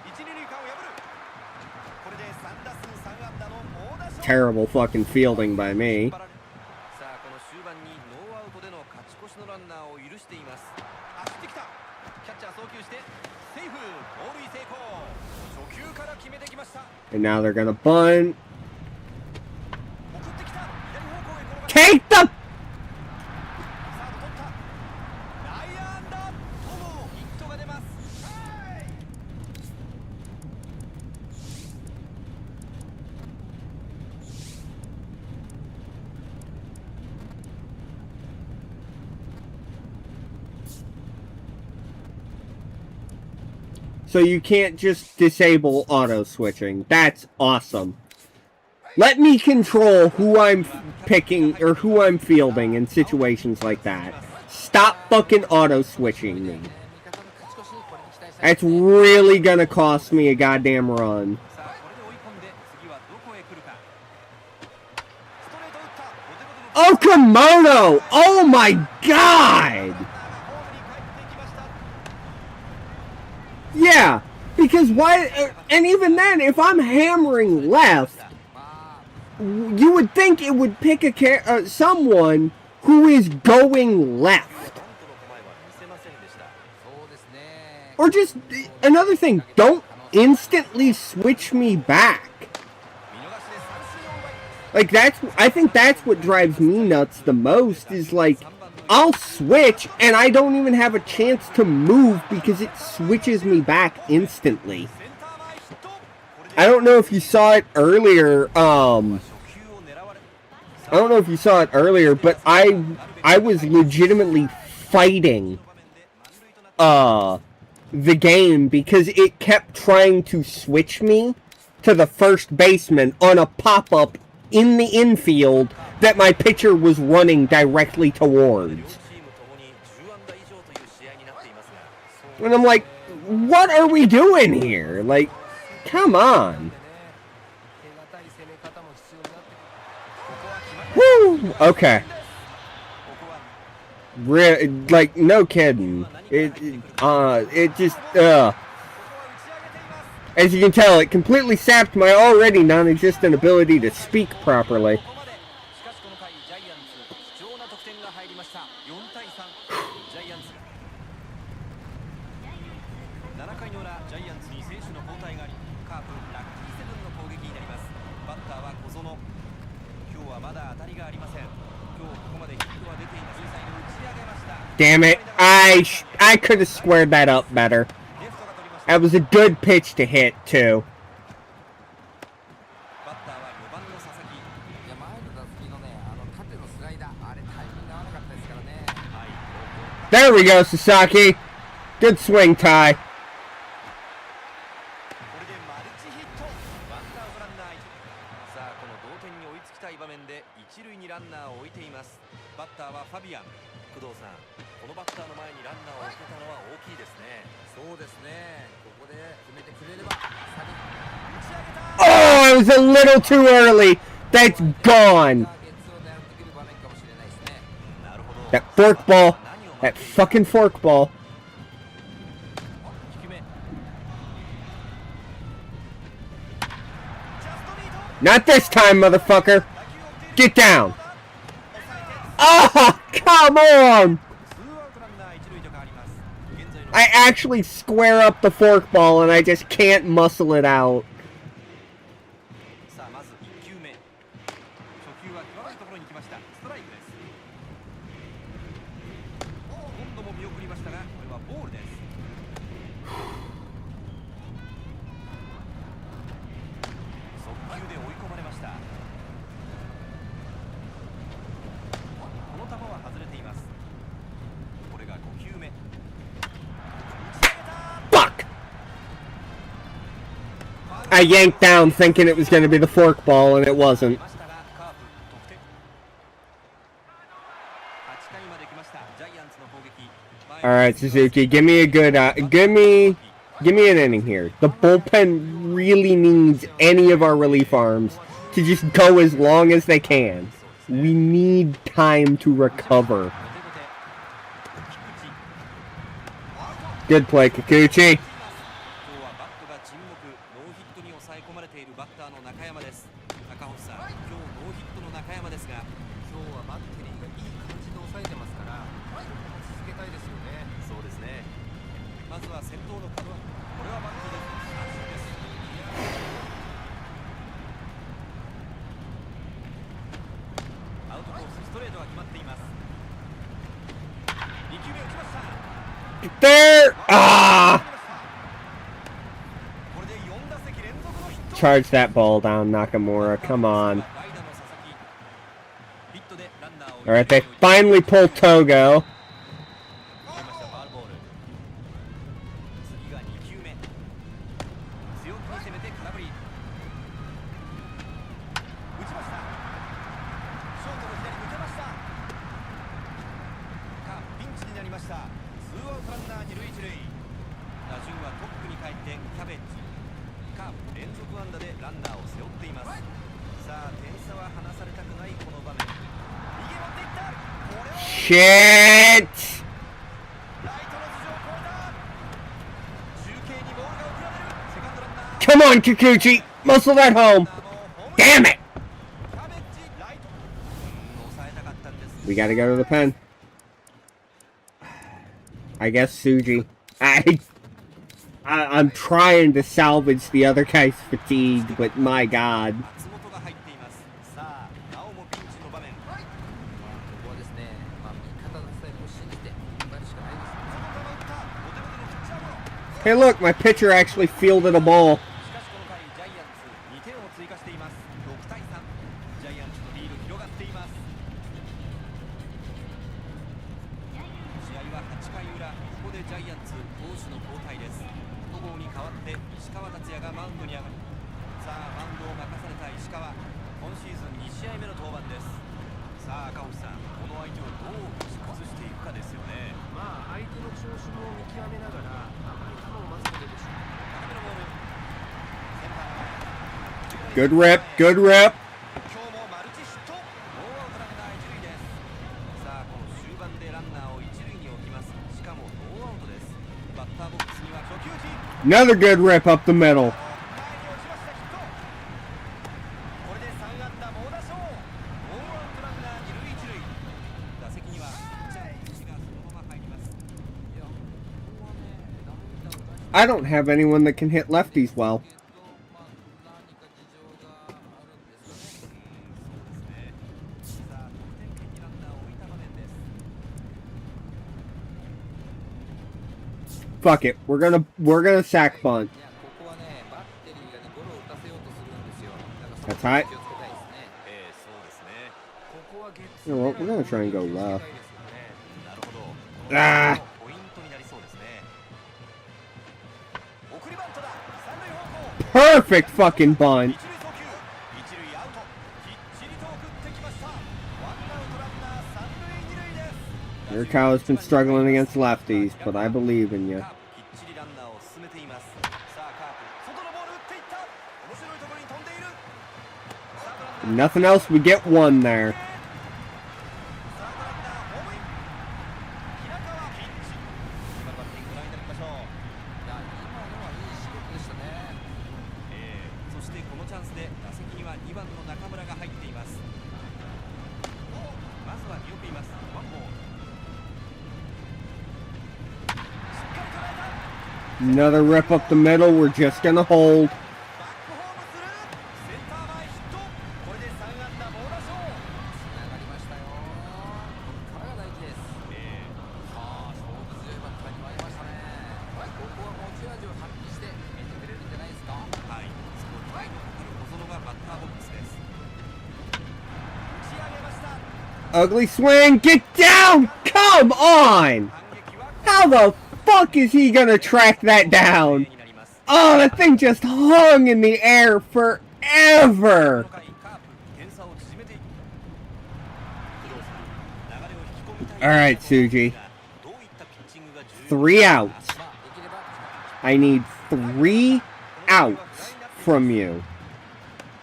一、二塁間を破る。これで3打数3安打の猛打賞。 Terrible fucking fielding by me. さあこの終盤にノーアウトでの勝ち越しのランナーを許しています。走ってきた。キャッチャー送球してセーフ。盗塁成功。初球から決めてきました。 And now they're gonna bunt. 送ってきた。左方向へ転がし Take the... サード取った。内野安打。友ヒットが出ます。 So you can't just disable auto switching. That's awesome. Let me control who I'm picking or who I'm fielding in situations like that. Stop fucking auto switching me. That's really gonna cost me a goddamn run. さあこれで追い込んで次はどこへ来るか。ストレート打った。ボテボテの Okamoto! Oh my god! ホームに帰ってきました。 Yeah, because why? And even then, if I'm hammering left, you would think it would pick someone who is going left. バントの構えは見せませんでした。 そうですね。 Or just another thing, don't instantly switch me back. 見逃しで三振を奪い。 Like I think that's what drives me nuts the most is like, I'll switch and I don't even have a chance to move because it switches me back instantly. センター前ヒット。これで I don't know if you saw it earlier, 初球を狙われ。 I don't know if you saw it earlier, but I was legitimately fighting 場面で満塁となった。 the game because it kept trying to switch me to the first baseman on a pop-up in the infield that my pitcher was running directly 両 towards. チームともに10安打以上という試合になっていますが、そう And I'm like, what are we doing here? Like, come on. 手堅い攻め方も必要になってくる。 Woo! Okay. ここは Like, no kidding. It just, ここは打ち上げています。 As you can tell, it completely sapped my already non-existent ability to speak properly. ここまで。しかしこの回ジャイアンツ貴重な得点が入りました。4対3。ジャイアンツが7回の裏ジャイアンツに選手の交代があり、カープラッキーセブンの攻撃になります。バッターは小園。今日はまだ当たりがありません。今日ここまでヒットは出ています。インサイド打ち上げました。 Damn it! I could have squared that up better. レフトが取りました。 That was a good pitch to hit too. バッターは4番の佐々木。いや、前の打席のね、縦のスライダー、あれタイミング合わなかったですからね。はい。 There we go, Sasaki. Good swing, Ty. これでマルチヒット。ワンアウトランナー一。さあこの同点に追いつきたい場面で一塁にランナーを置いています。バッターはファビアン。工藤さん、このバッターの前にランナーを置けたのは大きいですね。そうですね。ここで決めてくれれば、先に Oh, it was a little too early. That's gone. ターゲットを狙ってくる場面かもしれないですね。なるほど。 That fork ball. 何を That fucking fork ball. 低め。ジャストミート。 Not this time, motherfucker. 打球を打っている。 Get down. 抑えて Oh, come on. ツーアウトランナー一塁と変わります。現在の I actually square up the fork ball and I just can't muscle it out. さあまず1球目。初球は際どいところに来ました。ストライクです。今度も見送りましたが、これはボールです。速球で追い込まれました。この球は外れています。これが5球目。打ち上げた。 Fuck. I yanked down thinking it was going to be the fork ball and it wasn't. ましたがカープ得点。8回まで来ました。ジャイアンツの攻撃。 All right, Suzuki, give me a good, give me an inning here. The bullpen really needs any of our relief arms to just go as long as they can. We need time to recover. Good play, Kikuchi. 今日はバットが沈黙、ノーヒットに抑え込まれているバッターの中山です。高星さん、今日ノーヒットの中山ですが、今日はバッテリーがいい感じで抑えてますから、続けたいですよね。そうですね。まずは先頭のこれはバットで三振です。アウトコースストレートが決まっています。2球目打ちました。 There! Ah! これで4打席連続のヒット。 Charge that ball down, Nakamura. Come on. Alright, they finally pull Togo. 次が2球目。強気に攻めて空振り。打ちました。ショートの左抜けました。ピンチになりました。ツーアウトランナー二塁一塁。打順はトップに帰ってキャベツ。連続安打でランナーを背負っています。さあ点差は離されたくないこの場面。右持っていった。これは Shit! ライトの頭上を越えた。中継にボールが送られる。セカンドランナー。 Come on, Kikuchi! Muscle that home! Damn it! キャベツライト。抑えたかったんです。 We gotta go to the pen. I guess Suji. I'm trying to salvage the other guy's fatigue, but my god. 松本が入っています。さあなおもピンチの場面。ここはですね、味方のスタイルを信じて頑張るしかないです。外から打ったボテボテのピッチャーゴロ。 Hey look, my pitcher actually fielded a ball. しかしこの回ジャイアンツ2点を追加しています。6対3。ジャイアンツのリード広がっています。試合は8回裏。ここでジャイアンツ投手の交代です。戸郷に代わって石川達也がマウンドに上がる。さあマウンドを任された石川、今シーズン2試合目の登板です。さあ赤星さん、この相手をどう打ち崩していくかですよね。まあ相手の調子も見極めながら甘い球を待つことでしょう。高めのボール、センター Good rip, good rip. 今日もマルチヒット。ノーアウトランナー一塁です。さあこの終盤でランナーを一塁に置きます。しかもノーアウトです。バッターボックスには初球時。 Another good rip up the middle. 前に落ちましたヒット。これで3安打猛打賞。ノーアウトランナー二塁一塁。打席にはピッチャーの口がそのまま入ります。 I don't have anyone that can hit lefties well. 何か事情があるんですかね。そうですね。さあ得点圏にランナーを置いた場面です。 Fuck it. We're gonna sack bunt. いや、ここはね、バッテリーがね、ゴロを打たせようとするんですよ。That's だから right. 気をつけたいですね。そうですね。ここはゲッツ You know what? We're gonna try and go left. なるほど。あーポイントになりそうですね。送りバントだ。三塁方向。 Perfect fucking bunt. 一塁送球。一塁アウト。きっちりと送ってきました。ワンアウトランナー三塁二塁です。 Your cow has been struggling against lefties, but I believe in you. カープきっちりランナーを進めています。さあカープ、外のボール打っていった。面白いところに飛んでいる。サードランナー Nothing else, we get one there. サードランナーホームイン。平川ピンチ。今のバッティングご覧いただきましょう。いや、今のはいい仕事でしたね。そしてこのチャンスで打席には2番の中村が入っています。まずは見送ります。ワンボール。しっかり捉えた。 Another rip up the middle, we're just gonna hold. バックホームする。センター前ヒット。これで3安打猛打賞。つながりましたよ。ここからが大事です。さあ、勝負強いバッターにもありましたね。ここは持ち味を発揮して決めてくれるんじゃないですか。はい、その期待のかかる小園がバッターボックスです。打ち上げました。 Ugly swing, get down! Come on! 反撃は How the fuck is he gonna track that プレ down? ーになります。 Oh, that thing just hung in the air この forever! 回カープ点差を縮めていく。工藤さん、流れを引き込みたい。 Alright, Suji. どういったピッチングが重要 3 outs. まあ、できれば I need 3 outs from you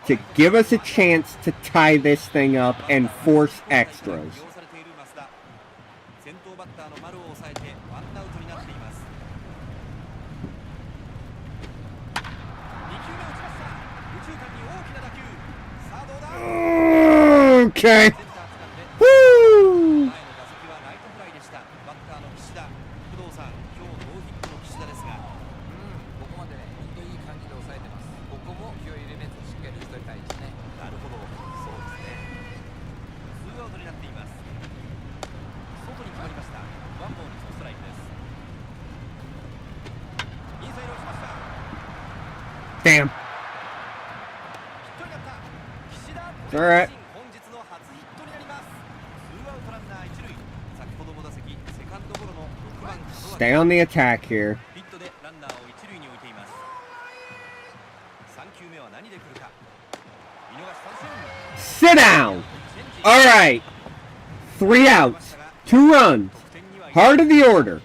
to give us a chance to tie this thing up and force extras. 起用されている増田。先頭バッターの丸を抑えてワンアウトになっています。Okay. Woo! 前の打席はライトフライでした。バッターの岸田。工藤さん、今日ノーヒットの岸田ですが、ここまでね、本当いい感じで抑えてます。ここも気を緩めずしっかり打ち取りたいですね。なるほど、そうですね。ツーアウトになっています。外に決まりました。ワンボールツーストライクです。インサイド打ちました。 Damn. ヒットになった。岸田、 Alright. 本日の初ヒットになります。ツーアウトランナー一塁。先ほどの打席セカンドゴロの6番門 Stay 脇。 on the attack here. ヒットでランナーを一塁に置いています。3球目は何で来るか。見逃し三振。 Sit down. All right. 3 outs. 2 runs. 得点には Heart of the order.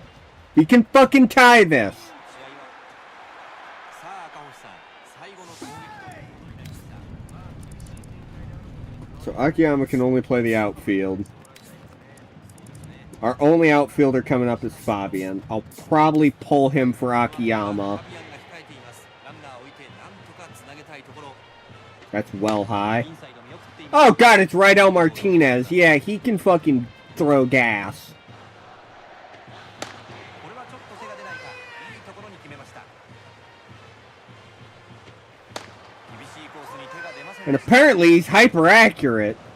We can fucking tie this. 試合はさあ赤星さん、最後の攻撃ということになりました。 So Akiyama can only play the outfield. Our only outfielder coming up is Fabian. I'll probably pull him for ファ Akiyama. ビアンが控えています。ランナーを置いてなんとかつなげたいところ。 That's well high. インサイド見送っています。 Oh god, it's Rydell Martinez. Yeah, he can fucking throw gas. これはちょっと手が出ないか。いいところに決めました。厳しいコースに手が出ません And でした。 apparently he's hyper accurate. ツ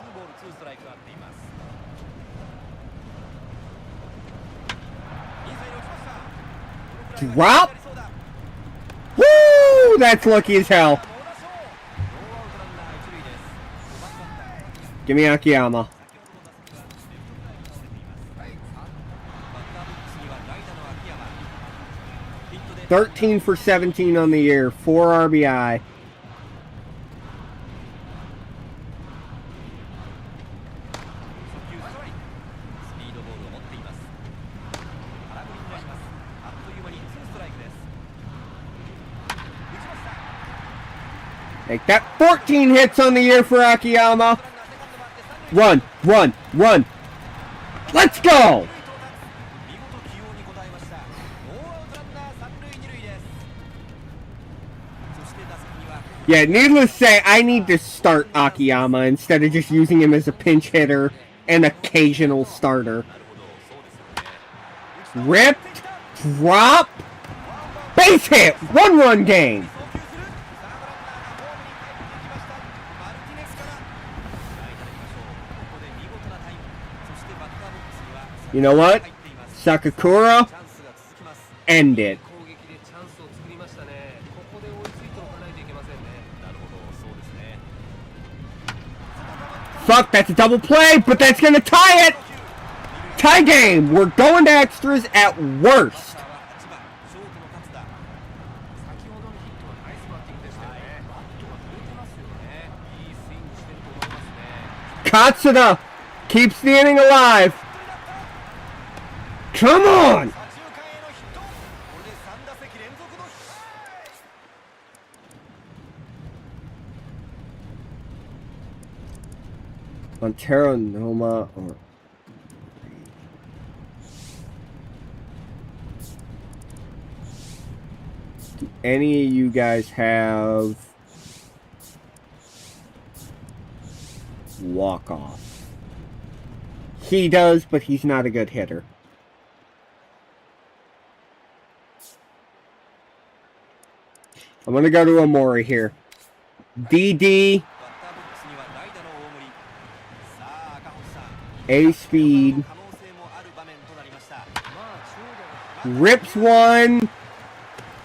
ーボールツーストライクとなっています。インサイド打ちました。このフライは Drop? 当たりそうだ。 Woo! That's lucky as hell. 猛打賞。ノーアウトランナー一塁です。5番バッター。 Give me Akiyama. 先ほどの打席はレフトフライを打ちています。バッターボックスには代打の秋山。ヒットで13 for 17 on the year. 4 RBI. 初球ストライク。スピードボールを持っています。空振りになります。あっという間にツーストライクです。打ちました。 Make that 14 hits on the year for Akiyama. Run, run, run. Let's go! 見事起用に応えました。ノーアウトランナー三塁二塁です。そして打席には Yeah, needless to say, I need to start Akiyama instead of just using him as a pinch hitter and occasional starter. なるほど、そうですよね。 Ripped, drop, base hit, 1-run game. 送球する。サードランナーがホームに帰ってきました。マルティネスから。代打の場所。ここで見事なタイム。そしてバッターボックスには You know what? 入っています。 Sakakura, チャンスが続きます。 end it. 攻撃でチャンスを作りましたね。ここで追いついておかないといけませんね。なるほど、そうですね。 Fuck, that's a double play, but that's gonna tie it. Tie game. We're going to extras at worst. バッターは8番ショートの勝田。先ほどのヒットはナイスバッティングでしたよね。バットが振れてますよね。いいスイングしてると思いますね。 Katsuda keeps the inning alive. Come on. 左中間へのヒット。これで3打席連続のヒット。 Montero, Noma, or do any of you guys have walk off? He does, but he's not a good hitter. I'm gonna go to Amori here. DD, バッターボックスには代打の大森。さあ赤星さん。 A speed, 可能性もある場面となりました。 rips one,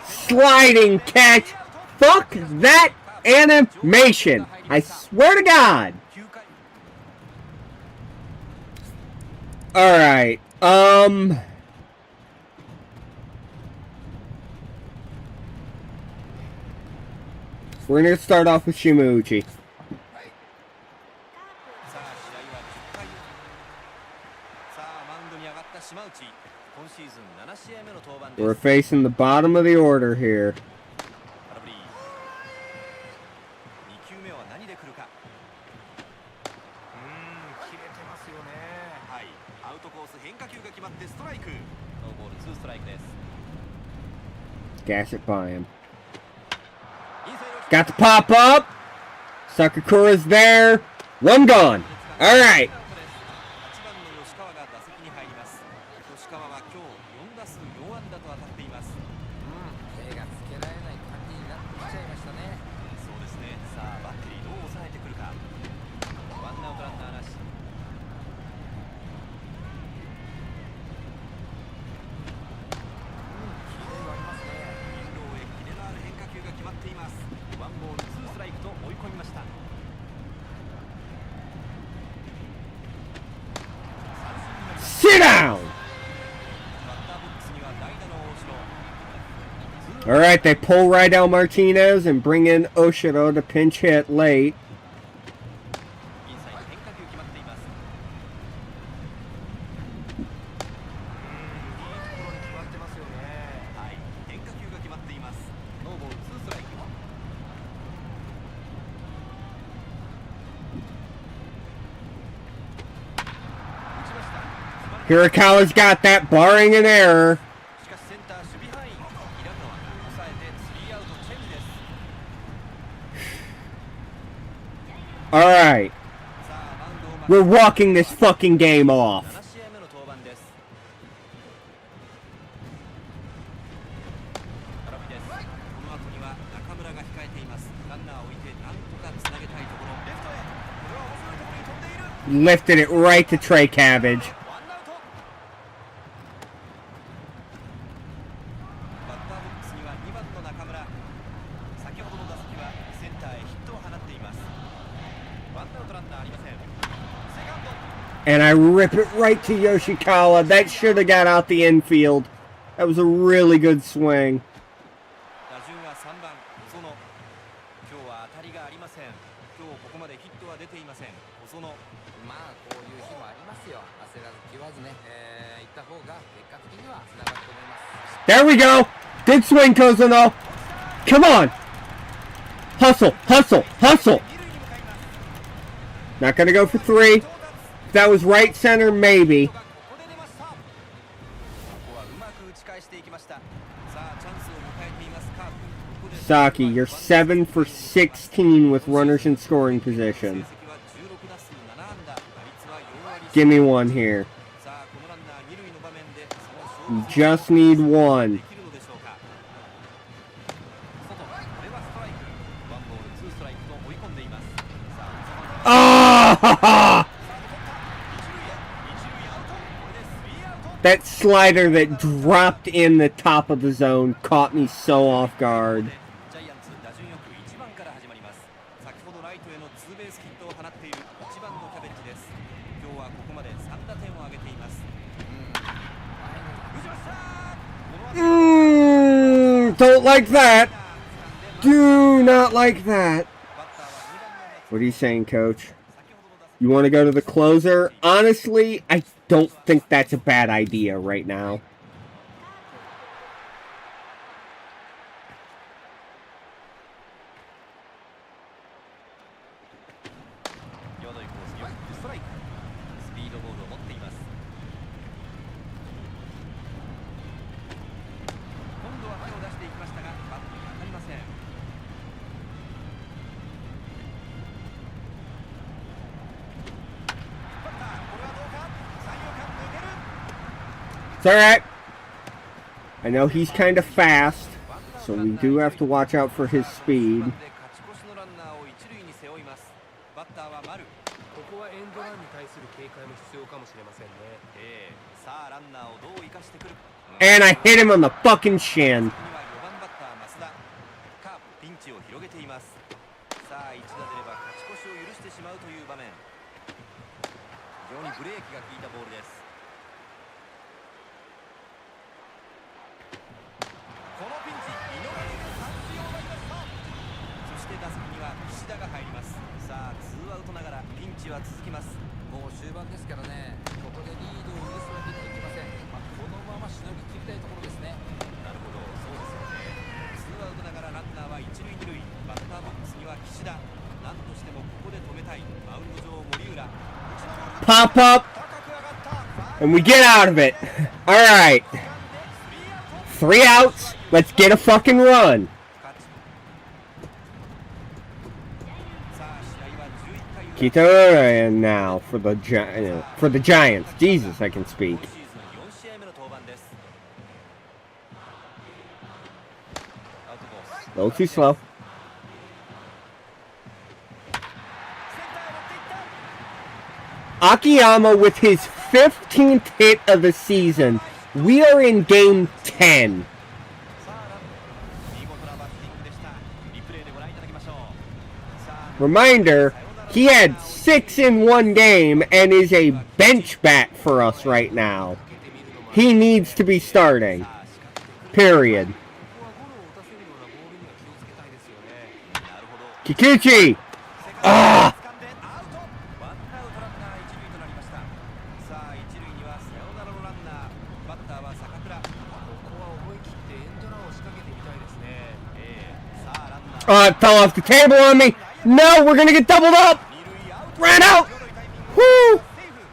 sliding catch. Fuck that animation. I swear to God. 9回。 Alright, we're gonna start off with Shimauchi. さあ試合は10回。さあマウンドに上がった島内。今シーズン7試合目の登板です。 We're facing the bottom of the order here. 空振り。2球目は何で来るか。切れてますよね。はい、アウトコース変化球が決まってストライク。ノーボールツーストライクです。 Gas it by him. インサイド打ち Got the pop up. Sakakura's there. One gone. All right. 8番の吉川が打席に入ります。吉川は今日4打数4安打と当たっています。手がつけられない感じになってきちゃいましたね。そうですね。さあバッテリーどう抑えてくるか。ワンアウトランナーなし。インローへキレのある変化球が決まっています。ワンボールツーストライクと追い込みました。 Sit down. All right, they pull Rydell Martinez and bring in Oshiro to pinch hit late. Hirakawa's got that, barring an error. All right. We're walking this fucking game off. Lifted it right to Trey Cabbage. And I rip it right to Yoshikawa. That should have got out the infield. That was a really good swing. There we go. Good swing, Kozuno. Come on. Hustle, hustle, hustle. Not going to go for 3. If that was right center, maybe. Saki, you're 7 for 16 with runners in scoring position. Give me one here. You just need one. Oh! That slider that dropped in the top of the zone caught me so off guard. Don't like that. Do not like that. What are you saying, Coach? You want to go to the closer? Honestly, I don't think that's a bad idea right now. It's alright. I know he's kind of fast, so we do have to watch out for his speed. And I hit him on the fucking shin. Pop up, and we get out of it. All right. 3 outs. Let's get a fucking run. Kitora now for the Giants. Jesus, I can speak. 今シーズン4試合目の登板です。アウトコース。 A little too slow. Akiyama with his 15th hit of the season. We are in game 10. 見事なバッティングでした。リプレイでご覧いただきましょう。さあ Reminder, he had 6 in one game and is a bench bat for us right now. He needs to be starting. Period. ここはゴロを打たせるようなボールには気をつけたいですよね。なるほど。 Kikuchi! Ah! 掴んでアウト。ワンアウトランナー一塁となりました。さあ一塁にはサヨナラのランナー。バッターは坂倉。ここは思い切ってエンドランを仕掛けてみたいですね。さあランナー。 Oh, it fell off the table on me. No, we're gonna get doubled up. 二塁アウト。 Ran out. 強いタイミング。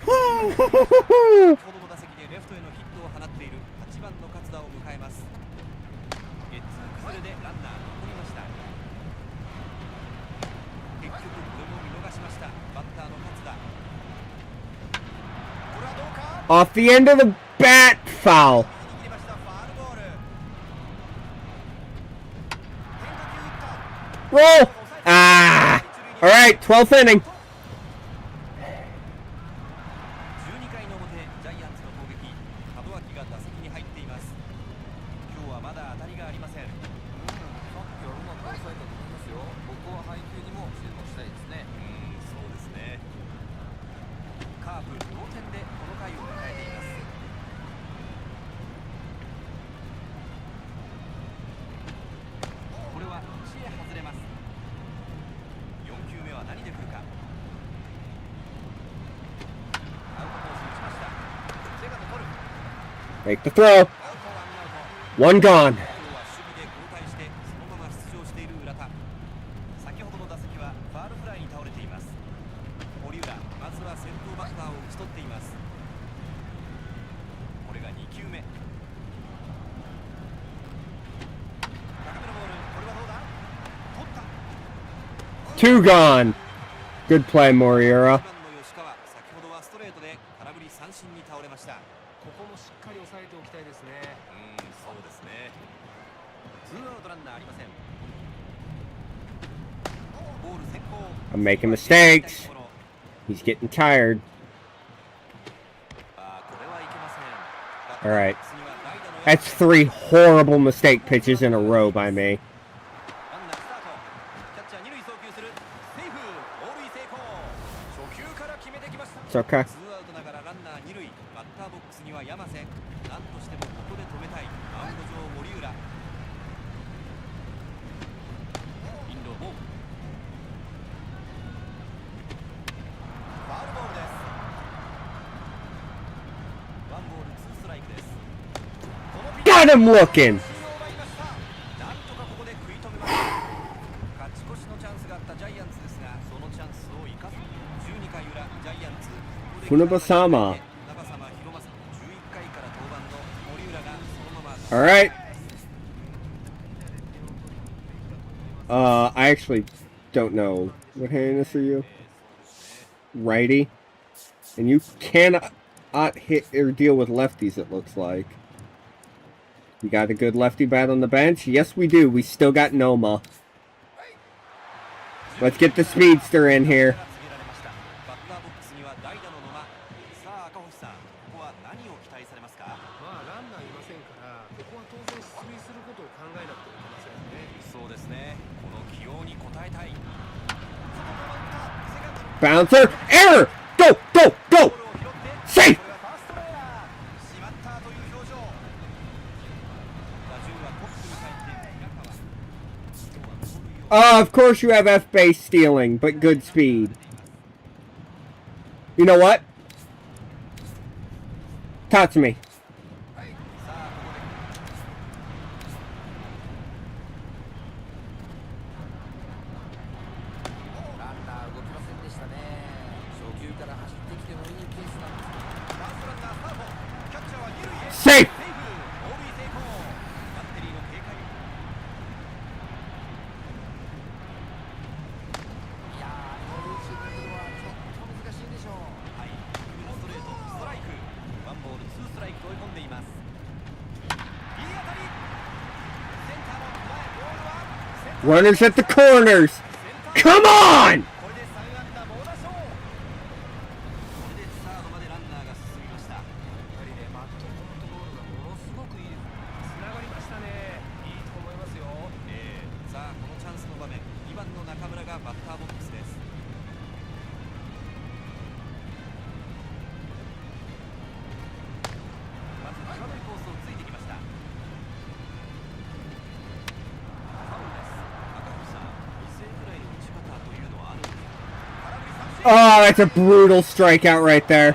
Woo! 先ほどの打席でレフトへのヒットを放っている8番の勝田を迎えます。ゲッツー崩れでランナー残りました。結局これも見逃しました。バッターの勝田。これはどうか。 Off the end of the bat, foul. 握りましたファウルボール。変化球打った。 Roll. Ah. All right, 12th inning. 12回の表ジャイアンツの攻撃。門脇が打席に入っています。今日はまだ当たりがありません。さっきはうまく抑えたと思いますよ。ここは配球にも注目したいですね。そうですね。カープ同点でこの回を迎えています。これは内へ外れます。4球目は何で来るか。アウトコースに打ちました。セカンド取る。 Make the throw. アウトワンアウト。 One gone. 今日は守備で交代してそのまま出場している浦田。先ほどの打席はファールフライに倒れています。堀浦、まずは先頭バッターを打ち取っています。これが2球目。高めのボール、これはどうだ。取った。 Two gone. Good play, Moriura. 1番の吉川、先ほどはストレートで空振り三振に倒れました。ここもしっかり抑えておきたいですね。そうですね。ツーアウトランナーありません。ボール先行。 I'm making mistakes. He's getting tired. これはいけません。 All right. That's 3 horrible mistake pitches in a row by me. ランナースタート。キャッチャー二塁送球する。セーフ。盗塁成功。初球から決めてきました。 It's okay. ツーアウトながらランナー二塁。バッターボックスには山瀬。なんとしてもここで止めたい。マウンド上森浦。インローボール。ファウルボールです。ワンボールツーストライクです。このピッチャー Got him looking. 三振を奪いました。なんとかここで食い止めました。勝ち越しのチャンスがあったジャイアンツですが、そのチャンスを生かす。12回裏、ジャイアンツ。船場様。長様広正、11回から登板の森浦がそのまま。All right. I actually don't know. What hand is for you? Righty. And you cannot hit or deal with lefties, it looks like. You got a good lefty bat on the bench? Yes, we do. We still got Noma. Let's get the speedster in here. バッターボックスには代打の野間。さあ赤星さん、ここは何を期待されますか。まあランナーいませんから、ここは当然出塁することを考えなくてはいけませんよね。そうですね。この起用に応えたい。 Bouncer. Error. Go, go, go. Safe. これはファーストエラー。しまったという表情。打順はトップに帰って平川。 Of course you have F base stealing, but good speed. You know what? Touch me. さあここでランナー動きませんでしたね。初球から走ってきてもいいケースなんですけど。ファーストランナースタート。キャッチャーは二塁へ。 Safe. セーフ。盗塁成功。バッテリーの警戒。いやー、この塁審のはちょ Runners at the corners. Come on! これで3安打猛打賞。これでサードまでランナーが進みました。やっぱりね、バットコントロールがものすごくいいです。つながりましたね。いいと思いますよ。さあこのチャンスの場面、2番の中村がバッターボックスです。まず際どいコースをついてきました。ファウルです。赤星さん、犠牲フライの打ち方というのはあるんですか？空振り三振。 Oh, that's a brutal strikeout right there.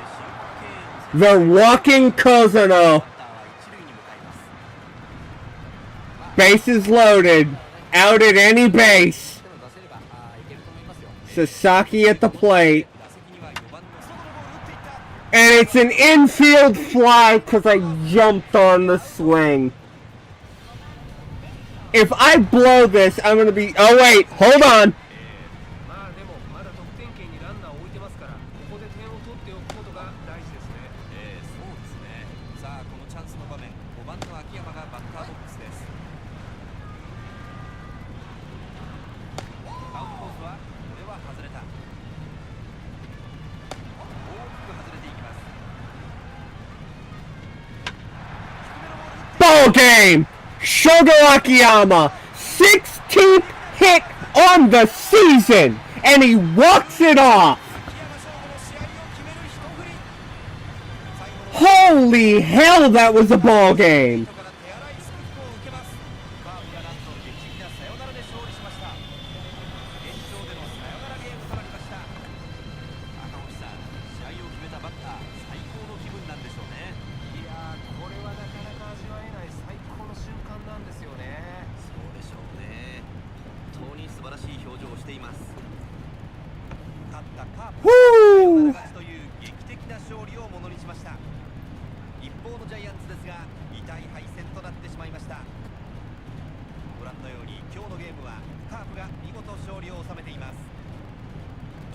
The walking Cousino. バッターは一塁に向かいます。 Bases loaded. Out at any base. 手を出せればいけると思いますよ。 Sasaki at the plate. 打席には4番の外のボールを打っていった。 And it's an infield fly because I jumped on the swing. If I blow this, I'm going to be... Oh, wait. Hold on. まあでもまだ得点圏にランナーを置いてますから、ここで点を取っておくことが大事ですね。そうですね。さあこのチャンスの場面、5番の秋山がバッターボックスです。アウトコースはこれは外れた。大きく外れていきます。 Ball game. Shogo Akiyama. 16th hit on the season. And he walks it off. 秋山翔吾の試合を決める一振り。最後の Holy hell, that was a ball game. から手荒いスクープを受けます。カープがなんと劇的なサヨナラで勝利しました。延長でのサヨナラゲームとなりました。赤星さん、試合を決めたバッター、最高の気分なんでしょうね。いやー、これはなかなか味わえない最高の瞬間なんですよね。そうでしょうね。本当に素晴らしい表情をしています。勝ったカープ、サヨナラ勝ちという劇的な勝利をものにしました。一方のジャイアンツですが、痛い敗戦となってしまいました。ご覧のように今日のゲームはカープが見事勝利を収めています。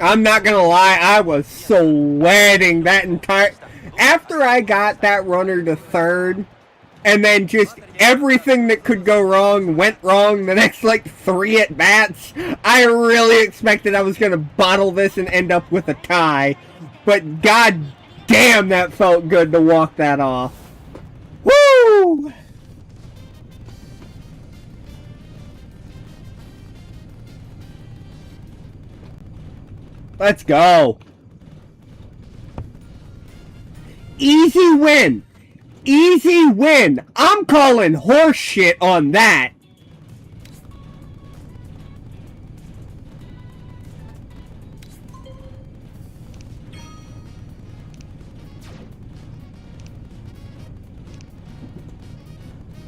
I'm not gonna lie, I was sweating that entire... After I got that runner to third, and then just everything that could go wrong went wrong the next, like, 3 at-bats, I really expected I was gonna bottle this and end up with a tie. But god damn, that felt good to walk that off. Woo! Let's go. Easy win. Easy win. I'm calling horse shit on that.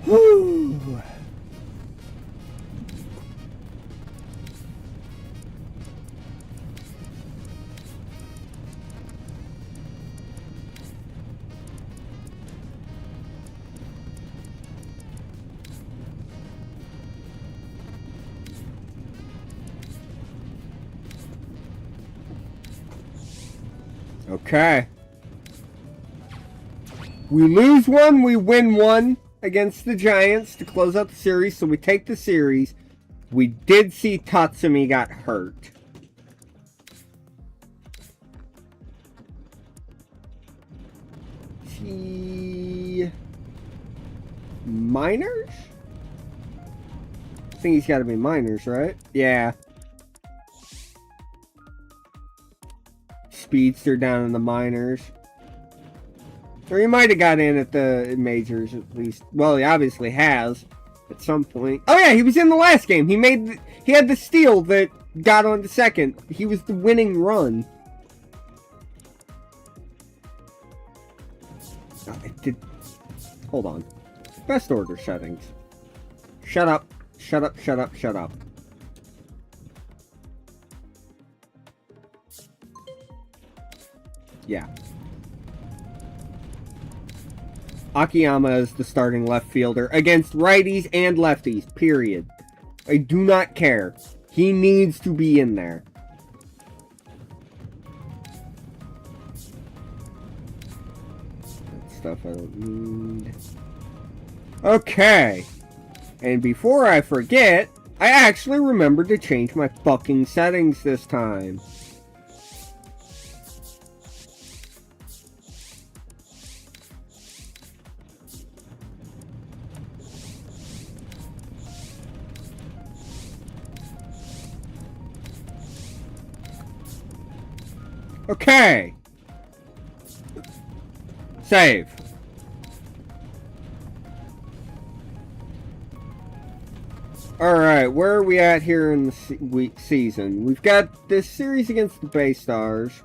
Whew. Okay. We lose one, we win one against the Giants to close out the series, so we take the series. We did see Tatsumi got hurt. He... minors? I think he's got to be minors, right? Yeah. Speedster down in the minors. Or he might have got in at the majors at least. Well, he obviously has at some point. Oh yeah, he was in the last game. He had the steal that got on to second. He was the winning run. Oh, it did. Hold on. Best order settings. Shut up. Shut up, shut up, shut up. Yeah. Akiyama is the starting left fielder against righties and lefties, period. I do not care. He needs to be in there. That stuff I don't need. Okay. And before I forget, I actually remembered to change my fucking settings this time. Okay. Save. Alright, where are we at here in the season? We've got this series against the Bay Stars.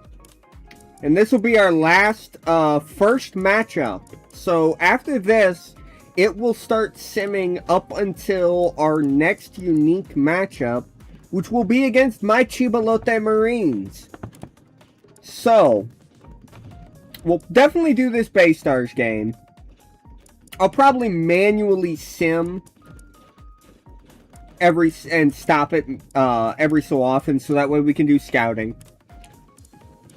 And this will be our last first matchup. So after this, it will start simming up until our next unique matchup, which will be against my Chibalote Marines. So, we'll definitely do this Bay Stars game. I'll probably manually sim and stop it every so often, so that way we can do scouting.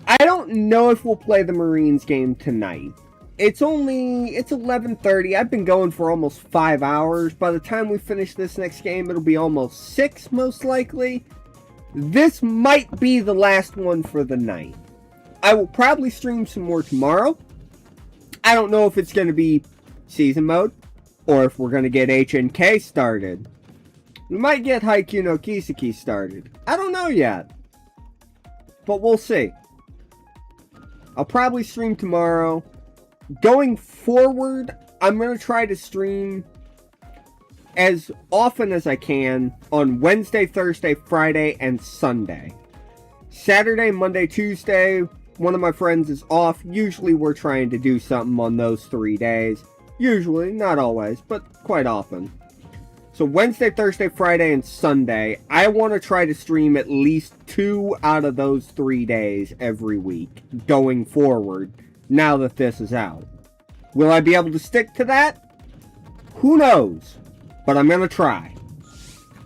I don't know if we'll play the Marines game tonight. It's 11:30. I've been going for almost 5 hours. By the time we finish this next game, it'll be almost 6, most likely. This might be the last one for the night. I will probably stream some more tomorrow. I don't know if it's going to be season mode, or if we're going to get HNK started. We might get Haikyuu no Kiseki started. I don't know yet. But we'll see. I'll probably stream tomorrow. Going forward, I'm going to try to stream as often as I can on Wednesday, Thursday, Friday, and Sunday. Saturday, Monday, Tuesday, one of my friends is off. Usually we're trying to do something on those 3 days. Usually, not always, but quite often. So Wednesday, Thursday, Friday, and Sunday, I want to try to stream at least 2 out of those 3 days every week, going forward, now that this is out. Will I be able to stick to that? Who knows? But I'm going to try.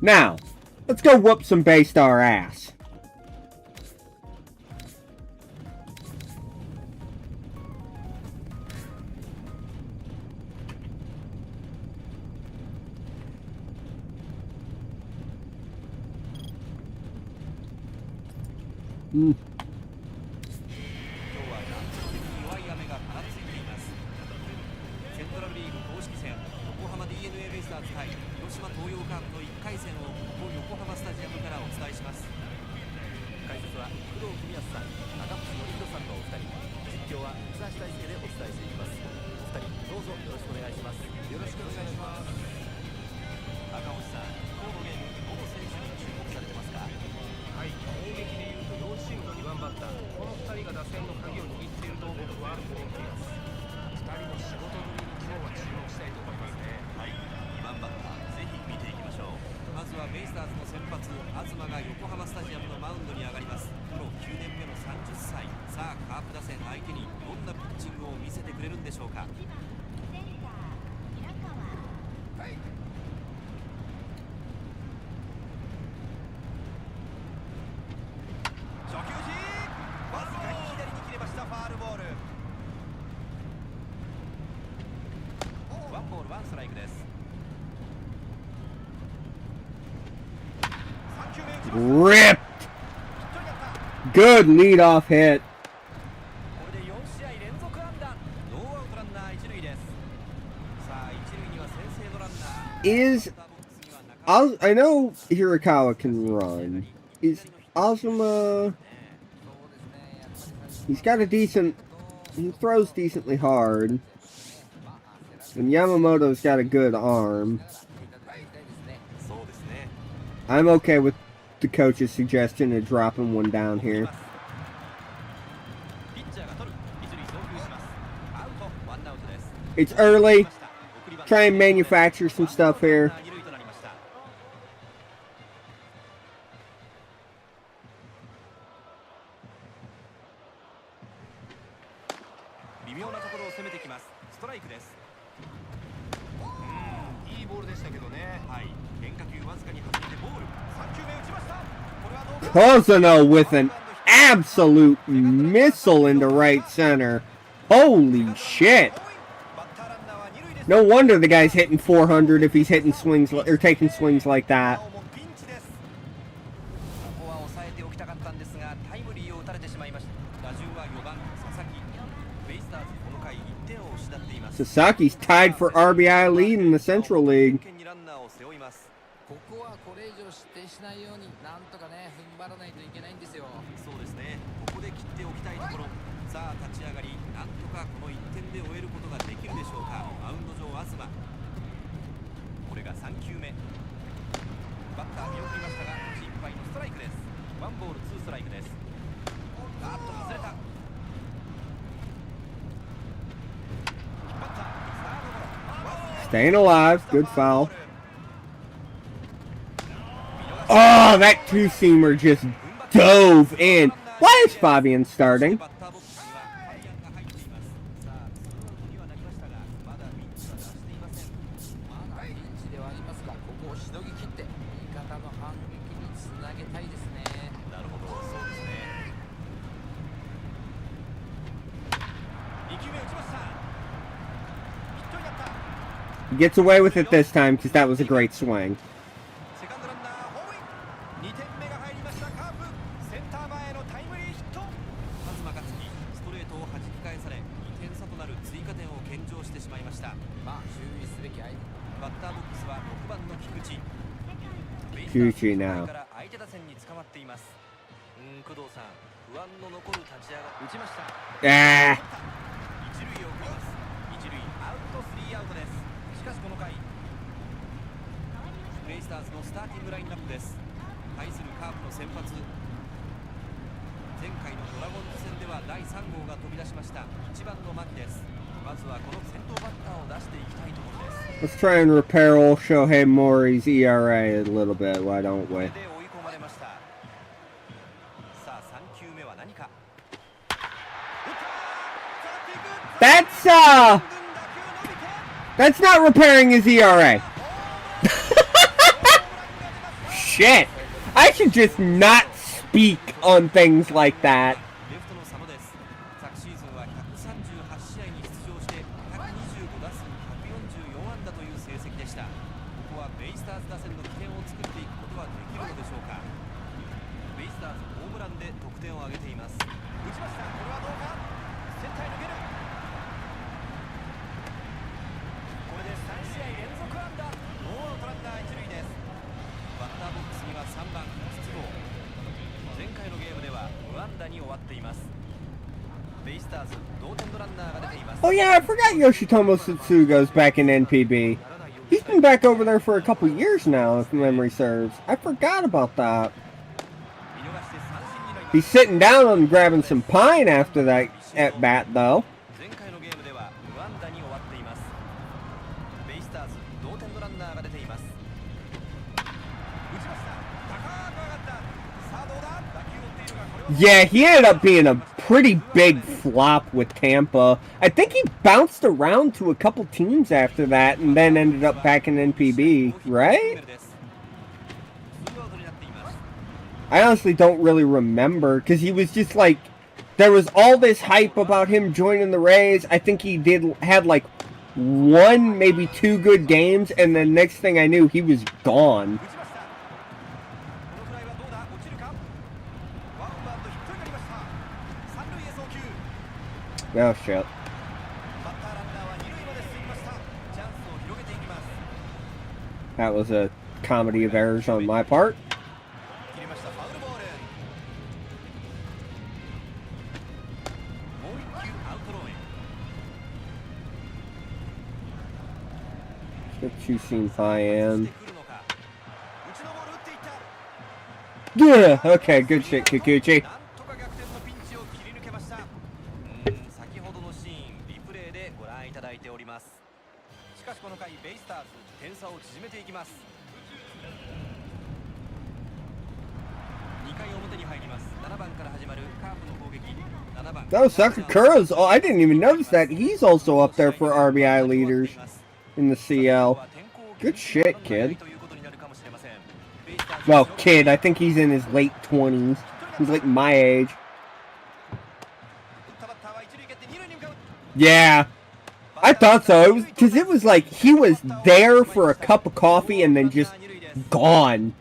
Now, let's go whoop some Bay Star ass. Mm. 今日は断続的に弱い雨がぱらついています。セントラルリーグ公式戦横浜 DNA ベイスターズ対広島東洋カープの1回戦をここ横浜スタジアムからお伝えします。解説は工藤公康さん、赤星憲弘さんのお二人、実況は三橋大輔でお伝えしていきます。お二人どうぞよろしくお願いします。よろしくお願いします。赤星さん、今日のゲームどの選手に注目されてますか？はい、攻撃でいうと両チームの2番バッター、この2人が打線の鍵を握っていると僕は思っています。2人の仕事ぶりに今日は注目したいと思いますね。はい、2番バッターぜひ見ていきましょう。まずはベイスターズの先発東が横浜スタジアムのマウンドに上がります。プロ9年目の30歳。さあカープ打線相手にどんなピッチングを見せてくれるんでしょうか。Ripped! Good leadoff hit. I know Hirakawa can run. Is Azuma... He's got a decent... He throws decently hard. And Yamamoto's got a good arm. I'm okay with the coach's suggestion of dropping one down here. It's early. Try and manufacture some stuff here. Kozano with an absolute missile into right center. Holy shit. No wonder the guy's hitting 400 if he's hitting swings or taking swings like that. がタイムリーを打たれてしまいました。打順は4番佐々木。ベイスターズこの回1点を失っています。 Sasaki's tied for RBI lead in the Central League. ランナーを背負います。ここはこれ以上失点しないようになんとかね踏ん張らないといけないんですよ。そうですね、ここで切っておきたいところ。さあ立ち上がり、なんとかこの1点で終えることができるでしょうか。マウンド上東、これが3球目。バッター見送りましたが心配のストライクです。ワンボールツーストライクです。あっと外れた。引っ張った。サードゴロ。 Staying alive. Good foul. Oh, that two-seamer just dove in. Why is Fabian starting? バッターボックスにはファビアンが入っています。さあツーアウトにはなりましたが、まだピンチは出していません。まだピンチではありますが、ここをしのぎ切って味方の反撃につなげたいですね。なるほど、そうですね。2球目打ちました。ヒットになった。 He gets away with it this time because that was a great swing. セカンドランナーホームイン。2点目が入りました。カープセンター前のタイムリーヒット。東克樹、ストレートを弾き返され2点差となる追加点を献上してしまいました。まあ注意すべき相手。バッターボックスは6番の菊池。菊池now. から相手打線に捕まっています。工藤さん、不安の残る立ち上がり。打ちました。 Ah. 一塁を送ります。一塁アウト、スリーアウトです。しかしこの回ベイスターズのスターティングラインナップです。対するカープの先発、前回のドラゴンズ戦では第3号が飛び出しました1番の牧です。まずはこの先頭バッターを出していきたいところです。 Let's try and repair old Shohei Mori's ERA a little bit. Why don't これ we? で追い込まれました。さあ3球目は何か。 That's not repairing his ERA. Shit. I should just not speak on things like that. レフトの佐野です。昨シーズンは138試合に出場して125打数144安打という成績でした。ここはベイスターズ打線の起点を作っていくことはできるのでしょうか。ベイスターズホームランで得点を挙げています。打ちました。これはどうか。センターに抜ける。これで3試合連続安打。ノーアウトランナー一塁です。バッターボックスには3番筒香。前回のゲームでは無安打に終わっています。ベイスターズ同点のランナーが出ています。 Oh yeah, I forgot Yoshitomo Satsuga's back in NPB. He's been back over there for a couple years now, if memory serves. I forgot about that. 見逃して三振になります。 He's sitting down and grabbing some pine after that at bat, though. 前回のゲームでは無安打に終わっています。ベイスターズ同点のランナーが出ています。打ちました。高く上がった。さあどうだ。打球を追っているがこれは Yeah, he ended up being a pretty big flop with Tampa. I think he bounced around to a couple teams after that and then ended up back in NPB, right? ツーアウトになっています。 I honestly don't really remember because he was just like, there was all this hype about him joining the Rays. I think he had like one, maybe two good games, and then next thing I knew, he was gone. 打ちました。このフライはどうだ。落ちるか。ワンバウンドヒットになりました。三塁へ送球。 Oh shit. バッターランナーは二塁まで進みました。チャンスを広げていきます。 That was a comedy of errors on my part. 切りました。ファウルボール。もう一球アウトローへ。 Two seam high そし end. て来るのか。内のボール打っていった。 Yeah, okay, good shit, Kikuchi. なんとか逆転のピンチを切り抜けました。先ほどのシーンリプレイでご覧いただいております。しかしこの回ベイスターズ点差を縮めていきます。2回表に入ります。7番から始まるカープの攻撃。7番 No, Sakakura's. Oh, I didn't even notice that. He's also up there for RBI leaders in the CL. Good shit, kid. Well, kid, I think he's in his late 20s. He's like my age. Yeah. I thought so. It was because it was like he was there for a cup of coffee and then just gone.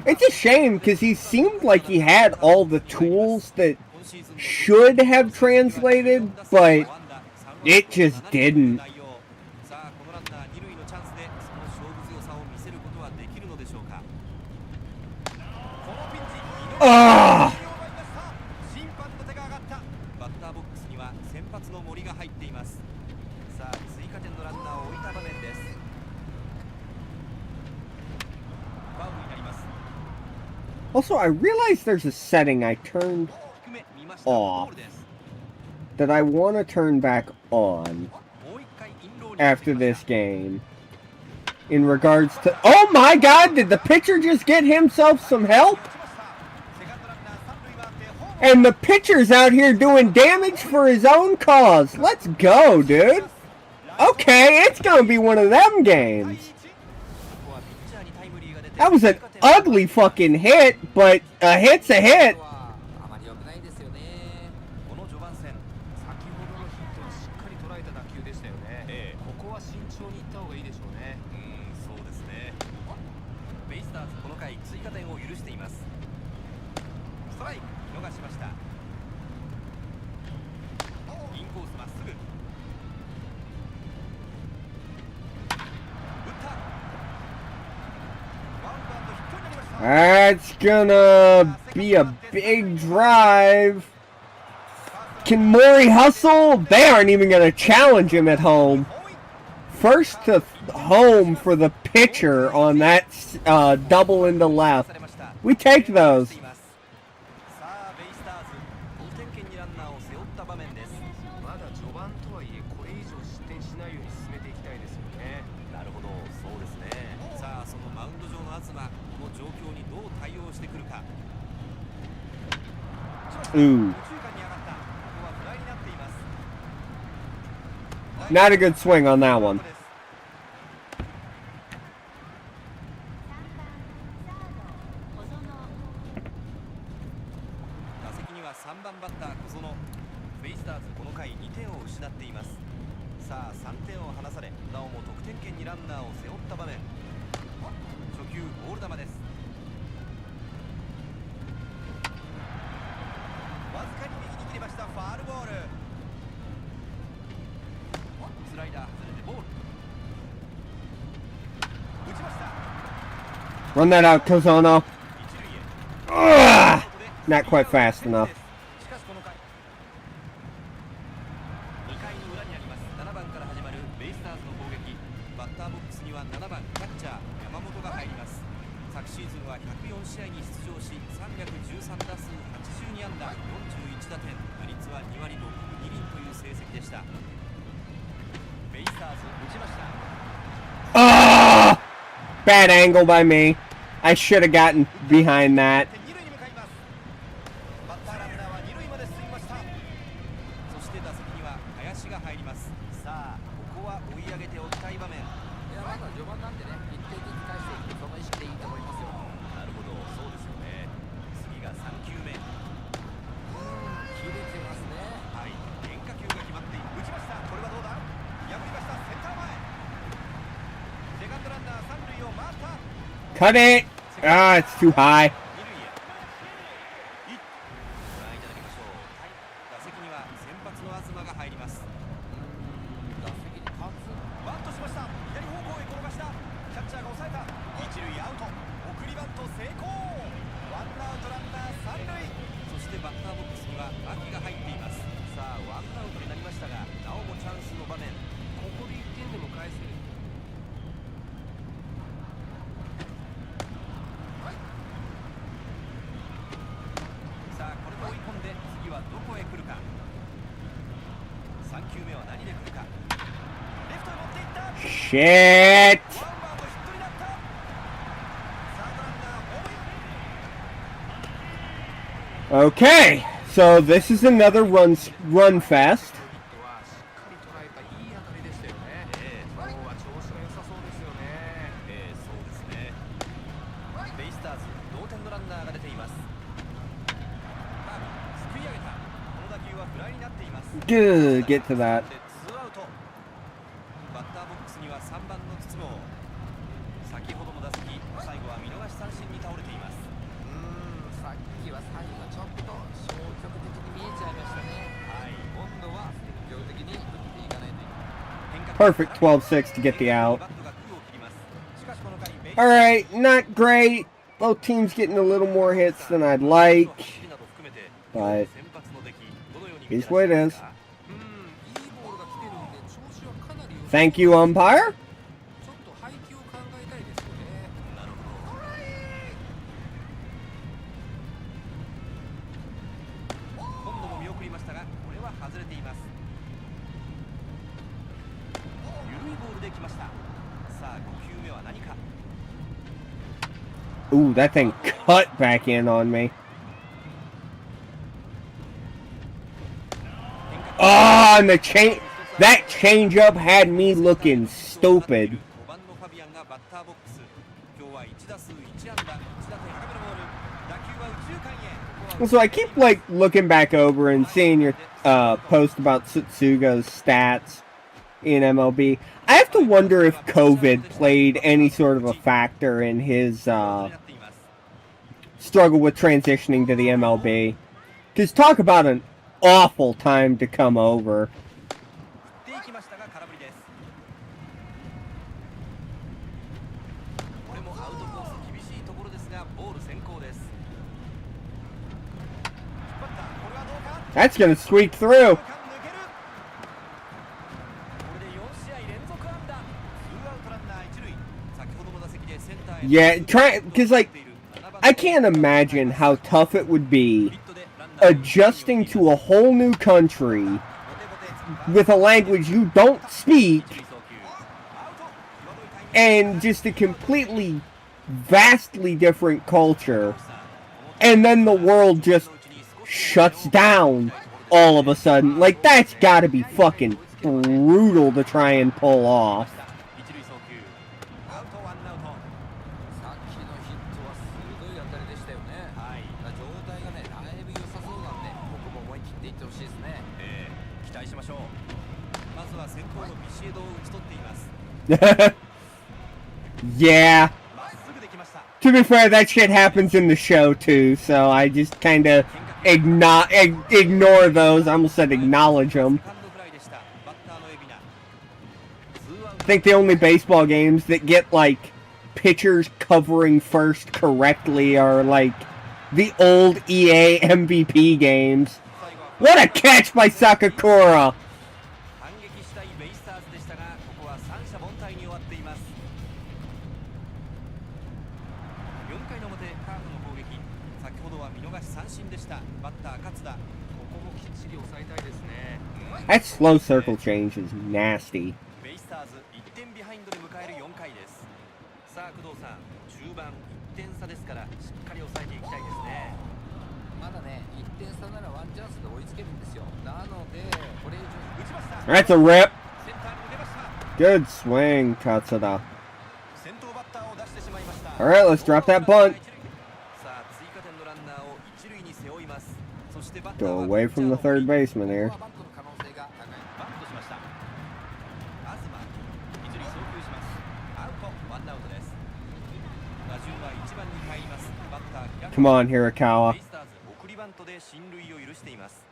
It's a shame because he seemed like he had all the tools that should have translated, but it just didn't. Ah! バッターボックスには先発の森が入っています。さあ追加点のランナーを置いた場面です。ファウルになります。 Also, I realized there's a setting I turned off that I want to turn back on after this game. In regards to... Oh my god! Did the pitcher just get himself some help? And the pitcher's out here doing damage for his own cause. Let's go, dude. Okay, it's gonna be one of them games. That was an ugly fucking hit, but a hit's a hit. あまり良くないですよね。この序盤戦、先ほどのヒットをしっかり捉えた打球でしたよね。ここは慎重にいった方がいいでしょうね。そうですね。ベイスターズこの回追加点を許しています。ストライク見逃しました。インコースまっすぐ。 That's gonna be a big drive. Can Maury hustle? They aren't even gonna challenge him at home. First to home for the pitcher on that double into left. We take those. まだ序盤とはいえこれ以上失点しないように進めていきたいですよね。なるほど、そうですね。さあそのマウンド上の東、この状況にどう対応してくるか。 Ooh. Not a good swing on that one. 打席には3番バッター小園。ベイスターズこの回2点を失っています。さあ3点を離され、なおも得点圏にランナーを背負った場面。初球ボール球です。わずかに右に切れました。ファールボール。スライダー外れてボール。打ちました。 Run that out, Kozono. Ugh! Not quite fast enough. しかしこの回2回の裏にあります。7番から始まるベイスターズの攻撃。バッターボックスには7番キャッチャー山本が入ります。昨シーズンは104試合に出場し313打数82安打41打点、打率は2割6分2厘という成績でした。ベイスターズ打ちました。 Ah! Bad angle by me. I should have gotten behind that. 二塁に向かいます。バッターランナーは二塁まで進みました。そして打席には林が入ります。さあここは追い上げておきたい場面。いや、まだ序盤なんでね、一定的に返していく、その意識でいいと思いますよ。なるほど、そうですよね。次が3球目。切れてますね。はい、変化球が決まって打ちました。これはどうだ。破りました。センター前。セカンドランナー三塁を回った。 Cut it! Ah, it's too high. 二塁へ。ご覧いただきましょう。はい、打席には先発の東が入ります。打席に立つ。バントしました。左方向へ転がした。キャッチャーが抑えた。一塁アウト。送りバント成功。ワンアウトランナー三塁。そしてバッターボックスには牧が入っています。さあワンアウトになりましたが、なおもチャンスの場面。ここで1点でも返せる。さあこれで追い込んで次はどこへ来るか。3球目は何で来るか。レフトへ持っていった。 Shit! ワンバウンドヒットになった。サードランナーホームイン。 Okay, so this is another run fest. ヒットはしっかり捉えたいい当たりでしたよね。今日は調子が良さそうですよね。そうですね。ベイスターズ同点のランナーが出ています。カーブすくい上げた。この打球はフライになっています。 Good, get to that. でツーアウト。バッターボックスには3番の筒香。先ほどの打席、最後は見逃し三振に倒れています。Perfect 12-6 to get the out. バットが空を切ります。しかしこの回ベイ Alright, not great. Both teams getting a little more hits than I'd like. 走りなど含めて But 先発の出来どのように見 is て what ら it っしゃいます is. か？いいボールが来てるんで調子はかなり良さそう。 Thank you, umpire. ちょっと配球を考えたいですよね。なるほど。今度も見送りましたがこれは外れています。緩いボールで来ました。さあ5球目は何か。 Ooh, that thing cut back in on me. Oh, and the that changeup had me looking stupid. 5番のファビアンがバッターボックス。今日は1打数1安打、1打点高めのボール。打球は右中間へ。 So I keep like looking back over and seeing your post about Satsuga's stats in MLB. I have to wonder if COVID played any sort of a factor in his struggle with transitioning to the MLB. Because talk about an awful time to come over. 振っていきましたが空振りです。これもアウトコース厳しいところですがボール先行です。バッターこれはどうか。 That's gonna sweep through. 抜ける。これで4試合連続安打。ツーアウトランナー一塁。先ほどの打席でセンターへ。 Yeah, try because like I can't imagine how tough it would be adjusting to a whole new country with a language you don't speak and just a completely vastly different culture, and then the world just shuts down all of a sudden. Like, that's gotta be fucking brutal to try and pull off. 一塁送球。アウトワンアウト。さっきのヒットは鋭い当たりでしたよね。はい。状態がね、だいぶ良さそうなんで、ここも思い切っていってほしいですね。期待しましょう。まずは先行のビシエドを打ち取っています。 Yeah. まっすぐできました。 To be fair, that shit happens in the show too, so I just kind of ignore those. I almost said acknowledge them. セカンドフライでした。バッターの海老名。ツーアウ I ト。 think the only baseball games that get like pitchers covering first correctly are like the old EA MVP games. 最後は What a catch by Sakakura! 反撃したいベイスターズでしたが、ここは三者凡退に終わっています。4回の表、カープの攻撃。先ほどは見逃し三振でした。バッター勝田。ここもきっちり抑えたいですね。 That slow circle change is nasty. ベイスターズ1点ビハインドで迎える4回です。さあ工藤さん、中盤1点差ですからしっかり抑えていきたいですね。まだね、1点差ならワンチャンスで追いつけるんですよ。なので、これ以上打ちました。 That's a rip. センターに抜けました。 Good swing, Katsura. 先頭バッターを出してしまいました。 Alright, let's drop that bunt. さあ追加点のランナーを一塁に背負います。そしてバッター Go は away from the third baseman こ here. こはバントの可能性が高い。バントしました。東一塁送球します。アウトワンアウトです。打順は1番に入ります。バッター Come on, Hirakawa. ベイスターズ送りバントで進塁を許しています。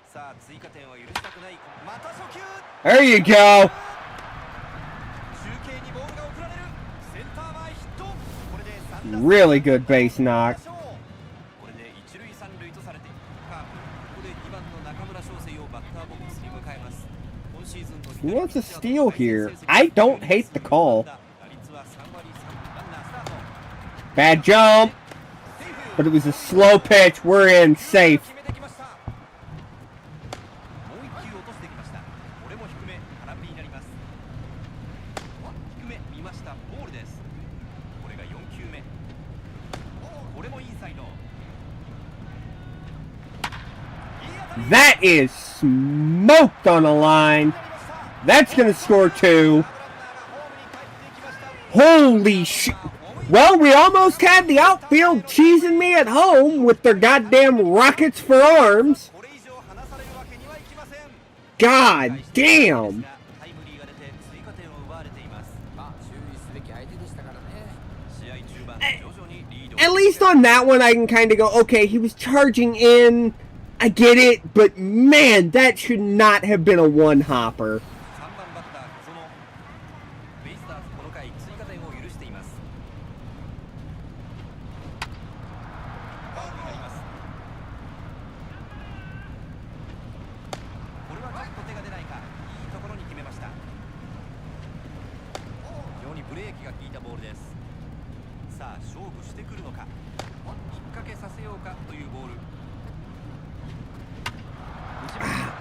さあ追加点は許したくない。また初球。 There you go. 中継にボールが送られる。センター前ヒット。これで3打数 Really good base knock. これで一塁三塁とされてカープここで2番の中村翔成をバッターボックスに迎えます。今シーズンの Who wants a steal here? I don't hate the call. 打率は3割3ランナースタート。 Bad jump. But it was a slow pitch. We're in safe. 決めてきました。もう1球落としてきました。これも低め空振りになります。低め見ました。ボールです。これが4球目。これもインサイド。 That is smoked on a line. That's gonna score two. Holy shit. Well, we almost had the outfield cheesing me at home with their goddamn rockets for arms. これ以上離されるわけにはいきません。 God damn. タイムリーが出て追加点を奪われています。まあ、注意すべき相手でしたからね。試合中盤徐々にリード。 At least on that one, I can kind of go, okay, he was charging in. I get it, but man, that should not have been a one-hopper. 3番バッター小園。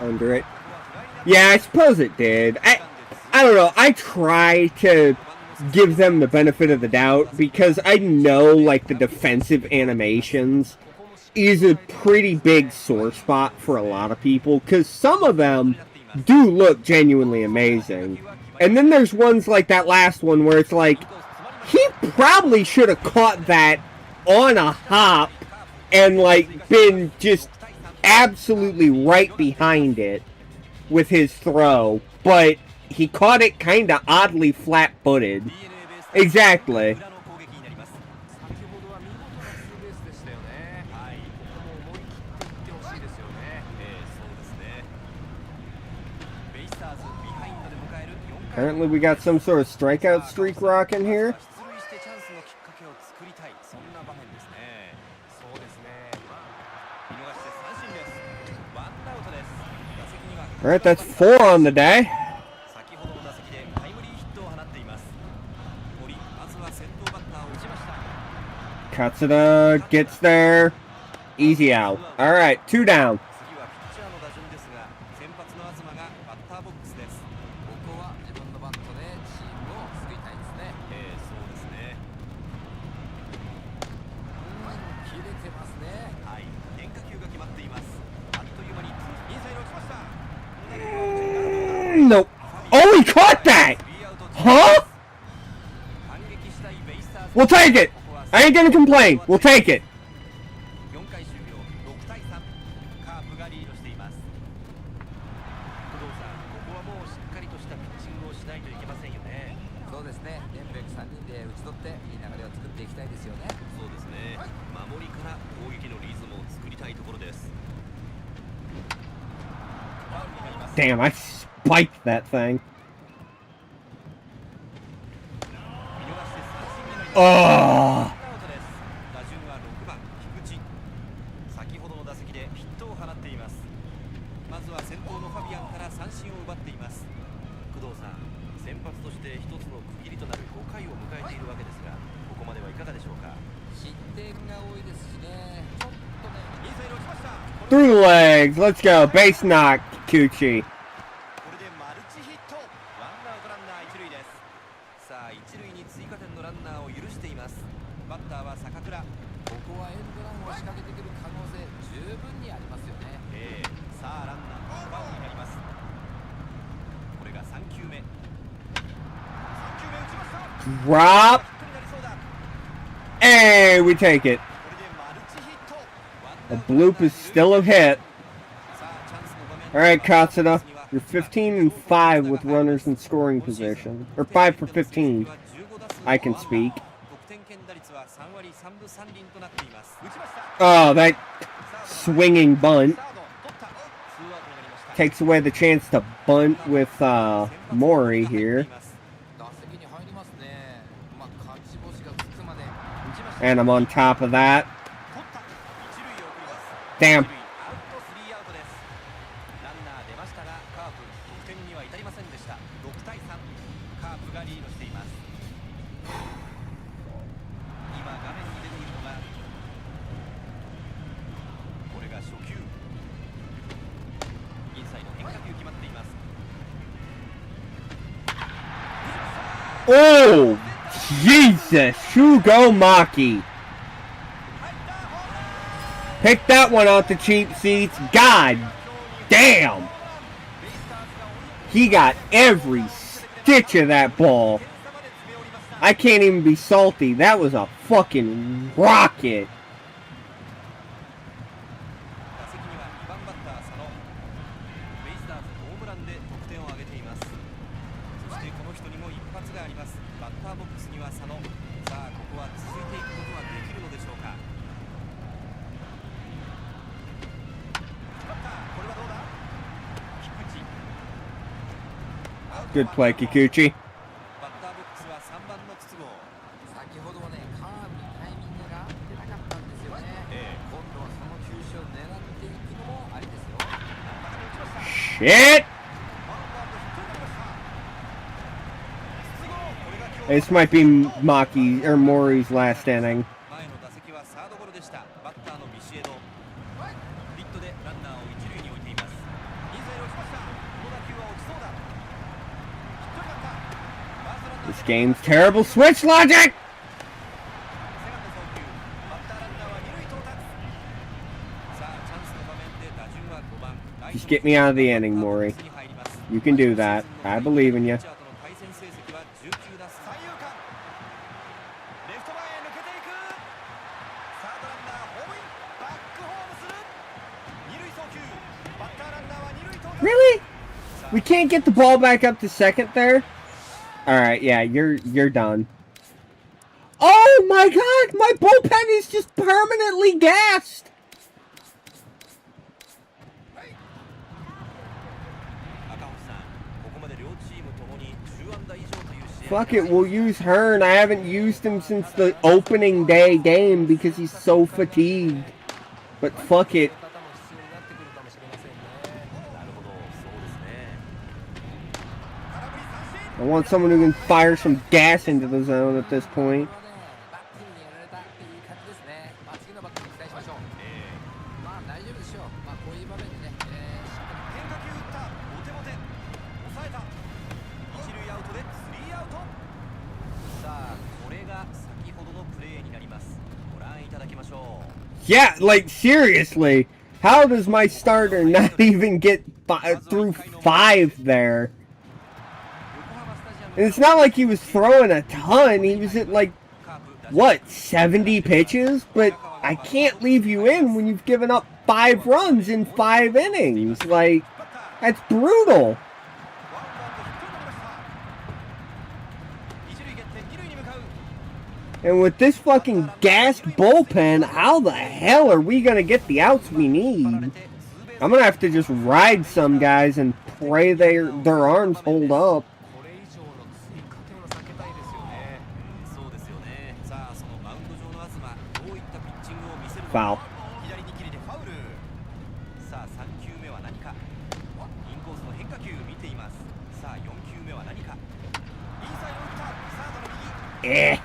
under it. Yeah, I suppose it did. I don't know. I try to give them the benefit of the doubt because I know, like, the defensive animations is a pretty big sore spot for a lot of people because some of them do look genuinely amazing. And then there's ones like that last one where it's like, he probably should have caught that on a hop and, like, been just absolutely right behind it with his throw, but he caught it kind of oddly flat-footed. Exactly. 先ほどは見事なツーベースでしたよね。はい。ここも思い切っていってほしいですよね。そうですね。ベイスターズビハインドで迎える4回。 Apparently we got some sort of strikeout streak rocking here. 出塁してチャンスのきっかけを作りたい、そんな場面ですね。そうですね。見逃して三振です。ワンアウトです。打席には Alright, that's 4 on the day. 先ほどの打席でタイムリーヒットを放っています。堀、まずは先頭バッターを打ちました。 Katsuda gets there. Easy out. Alright, 2 down. 次はピッチャーの打順ですが、先発の東がバッターボックスです。ここは自分のバットでチームを救いたいですね。そうですね。切れてますね。はい、変化球が決まっています。あっという間にインサイド落ちました。 Nope. Oh, he caught that! Huh? 反撃したいベイスターズ。 We'll take it! I ain't gonna complain. We'll take it. 4回終了、6対3。カープがリードしています。工藤さん、ここはもうしっかりとしたピッチングをしないといけませんよね。そうですね。テンプレ3人で打ち取っていい流れを作っていきたいですよね。そうですね。守りから攻撃のリズムを作りたいところです。 Damn, I spiked that thing. 見逃して三振になります。 Oh. アウトです。打順は6番菊池。先ほどの打席でヒットを放っています。まずは先頭のファビアンから三振を奪っています。工藤さん、先発として一つの区切りとなる5回を迎えているわけですが、ここまではいかがでしょうか。失点が多いですしね。ちょっとね。インサイド落ちました。 Through the legs. Let's go. Base knock, Kikuchi. これでマルチヒット。ワンアウトランナー一塁です。さあ、一塁に追加点のランナーを許しています。バッターは坂倉。ここはエンドランを仕掛けてくる可能性十分にありますよね。さあランナーの番になります。これが3球目。3球目打ちました。 Drop. ヒットになりそうだ。 Hey, we take it. これでマルチヒット。 A bloop is still a hit. さあチャンスの場面。 All right, Katsuda. You're 15 and 5 with runners in scoring position. Or 5 for 15. I can speak. 得点圏打率は3割3分3厘となっています。打ちました。 Oh, that swinging bunt サード取った。ツーアウトになりました。 takes away the chance to bunt with Mori here. 打席に入りますね。まあ勝ち星がつくまで。 And I'm on top of that. 取った。一塁を送ります。 Damn. アウト3アウトです。ランナー出ましたがカープ得点には至りませんでした。6対3。カープがリードしています。今画面に出ているのがこれが初球。インサイド変化球決まっています。 Oh, Jesus. Shugo Maki. Pick that one out the cheap seats. God damn. He got every stitch of that ball. I can't even be salty. That was a fucking rocket. 打席には2番バッター佐野。ベイスターズホームランで得点を挙げています。そしてこの人にも一発があります。バッターボックスには佐野。さあここは続いていくことはできるのでしょうか。バッターこれはどうだ。菊池。 Good play, Kikuchi. バッターボックスは3番の筒香。先ほどはねカーブにタイミングが合ってなかったんですよね。今度はその球種を狙っていくのもありですよ。 Shit. This might be Maki or Mori's last inning. 前の打席はサードゴロでした。バッターのビシエド。ヒットでランナーを一塁に置いています。インサイド This game's terrible switch logic! Just get me out of the inning, Maury. You can do that. I believe in you. Really? We can't get the ball back up to second there? Alright, yeah, you're done. Oh my god! My bullpen is just permanently gassed! Fuck it, we'll use Hearn. I haven't used him since the opening day game because he's so fatigued. But fuck it. I want someone who can fire some gas into the zone at this point. Yeah, like seriously, how does my starter not even get through 5 there? And it's not like he was throwing a ton. He was at like, what, 70 pitches? But I can't leave you in when you've given up 5 runs in 5 innings. Like, that's brutal. And with this fucking gassed bullpen, how the hell are we going to get the outs we need? I'm going to have to just ride some guys and pray their arms hold up. Foul. Eh.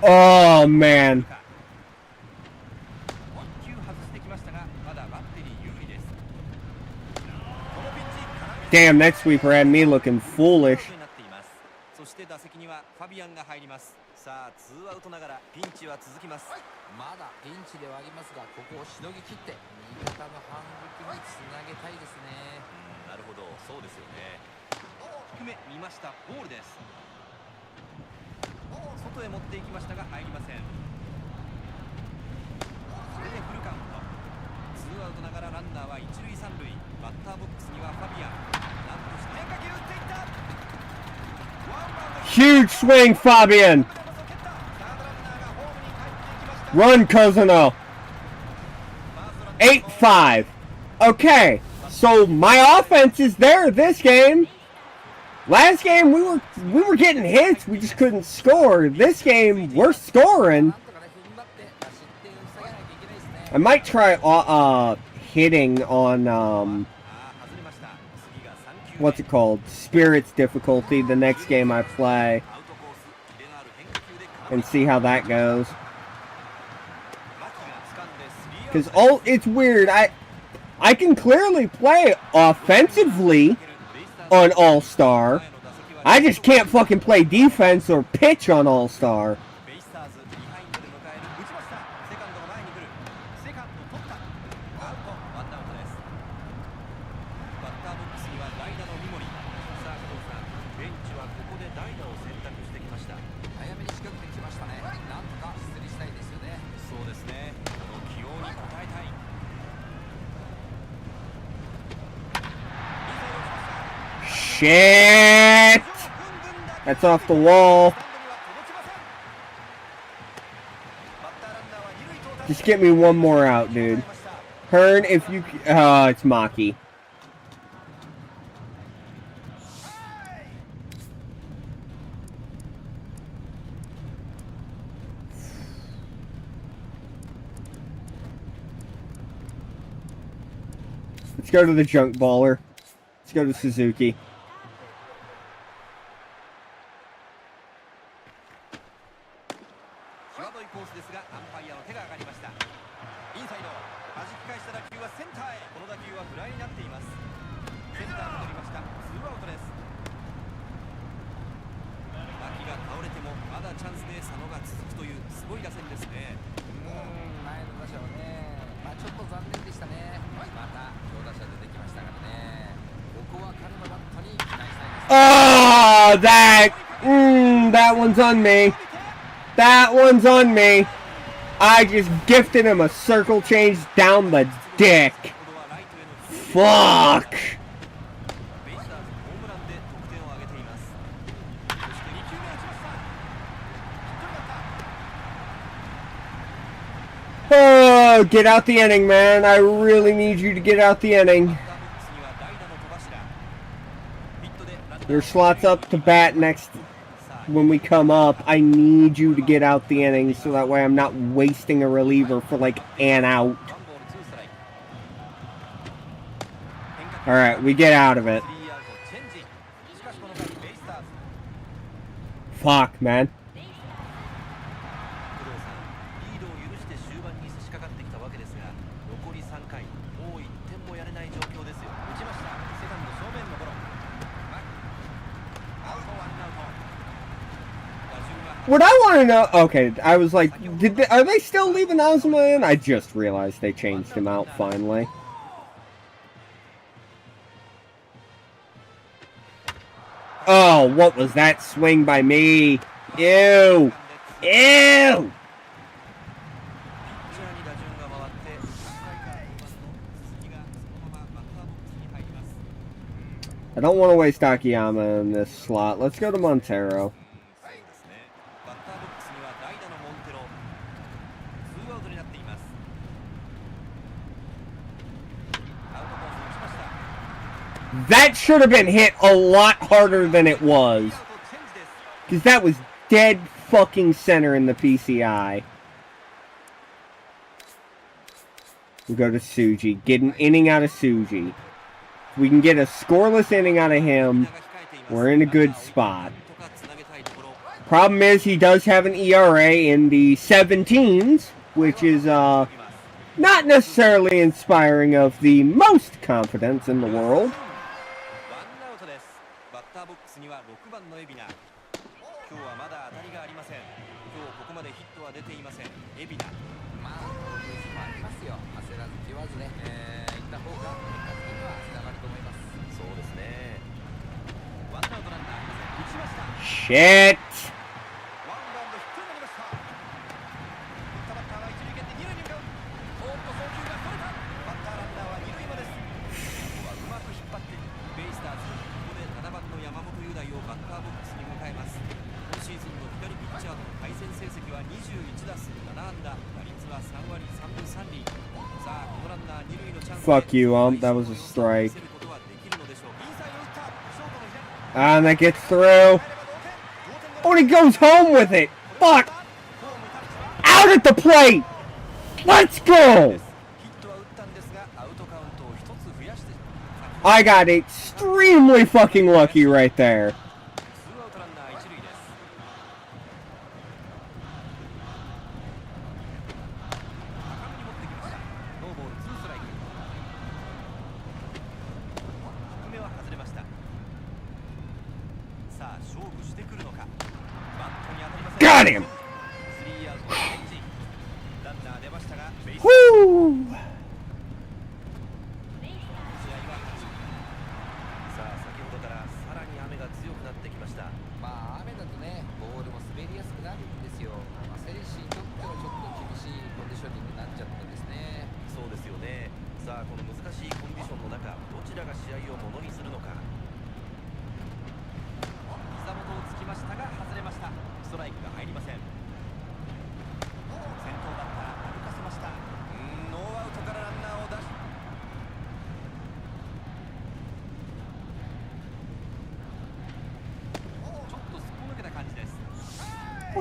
Oh man. Damn, that sweeper had me looking foolish. Huge swing, Fabian. Run, Cousino. 8-5. Okay, so my offense is there this game. Last game we were getting hits, we just couldn't score. This game we're scoring. I might try hitting on what's it called? Spirits difficulty the next game I play. And see how that goes. Cause it's weird. I can clearly play offensively on All-Star. I just can't fucking play defense or pitch on All-Star. Shit! That's off the wall. Just get me one more out, dude. Hearn, if you... it's Maki. Let's go to the junk baller. Let's go to Suzuki. 際どいコースですがアンパイアの手が上がりました。インサイド弾き返した打球はセンターへ。この打球はフライになっています。センターに取りました。ツーアウトです。牧が倒れてもまだチャンスで佐野が続くというすごい打線ですね。前の打者はね、ちょっと残念でしたね。また強打者出てきましたからね。ここは彼のバットに期待したいです。Oh, that one's on me. That one's on me. I just gifted him a circle change down the dick. Fuck. Oh, get out the inning, man. I really need you to get out the inning. Your slot's up to bat next when we come up. I need you to get out the inning so that way I'm not wasting a reliever for like an out. Alright, we get out of it. Fuck, man. What I want to know... Okay, I was like, are they still leaving Ozma in? I just realized they changed him out, finally. Oh, what was that swing by me? Ew! Ew! I don't want to waste Akiyama in this slot. Let's go to Montero. That should have been hit a lot harder than it was. Because that was dead fucking center in the PCI. We go to Suji. Get an inning out of Suji. If we can get a scoreless inning out of him, we're in a good spot. Problem is, he does have an ERA in the 17s, which is not necessarily inspiring of the most confidence in the world. Shit! Fuck you, that was a strike. And that gets through. Oh, and he goes home with it! Fuck! Out at the plate! Let's go! I got extremely fucking lucky right there. Got him! Woo!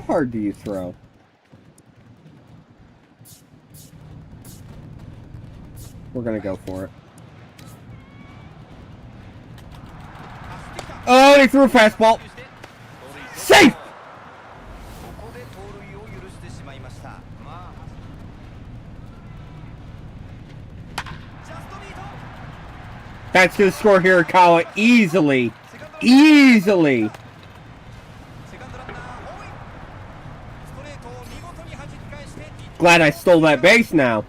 hard do you throw? We're gonna go for it. Oh, he threw a fastball. Safe! That's gonna score Hirakawa easily. Easily. Glad I stole that base now.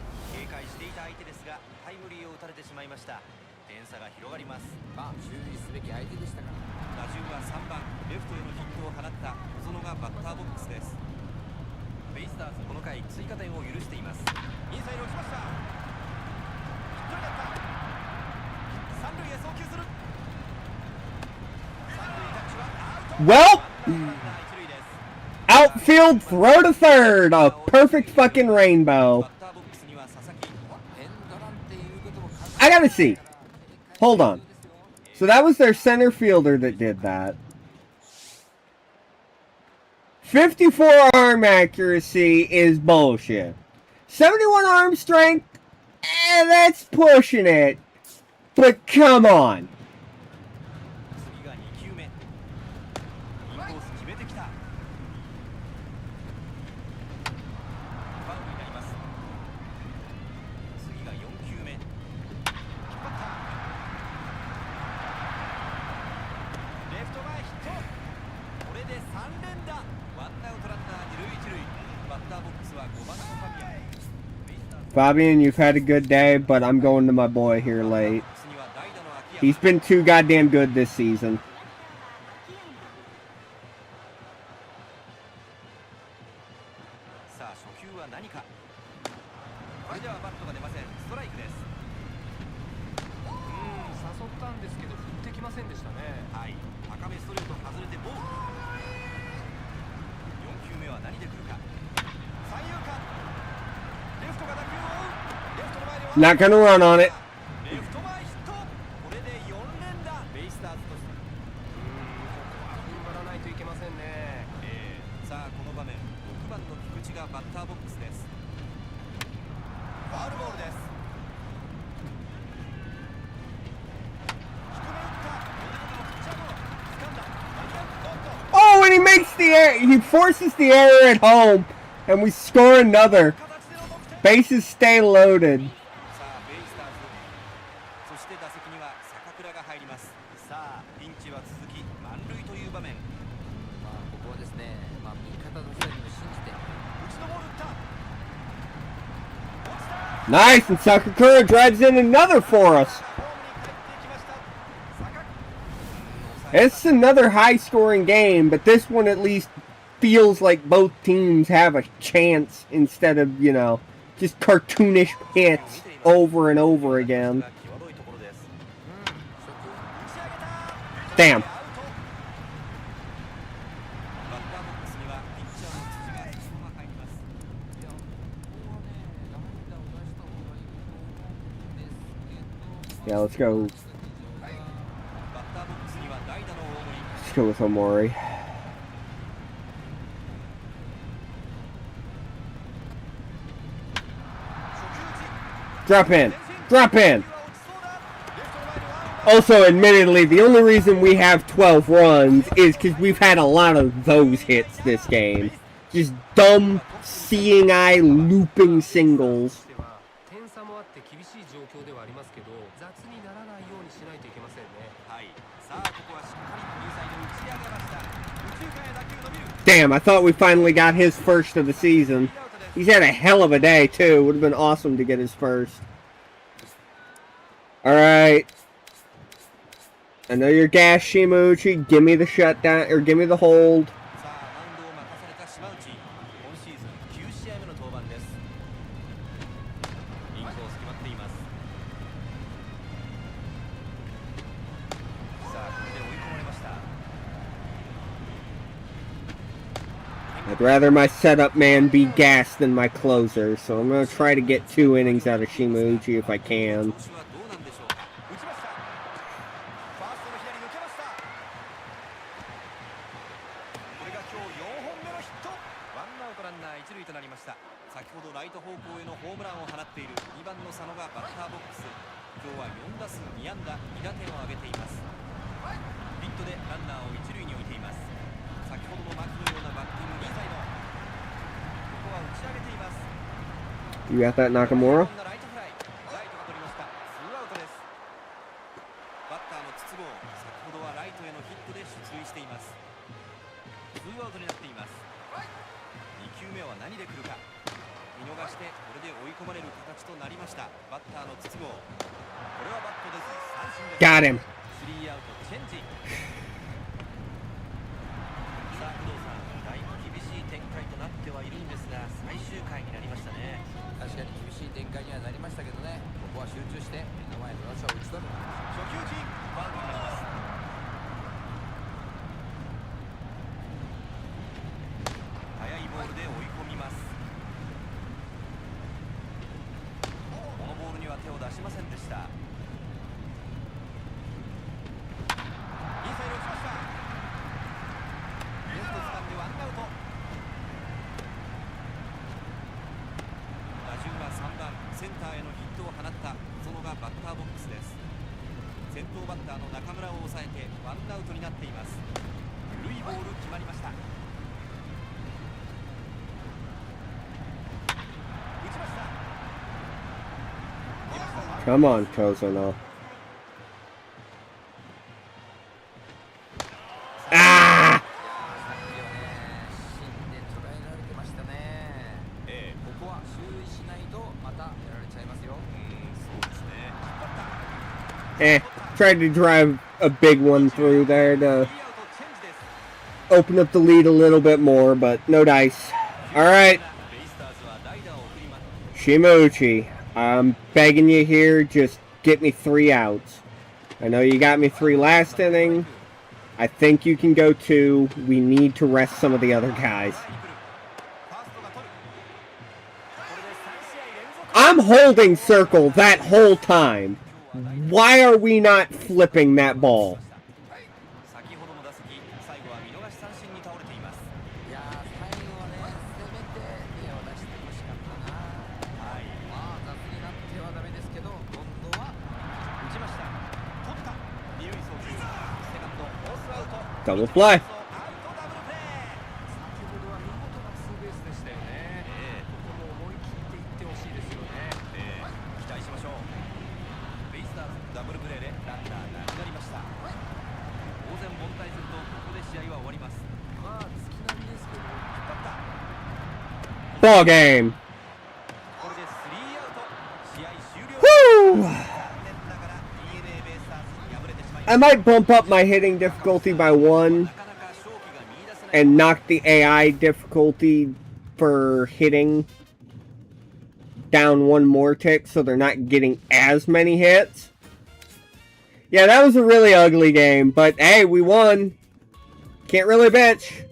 Well, outfield throw to third, a perfect fucking rainbow. I gotta see. Hold on. So that was their center fielder that did that. 54 arm accuracy is bullshit. 71 arm strength, that's pushing it. But come on. Fabian, you've had a good day, but I'm going to my boy here late. He's been too goddamn good this season. Not gonna run on it. Oh, and he makes the error. He forces the error at home, and we score another. Bases stay loaded. Nice, and Sakakura drives in another for us. It's another high-scoring game, but this one at least feels like both teams have a chance instead of, you know, just cartoonish hits over and over again. Damn. Yeah, let's go. Let's go with Omori. Drop in. Drop in. Also, admittedly, the only reason we have 12 runs is because we've had a lot of those hits this game. Just dumb, seeing eye, looping singles. Damn, I thought we finally got his first of the season. He's had a hell of a day, too. Would have been awesome to get his first. Alright. I know you're gas, Shimuchi. Give me the shutdown, or give me the hold. I'd rather my setup man be gas than my closer, so I'm going to try to get 2 innings out of Shimuchi if I can. 方へのホームランを放っている2番の佐野がバッターボックス。今日は4打数2安打2打点を挙げています。ヒットでランナーを一塁に置いています。先ほどの牧のようなバッティング、インサイド、ここは打ち上げています。 You got that, Nakamura? ライトフライ、ライトが取りました。ツーアウトです。バッターの筒香、先ほどはライトへのヒットで出塁しています。ツーアウトになっています。2球目は何で来るか。見逃してこれで追い込まれる形となりました。バッターの筒香、これはバット出ず三振です。 Got him. スリーアウトチェンジ。さあ工藤さん、だいぶ厳しい展開となってはいるんですが、最終回になりましたね。確かに厳しい展開にはなりましたけどね、ここは集中して目の前の打者を打ち取る。初球打ち、ファウルになります。速いボールで追い込みます。このボールには手を出しませんでした。インサイド打ちました。レフト掴んでワンアウト。打順は3番センターへのヒットを放った小園がバッターボックスです。先頭バッターの中村を抑えてワンアウトになっています。緩いボール決まりました。打ちました。 Come on, Kozono. Ah! 芯で捉えられてましたね。ここは注意しないとまたやられちゃいますよ。そうですね。引っ張った。 Tried to drive a big one through there to スリーアウトチェンジです。 open up the lead a little bit more, but no dice. Alright, ベイスターズは代打を送ります。 Shimuchi, I'm begging you here, just get me 3 outs. I know you got me 3 last inning. I think you can go 2. We need to rest some of the other guys. ファーストが取る。これで3試合連続。 I'm holding circle that whole time. Why are we not flipping that ball? 先ほどの打席、最後は見逃し三振に倒れています。いやー、最後はね、せめて手を出してほしかったな。はい、まあ雑になってはダメですけど、今度は打ちました。取った。二塁送球。セカンドフォースアウト。 Double play. アウトダブルプレー。先ほどは見事なツーベースでしたよね。ここも思い切っていってほしいですよね。期待しましょう。ベイスターズダブルプレーでランナーなくなりました。当然凡退するとここで試合は終わります。まあ月並みですけど、引っ張った。 Ball game. これでスリーアウト。試合終了。 Woo! 残念ながら DNA ベイスターズに敗れてしまいま I した。 might bump up my hitting difficulty by 1なかなか勝機が見出せない。 and knock the AI difficulty for hitting down 1 more tick so they're not getting as many hits. Yeah, that was a really ugly game, but hey, we won. Can't really bitch.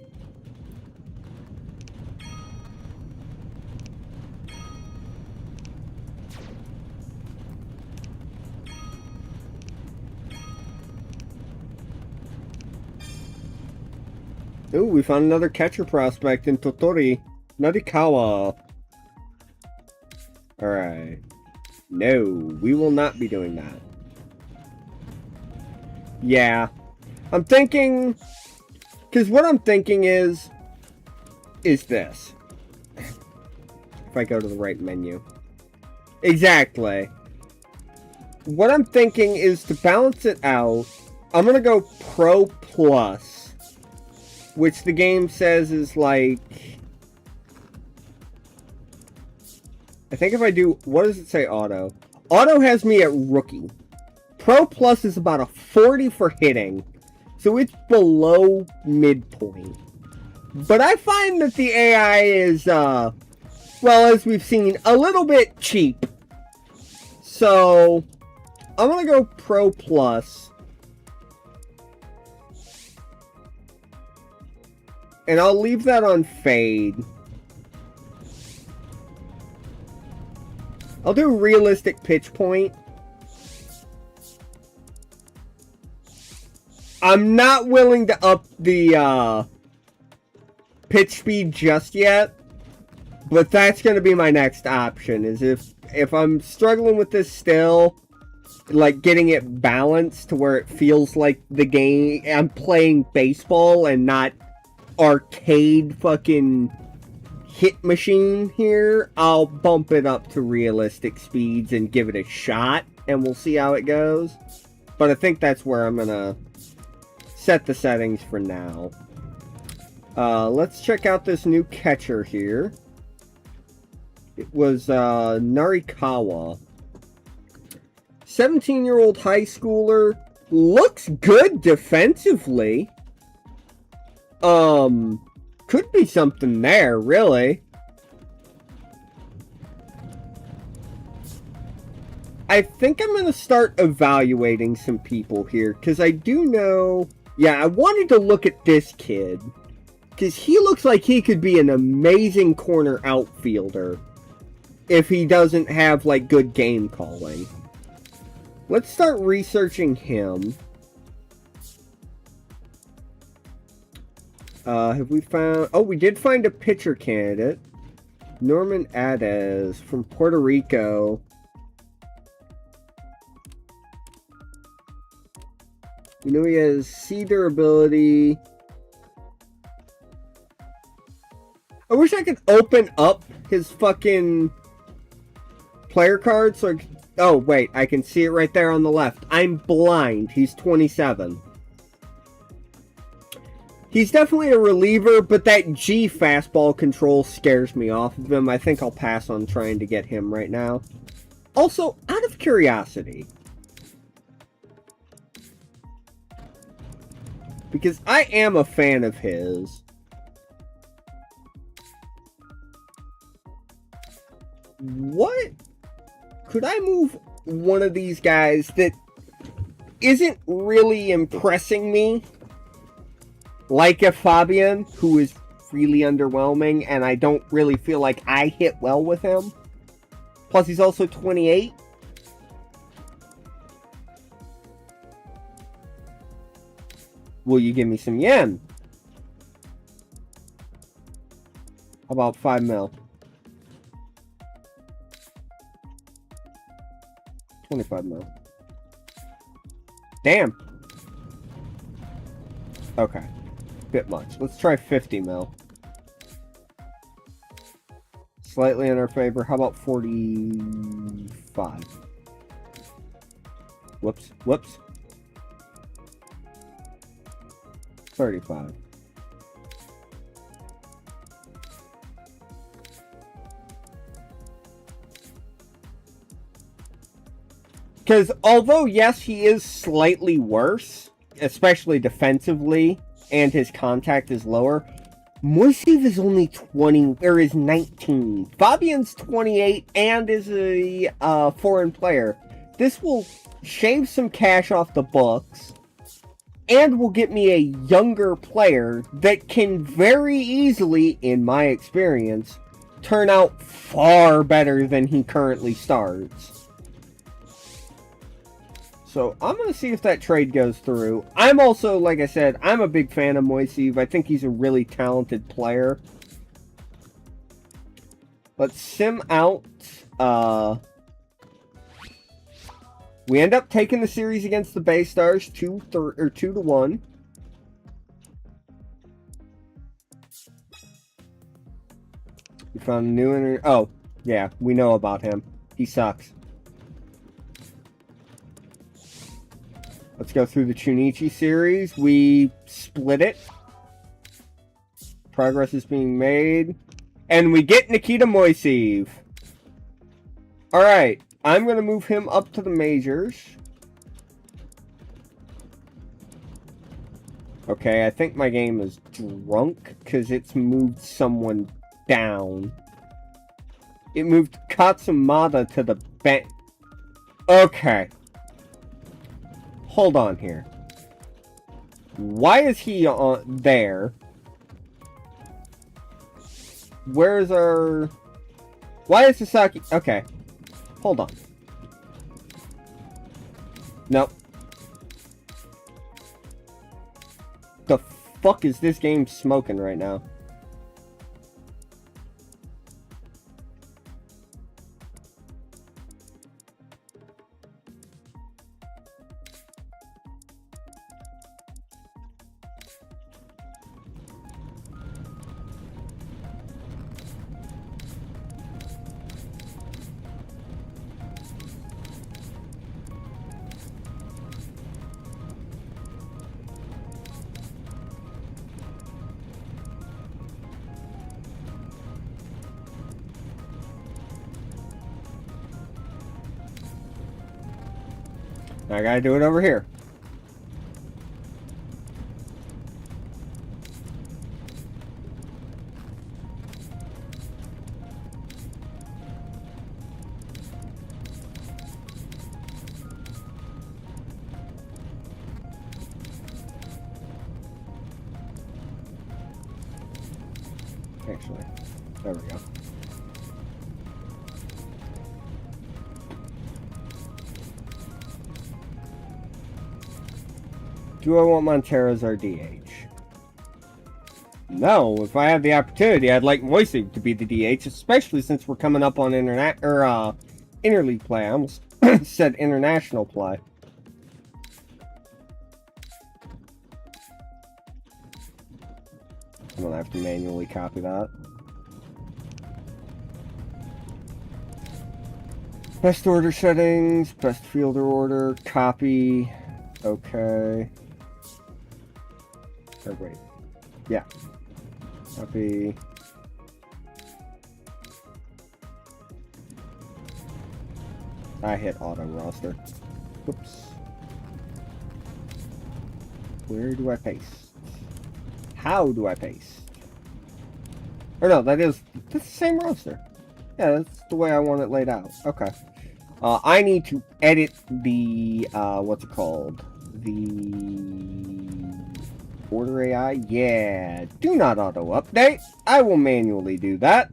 Ooh, we found another catcher prospect in Totori. Narikawa. Alright. No, we will not be doing that. Yeah. I'm thinking... Because what I'm thinking is this. If I go to the right menu. Exactly. What I'm thinking is to balance it out, I'm going to go Pro Plus. Which the game says is like... I think if I do... What does it say auto? Auto has me at rookie. Pro Plus is about a 40 for hitting. So it's below midpoint. But I find that the AI is, well, as we've seen, a little bit cheap. So, I'm going to go Pro Plus. And I'll leave that on fade. I'll do realistic pitch point. I'm not willing to up the pitch speed just yet. But that's going to be my next option, is if I'm struggling with this still, like getting it balanced to where it feels like the game, I'm playing baseball and not arcade fucking hit machine here, I'll bump it up to realistic speeds and give it a shot, and we'll see how it goes. But I think that's where I'm going to set the settings for now. Let's check out this new catcher here. It was Narikawa. 17-year-old high schooler. Looks good defensively. Could be something there, really. I think I'm going to start evaluating some people here, because I do know... Yeah, I wanted to look at this kid, because he looks like he could be an amazing corner outfielder if he doesn't have, like, good game calling. Let's start researching him. Have we found... Oh, we did find a pitcher candidate. Norman Adez from Puerto Rico. You know he has C durability. I wish I could open up his fucking player card so I could... Oh, wait, I can see it right there on the left. I'm blind. He's 27. He's definitely a reliever, but that G fastball control scares me off of him. I think I'll pass on trying to get him right now. Also, out of curiosity, because I am a fan of his, what? Could I move one of these guys that isn't really impressing me? Like a Fabian, who is really underwhelming, and I don't really feel like I hit well with him. Plus, he's also 28. Will you give me some yen? How about 5 mil? 25 mil. Damn. Okay. Bit much. Let's try 50 mil. Slightly in our favor. How about 45? Whoops. Whoops. 35. Because although, yes, he is slightly worse, especially defensively, and his contact is lower, Moiseev is only 20, or is 19. Fabian's 28 and is a foreign player. This will shave some cash off the books, and will get me a younger player that can very easily, in my experience, turn out far better than he currently starts. So I'm going to see if that trade goes through. I'm also, like I said, I'm a big fan of Moiseev. I think he's a really talented player. Let's sim out. We end up taking the series against the Bay Stars 2-1. We found a new Oh, yeah, we know about him. He sucks. Let's go through the Chunichi series. We split it. Progress is being made. And we get Nikita Moiseev. Alright. I'm going to move him up to the majors. Okay, I think my game is drunk because it's moved someone down. It moved Katsumata to the bench. Okay. Hold on here. Why is he on there? Where's our... Why is Sasaki... Okay. Hold on. Nope. The fuck is this game smoking right now? I gotta do it over here. Actually, there we go. Do I want Montero's or DH? No, if I had the opportunity, I'd like Moisey to be the DH, especially since we're coming up on interleague play. I almost said international play. I'm gonna have to manually copy that. Best order settings, best fielder order, copy. Okay. Oh, wait. Yeah. Copy. I hit auto roster. Whoops. Where do I paste? How do I paste? Or no, that's the same roster. Yeah, that's the way I want it laid out. Okay. I need to edit the, what's it called? The order AI? Yeah. Do not auto-update. I will manually do that.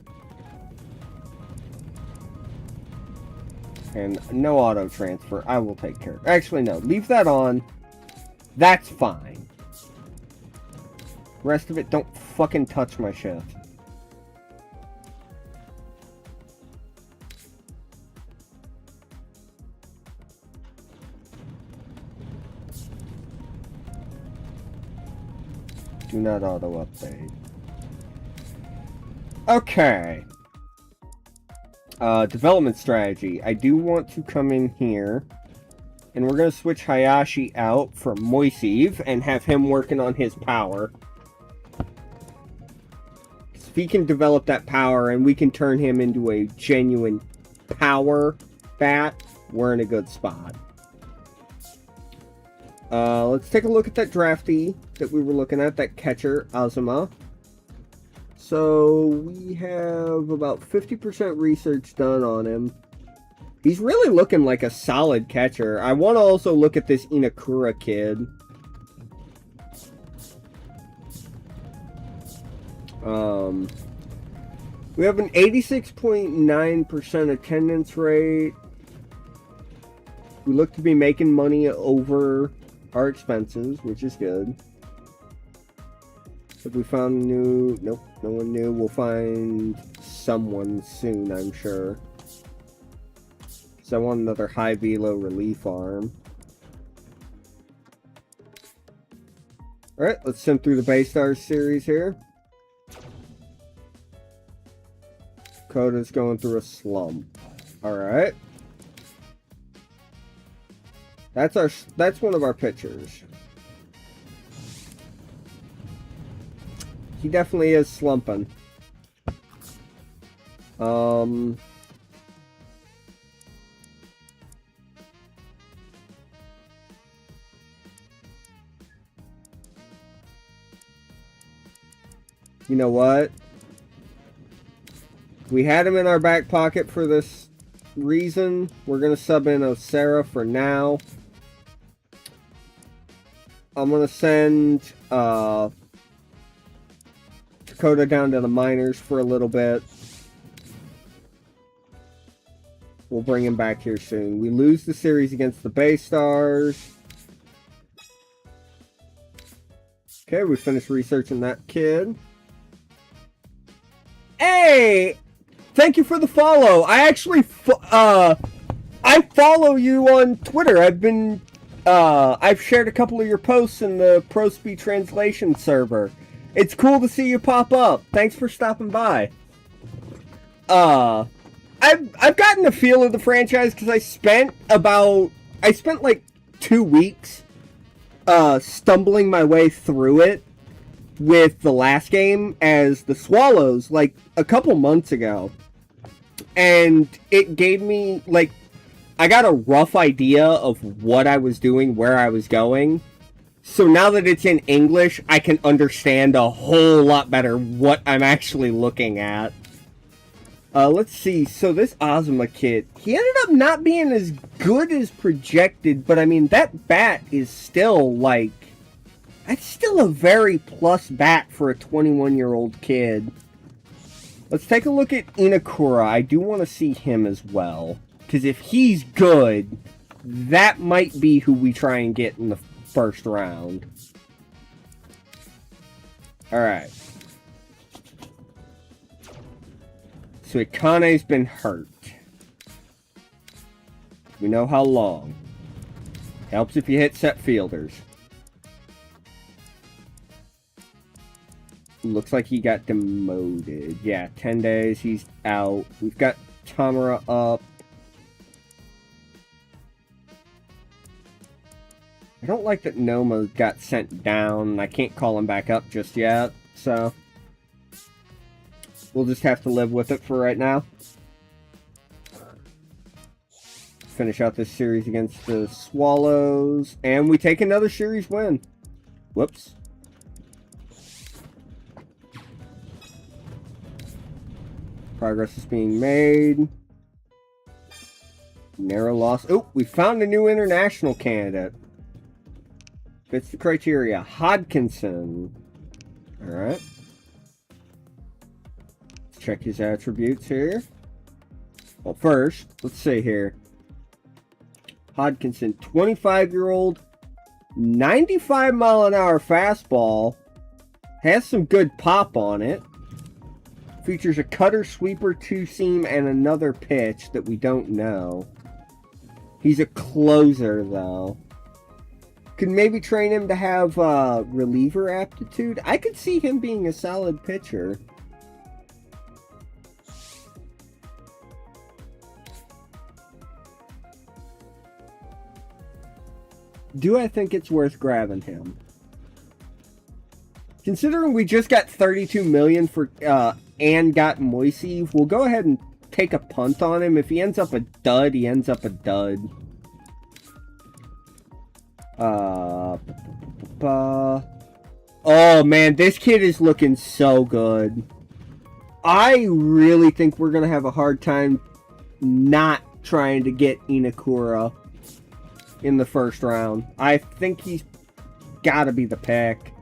And no auto-transfer. I will take care of it. Actually, no. Leave that on. That's fine. Rest of it, don't fucking touch my shit. Do not auto-update. Okay. Development strategy. I do want to come in here. And we're going to switch Hayashi out for Moiseev and have him working on his power. If he can develop that power and we can turn him into a genuine power bat, we're in a good spot. Let's take a look at that drafty that we were looking at, that catcher, Azuma. So, we have about 50% research done on him. He's really looking like a solid catcher. I want to also look at this Inakura kid. We have an 86.9% attendance rate. We look to be making money over our expenses, which is good. Have we found new? Nope, no one new. We'll find someone soon, I'm sure. So I want another high velo relief arm. Alright, let's sim through the Bay Stars series here. Koda's going through a slump. Alright. That's one of our pitchers. He definitely is slumping. You know what? We had him in our back pocket for this reason. We're going to sub in Osera for now. I'm going to send Dakota down to the minors for a little bit. We'll bring him back here soon. We lose the series against the Bay Stars. Okay, we finished researching that kid. Hey! Thank you for the follow. I actually, I follow you on Twitter. I've shared a couple of your posts in the ProSpeed Translation server. It's cool to see you pop up. Thanks for stopping by. I've gotten a feel of the franchise because I spent like 2 weeks stumbling my way through it with the last game as the Swallows, like a couple months ago. And it gave me, like, I got a rough idea of what I was doing, where I was going. So now that it's in English, I can understand a whole lot better what I'm actually looking at. Let's see. So this Ozma kid, he ended up not being as good as projected, but I mean, that bat is still, like, that's still a very plus bat for a 21-year-old kid. Let's take a look at Inakura. I do want to see him as well. Because if he's good, that might be who we try and get in the first round. Alright. So Ikane's been hurt. We know how long. Helps if you hit set fielders. Looks like he got demoted. Yeah, 10 days, he's out. We've got Tamara up. I don't like that Noma got sent down. I can't call him back up just yet, so we'll just have to live with it for right now. Finish out this series against the Swallows, and we take another series win. Whoops. Progress is being made. Narrow loss. Oh, we found a new international candidate. Fits the criteria. Hodkinson. Alright. Let's check his attributes here. Well, first, let's see here. Hodkinson, 25-year-old, 95-mile-an-hour fastball. Has some good pop on it. Features a cutter, sweeper, two-seam, and another pitch that we don't know. He's a closer, though. Could maybe train him to have reliever aptitude. I could see him being a solid pitcher. Do I think it's worth grabbing him? Considering we just got $32 million for and got Moisey, we'll go ahead and take a punt on him. If he ends up a dud, he ends up a dud. Oh man, this kid is looking so good. I really think we're gonna have a hard time not trying to get Inakura in the first round. I think he's gotta be the pick.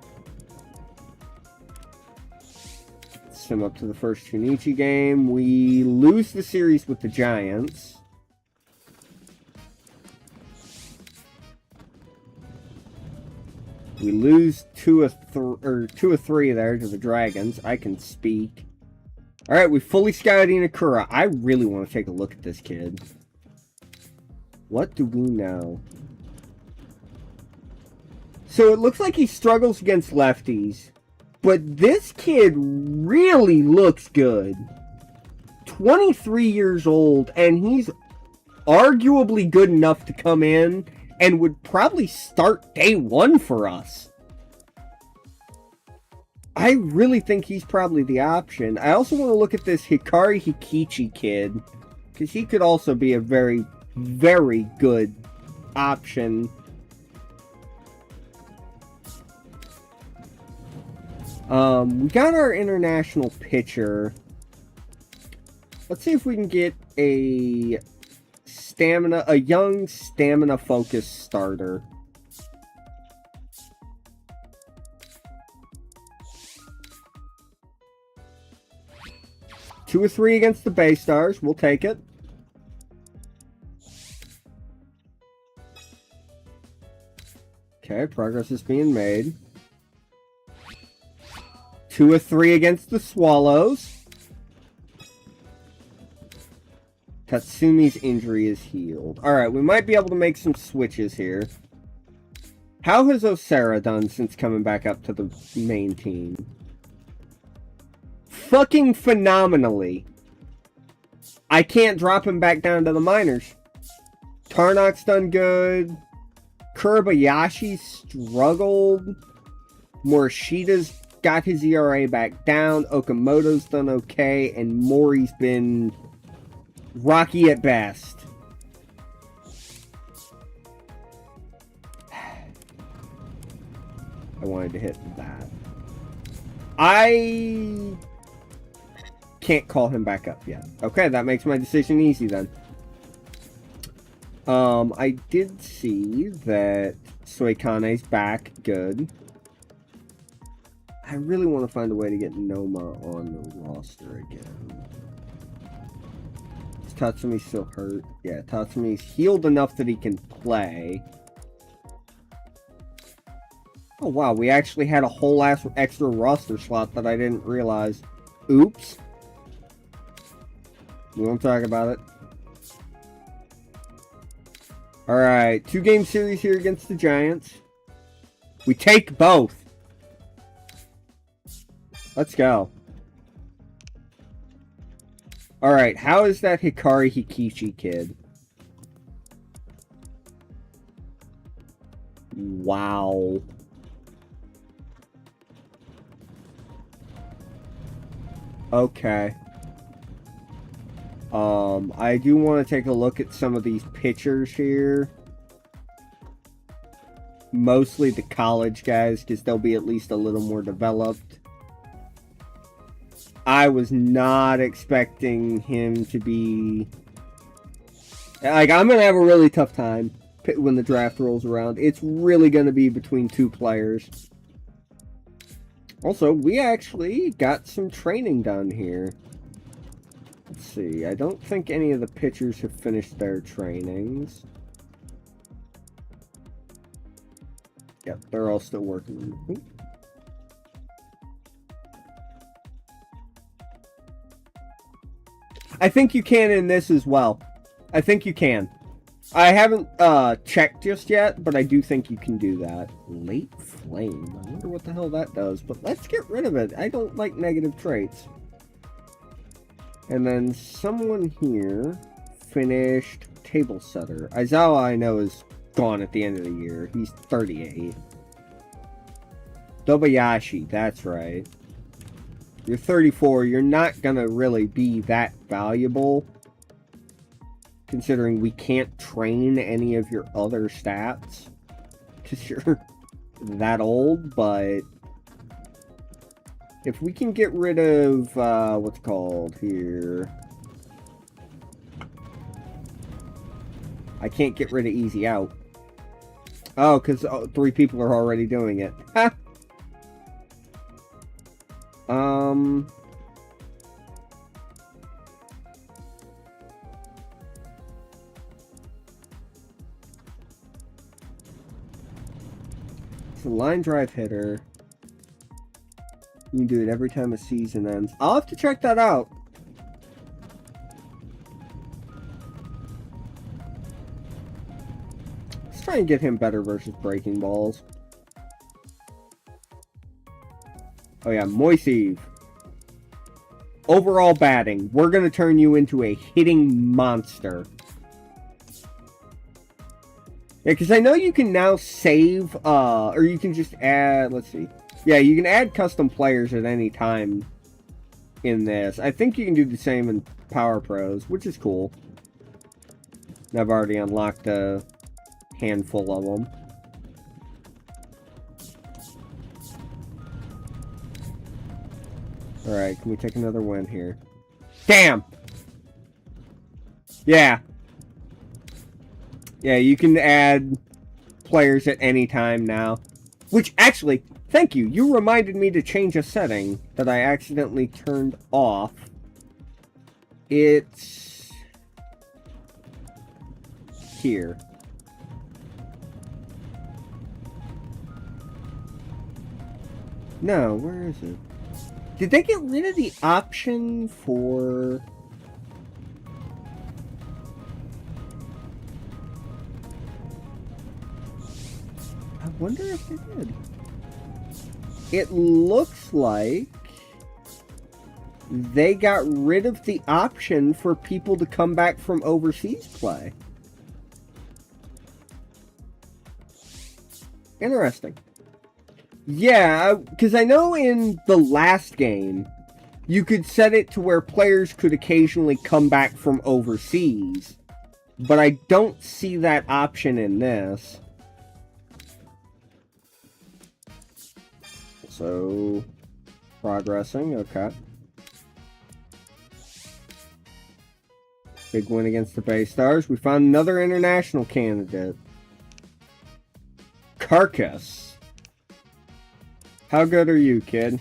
Sim up to the first Chunichi game. We lose the series with the Giants. We lose 2 of 3 there to the Dragons. I can speak. Alright, we fully scouted Inakura. I really want to take a look at this kid. What do we know? So it looks like he struggles against lefties. But this kid really looks good. 23 years old, and he's arguably good enough to come in and would probably start day one for us. I really think he's probably the option. I also want to look at this Hikari Hikichi kid, because he could also be a very, very good option. We got our international pitcher. Let's see if we can get a young stamina-focused starter. Two or three against the Bay Stars. We'll take it. Okay, progress is being made. 2 of 3 against the Swallows. Tatsumi's injury is healed. Alright, we might be able to make some switches here. How has Osera done since coming back up to the main team? Fucking phenomenally. I can't drop him back down to the minors. Tarnok's done good. Kurabayashi struggled. Morishida's got his ERA back down. Okamoto's done okay. And Mori's been rocky at best. I wanted to hit that. I can't call him back up yet. Okay, that makes my decision easy then. I did see that Suikane's back. Good. I really want to find a way to get Noma on the roster again. Is Tatsumi still hurt? Yeah, Tatsumi's healed enough that he can play. Oh wow, we actually had a whole ass extra roster slot that I didn't realize. Oops. We won't talk about it. Alright, 2-game series here against the Giants. We take both. Let's go. Alright, how is that Hikari Hikichi kid? Wow. Okay. I do want to take a look at some of these pictures here. Mostly the college guys, because they'll be at least a little more developed. I was not expecting him to be... Like, I'm going to have a really tough time when the draft rolls around. It's really going to be between 2 players. Also, we actually got some training done here. Let's see. I don't think any of the pitchers have finished their trainings. Yep, they're all still working. Ooh. I think you can in this as well. I think you can. I haven't checked just yet, but I do think you can do that. Late Flame. I wonder what the hell that does, but let's get rid of it. I don't like negative traits. And then someone here finished Table Setter. Aizawa, I know, is gone at the end of the year. He's 38. Dobayashi, that's right. You're 34. You're not gonna really be that valuable, considering we can't train any of your other stats, because you're that old. But if we can get rid of, what's called here, I can't get rid of Easy Out. Oh, because 3 people are already doing it. Ha! It's a line drive hitter. You can do it every time a season ends. I'll have to check that out. Let's try and get him better versus breaking balls. Oh yeah, Moiseev. Overall batting. We're going to turn you into a hitting monster. Yeah, because I know you can now save, or you can just add, let's see. Yeah, you can add custom players at any time in this. I think you can do the same in Power Pros, which is cool. I've already unlocked a handful of them. Alright, can we take another win here? Damn! Yeah. Yeah, you can add players at any time now. Which, actually, thank you. You reminded me to change a setting that I accidentally turned off. It's here. No, where is it? Did they get rid of the option for... I wonder if they did. It looks like they got rid of the option for people to come back from overseas play. Interesting. Yeah, because I know in the last game, you could set it to where players could occasionally come back from overseas, but I don't see that option in this. So, progressing, okay. Big win against the Bay Stars. We found another international candidate. Carcass. How good are you, kid?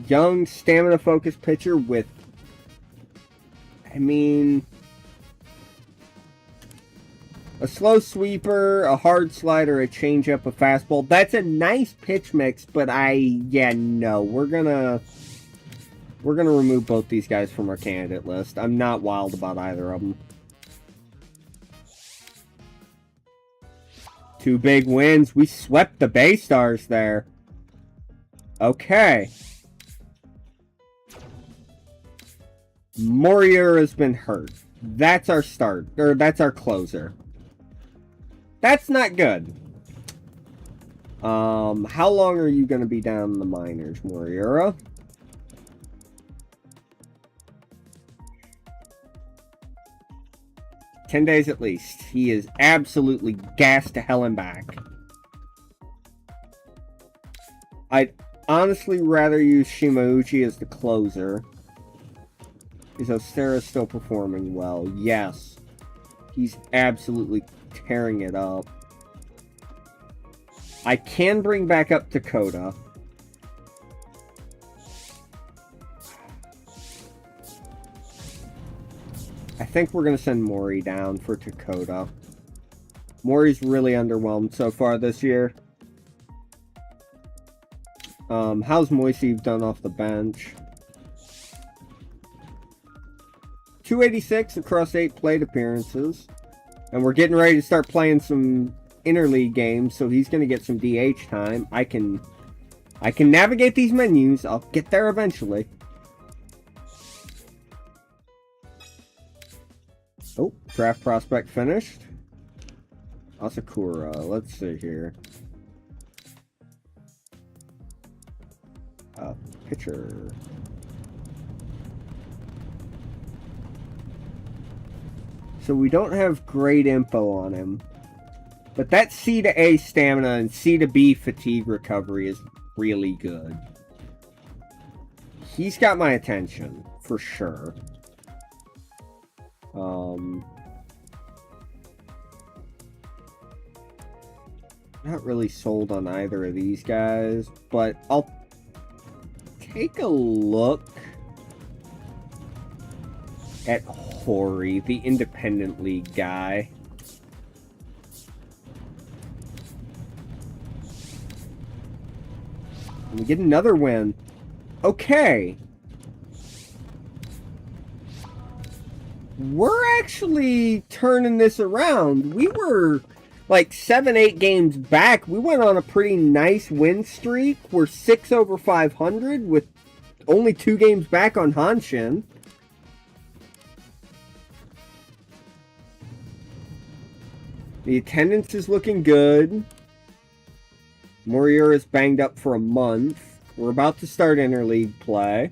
Young, stamina-focused pitcher with... I mean... a slow sweeper, a hard slider, a changeup, a fastball. That's a nice pitch mix, but yeah, no. We're gonna remove both these guys from our candidate list. I'm not wild about either of them. 2 big wins. We swept the Bay Stars there. Okay. Moriura's been hurt. That's our start, or that's our closer. That's not good. How long are you going to be down in the minors, Moriura? $10 days at least. He is absolutely gassed to hell and back. I'd honestly rather use Shimauchi as the closer. Is Ostera still performing well? Yes. He's absolutely tearing it up. I can bring back up Dakota. I think we're going to send Maury down for Dakota. Maury's really underwhelmed so far this year. How's Moiseev done off the bench? 286 across 8 plate appearances. And we're getting ready to start playing some interleague games, so he's going to get some DH time. I can navigate these menus. I'll get there eventually. Oh, draft prospect finished. Asakura, let's see here. Pitcher. So we don't have great info on him. But that C to A stamina and C to B fatigue recovery is really good. He's got my attention, for sure. Not really sold on either of these guys, but I'll take a look at Hori, the independent league guy. And we get another win. Okay. We're actually turning this around. We were like 7-8 games back. We went on a pretty nice win streak. We're 6 over 500 with only 2 games back on Hanshin. The attendance is looking good. Moriura is banged up for a month. We're about to start interleague play.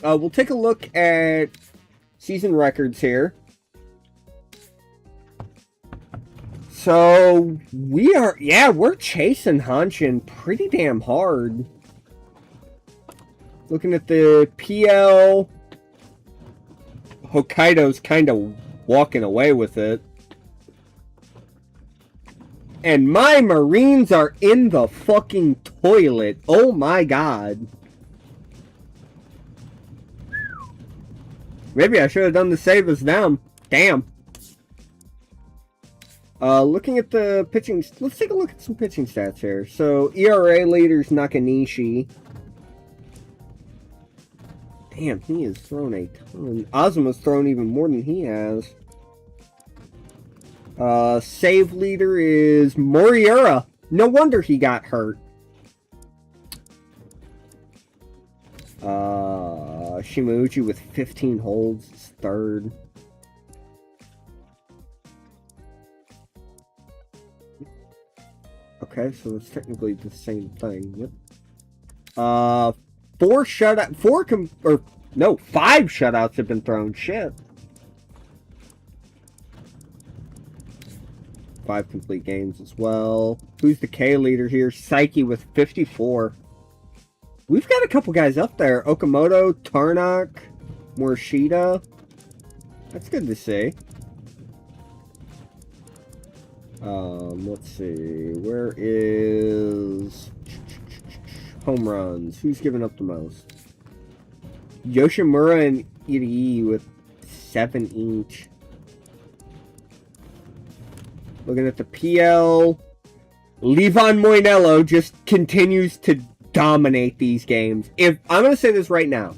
We'll take a look at season records here. So, we're chasing Hanshin pretty damn hard. Looking at the PL, Hokkaido's kind of walking away with it. And my Marines are in the fucking toilet. Oh my god. Maybe I should have done the save as them. Damn. Looking at the pitching... Let's take a look at some pitching stats here. So, ERA leader's Nakanishi. Damn, he has thrown a ton. Azuma's thrown even more than he has. Save leader is Moriura. No wonder he got hurt. Shimauchi with 15 holds is third. Okay, so it's technically the same thing. Yep. 5 shutouts have been thrown. Shit. 5 complete games as well. Who's the K leader here? Psyche with 54. We've got a couple guys up there. Okamoto, Tarnok, Morishita. That's good to see. Let's see. Where is home runs? Who's giving up the most? Yoshimura and Irii with 7 each. Looking at the PL, Levon Moinello just continues to dominate these games. I'm going to say this right now.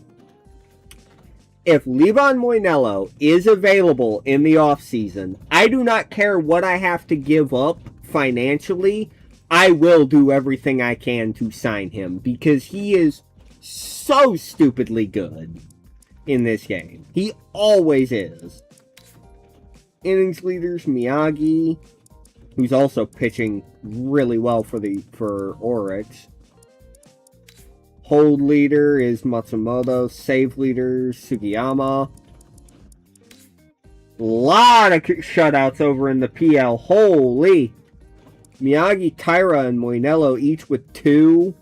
If Levon Moinello is available in the offseason, I do not care what I have to give up financially. I will do everything I can to sign him because he is so stupidly good in this game. He always is. Innings leaders, Miyagi, who's also pitching really well for Oryx. Hold leader is Matsumoto. Save leader, Sugiyama. Lot of shutouts over in the PL. Holy! Miyagi, Taira, and Moinello each with 2.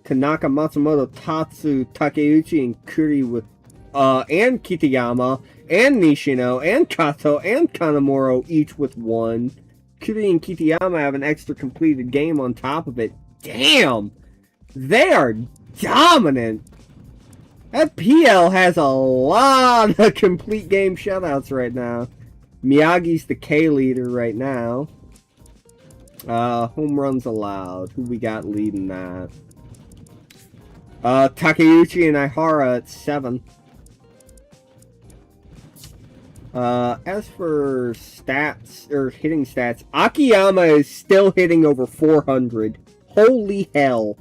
Tanaka, Matsumoto, Tatsu, Takeuchi, and Kuri with and Kitayama, and Nishino, and Kato, and Kanamura each with 1. Kuri and Kitayama have an extra completed game on top of it. Damn! They are dominant! That PL has a lot of complete game shutouts right now. Miyagi's the K leader right now. Home runs allowed. Who we got leading that? Takeuchi and Ihara at 7. As for stats, or hitting stats, Akiyama is still hitting over 400. Holy hell.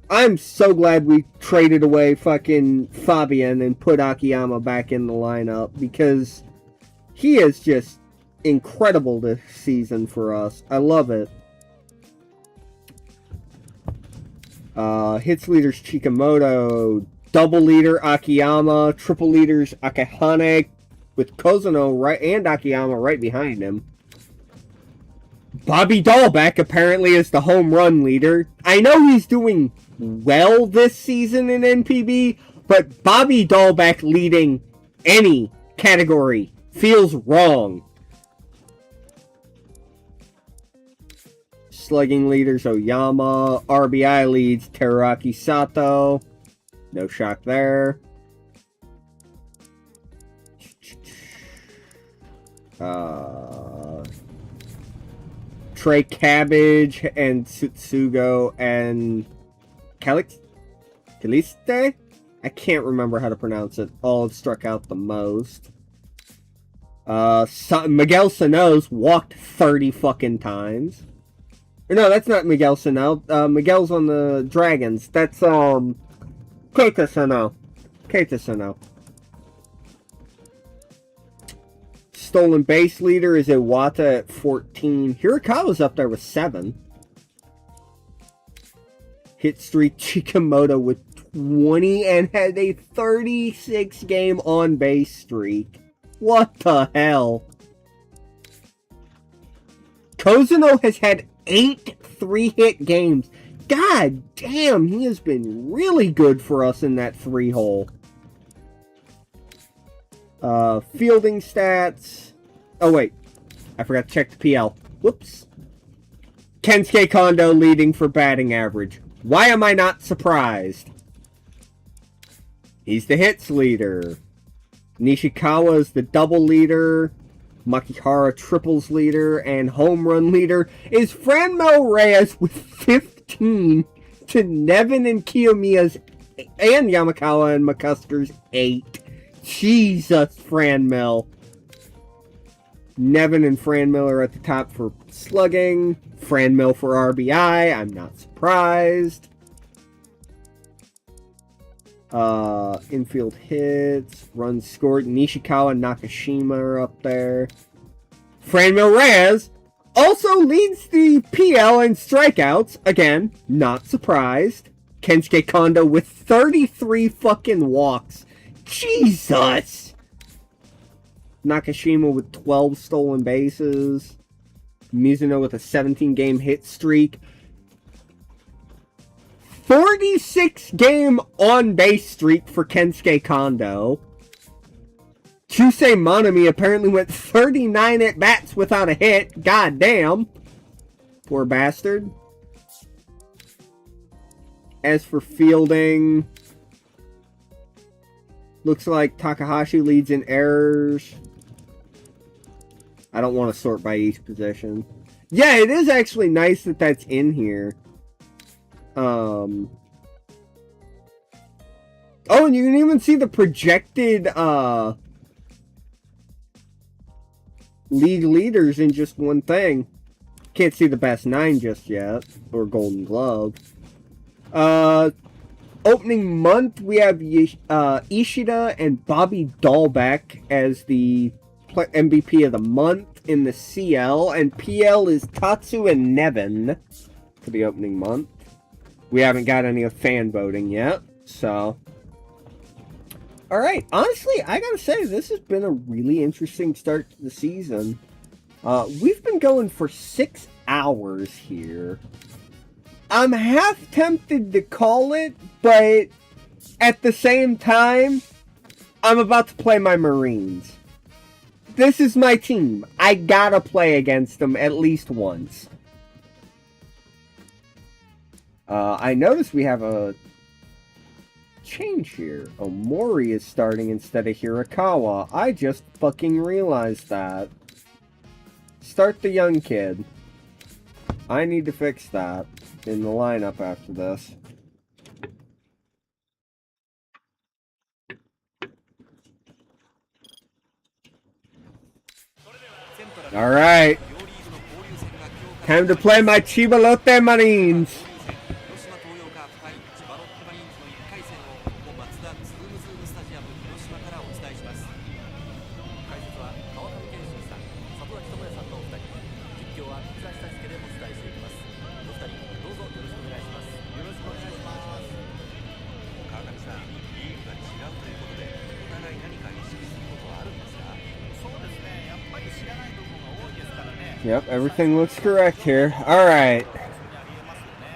I'm so glad we traded away fucking Fabian and put Akiyama back in the lineup because he is just incredible this season for us. I love it. Hits leaders Chikamoto, double leader Akiyama, triple leaders Akahane with Kozuno right and Akiyama right behind him. Bobby Dahlbeck apparently is the home run leader. I know he's doing well this season in NPB, but Bobby Dahlbeck leading any category feels wrong. Slugging leaders Oyama. RBI leads Teraraki Sato. No shock there. Trey Cabbage and Tsutsugo and Caliste? I can't remember how to pronounce it. All have struck out the most. Miguel Sano's walked 30 fucking times. Or no, that's not Miguel Sano. Miguel's on the Dragons. That's, Keita Sano. Keita Sano. Stolen base leader is Iwata at 14. Hirakawa's up there with 7. Hit streak Chikamoto with 20 and had a 36 game on base streak. What the hell? Kozuno has had 8 3-hit games. God damn, he has been really good for us in that 3-hole. Fielding stats. Oh, wait. I forgot to check the PL. Whoops. Kensuke Kondo leading for batting average. Why am I not surprised? He's the hits leader. Nishikawa is the double leader. Makihara triples leader. And home run leader is Franmil Reyes with 15 to Nevin and Kiyomiya's and Yamakawa and McCuster's 8. Jesus, Franmil. Nevin and Franmil are at the top for slugging. Franmil for RBI. I'm not surprised. Infield hits. Runs scored. Nishikawa and Nakashima are up there. Franmil Reyes also leads the PL in strikeouts. Again, not surprised. Kensuke Kondo with 33 fucking walks. Jesus! Nakashima with 12 stolen bases. Mizuno with a 17-game hit streak. 46-game on-base streak for Kensuke Kondo. Chusei Monami apparently went 39 at-bats without a hit. God damn. Poor bastard. As for fielding, looks like Takahashi leads in errors. I don't want to sort by each position. Yeah, it is actually nice that that's in here. Oh, and you can even see the projected league leaders in just one thing. Can't see the best 9 just yet, or Golden Glove. Opening month, we have Ishida and Bobby Dahlbeck as the MVP of the month in the CL, and PL is Tatsu and Nevin for the opening month. We haven't got any of fan voting yet, so... Alright, honestly, I gotta say, this has been a really interesting start to the season. We've been going for 6 hours here. I'm half tempted to call it, but at the same time, I'm about to play my Marines. This is my team. I gotta play against them at least once. I noticed we have a change here. Omori is starting instead of Hirakawa. I just fucking realized that. Start the young kid. I need to fix that in the lineup after this. Alright. Time to play my Chibalote Marines. Yep, everything looks correct here. Alright.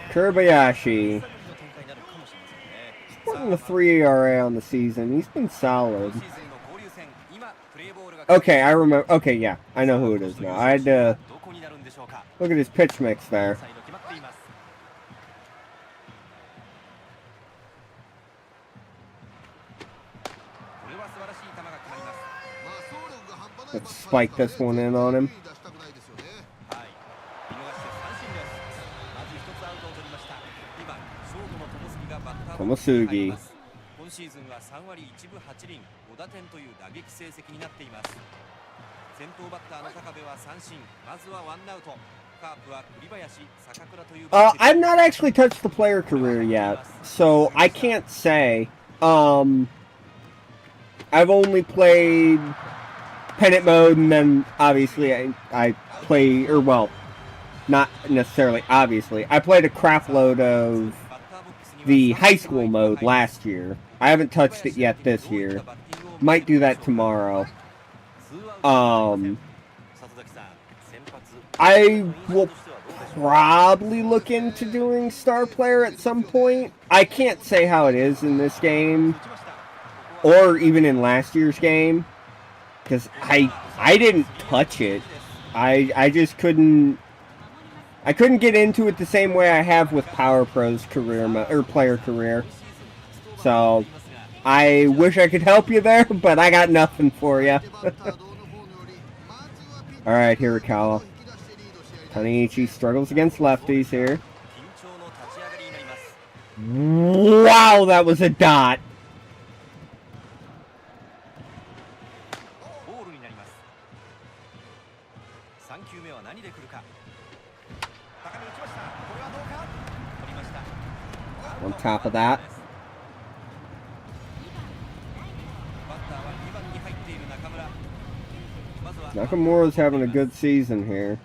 Kuribayashi. He's putting the 3 ERA on the season. He's been solid. Okay, I remember. Okay, yeah. I know who it is now. I had to look at his pitch mix there. Let's spike this one in on him. Tomosugi. I've not actually touched the player career yet, so I can't say. I've only played pennant mode, and then obviously I play, or well, not necessarily obviously. I played a crap load of the high school mode last year. I haven't touched it yet this year. Might do that tomorrow. I will probably look into doing star player at some point. I can't say how it is in this game, or even in last year's game, because I didn't touch it. I just couldn't. I couldn't get into it the same way I have with Power Pro's career or player career. So I wish I could help you there, but I got nothing for you. All right, Hirakawa. Taniichi struggles against lefties here. Wow, that was a dot. On top of that, Nakamura's having a good season here.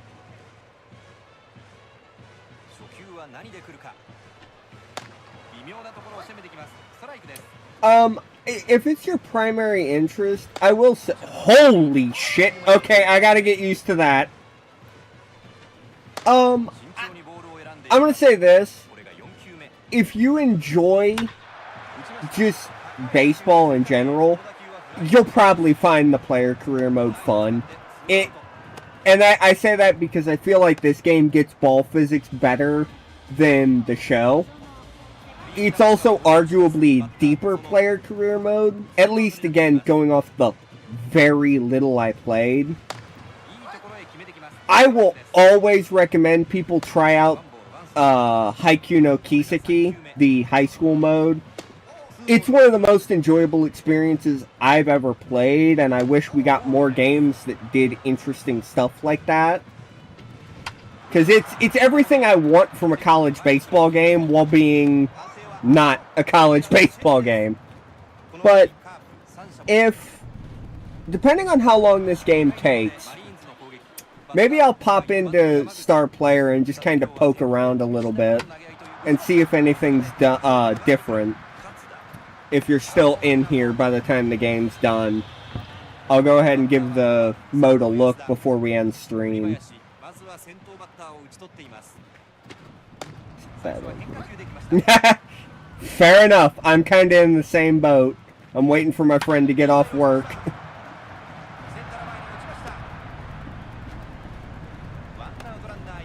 if it's your primary interest, I will say, holy shit. Okay, I gotta get used to that. I'm gonna say this. If you enjoy just baseball in general, you'll probably find the player career mode fun. And I say that because I feel like this game gets ball physics better than the show. It's also arguably deeper player career mode, at least again going off the very little I played. I will always recommend people try out Haikyuu no Kiseki, the high school mode. It's one of the most enjoyable experiences I've ever played, and I wish we got more games that did interesting stuff like that. Because it's everything I want from a college baseball game while being not a college baseball game. But depending on how long this game takes, maybe I'll pop into Star Player and just kind of poke around a little bit and see if anything's different. If you're still in here by the time the game's done, I'll go ahead and give the mode a look before we end stream. Fair enough. I'm kind of in the same boat. I'm waiting for my friend to get off work.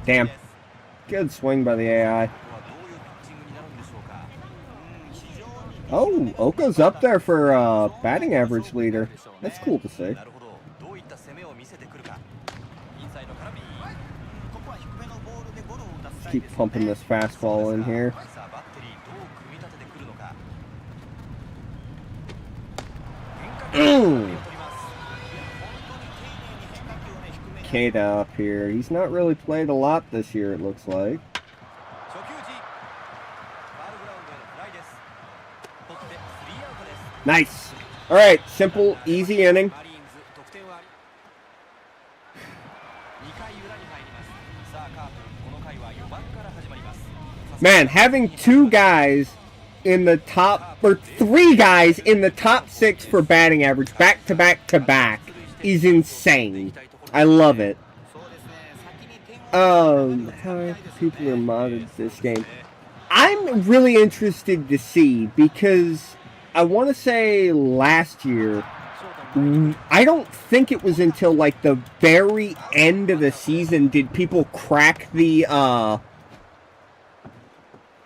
Damn. Good swing by the AI. Oh, Oka's up there for batting average leader. That's cool to see. Let's keep pumping this fastball in here. Kata up here. He's not really played a lot this year, it looks like. Nice. All right, simple, easy inning. Man, having two guys in the top, or three guys in the top 6 for batting average back to back to back is insane. I love it. How people are modded this game. I'm really interested to see because I want to say last year, I don't think it was until like the very end of the season did people crack the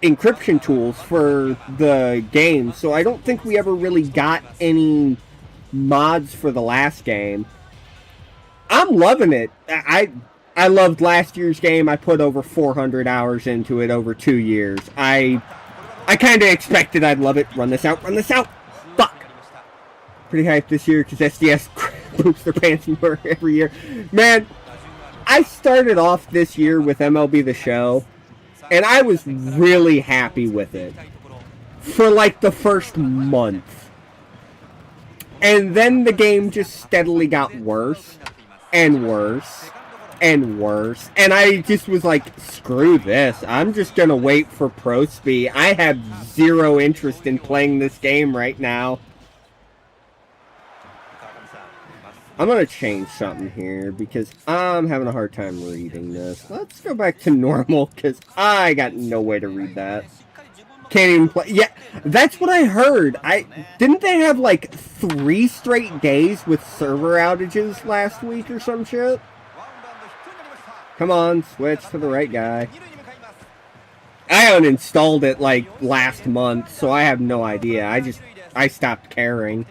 encryption tools for the game. So I don't think we ever really got any mods for the last game. I'm loving it. I loved last year's game. I put over 400 hours into it over 2 years. I kind of expected I'd love it. Run this out. Run this out. Fuck. Pretty hyped this year because SDS poops their pants more every year. Man, I started off this year with MLB The Show, and I was really happy with it for like the first month. And then the game just steadily got worse and worse and worse. And I just was like, screw this. I'm just going to wait for Pro Speed. I have zero interest in playing this game right now. I'm going to change something here because I'm having a hard time reading this. Let's go back to normal because I got no way to read that. Can't even play. Yeah, that's what I heard. Didn't they have like 3 straight days with server outages last week or some shit? Come on, switch to the right guy. I uninstalled it like last month, so I have no idea. I stopped caring.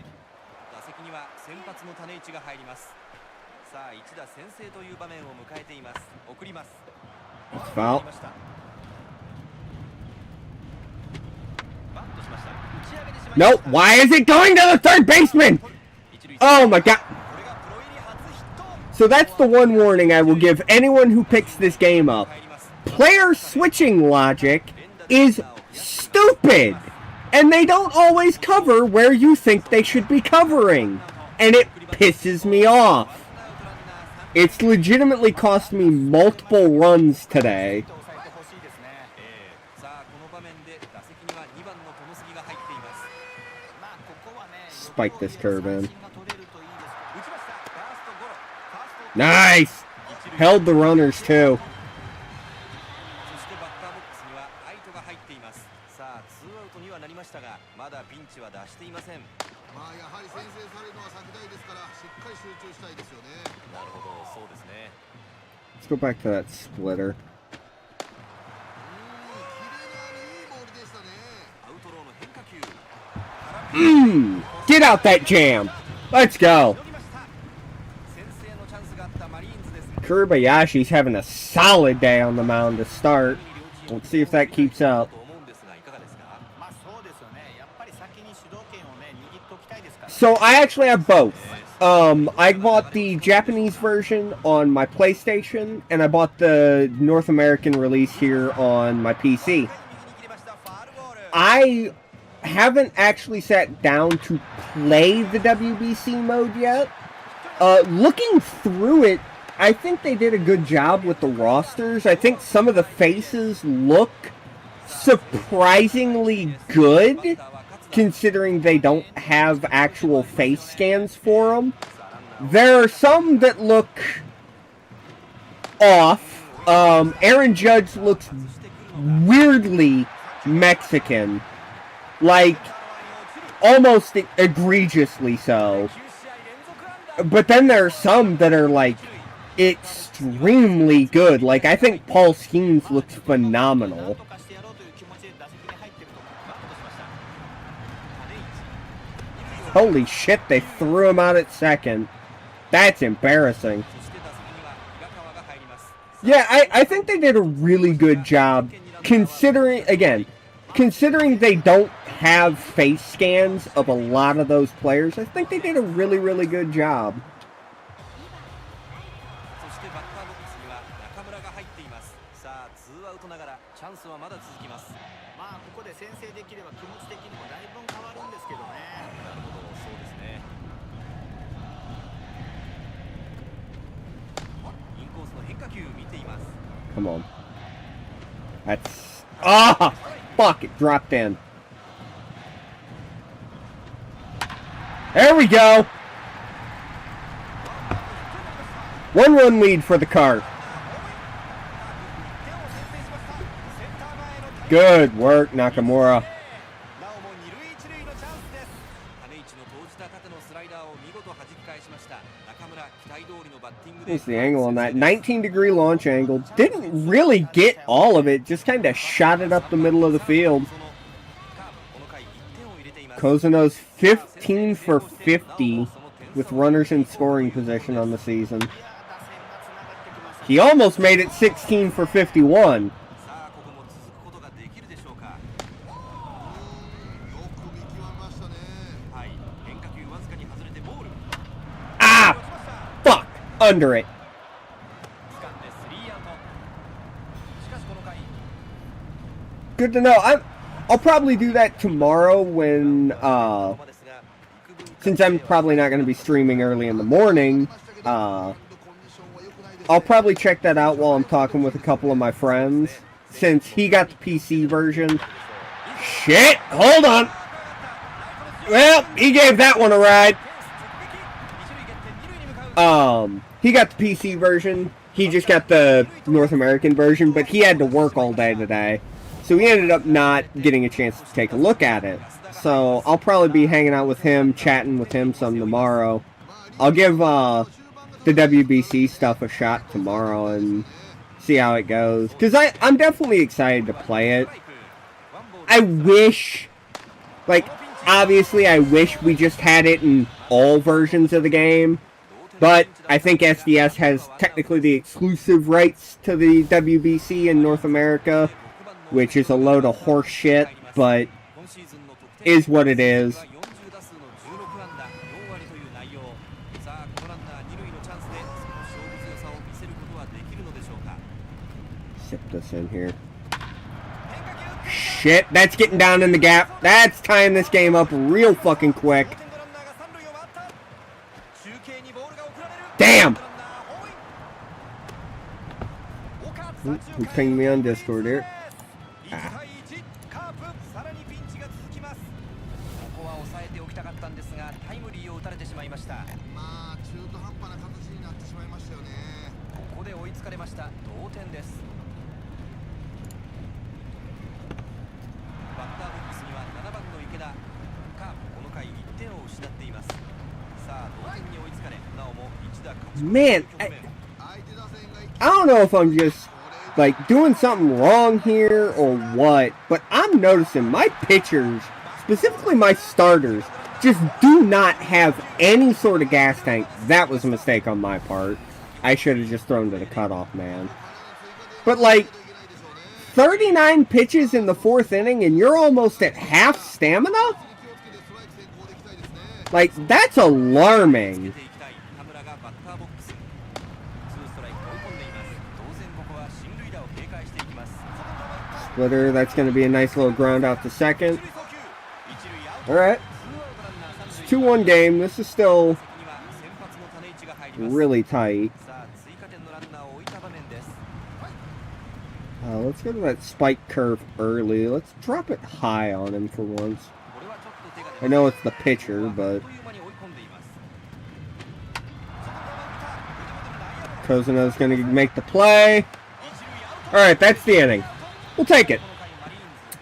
It's foul. Nope, why is it going to the third baseman? Oh my god. So that's the one warning I will give anyone who picks this game up. Player switching logic is stupid. And they don't always cover where you think they should be covering. And it pisses me off. It's legitimately cost me multiple runs today. spike this curve in. Nice! Held the runners too. そしてバッターボックスにはライトが入っています。さあツーアウトにはなりましたが、まだピンチは出していません。まあやはり先制されるのは避けたいですから、しっかり集中したいですよね。なるほど、そうですね。 Let's go back to that splitter. アウトローの変化球。 Get out that jam! Let's go! 先制のチャンスがあったマリーンズです。 Kurobayashi's having a solid day on the mound to start. Let's see if that keeps up. と思うんですがいかがですか。まあそうですよね。やっぱり先に主導権をね握っておきたいですから。 So I actually have both. I bought the Japanese version on my PlayStation, and I bought the North American release here on my PC. I haven't actually sat down to play the WBC mode yet. Looking through it, I think they did a good job with the rosters. I think some of the faces look surprisingly good, considering they don't have actual face scans for them. There are some that look off. Aaron Judge looks weirdly Mexican. Like, almost egregiously so. But then there are some that are, like, extremely good. Like, I think Paul Skeens looks phenomenal. Holy shit, they threw him out at second. That's embarrassing. Yeah, I think they did a really good job, considering they don't have face scans of a lot of those players. I think they did a really, really good job. そしてバッターボックスには中村が入っています。さあツーアウトながらチャンスはまだ続きます。まあここで先制できれば気持ち的にもだいぶ変わるんですけどね。なるほど、そうですね。インコースの変化球見ています。 Come on. That's... Ah! Fuck, it dropped in. There we go! 1-run lead for the Carp. Good work, Nakamura. なおも二塁一塁のチャンスです。種市の投じた縦のスライダーを見事弾き返しました。中村期待通りのバッティングで。 Here's the angle on that. 19-degree launch angle. Didn't really get all of it. Just kind of shot it up the middle of the field. Kozano's 15 for 50 with runners in scoring position on the season. He almost made it 16 for 51. さあここも続くことができるでしょうか。よく見極めましたね。はい、変化球わずかに外れてボール。 Ah! Fuck! Under it. 掴んでスリーアウト。しかしこの回。 Good to know. I'll probably do that tomorrow when, since I'm probably not going to be streaming early in the morning, I'll probably check that out while I'm talking with a couple of my friends, since he got the PC version. Shit! Hold on! Well, he gave that one a ride. He got the PC version. He just got the North American version, but he had to work all day today. So he ended up not getting a chance to take a look at it. So I'll probably be hanging out with him, chatting with him some tomorrow. I'll give the WBC stuff a shot tomorrow and see how it goes. Because I'm definitely excited to play it. I wish, like, obviously I wish we just had it in all versions of the game. But I think SDS has technically the exclusive rights to the WBC in North America, which is a load of horse shit, but is what it is. Sip this in here. Shit, that's getting down in the gap. That's tying this game up real fucking quick. Damn! Who's pinging me on Discord here? Ah. ここは抑えておきたかったんですがタイつかれました。同点です。バッターボックスには7番の池田。カープこの回1点を失っています。さあ同点に追いつかれ、なおも一打勝ち越し Man, 相手打線が I don't know if I'm just like doing something wrong here or what, but I'm noticing my pitchers, specifically my starters, just do not have any sort of gas tank. That was a mistake on my part. I should have just thrown to the cutoff man. But like 39 pitches in the 4th inning and you're almost at half stamina? Like, that's alarming. Splitter, that's going to be a nice little ground out to second. Alright. It's a 2-1 game. This is still really tight. Let's go to that spike curve early. Let's drop it high on him for once. I know it's the pitcher, but Kozano's going to make the play. Alright, that's the inning. We'll take it.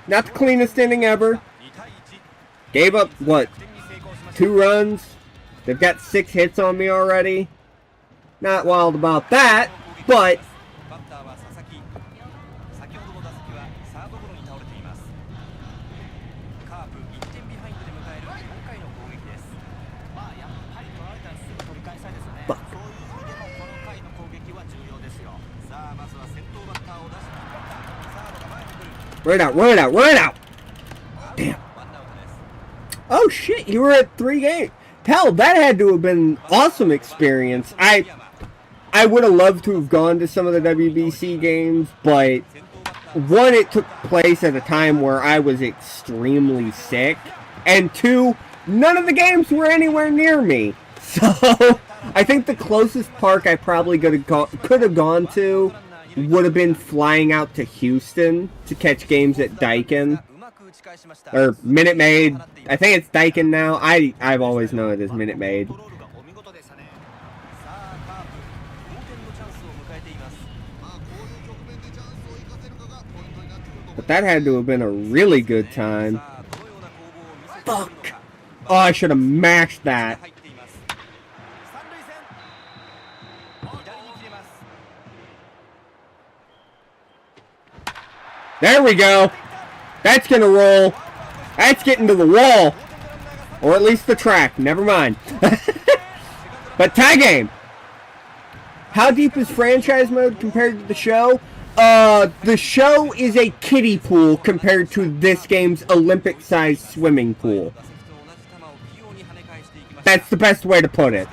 Not the cleanest inning ever. Gave up, what, 2 runs? They've got 6 hits on me already. Not wild about that, but run it out, run it out, run it out! Damn. Oh shit, you were at 3 games. Hell, that had to have been an awesome experience. I would have loved to have gone to some of the WBC games, but one, it took place at a time where I was extremely sick, and 2, none of the games were anywhere near me. So, I think the closest park I probably could have gone to would have been flying out to Houston to catch games at Daikin. Or Minute Maid. I think it's Daikin now. I've always known it as Minute Maid. But that had to have been a really good time. Fuck! Oh, I should have mashed that. There we go. That's gonna roll. That's getting to the wall. Or at least the track. Never mind. But tie game. How deep is franchise mode compared to the show? The show is a kiddie pool compared to this game's Olympic-sized swimming pool. That's the best way to put it.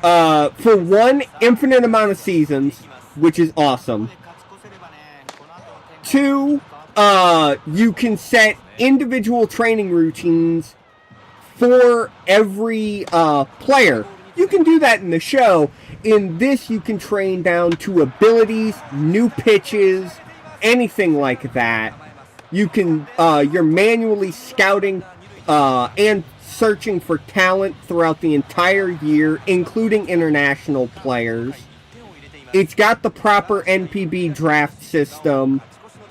For one, infinite amount of seasons, which is awesome. 2, you can set individual training routines for every player. You can do that in the show. In this, you can train down to abilities, new pitches, anything like that. You can, you're manually scouting and searching for talent throughout the entire year, including international players. It's got the proper NPB draft system.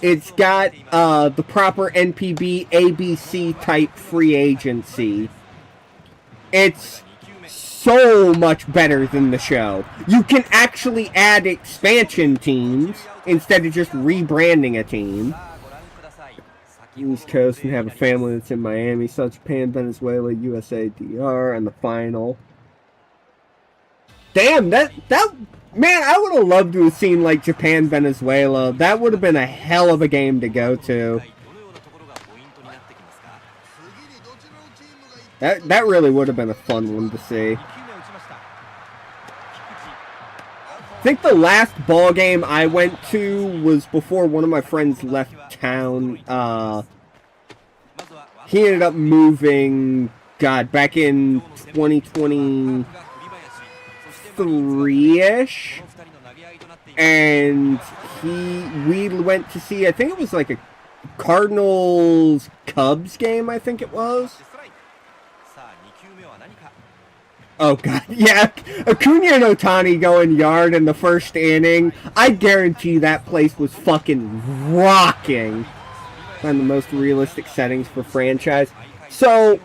It's got the proper NPB ABC type free agency. It's so much better than the show. You can actually add expansion teams instead of just rebranding a team. East Coast and have a family that's in Miami, South Japan, Venezuela, USA, DR, and the final. Damn, that man, I would have loved to have seen like Japan, Venezuela. That would have been a hell of a game to go to. That really would have been a fun one to see. I think the last ball game I went to was before one of my friends left town. He ended up moving, God, back in 2023-ish. And we went to see, I think it was like a Cardinals-Cubs game, I think it was. Oh god, yeah, Acuna and Ohtani going yard in the first inning. I guarantee that place was fucking rocking. Find the most realistic settings for franchise. So,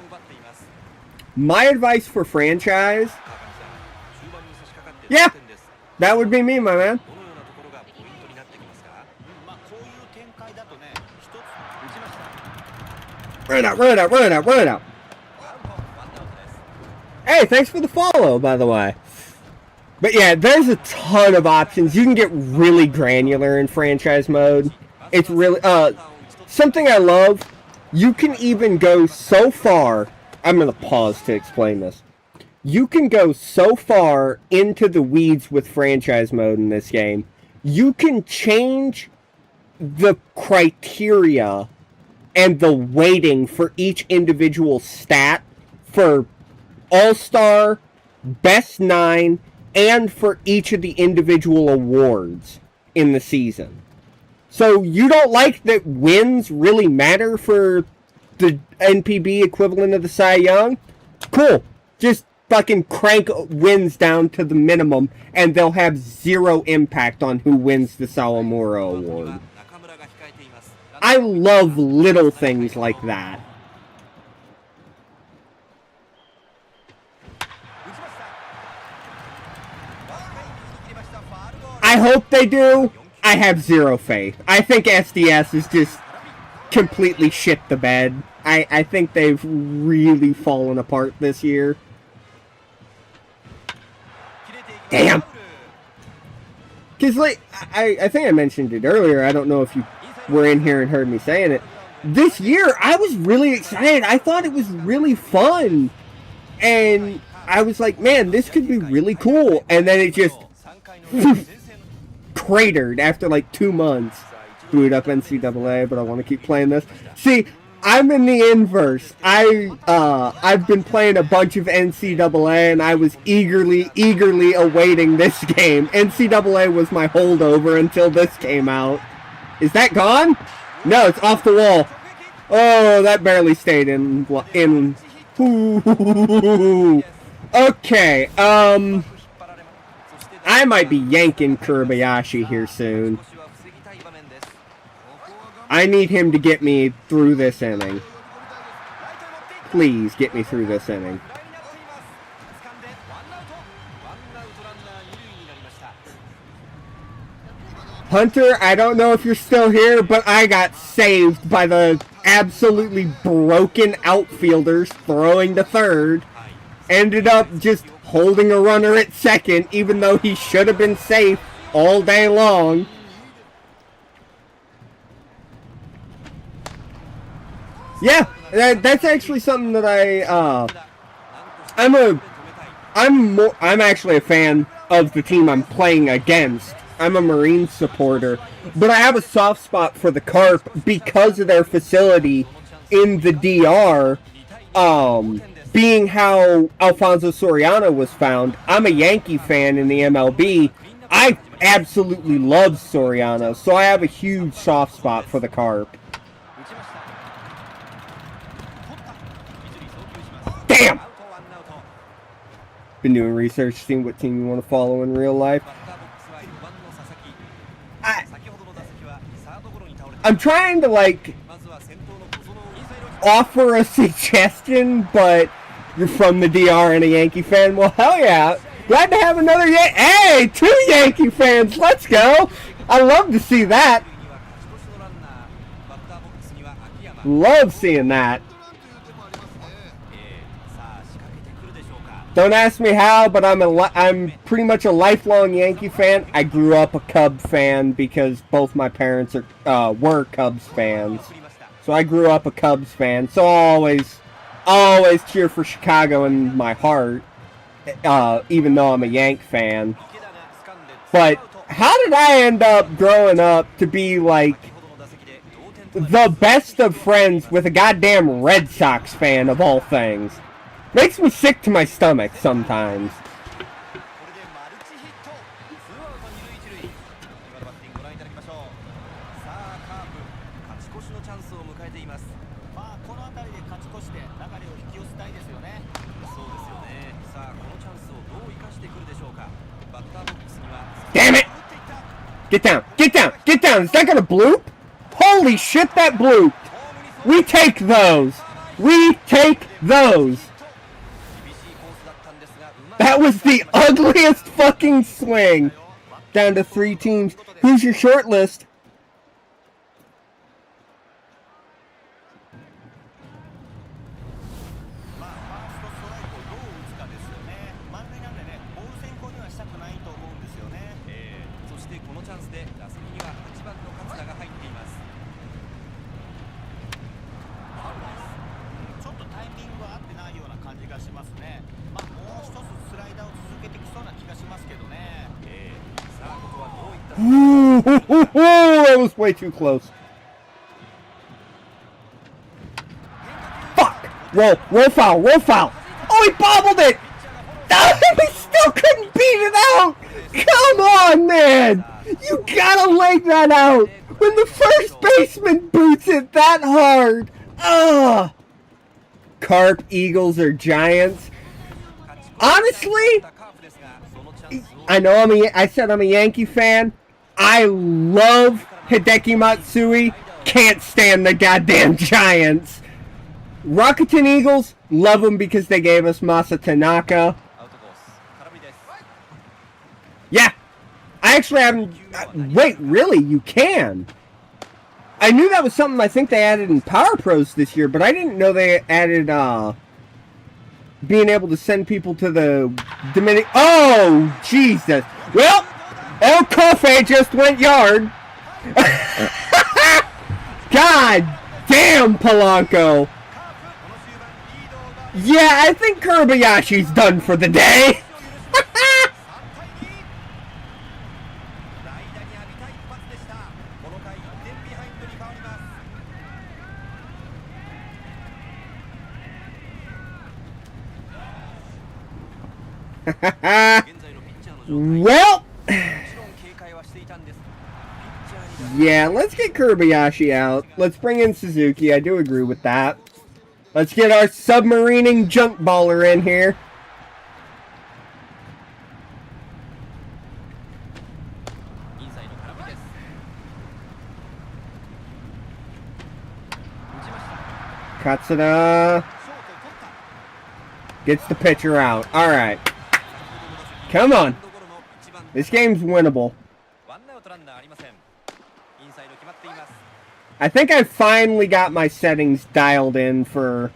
my advice for franchise, yeah, that would be me, my man. まあこういう展開だとね、一つ打ちました。 Run it out, run it out, run it out, run it out. Hey, thanks for the follow, by the way. But yeah, there's a ton of options. You can get really granular in franchise mode. It's really, something I love, you can even go so far, I'm going to pause to explain this. You can go so far into the weeds with franchise mode in this game. You can change the criteria and the weighting for each individual stat for All-Star, Best 9, and for each of the individual awards in the season. So you don't like that wins really matter for the NPB equivalent of the Cy Young? Cool. Just fucking crank wins down to the minimum, and they'll have zero impact on who wins the Sawamura Award. I love little things like that. I hope they do. I have zero faith. I think SDS is just completely shit the bed. I think they've really fallen apart this year. Damn. Because, like, I think I mentioned it earlier. I don't know if you were in here and heard me saying it. This year, I was really excited. I thought it was really fun. And I was like, man, this could be really cool. And then it just cratered after like 2 months. Boot up NCAA, but I want to keep playing this. See, I'm in the inverse. I've been playing a bunch of NCAA, and I was eagerly awaiting this game. NCAA was my holdover until this came out. Is that gone? No, it's off the wall. Oh, that barely stayed in. Ooh. Okay, I might be yanking Kurobayashi here soon. I need him to get me through this inning. Please get me through this inning. Hunter, I don't know if you're still here, but I got saved by the absolutely broken outfielders throwing to third. Ended up just holding a runner at second, even though he should have been safe all day long. Yeah, that's actually something that I'm actually a fan of the team I'm playing against. I'm a Marines supporter, but I have a soft spot for the Carp because of their facility in the DR. Being how Alfonso Soriano was found, I'm a Yankee fan in the MLB. I absolutely love Soriano, so I have a huge soft spot for the Carp. Damn! Been doing research, seeing what team you want to follow in real life. I'm trying to, like, offer a suggestion, but you're from the DR and a Yankee fan. Well, hell yeah. Glad to have another Hey, 2 Yankee fans. Let's go. I love to see that. Love seeing that. Don't ask me how, but I'm pretty much a lifelong Yankee fan. I grew up a Cub fan because both my parents were Cubs fans. So I grew up a Cubs fan. So I'll always cheer for Chicago in my heart, even though I'm a Yank fan. But how did I end up growing up to be like the best of friends with a goddamn Red Sox fan of all things? Makes me sick to my stomach sometimes. Damn it! Get down! Get down! Get down! Is that gonna bloop? Holy shit, that blooped! We take those! We take those! That was the ugliest fucking swing! Down to 3 teams. Who's your short list? Ooh, that was way too close. Fuck! Roll foul, roll foul! Oh, he bobbled it! Oh, he still couldn't beat it out! Come on, man! You gotta leg that out! When the first baseman boots it that hard! Ugh! Carp, Eagles, or Giants? Honestly, I know I said I'm a Yankee fan. I love Hideki Matsui. Can't stand the goddamn Giants. Rakuten Eagles, love them because they gave us Masa Tanaka. Yeah. I actually haven't... wait, really? You can? I knew that was something I think they added in Power Pros this year, but I didn't know they added, being able to send people to the Dominican... Oh, Jesus. Well, El Cofe just went yard. God damn, Polanco. Yeah, I think Kobayashi's done for the day. Well, yeah, let's get Kobayashi out. Let's bring in Suzuki. I do agree with that. Let's get our submarining junk baller in here. Katsuda gets the pitcher out. All right. Come on. This game's winnable. I think I finally got my settings dialed in for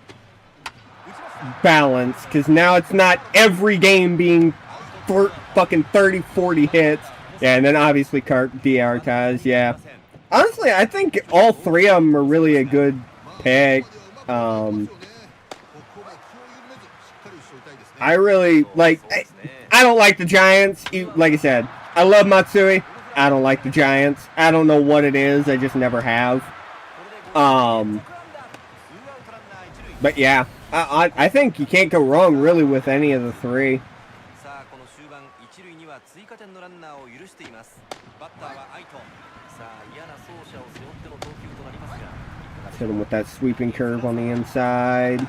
balance, because now it's not every game being fucking 30, 40 hits. Yeah, and then obviously Carp Diartaz, yeah. Honestly, I think all 3 of them are really a good pick. I really, like, I don't like the Giants. Like I said, I love Matsui. I don't like the Giants. I don't know what it is. I just never have. But yeah, I think you can't go wrong really with any of the 3. Hit him with that sweeping curve on the inside.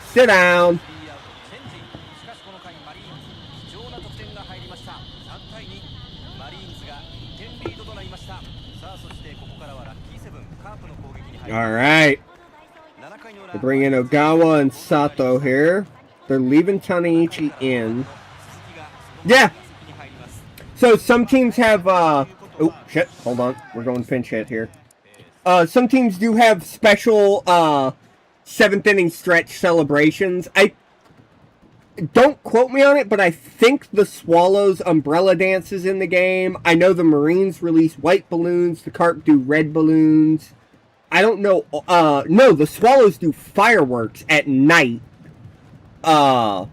Sit down. All right. They bring in Ogawa and Sato here. They're leaving Taneichi in. Yeah. So some teams have, oh, shit. Hold on. We're going pinch hit here. Some teams do have special, 7th inning stretch celebrations. Don't quote me on it, but I think the Swallows umbrella dance is in the game. I know the Marines release white balloons. The Carp do red balloons. I don't know. No, the Swallows do fireworks at night. I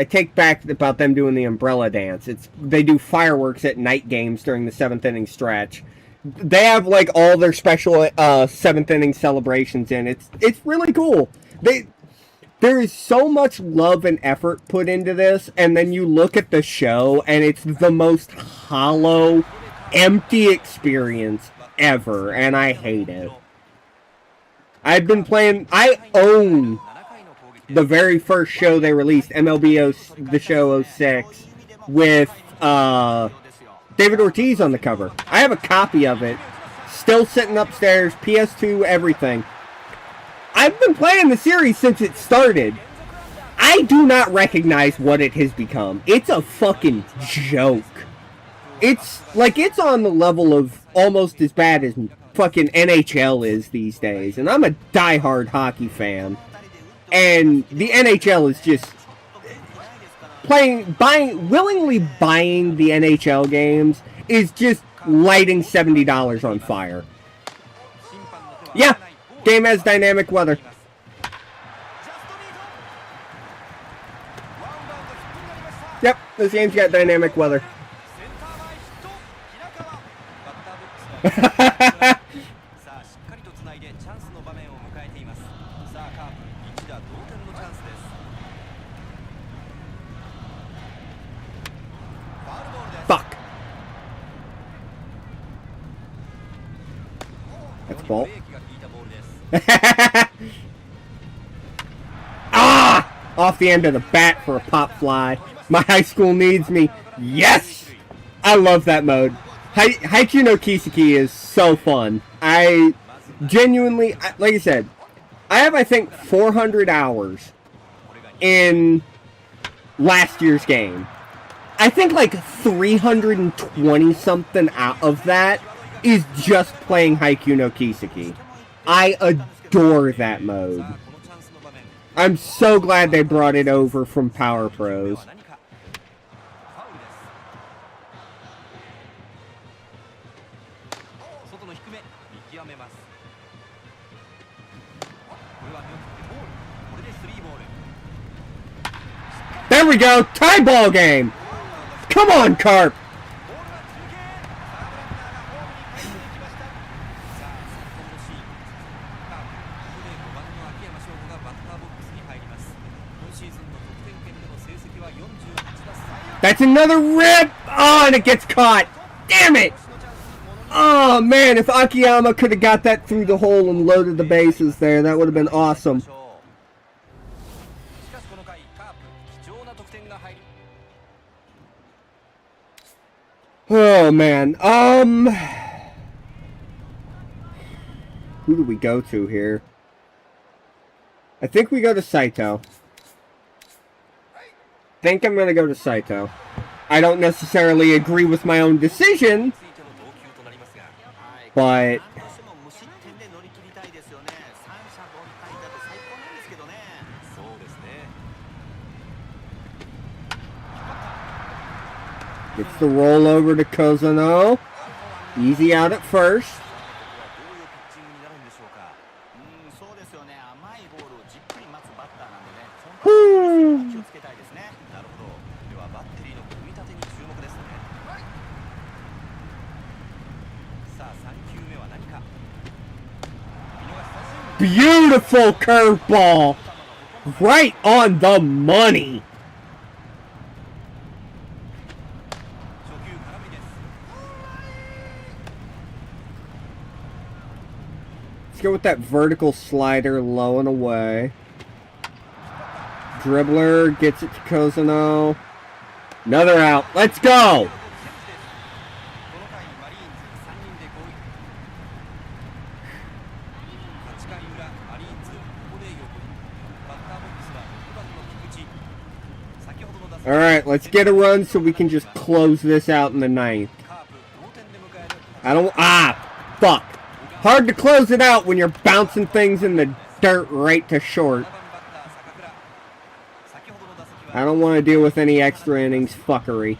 take back about them doing the umbrella dance. They do fireworks at night games during the 7th inning stretch. They have like all their special 7th inning celebrations in. It's really cool. There is so much love and effort put into this, and then you look at the show, and it's the most hollow, empty experience ever, and I hate it. I own the very first show they released, the show 06. with David Ortiz on the cover. I have a copy of it, still sitting upstairs, PS2, everything. I've been playing the series since it started. I do not recognize what it has become. It's a fucking joke. It's like, it's on the level of almost as bad as fucking NHL is these days. And I'm a diehard hockey fan. And the NHL is just willingly buying the NHL games is just lighting $70 on fire. Yeah, game has dynamic weather. Yep, this game's got dynamic weather. さあしっかりとつないでチャンスの場面を迎えています。さあカープ一打同点のチャンスです。ファウルボールです。 Fuck. That's ball. ブレーキが効いたボールです。 Ah! Off the end of the bat for a pop fly. My high school needs me. Yes! I love that mode. Haikyuu no Kiseki is so fun. I genuinely, like I said, I have, I think, 400 hours in last year's game. I think like 320 something out of that is just playing Haikyuu no Kiseki. I adore that mode. I'm so glad they brought it over from Power Pros. 外の低め見極めます。これは見送ってボール。これでスリーボール。 There we go! Tie ball game! Come on, Carp! 'That's another rip! Oh, and it gets caught! Damn it! Oh, man, if Akiyama could have got that through the hole and loaded the bases there, that would have been awesome. Oh, man. Who do we go to here? I think we go to Saito. I think I'm going to go to Saito. I don't necessarily agree with my own decision, but gets the roll over to Kozuno. Easy out at first. Beautiful curveball! Right on the money! Let's go with that vertical slider low and away. Dribbler gets it to Kozuno. Another out. Let's go! Alright, let's get a run so we can just close this out in the ninth. Fuck. Hard to close it out when you're bouncing things in the dirt right to short. I don't want to deal with any extra innings fuckery.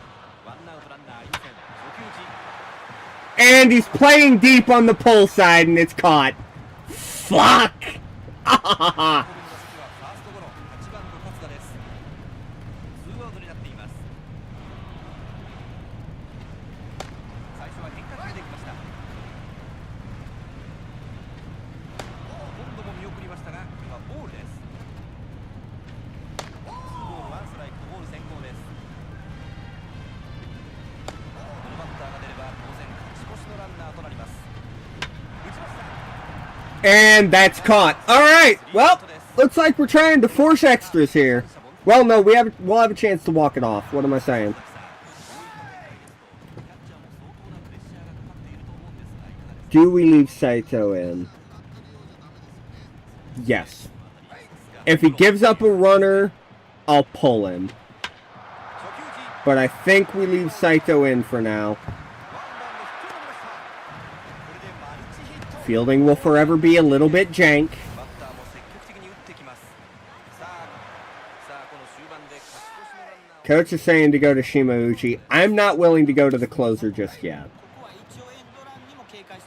And he's playing deep on the pull side and it's caught. Fuck! And that's caught. Alright, well, looks like we're trying to force extras here. Well, no, we'll have a chance to walk it off. What am I saying? Do we leave Saito in? Yes. If he gives up a runner, I'll pull him. But I think we leave Saito in for now. Fielding will forever be a little bit jank. Coach is saying to go to Shimauchi. I'm not willing to go to the closer just yet.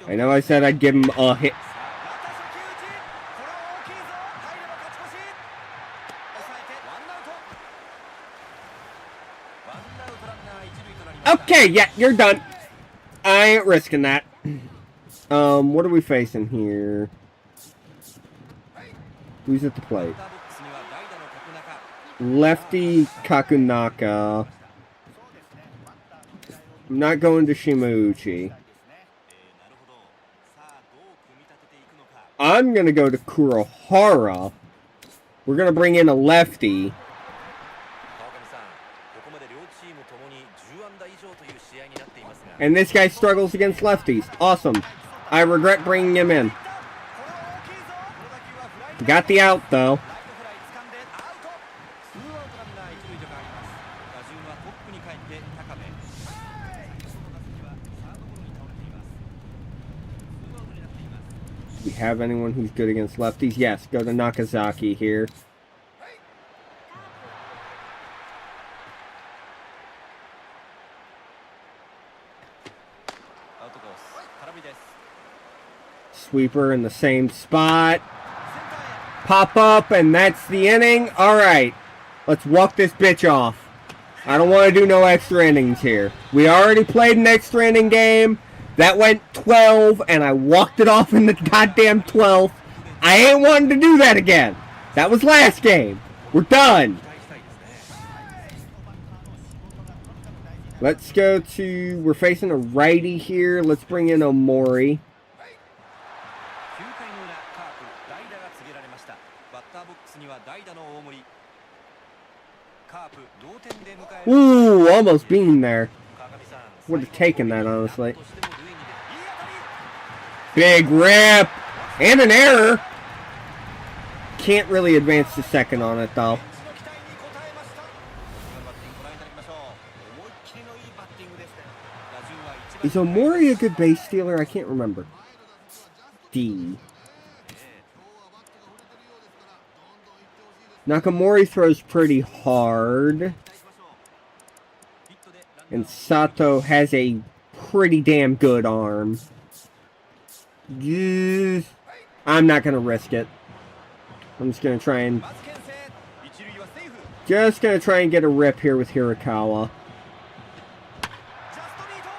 I know I said I'd give him a hit. Okay, yeah, you're done. I ain't risking that. What are we facing here? Who's at the plate? Lefty Kakunaka. I'm not going to Shimauchi. I'm going to go to Kurohara. We're going to bring in a lefty. And this guy struggles against lefties. Awesome. I regret bringing him in. Got the out, though. Do we have anyone who's good against lefties? Yes, go to Nakazaki here. Sweeper in the same spot. Pop up, and that's the inning. All right, let's walk this bitch off. I don't want to do no extra innings here. We already played an extra inning game. That went 12, and I walked it off in the goddamn 12th. I ain't wanting to do that again. That was last game. We're done. Let's go to... We're facing a righty here. Let's bring in Omori. Ooh, almost being there. Would have taken that, honestly. Big rip! And an error! Can't really advance to second on it, though. Is Omori a good base stealer? I can't remember. D. Nakamori throws pretty hard. And Sato has a pretty damn good arm. I'm not going to risk it. I'm just going to try and... Just going to try and get a rip here with Hirakawa.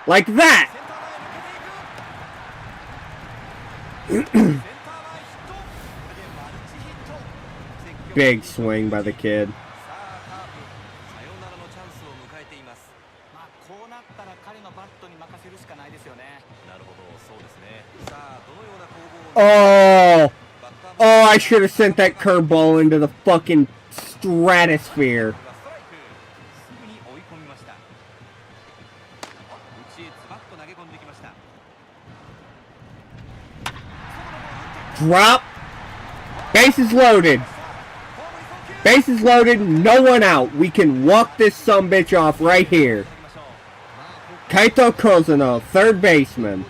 Like that! Big swing by the kid. Oh! Oh, I should have sent that curveball into the fucking stratosphere. Drop. Bases loaded. Bases loaded, no one out. We can walk this sumbitch off right here. Kaito Kozuno, third baseman.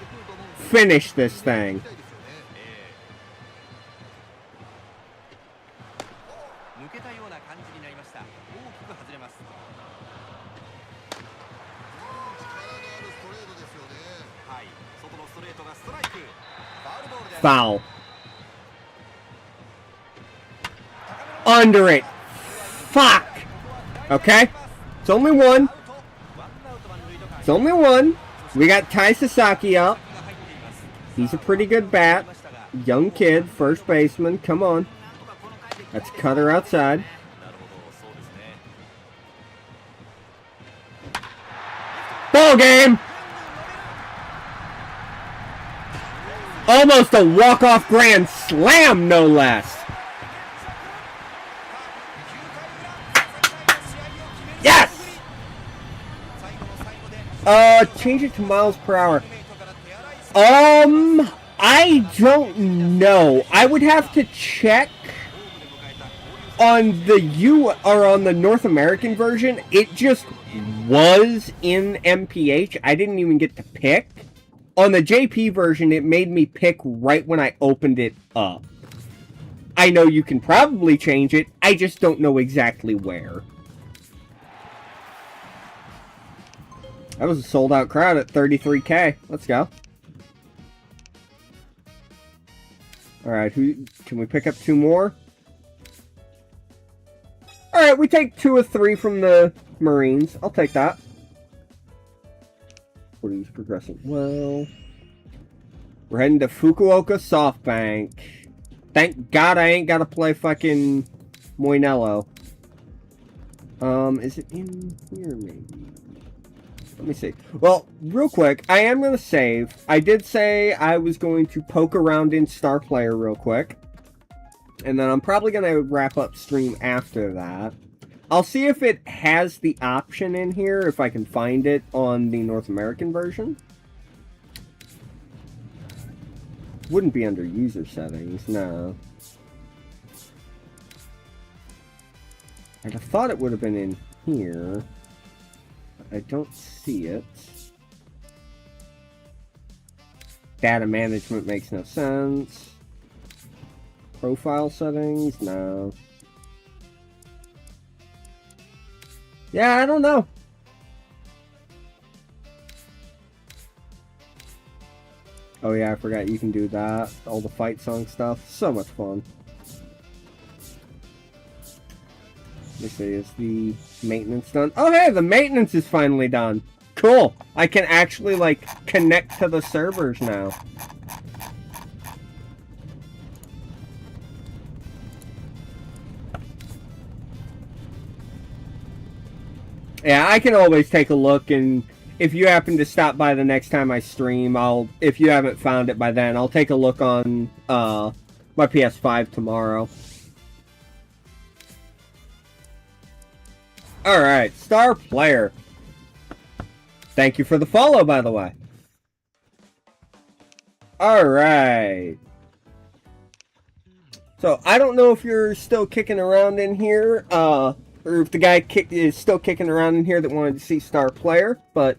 Finish this thing. Foul. Under it. Fuck. Okay. It's only one. It's only one. We got Tai Sasaki up. He's a pretty good bat. Young kid, first baseman. Come on. That's cutter outside. Ball game. Almost a walk-off grand slam, no less. Yes! Change it to miles per hour. I don't know. I would have to check on the North American version. It just was in MPH. I didn't even get to pick. On the JP version, it made me pick right when I opened it up. I know you can probably change it. I just don't know exactly where. That was a sold-out crowd at 33K. Let's go. Alright, can we pick up 2 more? Alright, we take 2 or 3 from the Marines. I'll take that. What are you progressing? Well, we're heading to Fukuoka SoftBank. Thank God I ain't got to play fucking Moinello. Is it in here maybe? Let me see. Well, real quick, I am going to save. I did say I was going to poke around in Star Player real quick. And then I'm probably going to wrap up stream after that. I'll see if it has the option in here, if I can find it on the North American version. Wouldn't be under user settings, no. I'd have thought it would have been in here. I don't see it. Data management makes no sense. Profile settings? No. Yeah, I don't know. Oh yeah, I forgot you can do that. All the fight song stuff. So much fun. Let's see, is the maintenance done? Oh hey, the maintenance is finally done. Cool. I can actually, like, connect to the servers now. Yeah, I can always take a look, and if you happen to stop by the next time I stream, if you haven't found it by then, I'll take a look on my PS5 tomorrow. Alright, Star Player. Thank you for the follow, by the way. Alright. So, I don't know if you're still kicking around in here, or if the guy is still kicking around in here that wanted to see Star Player, but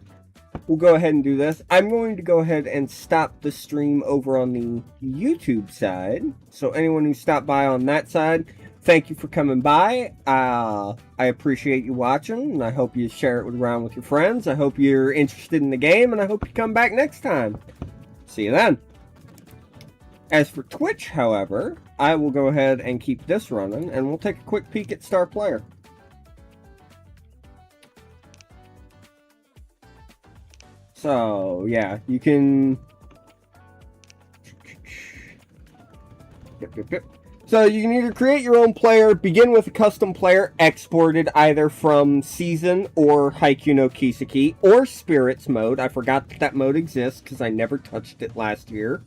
we'll go ahead and do this. I'm going to go ahead and stop the stream over on the YouTube side. So anyone who stopped by on that side, thank you for coming by. I appreciate you watching, and I hope you share it around with your friends. I hope you're interested in the game, and I hope you come back next time. See you then. As for Twitch, however, I will go ahead and keep this running, and we'll take a quick peek at Star Player. So, yeah, you can... So, you can either create your own player, begin with a custom player exported either from Season or Haikyuu no Kiseki, or Spirits mode. I forgot that mode exists because I never touched it last year.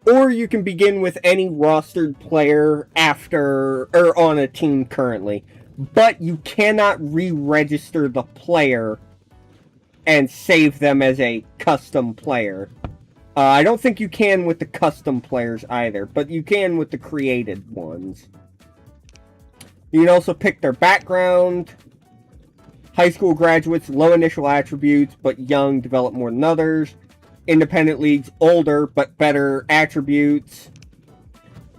Or you can begin with any rostered player after, or on a team currently. But you cannot re-register the player and save them as a custom player. I don't think you can with the custom players either, but you can with the created ones. You can also pick their background. High school graduates, low initial attributes, but young, develop more than others. Independent leagues, older, but better attributes.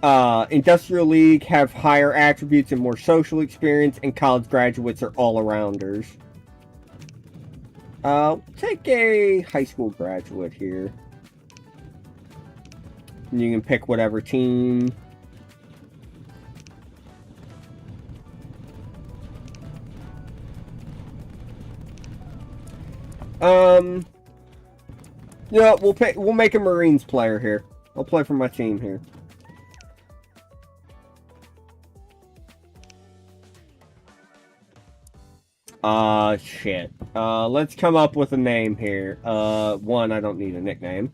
Industrial league have higher attributes and more social experience, and college graduates are all-arounders. Take a high school graduate here. And you can pick whatever team. Yeah, we'll make a Marines player here. I'll play for my team here. Shit. Let's come up with a name here. One, I don't need a nickname.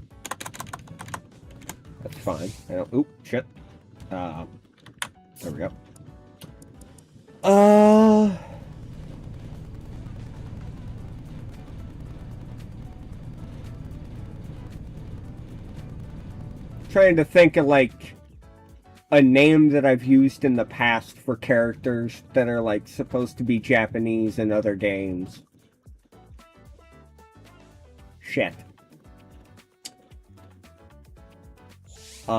That's fine. I don't... Oop, shit. There we go. Trying to think of, like, a name that I've used in the past for characters that are, like, supposed to be Japanese in other games. Shit. You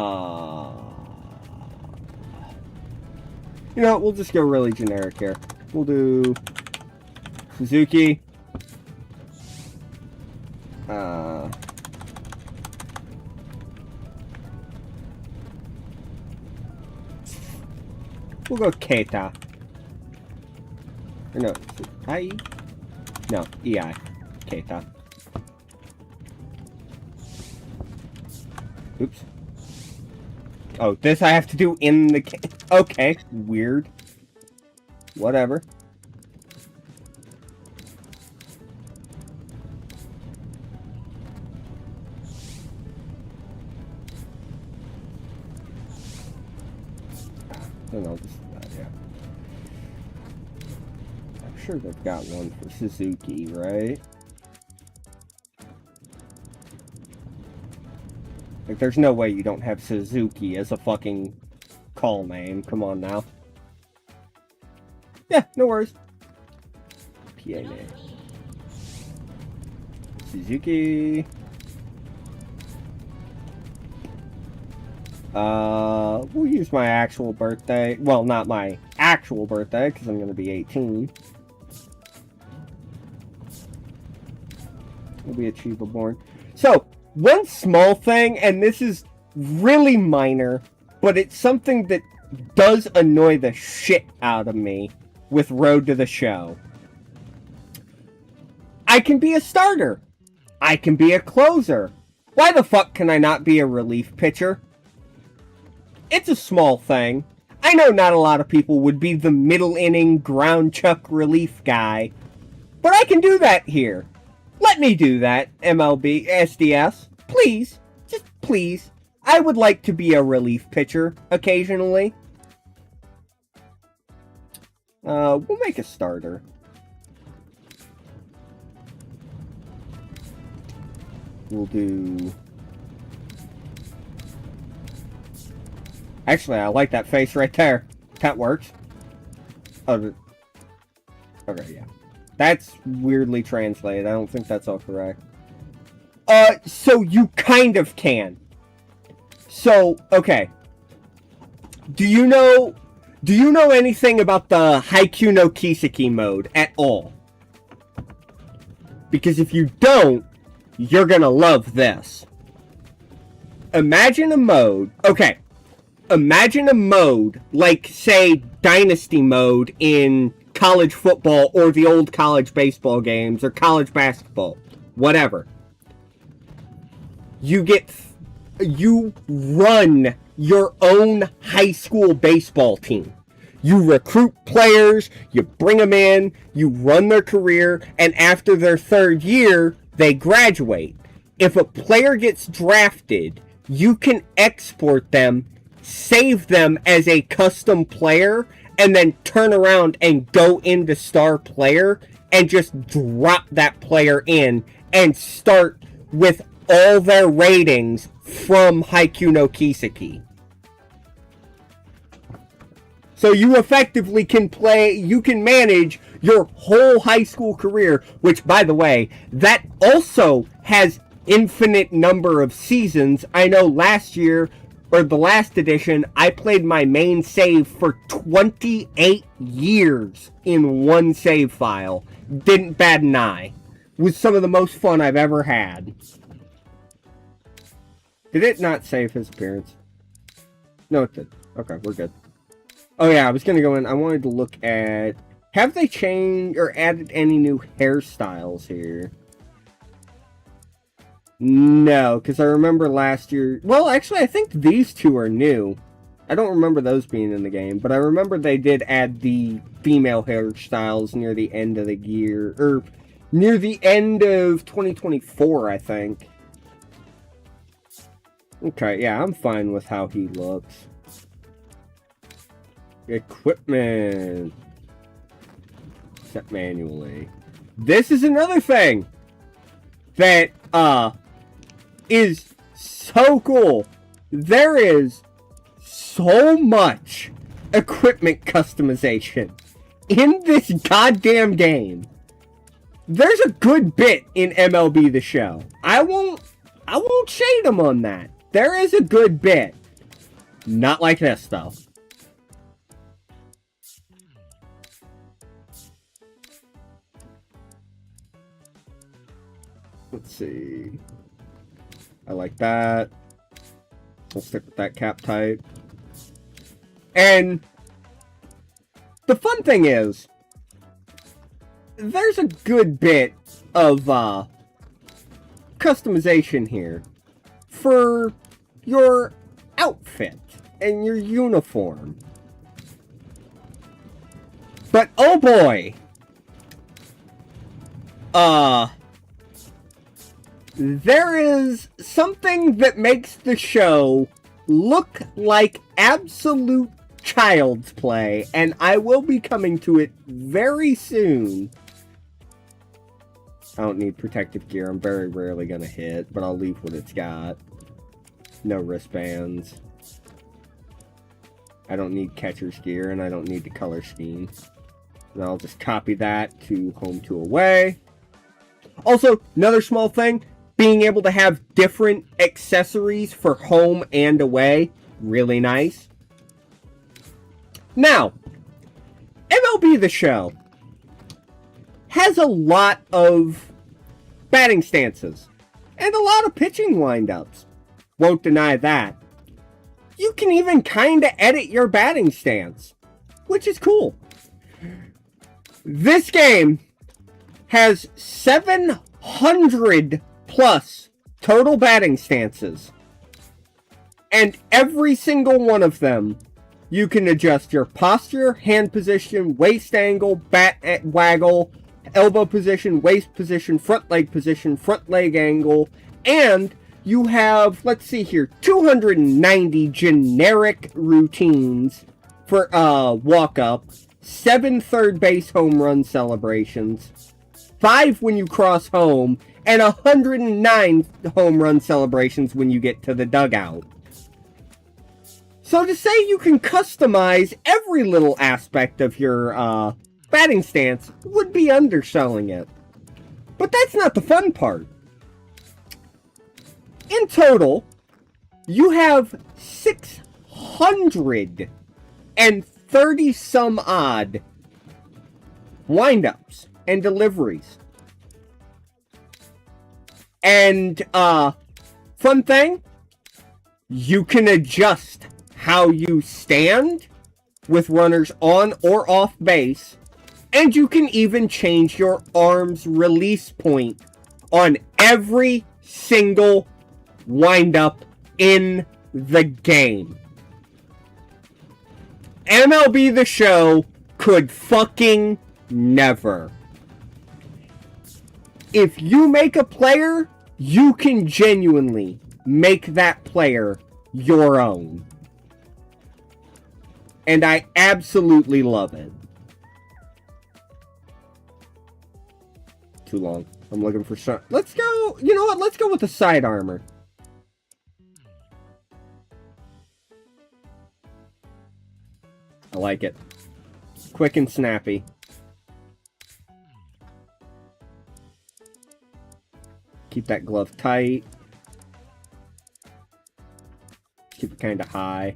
know what, we'll just go really generic here. We'll do Suzuki. We'll go Keita. Or no, IE? No, EI. Keita. Oops. Oh, this I have to do in the... Okay, weird. Whatever. No, yeah. I'm sure they've got one for Suzuki, right? Like, there's no way you don't have Suzuki as a fucking call name. Come on now. Yeah, no worries. PA name. Suzuki. We'll use my actual birthday. Well, not my actual birthday, because I'm going to be 18. We'll be a Chiba born. So, one small thing, and this is really minor, but it's something that does annoy the shit out of me with Road to the Show. I can be a starter. I can be a closer. Why the fuck can I not be a relief pitcher? It's a small thing. I know not a lot of people would be the middle inning ground chuck relief guy, but I can do that here. Let me do that, MLB, SDS. Please. Just please. I would like to be a relief pitcher occasionally. We'll make a starter. We'll do... Actually, I like that face right there. That works. Oh, okay, yeah. That's weirdly translated. I don't think that's all correct. So you kind of can. So, okay. Do you know anything about the Haikyuu no Kiseki mode at all? Because if you don't, you're gonna love this. Imagine a mode... Okay. Imagine a mode like, say, Dynasty mode in college football or the old college baseball games or college basketball. Whatever. You run your own high school baseball team. You recruit players, you bring them in, you run their career, and after their third year, they graduate. If a player gets drafted, you can export them, save them as a custom player, and then turn around and go into star player and just drop that player in and start with all their ratings from Haikyuu no Kiseki. So you effectively can manage your whole high school career, which, by the way, that also has infinite number of seasons. I know last year, or the last edition, I played my main save for 28 years in one save file. Didn't bat an eye. It was some of the most fun I've ever had. Did it not save his appearance? No, it did. Okay, we're good. Oh yeah, I was gonna go in. I wanted to look at... Have they changed or added any new hairstyles here? No, because I remember last year... Well, actually, I think these two are new. I don't remember those being in the game, but I remember they did add the female hairstyles near the end of the year, or near the end of 2024, I think. Okay, yeah, I'm fine with how he looks. Equipment. Set manually. This is another thing that, is so cool. there is so much equipment customization in this goddamn game. There's a good bit in MLB The Show. I won't shade them on that. There is a good bit. Not like this, though. Let's see. I like that. We'll stick with that cap type. And the fun thing is, there's a good bit of customization here for your outfit and your uniform. But oh boy, there is something that makes the show look like absolute child's play, and I will be coming to it very soon. I don't need protective gear. I'm very rarely gonna hit, but I'll leave what it's got. No wristbands. I don't need catcher's gear, and I don't need the color scheme. And I'll just copy that to home to away. Also, another small thing, being able to have different accessories for home and away. Really nice. Now, MLB The Show has a lot of batting stances and a lot of pitching windups. Won't deny that. You can even kind of edit your batting stance, which is cool. This game has 700 plus total batting stances, and every single one of them you can adjust your posture, hand position, waist angle, bat waggle, elbow position, waist position, front leg angle, and you have, let's see here, 290 generic routines for walk-up, 7 third base home run celebrations, 5 when you cross home, and 109 home run celebrations when you get to the dugout. So to say you can customize every little aspect of your batting stance would be underselling it. But that's not the fun part. In total, you have 630 some odd windups and deliveries. And fun thing, you can adjust how you stand with runners on or off base, and you can even change your arm's release point on every single windup in the game. MLB The Show could fucking never. If you make a player, you can genuinely make that player your own. And I absolutely love it. Too long. I'm looking for some. Let's go. You know what? Let's go with the side armor. I like it. Quick and snappy. Keep that glove tight. Keep it kind of high.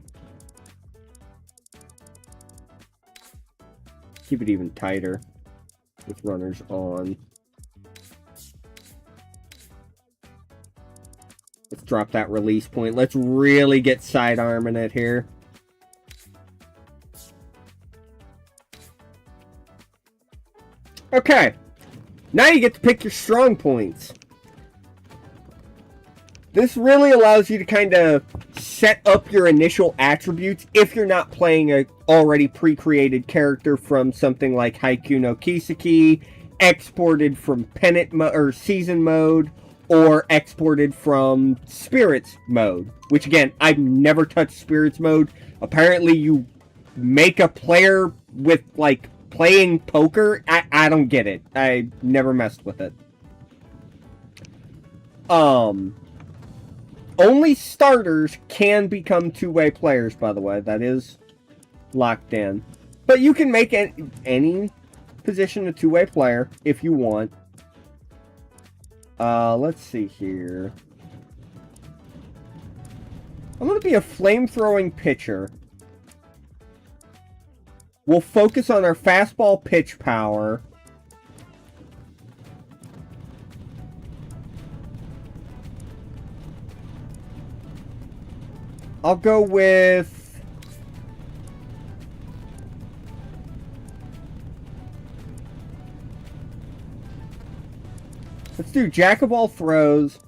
Keep it even tighter with runners on. Let's drop that release point. Let's really get sidearming it here. Okay. Now you get to pick your strong points. This really allows you to kind of set up your initial attributes if you're not playing a already pre-created character from something like Haikyuu no Kiseki, exported from Pennant or Season Mode, or exported from Spirits Mode. Which again, I've never touched Spirits Mode. Apparently you make a player with like playing poker. I don't get it. I never messed with it. only starters can become two-way players, by the way. That is locked in. But you can make any position a two-way player if you want. Let's see here. I'm going to be a flame-throwing pitcher. We'll focus on our fastball pitch power. I'll go with... Let's do jack of all throws.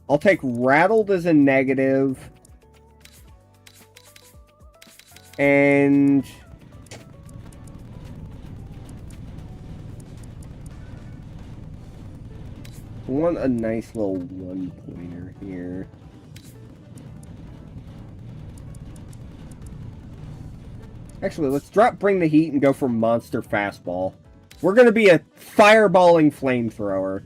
I'll take rattled as a negative. And... I want a nice little one-pointer here. Actually, let's drop Bring the Heat and go for Monster Fastball. We're going to be a fireballing flamethrower.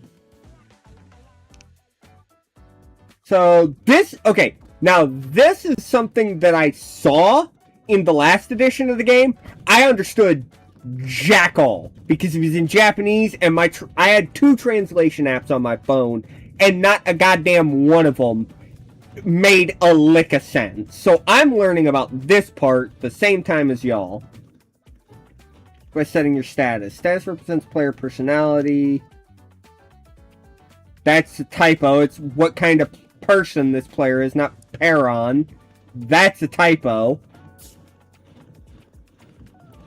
So, this... Okay, now this is something that I saw in the last edition of the game. I understood jack all because it was in Japanese, and I had 2 translation apps on my phone, and not a goddamn one of them made a lick of sense. So I'm learning about this part the same time as y'all. By setting your status. Status represents player personality. That's a typo. It's what kind of person this player is, not Peron. That's a typo.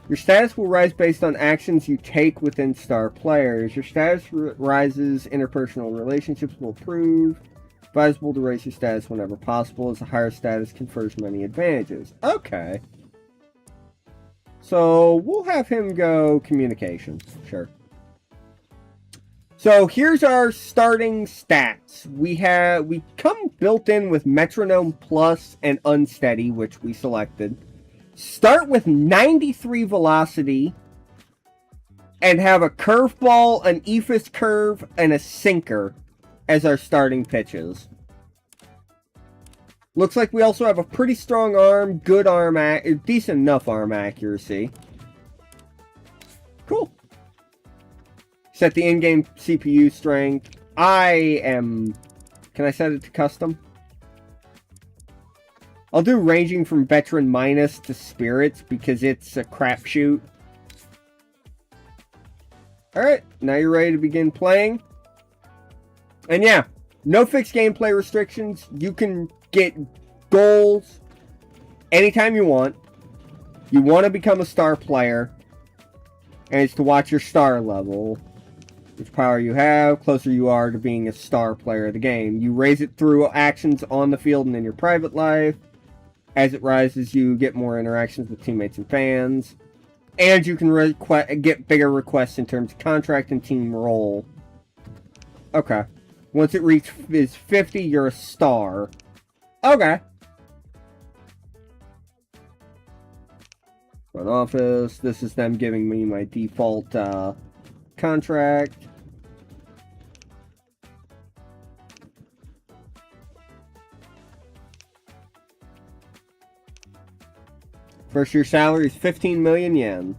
Your status will rise based on actions you take within star players. Your status rises, interpersonal relationships will improve. Advisable to raise your status whenever possible, as a higher status confers many advantages. Okay. So, we'll have him go communication. Sure. So, here's our starting stats. We come built in with Metronome Plus and Unsteady, which we selected. Start with 93 velocity and have a curveball, an ephus curve, and a sinker as our starting pitches. Looks like we also have a pretty strong arm, good arm, decent enough arm accuracy. Cool. Set the in-game CPU strength. Can I set it to custom? I'll do ranging from Veteran Minus to Spirits because it's a crapshoot. Alright, now you're ready to begin playing. And yeah, no fixed gameplay restrictions. You can get goals anytime you want. You want to become a star player. And it's to watch your star level. Which power you have, closer you are to being a star player of the game. You raise it through actions on the field and in your private life. As it rises, you get more interactions with teammates and fans. And you can get bigger requests in terms of contract and team role. Okay. Once it reaches 50, you're a star. Okay. Front office. This is them giving me my default contract. First year salary is 15 million yen.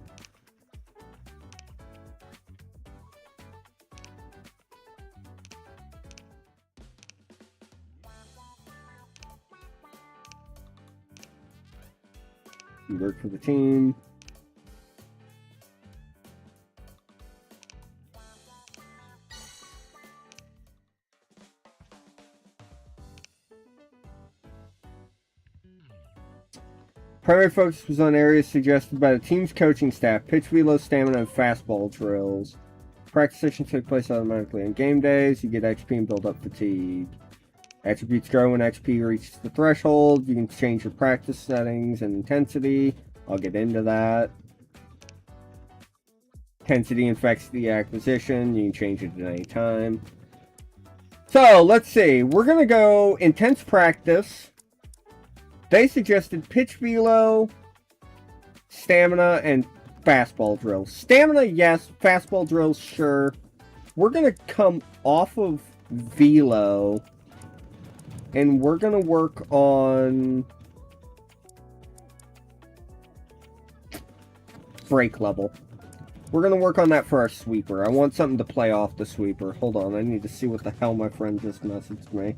You work for the team. Primary focus was on areas suggested by the team's coaching staff: pitch velo, stamina, and fastball drills. Practice sessions take place automatically on game days. You get XP and build up fatigue. Attributes grow when XP reaches the threshold. You can change your practice settings and intensity. I'll get into that. Intensity affects the acquisition. You can change it at any time. So, let's see. We're going to go intense practice. They suggested pitch velo, stamina, and fastball drills. Stamina, yes. Fastball drills, sure. we're going to come off of velo, and we're going to work on break level. We're going to work on that for our sweeper. I want something to play off the sweeper. Hold on, I need to see what the hell my friend just messaged me.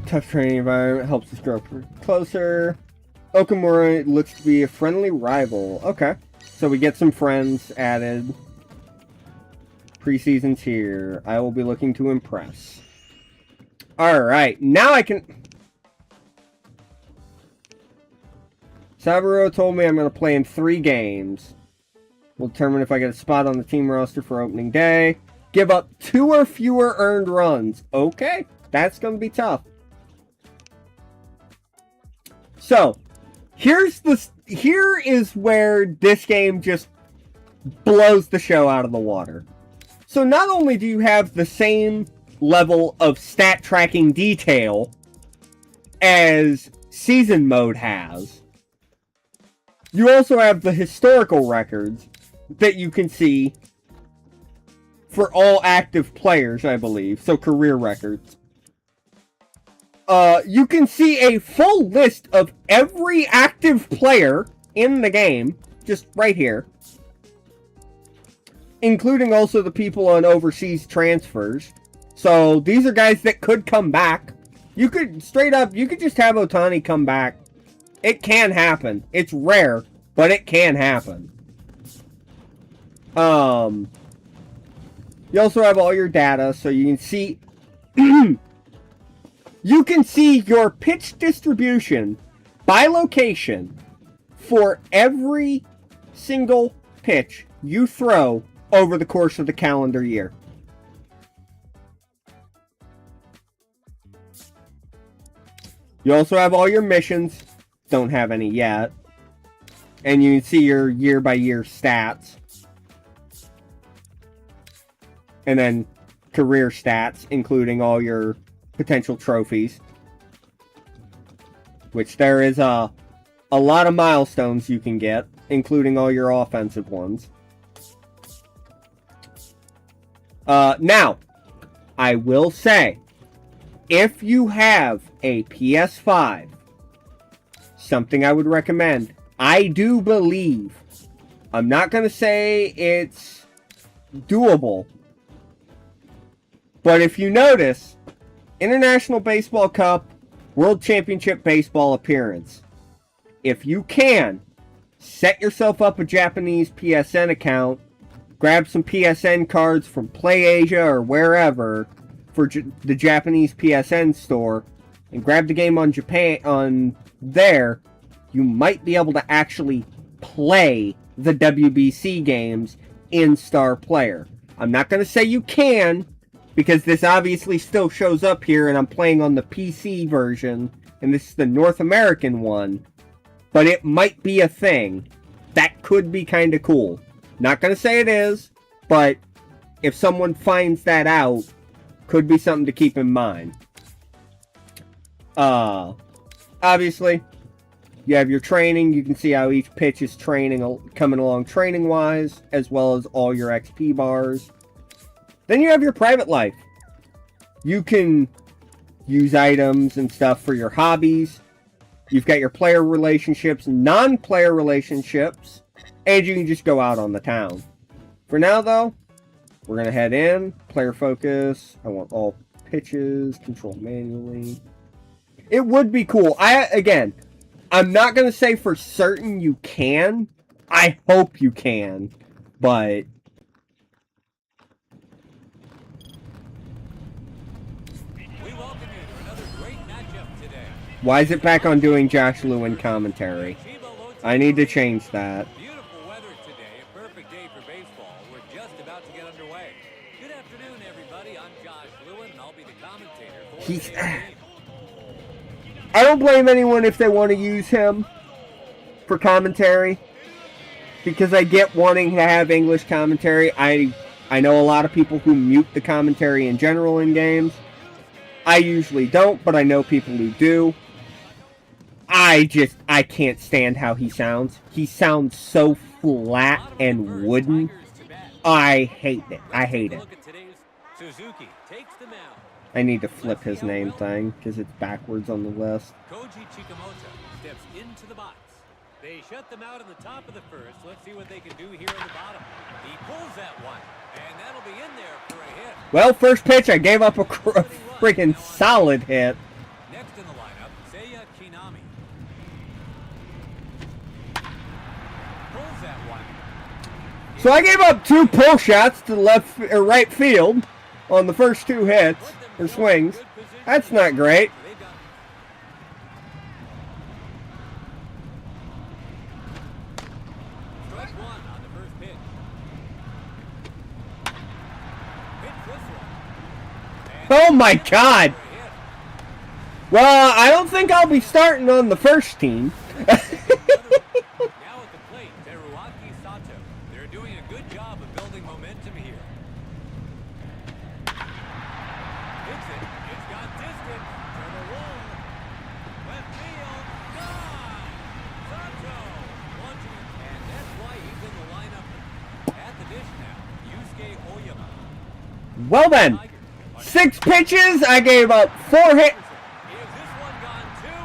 Tough training environment helps us grow closer. Okamura looks to be a friendly rival. Okay. So we get some friends added. Preseason's here. I will be looking to impress. Alright. Now I can... Saburo told me I'm going to play in 3 games. We'll determine if I get a spot on the team roster for opening day. Give up 2 or fewer earned runs. Okay. That's going to be tough. So, here is where this game just blows the show out of the water. So not only do you have the same level of stat tracking detail as Season Mode has, you also have the historical records that you can see for all active players, I believe. So career records. You can see a full list of every active player in the game, just right here. Including also the people on overseas transfers. So, these are guys that could come back. You could, straight up, you could just have Otani come back. It can happen. It's rare, but it can happen. You also have all your data, so you can see... You can see your pitch distribution by location for every single pitch you throw over the course of the calendar year. You also have all your missions. Don't have any yet. And you can see your year-by-year stats. And then career stats, including all your potential trophies, which there is a lot of milestones you can get, including all your offensive ones. Now, I will say, if you have a PS5, something I would recommend, I do believe, I'm not going to say it's doable, but if you notice, International Baseball Cup, World Championship Baseball appearance. If you can, set yourself up a Japanese PSN account, grab some PSN cards from PlayAsia or wherever for the Japanese PSN store, and grab the game on there, you might be able to actually play the WBC games in Star Player. I'm not going to say you can, because this obviously still shows up here, and I'm playing on the PC version, and this is the North American one. But it might be a thing. That could be kind of cool. Not going to say it is, but if someone finds that out, could be something to keep in mind. Obviously, you have your training. You can see how each pitch is coming along training-wise, as well as all your XP bars. Then you have your private life. You can use items and stuff for your hobbies. You've got your player relationships, non-player relationships, and you can just go out on the town. For now, though, we're going to head in. Player focus. I want all pitches controlled manually. It would be cool. I'm not going to say for certain you can. I hope you can. But We welcome you to another great matchup today. Why is it back on doing Josh Lewin commentary? I need to change that. Beautiful weather today, a perfect day for baseball. We're just about to get underway. Good afternoon, everybody. I'm Josh Lewin, and I'll be the commentator for He's. today's game. I don't blame anyone if they want to use him for commentary, because I get wanting to have English commentary. I know a lot of people who mute the commentary in general in games. I usually don't, but I know people who do. I can't stand how he sounds. He sounds so flat and wooden. I hate it. I hate it. Suzuki takes the mound. I need to flip his name thing, because it's backwards on the list. Koji Chikamoto steps into the box. They shut them out in the top of the first. Let's see what they can do here in the bottom. He pulls that one, and that'll be in there for a hit. Well, first pitch, I gave up a freaking solid hit. Next in the lineup, Seiya Kinami. Pulls that one. So I gave up 2 pull shots to left or right field on the first 2 hits or swings. That's not great. They've got strike one on the first pitch. Hit this one. Oh my God. Well, I don't think I'll be starting on the first team. Now at the plate, Teruaki Sato. They're doing a good job of building momentum here. Hits it. It's got distance to the wall. Left field. Gone. Sato launching it. And that's why he's in the lineup at the dish now. Yusuke Oyama. Well then, 6 pitches. I gave up 4 hits. Is this one gone too?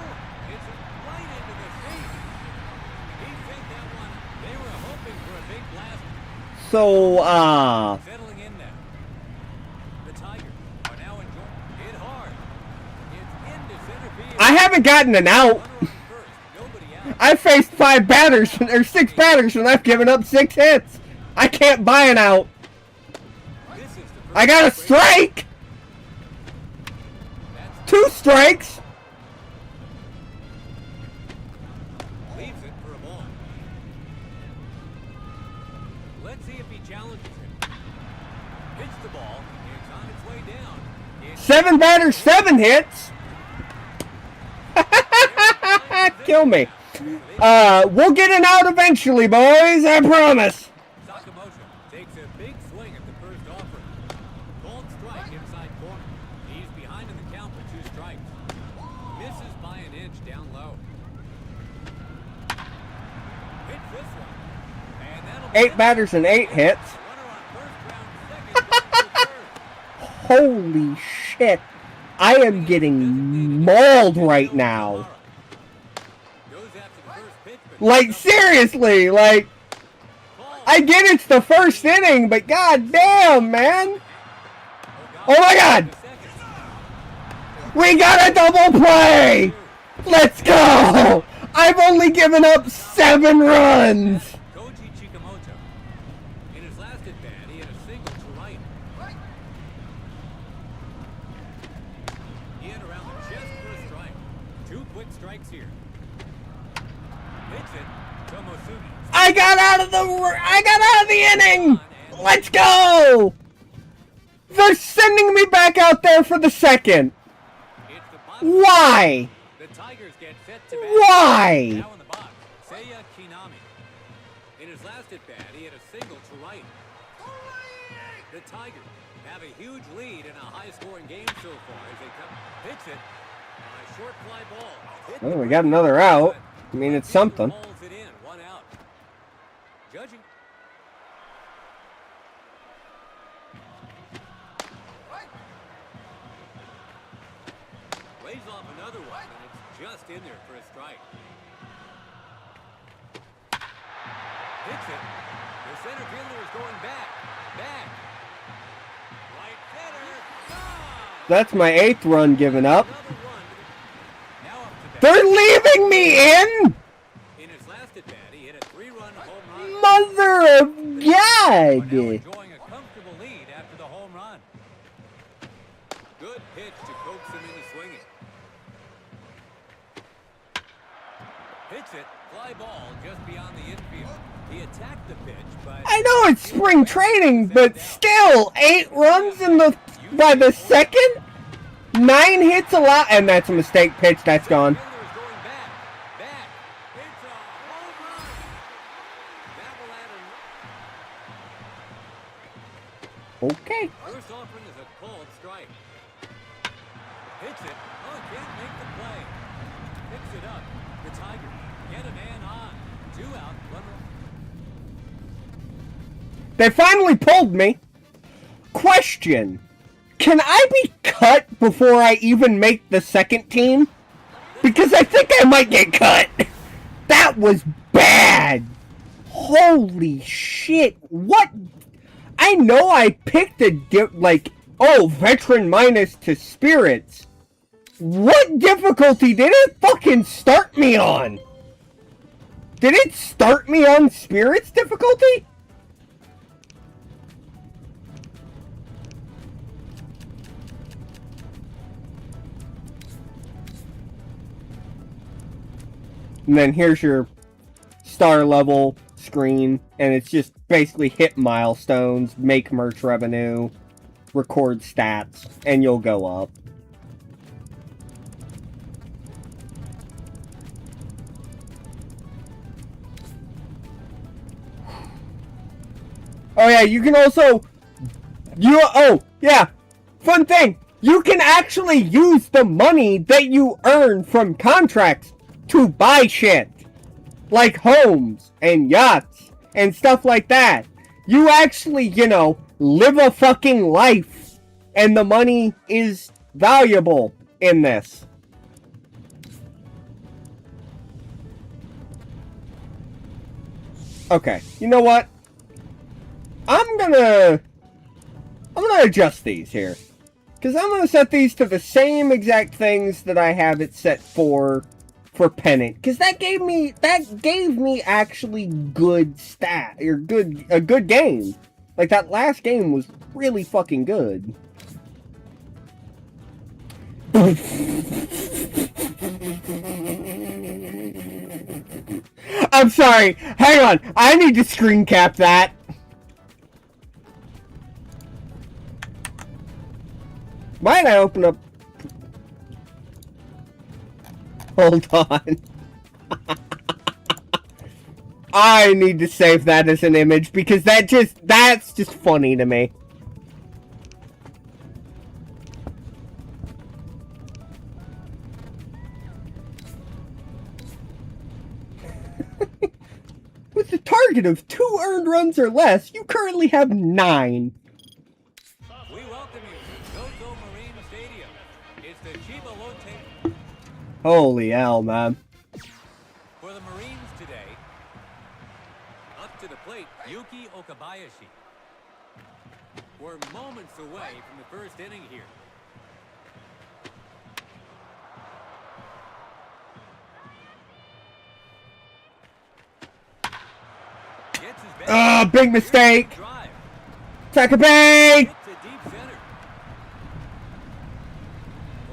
It's right into the seat. He sent that one. They were hoping for a big blast. So, Settling in now. The Tigers are now enjoying it hard. It's into center field. I haven't gotten an out. Runner on first. Nobody out. I faced 5 batters, or 6 batters, and I've given up 6 hits. I can't buy an out. This is the first I got a strike. That's 2 strikes. leaves it for a ball. Let's see if he challenges it. Pitch the ball. It's on its way down. It's 7 batters, 7 hits. Kill me. We'll get an out eventually, boys. I promise. Sakamoto takes a big swing at the first offer. Called strike inside corner. He's behind in the count with 2 strikes. Misses by an inch down low. Hits this one. And that'll be 8 batters and 8 hits. runner on first, ground second, back to third. Holy shit. I am getting mauled right now. Goes after the first pitch, but Like, seriously, like, I get it's the first inning, but god damn, man. Oh my god. We got a double play. Let's go. I've only given up 7 runs. Koji Chikamoto. In his last at bat, he had a single to right. He hit around the chest for a strike. 2 quick strikes here. Hits it. Tomosugi. I got out of the inning. Let's go. They're sending me back out there for the second. It's the bottom. Why? The Tigers get set to bat. Why? Now in the box, Seiya Kinami. In his last at bat, he had a single to right. The Tigers have a huge lead in a high-scoring game so far as they come. Hits it. On a short fly ball. Hit Well, the we got another out. I mean, it's something. Hauls it in. 1 out. Judging. Lays off another one, and it's just in there for a strike. Hits it. The center fielder is going back. Back. Right center. Gone. That's my 8th run given up. Another run. Now up to bat. They're leaving me in. In his last at bat, he hit a 3-run home run. Mother of Are now God. enjoying a comfortable lead after the home run. Good pitch to coax him into swinging. Hits it, fly ball just beyond the infield. He attacked the pitch, but I know it's spring training, but still, 8 runs by the second? 9 hits allowed, and that's a mistake pitch, that's gone. Fielder is going back. Back. It's a home run. That will add Okay. first offering is a called strike. Hits it. Oh, can't make the play. Picks it up. The Tigers get a man on. 2 out. Runner. They finally pulled me. Question. Can I be cut before I even make the second team? Because I think I might get cut. That was bad. Holy shit. What? I know I picked a veteran minus to spirits. What difficulty did it fucking start me on? Did it start me on spirits difficulty? And then here's your star level screen, and it's just basically hit milestones, make merch revenue, record stats, and you'll go up. Oh yeah, you can also, fun thing, you can actually use the money that you earn from contracts to buy shit. Like homes and yachts and stuff like that. You actually, live a fucking life. And the money is valuable in this. Okay, you know what? I'm gonna adjust these here. Because I'm gonna set these to the same exact things that I have it set for pennant, because that gave me actually good a good game. Like, that last game was really fucking good. I'm sorry, hang on, I need to screen cap that. Why did I open up? Hold on. I need to save that as an image because that's just funny to me. With the target of 2 earned runs or less, you currently have 9. We welcome you to Zozo Marine Stadium. It's the Chibalote. Holy hell, man. For the Marines today, up to the plate, Yuki Okabayashi. We're moments away from the first inning here. Gets his bat. Big mistake. Drive. Takabe! Hits a deep center.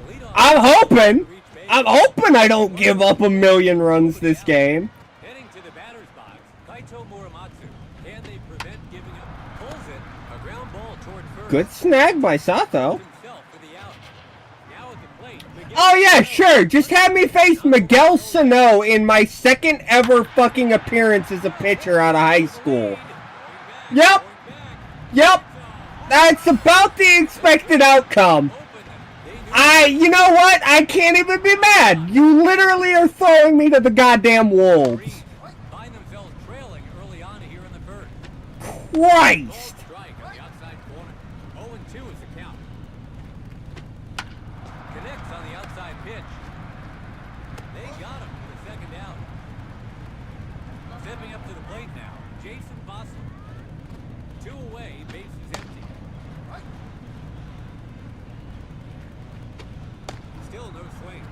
The leadoff I'm hoping I don't give up a million runs this game. Heading to the batter's box, Kaito Muramatsu. Can they prevent giving up? Pulls it, a ground ball toward first. Good snag by Sato. Himself for the out. Now at the plate. Oh yeah, sure. Just have me face Miguel Sano in my second ever fucking appearance as a pitcher out of high school. Yep. That's about the expected outcome. You know what? I can't even be mad. You literally are throwing me to the goddamn wolves. Find themselves trailing early on here in the first. Christ. Strike on the outside corner. 0-2 is the count. Connects on the outside pitch. They got him for the second out. Stepping up to the plate now, Jason Boston. 2 away, base is empty. Still no swing.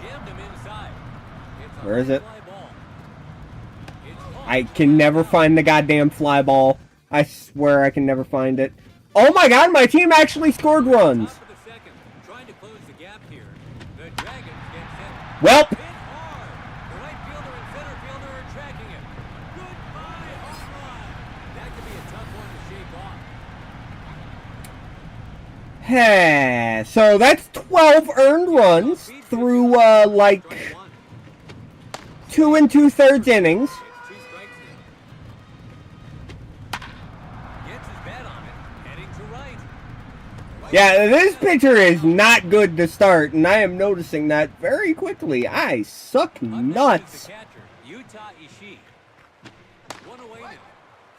Jammed him inside. It's a Where is it? fly ball. It's caught. I can never find the goddamn fly ball. I swear I can never find it. Oh my god, my team actually scored runs! Top of the second, trying to close the gap here. The Dragons get set. Welp! Hit hard. The right fielder and center fielder are tracking it. Goodbye, home run. That could be a tough one to shake off. So that's 12 earned runs through, like, 2 2/3 innings. It's 2 strikes now. Gets his bat on it, heading to right. Yeah, this pitcher is not good to start, and I am noticing that very quickly. I suck Up next is nuts. the catcher, Yuta Ishii. 1 away now.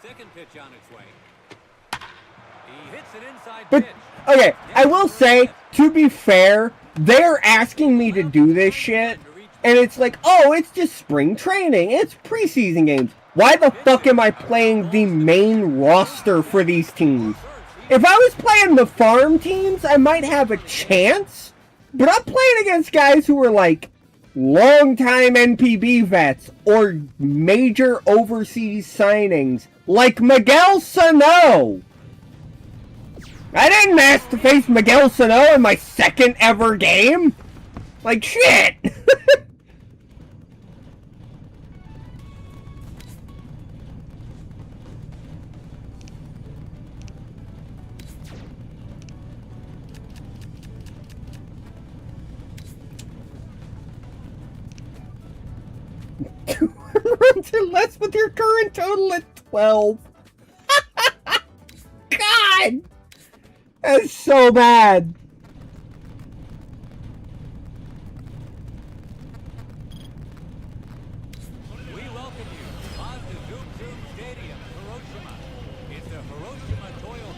Second pitch on its way. He hits it inside But, pitch. okay, I will say, to be fair, they're asking me to do this shit, and it's like, oh, it's just spring training. It's preseason games. Why the fuck am I playing the main roster for these teams? If I was playing the farm teams, I might have a chance, but I'm playing against guys who are like longtime NPB vets or major overseas signings, like Miguel Sano. I didn't ask to face Miguel Sano in my second ever game. Like, shit. Runs or less with your current total at 12. God! That's so bad. We welcome you on to Zoom Stadium, Hiroshima. It's the Hiroshima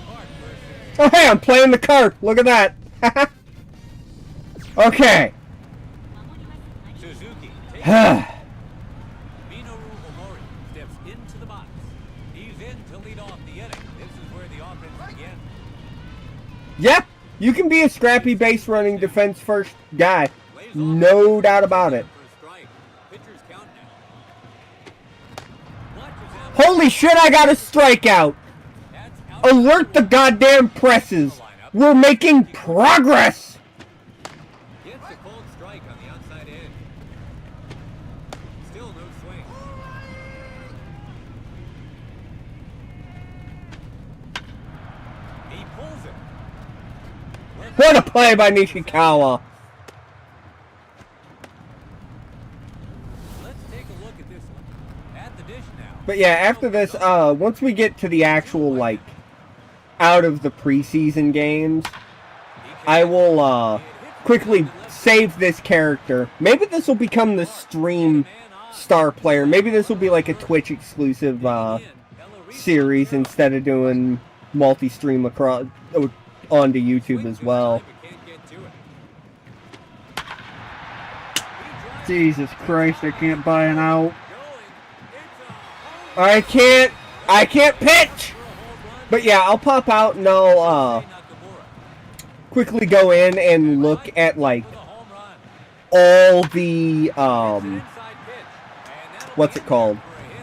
Carp versus Oh, hey, I'm playing the cart. Look at that. Okay. Suzuki. Minoru Omori steps into the box. He's in to lead off the inning. This is where the offense begins. Yeah, you can be a scrappy base running defense first guy. No doubt about it. For a strike. Pitcher's count now. Watches out. Holy shit, I got a strikeout. That's out. Alert the goddamn presses. We're making progress. Gets a cold strike on the outside edge. Still no swing. He pulls it. What a play by Nishikawa. Let's take a look at this one. At the dish now. But yeah, after this, once we get to the actual, like, out of the preseason games, I will, quickly save this character. Maybe this will become the stream star player. Maybe this will be like a Twitch exclusive, series instead of doing multi-stream across, onto YouTube as well. Jesus Christ, I can't buy an out. I can't pitch! But yeah, I'll pop out and I'll, quickly go in and look at, like, all the, what's it called?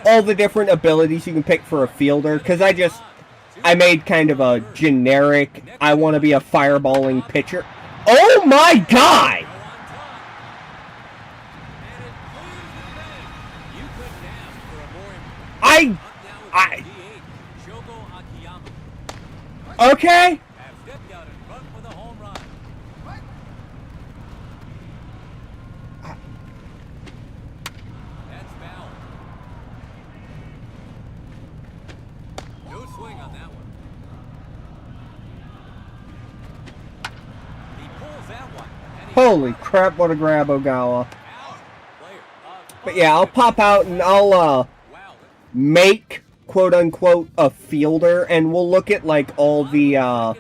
All the different abilities you can pick for a fielder, because I made kind of a generic, I want to be a fireballing pitcher. Oh my god! Okay? That's foul. No swing on that one. He pulls that one. And he Holy crap, what a grab, Ogawa. out. Player. But yeah, I'll pop out and I'll, Wow. make, quote-unquote, a fielder, and we'll look at, like, all the,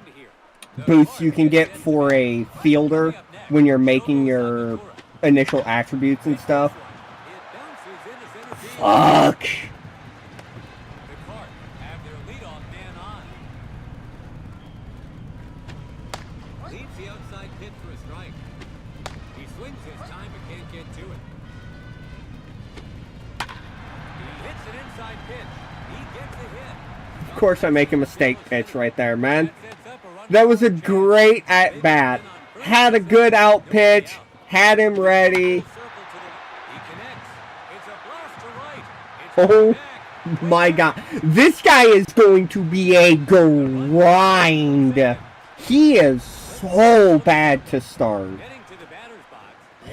boosts you can get for a fielder when you're making your initial attributes and stuff. It bounces into center field. Fuck! The Carp have their leadoff man on. Leads the outside pitch for a strike. He swings his time but can't get to it. He hits an inside pitch. He gets a hit. Of course I make a mistake pitch right there, man. That was a great at-bat. Had a good out pitch. Had him ready. Oh my god. This guy is going to be a grind. He is so bad to start.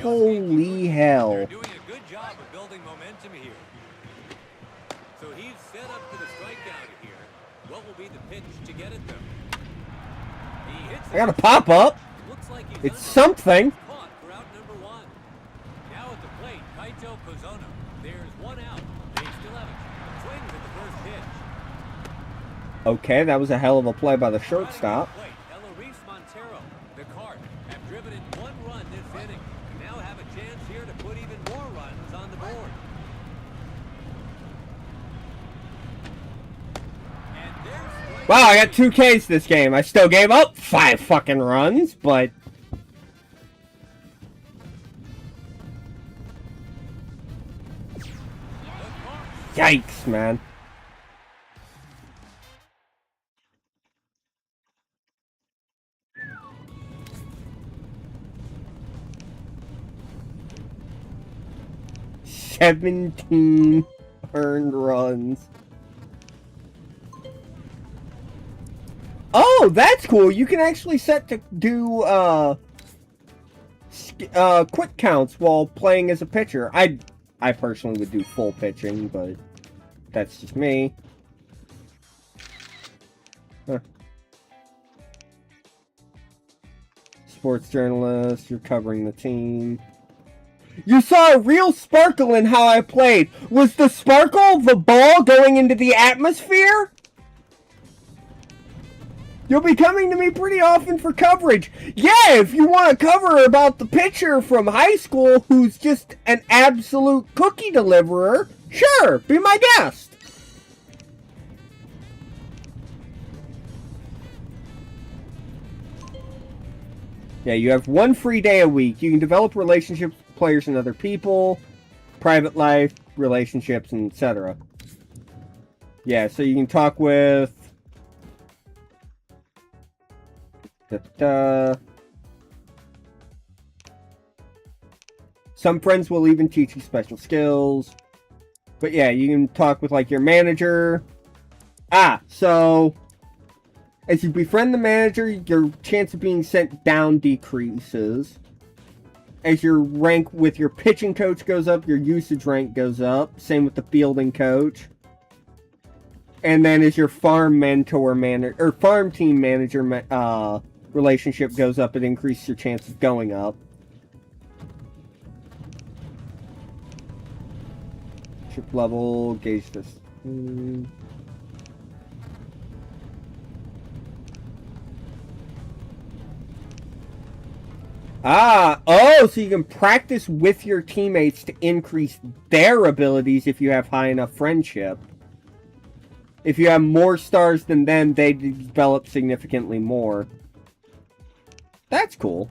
Holy hell. They're doing a good job of building momentum here. So he's set up for the strikeout here. What will be the pitch to get it though? He hits I got a pop up. Looks like he's It's something. caught for out number 1. Now at the plate, Kaito Kozono. There's one out. They still have a swings at the first pitch. Okay, that was a hell of a play by the shortstop. Wait, Eloise Montero, the Carp, have driven in 1 run this inning. Now have a chance here to put even more runs on the board. And there's Wow, I got 2 Ks this game. I still gave up 5 fucking runs, but... Yikes, man. "17 earned runs." Oh, that's cool. You can actually set to do quick counts while playing as a pitcher. I personally would do full pitching, but that's just me. Huh. Sports journalist, you're covering the team. You saw a real sparkle in how I played. Was the sparkle the ball going into the atmosphere? You'll be coming to me pretty often for coverage. Yeah, if you want to cover about the pitcher from high school who's just an absolute cookie deliverer, sure, be my guest. Yeah, you have 1 free day a week. You can develop relationships with players and other people, private life, relationships, and etc. Yeah, so you can talk with... Some friends will even teach you special skills. But yeah, you can talk with like your manager. So as you befriend the manager, your chance of being sent down decreases. As your rank with your pitching coach goes up, your usage rank goes up. Same with the fielding coach. And then as your farm mentor or farm team manager relationship goes up, it increases your chance of going up. Chip level, gauge this. So you can practice with your teammates to increase their abilities if you have high enough friendship. If you have more stars than them, they develop significantly more. That's cool.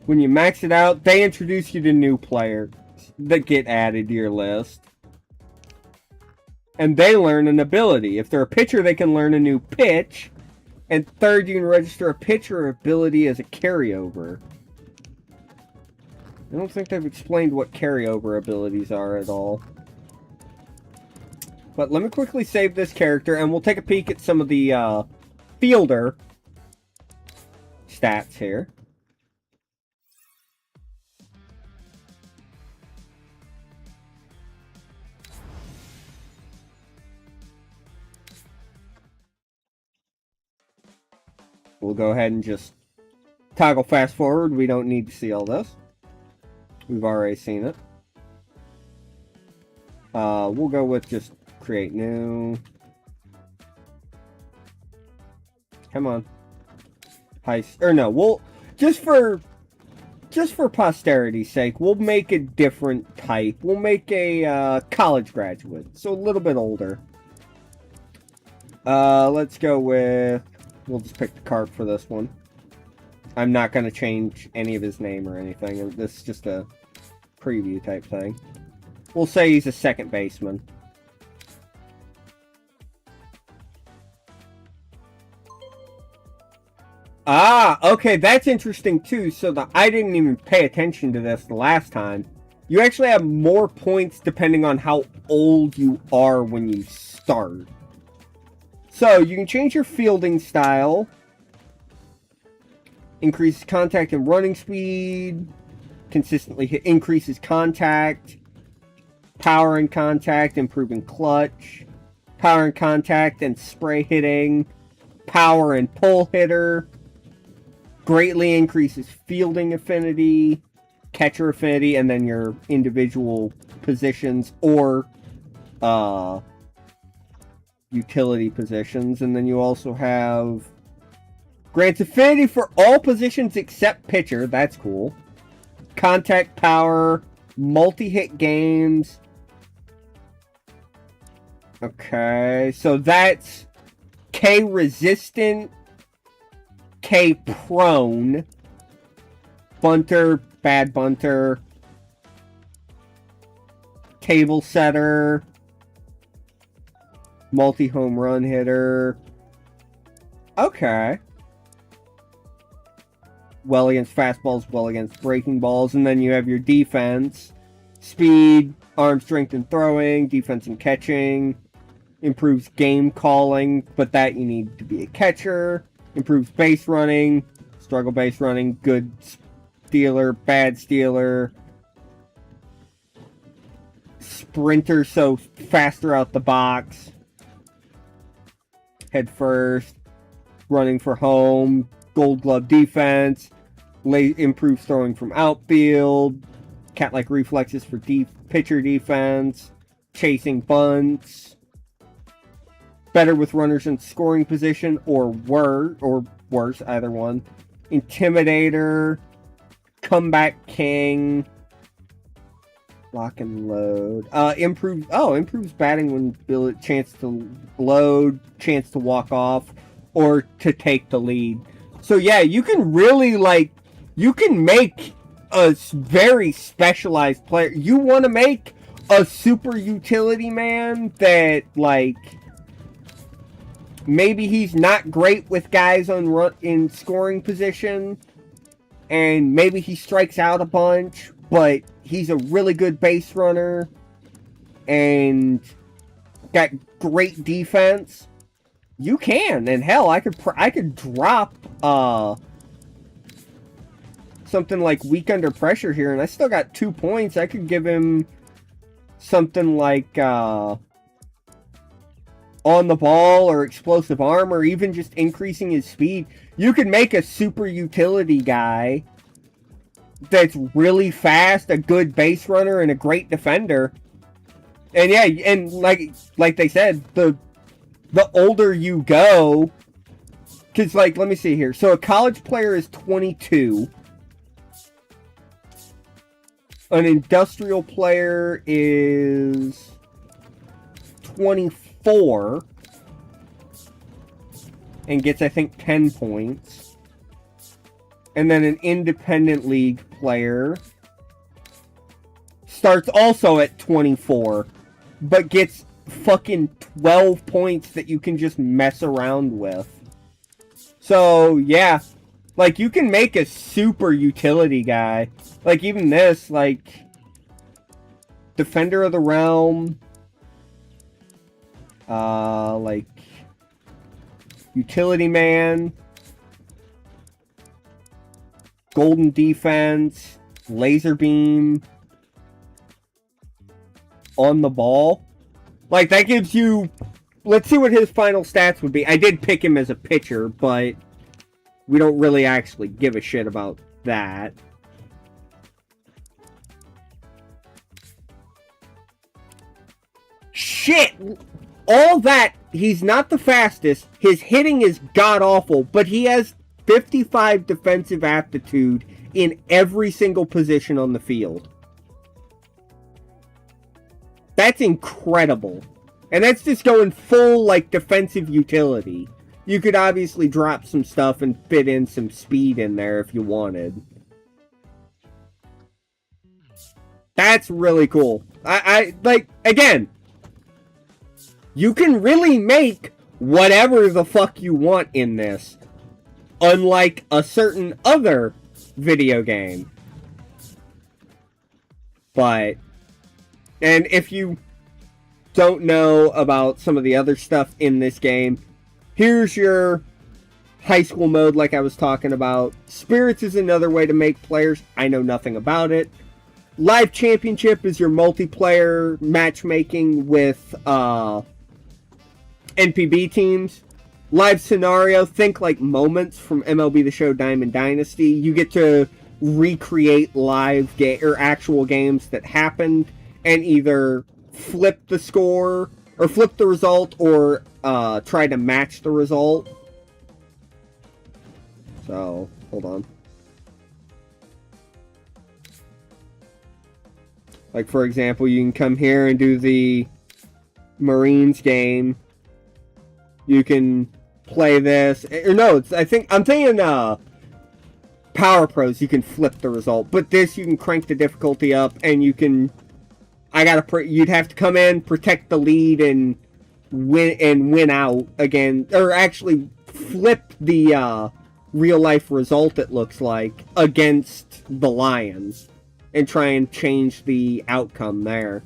When you max it out, they introduce you to new players that get added to your list. And they learn an ability. If they're a pitcher, they can learn a new pitch. And third, you can register a pitcher ability as a carryover. I don't think they've explained what carryover abilities are at all. But let me quickly save this character, and we'll take a peek at some of the fielder stats here. We'll go ahead and just toggle fast forward. We don't need to see all this. We've already seen it. We'll go with just create new. Come on. We'll just for posterity's sake, we'll make a different type. We'll make a college graduate, so a little bit older. Let's go with. We'll just pick the Carp for this one. I'm not going to change any of his name or anything. This is just a preview type thing. We'll say he's a second baseman. Ah, okay, that's interesting too. So I didn't even pay attention to this the last time. You actually have more points depending on how old you are when you start. So you can change your fielding style. Increases contact and running speed. Consistently increases contact. Power and contact, improving clutch. Power and contact and spray hitting. Power and pull hitter. Greatly increases fielding affinity, catcher affinity, and then your individual positions or utility positions. And then you also have grants affinity for all positions except pitcher. That's cool. Contact power, multi-hit games. Okay, so that's K resistant, K prone, bunter, bad bunter, table setter, multi-home run hitter. Okay. Well against fastballs, well against breaking balls, and then you have your defense, speed, arm strength and throwing, defense and catching, improves game calling, but that you need to be a catcher. Improves base running, struggle base running, good stealer, bad stealer. Sprinter, so faster out the box. Head first. Running for home. Gold glove defense. Improves throwing from outfield. Cat-like reflexes for pitcher defense. Chasing bunts. Better with runners in scoring position or worse, either one. Intimidator, comeback king, lock and load. Improves batting when chance to load, chance to walk off, or to take the lead. So yeah, you can really you can make a very specialized player. You want to make a super utility man that maybe he's not great with guys in scoring position, and maybe he strikes out a bunch, but he's a really good base runner and got great defense. You can, and hell, I could drop something like weak under pressure here, and I still got 2 points. I could give him something like on the ball or explosive arm, or even just increasing his speed. You can make a super utility guy that's really fast, a good base runner, and a great defender. And yeah, and like they said, the older you go, because let me see here. So a college player is 22. An industrial player is 24 and gets, I think, 10 points. And then an independent league player starts also at 24, but gets fucking 12 points that you can just mess around with. So, yeah. You can make a super utility guy. Even this, Defender of the Realm, Utility Man, Golden Defense, Laser Beam, On the Ball. That gives you... Let's see what his final stats would be. I did pick him as a pitcher, but we don't really actually give a shit about that. Shit! All that, he's not the fastest, his hitting is god-awful, but he has 55 defensive aptitude in every single position on the field. That's incredible. And that's just going full, defensive utility. You could obviously drop some stuff and fit in some speed in there if you wanted. That's really cool. Again, you can really make whatever the fuck you want in this. unlike a certain other video game. But, and if you don't know about some of the other stuff in this game, here's your high school mode like I was talking about. Spirits is another way to make players. I know nothing about it. Live Championship is your multiplayer matchmaking with NPB teams. Live Scenario, think like moments from MLB The Show Diamond Dynasty. You get to recreate live or actual games that happened and either flip the score or flip the result or try to match the result. So, hold on. Like, for example, you can come here and do the Marines game. You can play this. Or no, I'm thinking Power Pros, you can flip the result. But this, you can crank the difficulty up, and you can... you'd have to come in, protect the lead, and win out again. Or actually flip the real-life result, it looks like, against the Lions. And try and change the outcome there.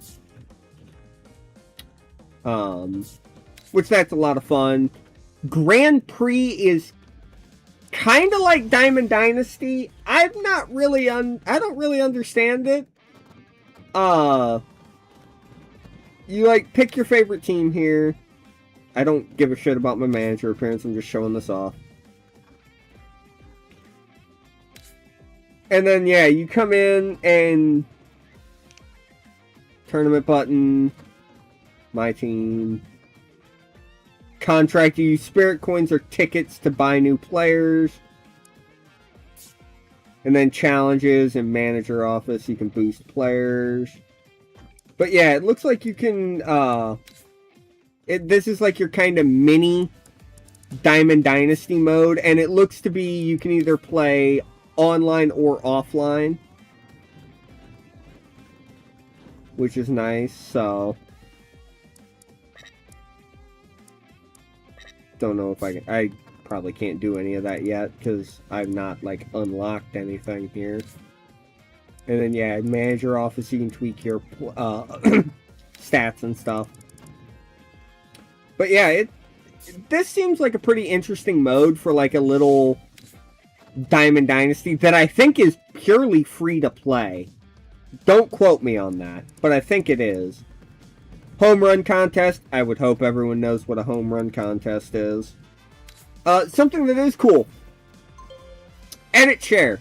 Which that's a lot of fun. Grand Prix is kind of like Diamond Dynasty. I don't really understand it. You like pick your favorite team here. I don't give a shit about my manager appearance. I'm just showing this off. And then, yeah, you come in and tournament button, my team, contract. You use spirit coins or tickets to buy new players. And then challenges and manager office, you can boost players. But yeah, it looks like you can, this is like your kind of mini Diamond Dynasty mode. And it looks to be, you can either play online or offline, which is nice. So don't know if I probably can't do any of that yet because I've not like unlocked anything here. And then yeah, manager office, you can tweak your stats and stuff. But yeah, this seems like a pretty interesting mode for like a little Diamond Dynasty that I think is purely free to play. Don't quote me on that, but I think it is. Home run contest. I would hope everyone knows what a home run contest is. Something that is cool. Edit share.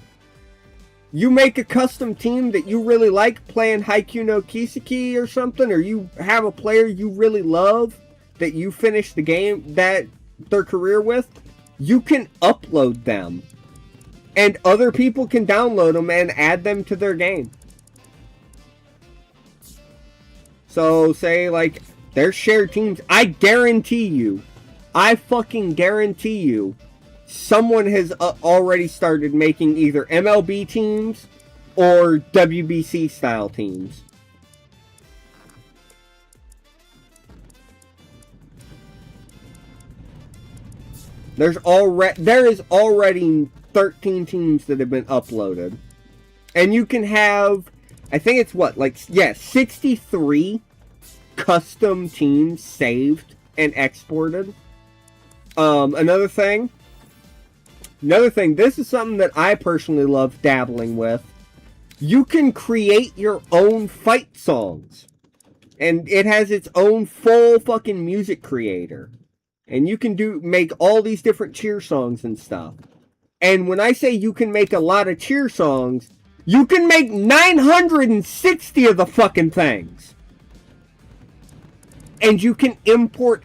You make a custom team that you really like playing Haikyuu no Kiseki or something, or you have a player you really love that you finish the game, their career with, you can upload them. And other people can download them and add them to their game. So, say, like, they're shared teams. I guarantee you, I fucking guarantee you, someone has already started making either MLB teams or WBC style teams. There is already 13 teams that have been uploaded. And you can have, I think it's what, like, yeah, 63 custom teams saved and exported. Another thing, this is something that I personally love dabbling with. You can create your own fight songs. And it has its own full fucking music creator. And you can make all these different cheer songs and stuff. And when I say you can make a lot of cheer songs, you can make 960 of the fucking things. And you can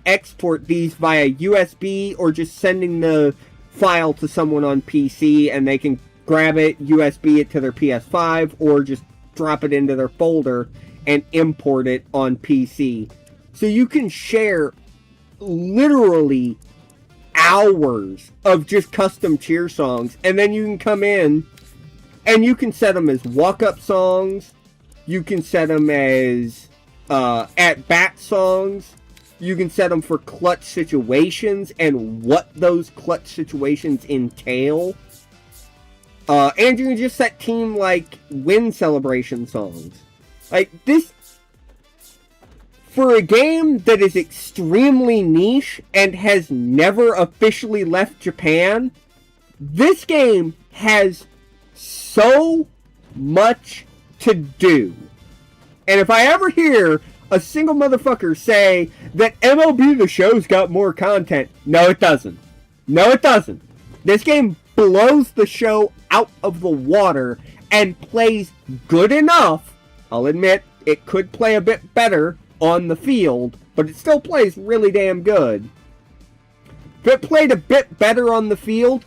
export these via USB or just sending the file to someone on PC and they can grab it, USB it to their PS5, or just drop it into their folder and import it on PC. So you can share literally hours of just custom cheer songs, and then you can come in and you can set them as walk-up songs, you can set them as at-bat songs, You can set them for clutch situations and what those clutch situations entail. And you can just set team, like, win celebration songs. Like, this... For a game that is extremely niche and has never officially left Japan, this game has so much to do. And if I ever hear a single motherfucker say that MLB The Show's got more content, no it doesn't. No it doesn't. This game blows the show out of the water and plays good enough. I'll admit, it could play a bit better on the field, but it still plays really damn good. If it played a bit better on the field,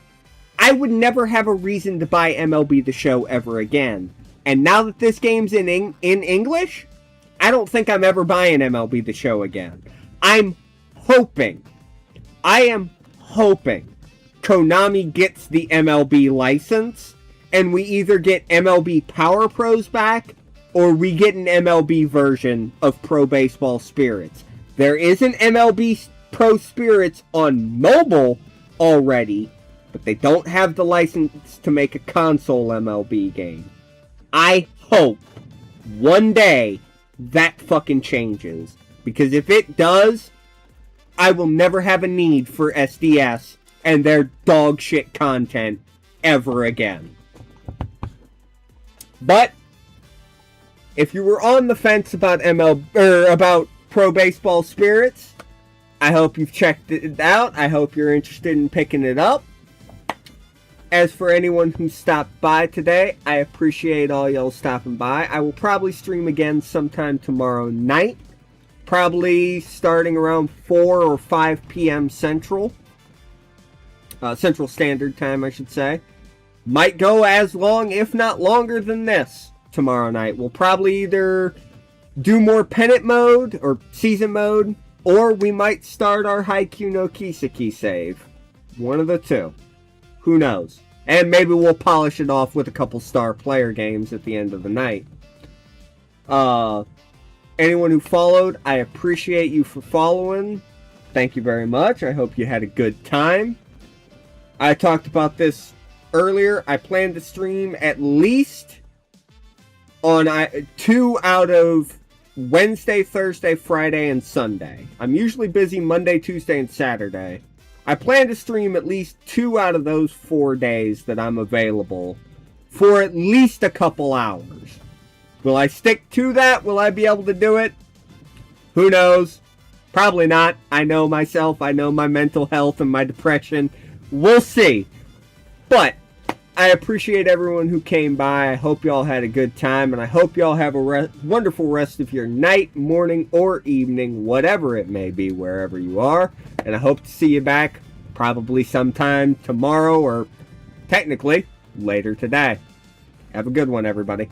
I would never have a reason to buy MLB The Show ever again. And now that this game's in English, I don't think I'm ever buying MLB The Show again. I am hoping Konami gets the MLB license, and we either get MLB Power Pros back, or we get an MLB version of Pro Baseball Spirits. There is an MLB Pro Spirits on mobile already, but they don't have the license to make a console MLB game. I hope one day that fucking changes. Because if it does, I will never have a need for SDS and their dog shit content ever again. But if you were on the fence about about Pro Baseball Spirits, I hope you've checked it out. I hope you're interested in picking it up. As for anyone who stopped by today, I appreciate all y'all stopping by. I will probably stream again sometime tomorrow night. Probably starting around 4 or 5 p.m. Central. Central Standard Time, I should say. Might go as long, if not longer than this, tomorrow night. We'll probably either do more pennant mode, or season mode, or we might start our Haikyuu no Kiseki save. One of the two. Who knows? And maybe we'll polish it off with a couple star player games at the end of the night. Anyone who followed, I appreciate you for following. Thank you very much. I hope you had a good time. I talked about this earlier. I plan to stream at least on 2 out of Wednesday, Thursday, Friday, and Sunday. I'm usually busy Monday, Tuesday, and Saturday. I plan to stream at least 2 out of those 4 days that I'm available for at least a couple hours. Will I stick to that? Will I be able to do it? Who knows? Probably not. I know myself. I know my mental health and my depression. We'll see. But I appreciate everyone who came by. I hope y'all had a good time, and I hope y'all have a wonderful rest of your night, morning, or evening, whatever it may be, wherever you are. And I hope to see you back probably sometime tomorrow, or technically later today. Have a good one, everybody.